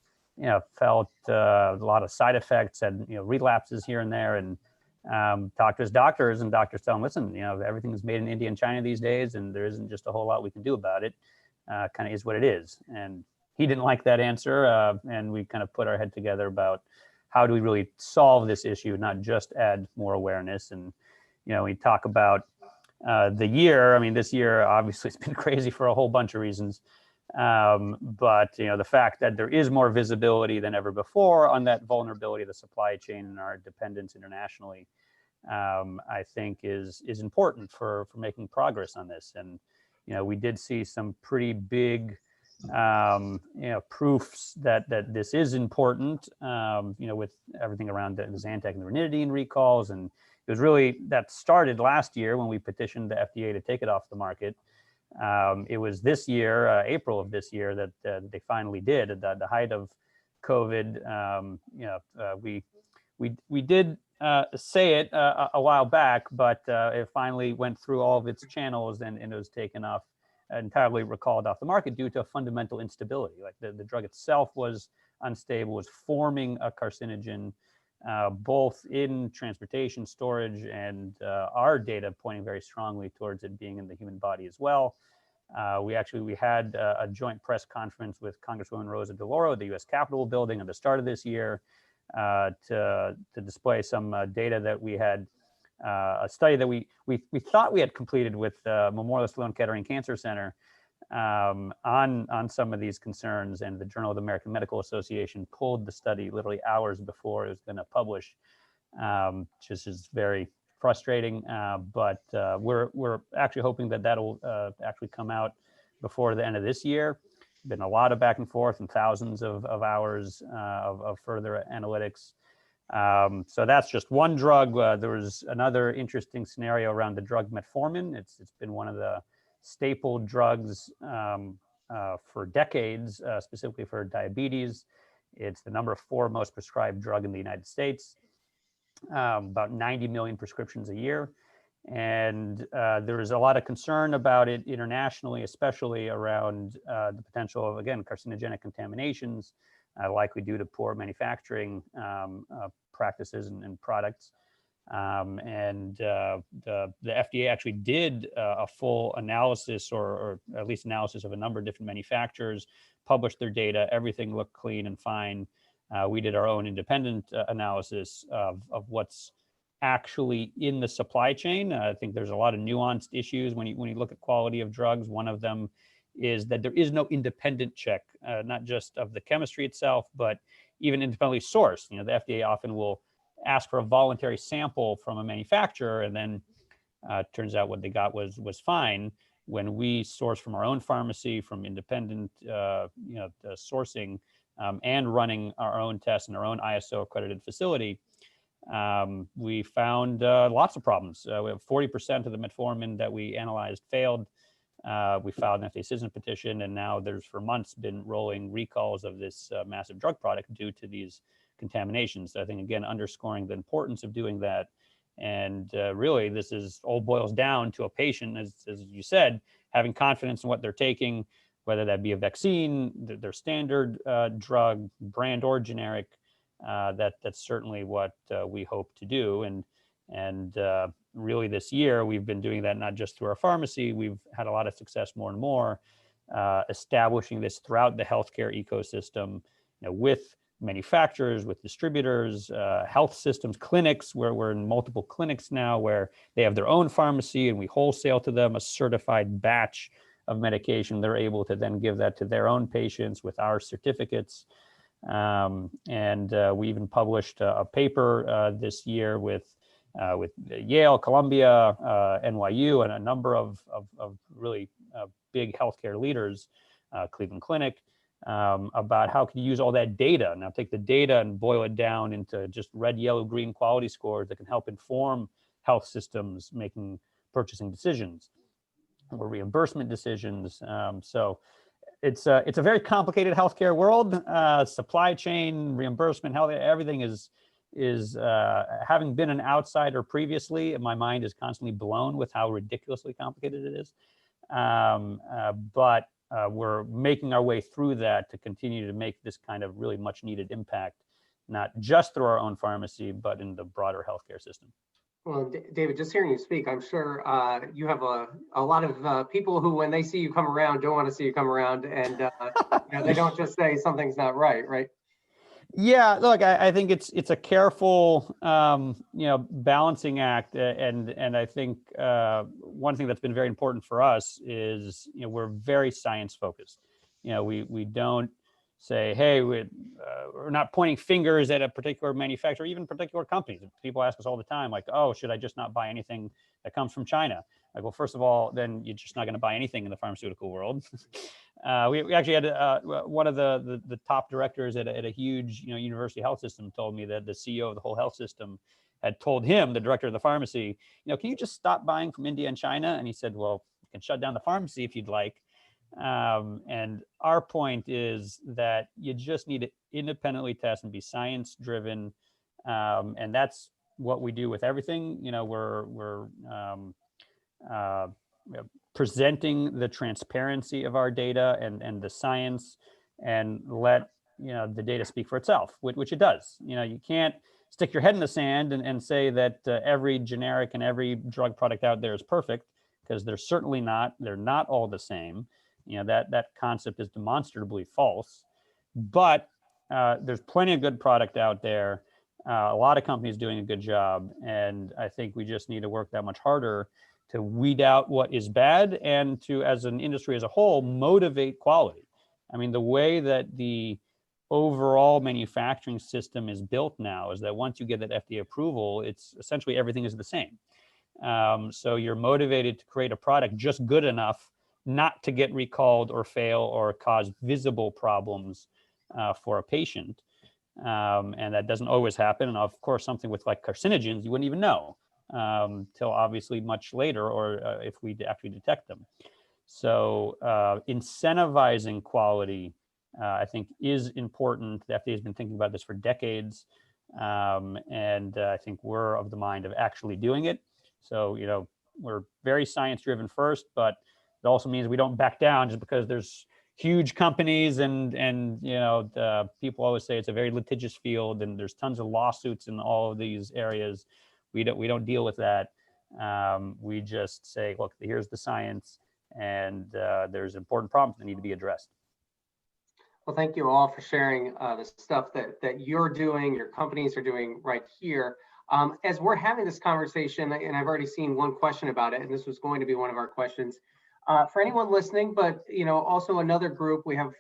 Speaker 14: felt a lot of side effects and, relapses here and there, and talk to his doctors, and doctors tell him, listen, everything's made in India and China these days, and there isn't just a whole lot we can do about it. Kind of is what it is. And he didn't like that answer. And we kind of put our head together about how do we really solve this issue, not just add more awareness. And, we talk about the year. I mean, this year, obviously, it's been crazy for a whole bunch of reasons. But, the fact that there is more visibility than ever before on that vulnerability of the supply chain and our dependence internationally, I think is important for making progress on this. And, we did see some pretty big, proofs that this is important, with everything around the Zantac and the ranitidine recalls. And it was really, that started last year when we petitioned the FDA to take it off the market. It was this year, April of this year, that they finally did. At the height of COVID, we did say it a while back, but it finally went through all of its channels, and it was taken off, entirely recalled off the market due to a fundamental instability. Like the drug itself was unstable, was forming a carcinogen, both in transportation, storage, and our data pointing very strongly towards it being in the human body as well. We had a joint press conference with Congresswoman Rosa DeLauro at the U.S. Capitol building at the start of this year to display some data that we had, a study that we thought we had completed with Memorial Sloan Kettering Cancer Center on some of these concerns, and the Journal of the American Medical Association pulled the study literally hours before it was going to publish, which is very frustrating, but we're actually hoping that that'll actually come out before the end of this year. Been a lot of back and forth and thousands of hours of further analytics. So that's just one drug. There was another interesting scenario around the drug metformin. It's been one of the staple drugs for decades, specifically for diabetes. It's the number 4 most prescribed drug in the United States. About 90 million prescriptions a year. And there is a lot of concern about it internationally, especially around the potential of, again, carcinogenic contaminations, likely due to poor manufacturing practices and products. And the FDA actually did a full analysis, or at least analysis of a number of different manufacturers, published their data. Everything looked clean and fine. We did our own independent analysis of what's actually in the supply chain. I think there's a lot of nuanced issues when you look at quality of drugs. One of them is that there is no independent check, not just of the chemistry itself, but even independently sourced. You know, the FDA often will ask for a voluntary sample from a manufacturer, and then turns out what they got was fine. When we source from our own pharmacy, from independent sourcing, and running our own tests in our own ISO accredited facility, we found lots of problems. We have 40% of the metformin that we analyzed failed. We filed an FDA citizen petition, and now there's for months been rolling recalls of this massive drug product due to these contaminations. So I think, again, underscoring the importance of doing that. And really, this is all boils down to a patient, as you said, having confidence in what they're taking, whether that be a vaccine, their standard drug, brand or generic. That's certainly what we hope to do. And really this year, we've been doing that not just through our pharmacy. We've had a lot of success more and more establishing this throughout the healthcare ecosystem, with manufacturers, with distributors, health systems, clinics, where we're in multiple clinics now where they have their own pharmacy and we wholesale to them a certified batch of medication. They're able to then give that to their own patients with our certificates. And we even published a paper this year with Yale, Columbia, NYU, and a number of really big healthcare leaders, Cleveland Clinic, about how can you use all that data. Now take the data and boil it down into just red, yellow, green quality scores that can help inform health systems making purchasing decisions or reimbursement decisions. So it's a very complicated healthcare world. Supply chain, reimbursement, health, everything is having been an outsider previously, my mind is constantly blown with how ridiculously complicated it is. But we're making our way through that to continue to make this kind of really much needed impact, not just through our own pharmacy, but in the broader healthcare system.
Speaker 8: Well, David, just hearing you speak, I'm sure you have a lot of people who, when they see you come around, don't want to see you come around, and they don't just say something's not right, right?
Speaker 14: Yeah, look, I think it's a careful, balancing act, and I think one thing that's been very important for us is, we're very science focused. We don't say, hey, we're not pointing fingers at a particular manufacturer, even particular companies. People ask us all the time, like, oh, should I just not buy anything that comes from China? Like, well, first of all, then you're just not going to buy anything in the pharmaceutical world. We actually had one of the top directors at a huge university health system told me that the CEO of the whole health system had told him, the director of the pharmacy, can you just stop buying from India and China? And he said, well, you can shut down the pharmacy if you'd like. And our point is that you just need to independently test and be science driven. And that's what we do with everything. We're presenting the transparency of our data and the science, and let the data speak for itself, which it does. You can't stick your head in the sand and say that every generic and every drug product out there is perfect, because they're certainly not. They're not all the same. That concept is demonstrably false. But there's plenty of good product out there. A lot of companies doing a good job, and I think we just need to work that much harder to weed out what is bad, and to, as an industry as a whole, motivate quality. I mean, the way that the overall manufacturing system is built now is that once you get that FDA approval, it's essentially everything is the same. So you're motivated to create a product just good enough not to get recalled or fail or cause visible problems for a patient. And that doesn't always happen. And of course, something with like carcinogens, you wouldn't even know till obviously much later, or if we actually detect them. So incentivizing quality, I think, is important. The FDA has been thinking about this for decades. And I think we're of the mind of actually doing it. So, we're very science driven first, but it also means we don't back down just because there's huge companies and people always say it's a very litigious field and there's tons of lawsuits in all of these areas. We don't deal with that. We just say, look, here's the science, and there's important problems that need to be addressed.
Speaker 8: Well, thank you all for sharing the stuff that you're doing, your companies are doing right here. As we're having this conversation, and I've already seen one question about it, and this was going to be one of our questions. For anyone listening, but also another group, we have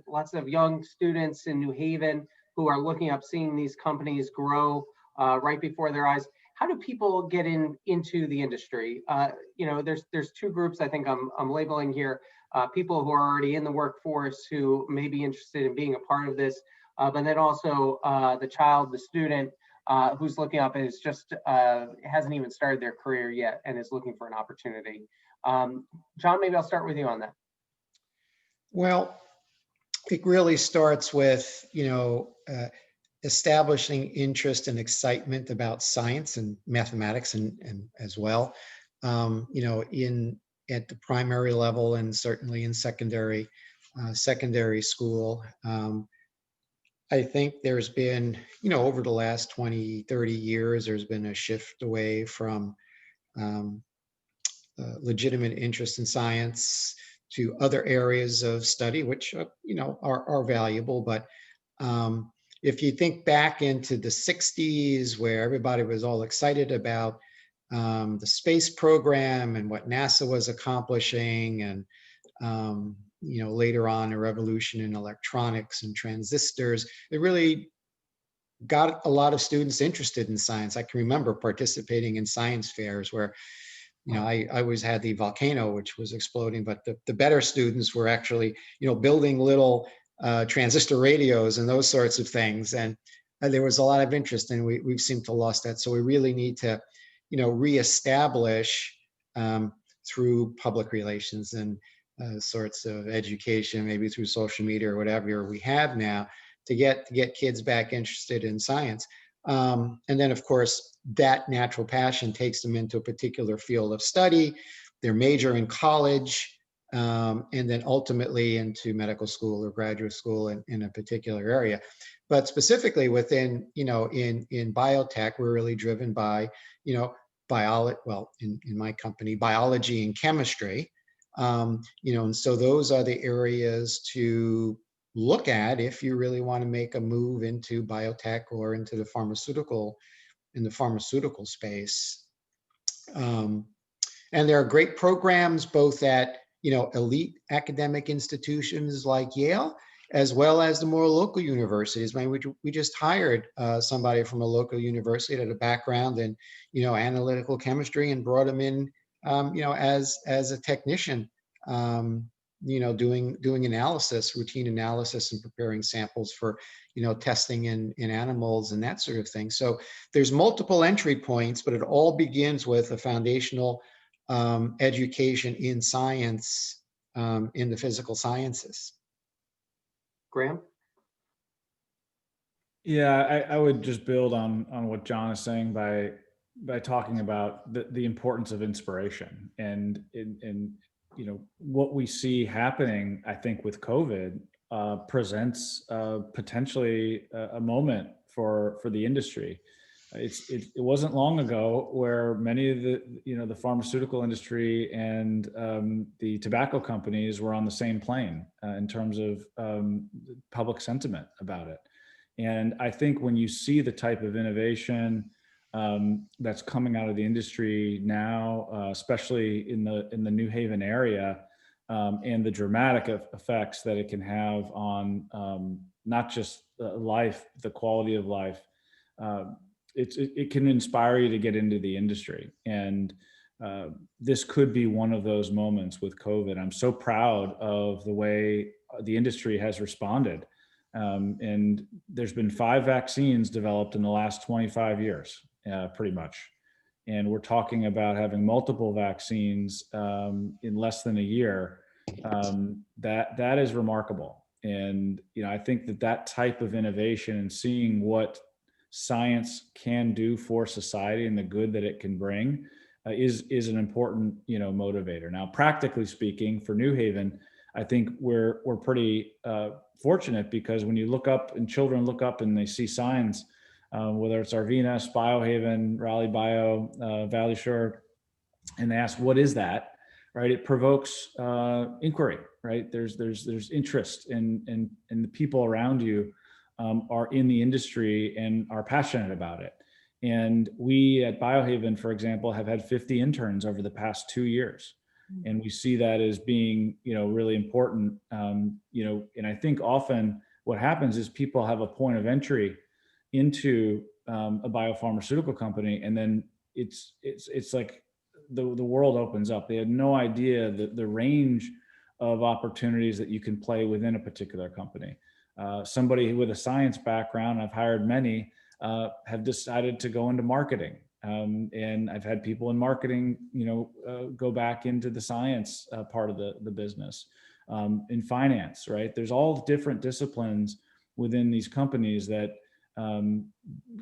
Speaker 8: lots of young students in New Haven who are looking up, seeing these companies grow right before their eyes. How do people get into the industry? There's two groups I think I'm labeling here. People who are already in the workforce who may be interested in being a part of this, but then also the child, the student who's looking up and is just hasn't even started their career yet and is looking for an opportunity. John, maybe I'll start with you on that.
Speaker 13: Well, it really starts with, establishing interest and excitement about science and mathematics and as well, at the primary level and certainly in secondary school. I think there's been, over the last 20, 30 years, there's been a shift away from legitimate interest in science to other areas of study, which, are valuable. But if you think back into the 60s, where everybody was all excited about the space program and what NASA was accomplishing, and later on a revolution in electronics and transistors, it really got a lot of students interested in science. I can remember participating in science fairs where, I always had the volcano, which was exploding, but the better students were actually, building little transistor radios and those sorts of things. And there was a lot of interest, and we've seemed to lost that. So we really need to, reestablish through public relations and sorts of education, maybe through social media or whatever we have now, to get kids back interested in science. And then, of course, that natural passion takes them into a particular field of study, their major in college, and then ultimately into medical school or graduate school in a particular area. But specifically within, in biotech, we're really driven by, biology, well, in my company, biology and chemistry. And so those are the areas to look at if you really want to make a move into biotech or into the pharmaceutical space. And there are great programs both at elite academic institutions like Yale, as well as the more local universities. I mean, we just hired somebody from a local university that had a background in analytical chemistry and brought him in as a technician, doing analysis, routine analysis, and preparing samples for testing in animals and that sort of thing. So there's multiple entry points, but it all begins with a foundational education in science, in the physical sciences.
Speaker 8: Graham?
Speaker 11: Yeah, I would just build on what John is saying by talking about the importance of inspiration and what we see happening. I think with COVID presents potentially a moment for the industry. It wasn't long ago where many of the pharmaceutical industry and the tobacco companies were on the same plane in terms of public sentiment about it. And I think when you see the type of innovation that's coming out of the industry now, especially in the New Haven area, and the dramatic effects that it can have on not just life, the quality of life, it can inspire you to get into the industry. And this could be one of those moments with COVID. I'm so proud of the way the industry has responded. And there's been 5 vaccines developed in the last 25 years, pretty much. And we're talking about having multiple vaccines in less than a year. That is remarkable. And I think that type of innovation and seeing what science can do for society and the good that it can bring is an important motivator. Now, practically speaking, for New Haven, I think we're pretty fortunate, because when you look up and children look up and they see signs, whether it's Arvinas, Biohaven, Raleigh Bio, Valley Shore, and they ask, what is that? right? It provokes inquiry, right? There's interest in the people around you are in the industry and are passionate about it. And we at Biohaven, for example, have had 50 interns over the past 2 years. And we see that as being, really important, and I think often what happens is people have a point of entry into a biopharmaceutical company, and then it's like the world opens up. They had no idea the range of opportunities that you can play within a particular company. Somebody with a science background, I've hired many, have decided to go into marketing. And I've had people in marketing, go back into the science part of the business. In finance, right? There's all different disciplines within these companies that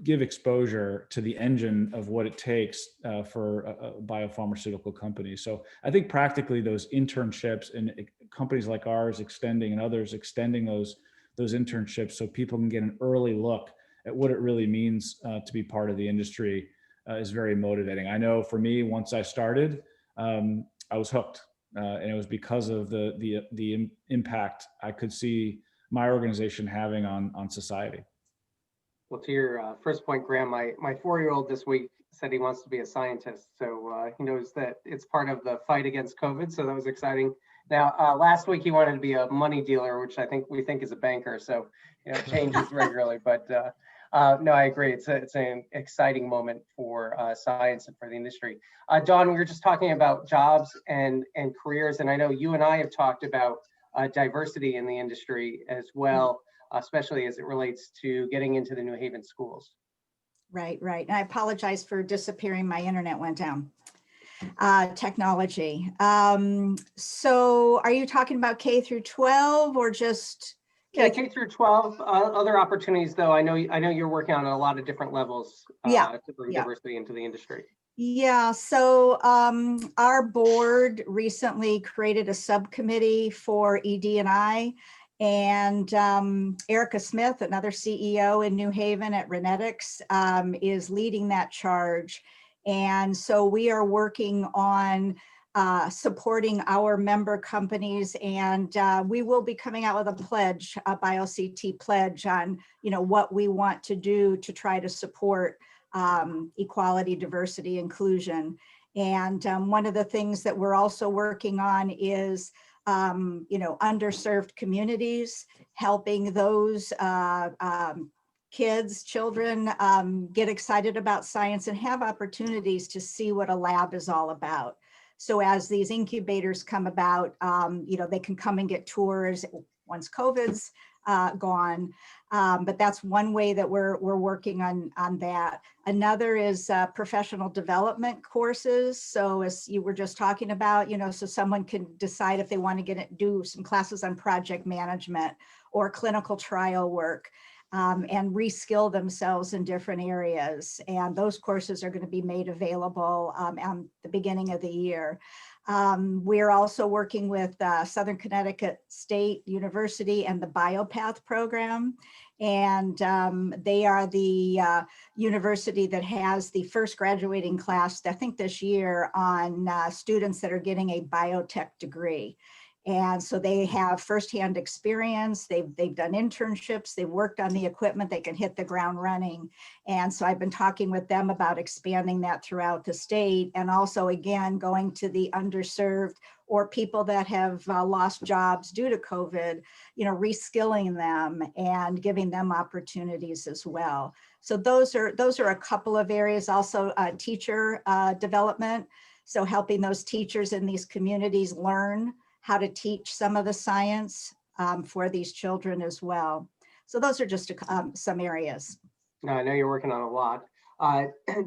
Speaker 11: give exposure to the engine of what it takes for a biopharmaceutical company. So I think practically those internships and companies like ours extending and others extending those internships so people can get an early look at what it really means to be part of the industry is very motivating. I know for me, once I started, I was hooked, and it was because of the impact I could see my organization having on society.
Speaker 8: Well, to your first point, Graham, my 4-year-old this week said he wants to be a scientist. So he knows that it's part of the fight against COVID. So that was exciting. Now, last week he wanted to be a money dealer, which we think is a banker. So it changes regularly. But no, I agree. It's an exciting moment for science and for the industry. Dawn, we were just talking about jobs and careers, and I know you and I have talked about diversity in the industry as well, especially as it relates to getting into the New Haven schools.
Speaker 12: Right. And I apologize for disappearing. My internet went down. Technology. So are you talking about K through 12 or just?
Speaker 8: K through 12. Other opportunities, though. I know you're working on a lot of different levels to bring diversity into the industry.
Speaker 12: Yeah, so our board recently created a subcommittee for ED&I, and Erica Smith, another CEO in New Haven at Renetics, is leading that charge. And so we are working on supporting our member companies, and we will be coming out with a pledge, a BioCT pledge on, what we want to do to try to support equality, diversity, inclusion. And one of the things that we're also working on is, underserved communities, helping those kids, children get excited about science and have opportunities to see what a lab is all about. So as these incubators come about, they can come and get tours once COVID's gone. But that's one way that we're working on that. Another is professional development courses. So as you were just talking about, so someone can decide if they want to do some classes on project management or clinical trial work, and reskill themselves in different areas. And those courses are going to be made available at the beginning of the year. We're also working with Southern Connecticut State University and the BioPath program. And they are the university that has the first graduating class, I think this year, on students that are getting a biotech degree. And so they have firsthand experience. They've done internships. They've worked on the equipment. They can hit the ground running. And so I've been talking with them about expanding that throughout the state, and also, again, going to the underserved or people that have lost jobs due to COVID, reskilling them and giving them opportunities as well. So those are a couple of areas. Also, teacher development. So helping those teachers in these communities learn how to teach some of the science for these children as well. So those are just some areas.
Speaker 8: No, I know you're working on a lot.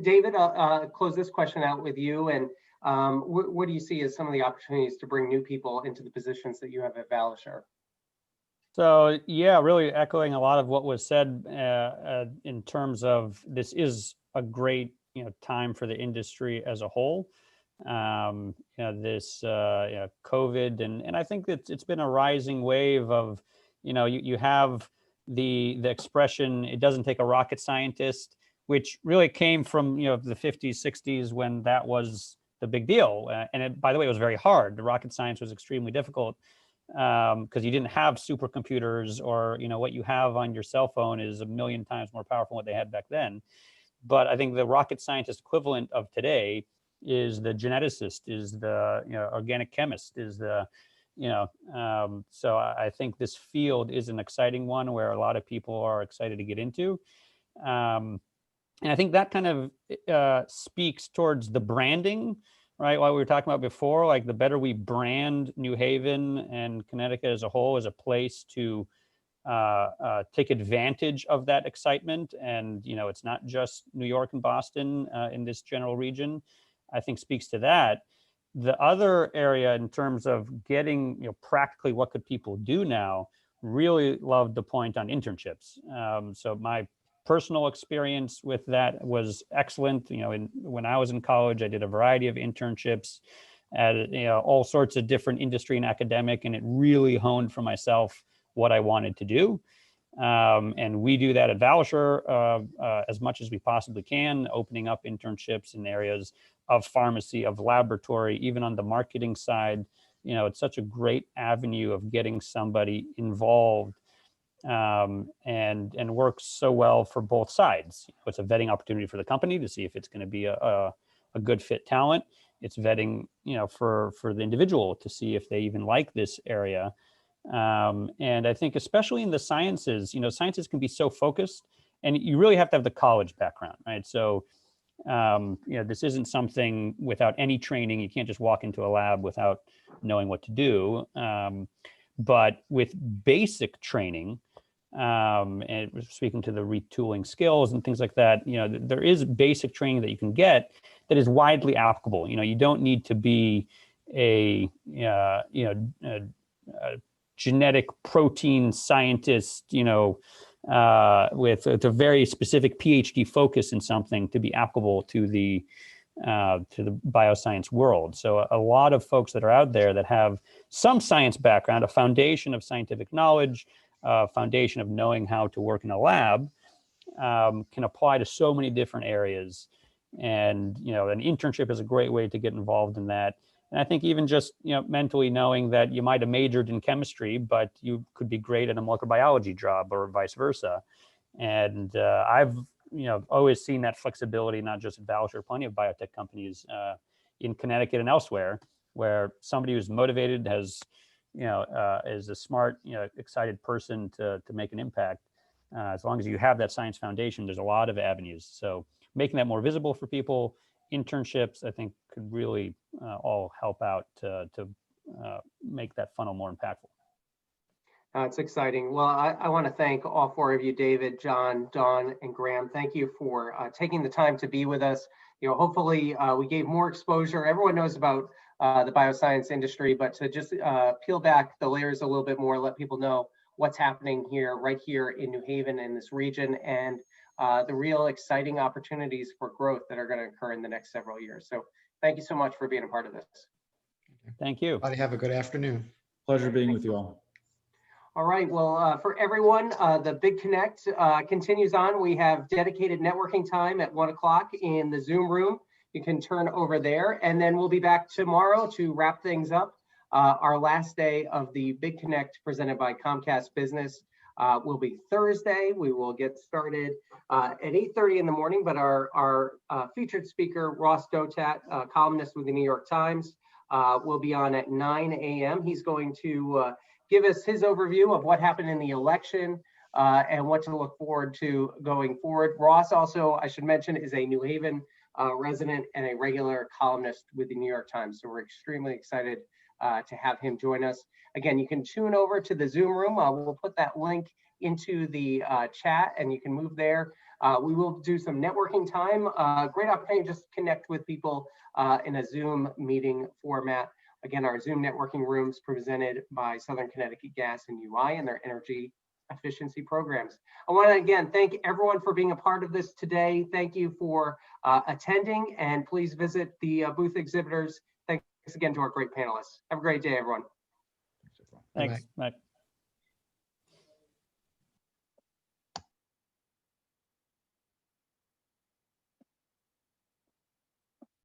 Speaker 8: David, I'll close this question out with you. And what do you see as some of the opportunities to bring new people into the positions that you have at Valisher?
Speaker 14: So yeah, really echoing a lot of what was said in terms of this is a great time for the industry as a whole. This COVID, and I think that it's been a rising wave of, you have the expression, it doesn't take a rocket scientist, which really came from, the 50s, 60s, when that was the big deal. And it, by the way, it was very hard. The rocket science was extremely difficult because you didn't have supercomputers, or what you have on your cell phone is a million times more powerful than what they had back then. But I think the rocket scientist equivalent of today is the geneticist, is the organic chemist, is the so I think this field is an exciting one where a lot of people are excited to get into. And I think that kind of speaks towards the branding, right? What we were talking about before, like the better we brand New Haven and Connecticut as a whole as a place to take advantage of that excitement. And, it's not just New York and Boston in this general region, I think speaks to that. The other area in terms of getting, practically what could people do now, really loved the point on internships. So my personal experience with that was excellent. When I was in college, I did a variety of internships at all sorts of different industry and academic, and it really honed for myself what I wanted to do. And we do that at Valisher as much as we possibly can, opening up internships in areas of pharmacy, of laboratory, even on the marketing side. It's such a great avenue of getting somebody involved and works so well for both sides. It's a vetting opportunity for the company to see if it's going to be a good fit talent. It's vetting, for the individual to see if they even like this area. And I think especially in the sciences, sciences can be so focused, and you really have to have the college background, right? So, this isn't something without any training. You can't just walk into a lab without knowing what to do. But with basic training, and speaking to the retooling skills and things like that, there is basic training that you can get that is widely applicable. You don't need to be a genetic protein scientist, with a very specific PhD focus in something to be applicable to the bioscience world. So a lot of folks that are out there that have some science background, a foundation of scientific knowledge, a foundation of knowing how to work in a lab, can apply to so many different areas. And, an internship is a great way to get involved in that. And I think even just, mentally knowing that you might have majored in chemistry, but you could be great at a molecular biology job or vice versa. And I've, always seen that flexibility, not just at Valisher, plenty of biotech companies in Connecticut and elsewhere, where somebody who's motivated has, is a smart, excited person to make an impact. As long as you have that science foundation, there's a lot of avenues. So making that more visible for people, internships, I think could really all help out to make that funnel more impactful.
Speaker 8: It's exciting. Well, I want to thank all four of you, David, John, Dawn, and Graham. Thank you for taking the time to be with us. Hopefully we gave more exposure. Everyone knows about the bioscience industry, but to just peel back the layers a little bit more, let people know what's happening here, right here in New Haven, in this region, and the real exciting opportunities for growth that are going to occur in the next several years. So thank you so much for being a part of this.
Speaker 14: Thank you.
Speaker 13: Everybody have a good afternoon.
Speaker 11: Pleasure being with you all.
Speaker 8: All right, well, for everyone, the Big Connect continues on. We have dedicated networking time at 1 o'clock in the Zoom room. You can turn over there, and then we'll be back tomorrow to wrap things up. Our last day of the Big Connect presented by Comcast Business will be Thursday. We will get started at 8:30 in the morning, but our featured speaker, Ross Dotat, columnist with the New York Times, will be on at 9 a.m. He's going to give us his overview of what happened in the election and what to look forward to going forward. Ross also, I should mention, is a New Haven resident and a regular columnist with the New York Times. So we're extremely excited to have him join us. Again, you can tune over to the Zoom room. We'll put that link into the chat and you can move there. We will do some networking time. Great opportunity to just connect with people in a Zoom meeting format. Again, our Zoom networking rooms presented by Southern Connecticut Gas and UI and their energy efficiency programs. I want to again thank everyone for being a part of this today. Thank you for attending, and please visit the booth exhibitors. Thanks again to our great panelists. Have a great day, everyone.
Speaker 14: Thanks. Bye.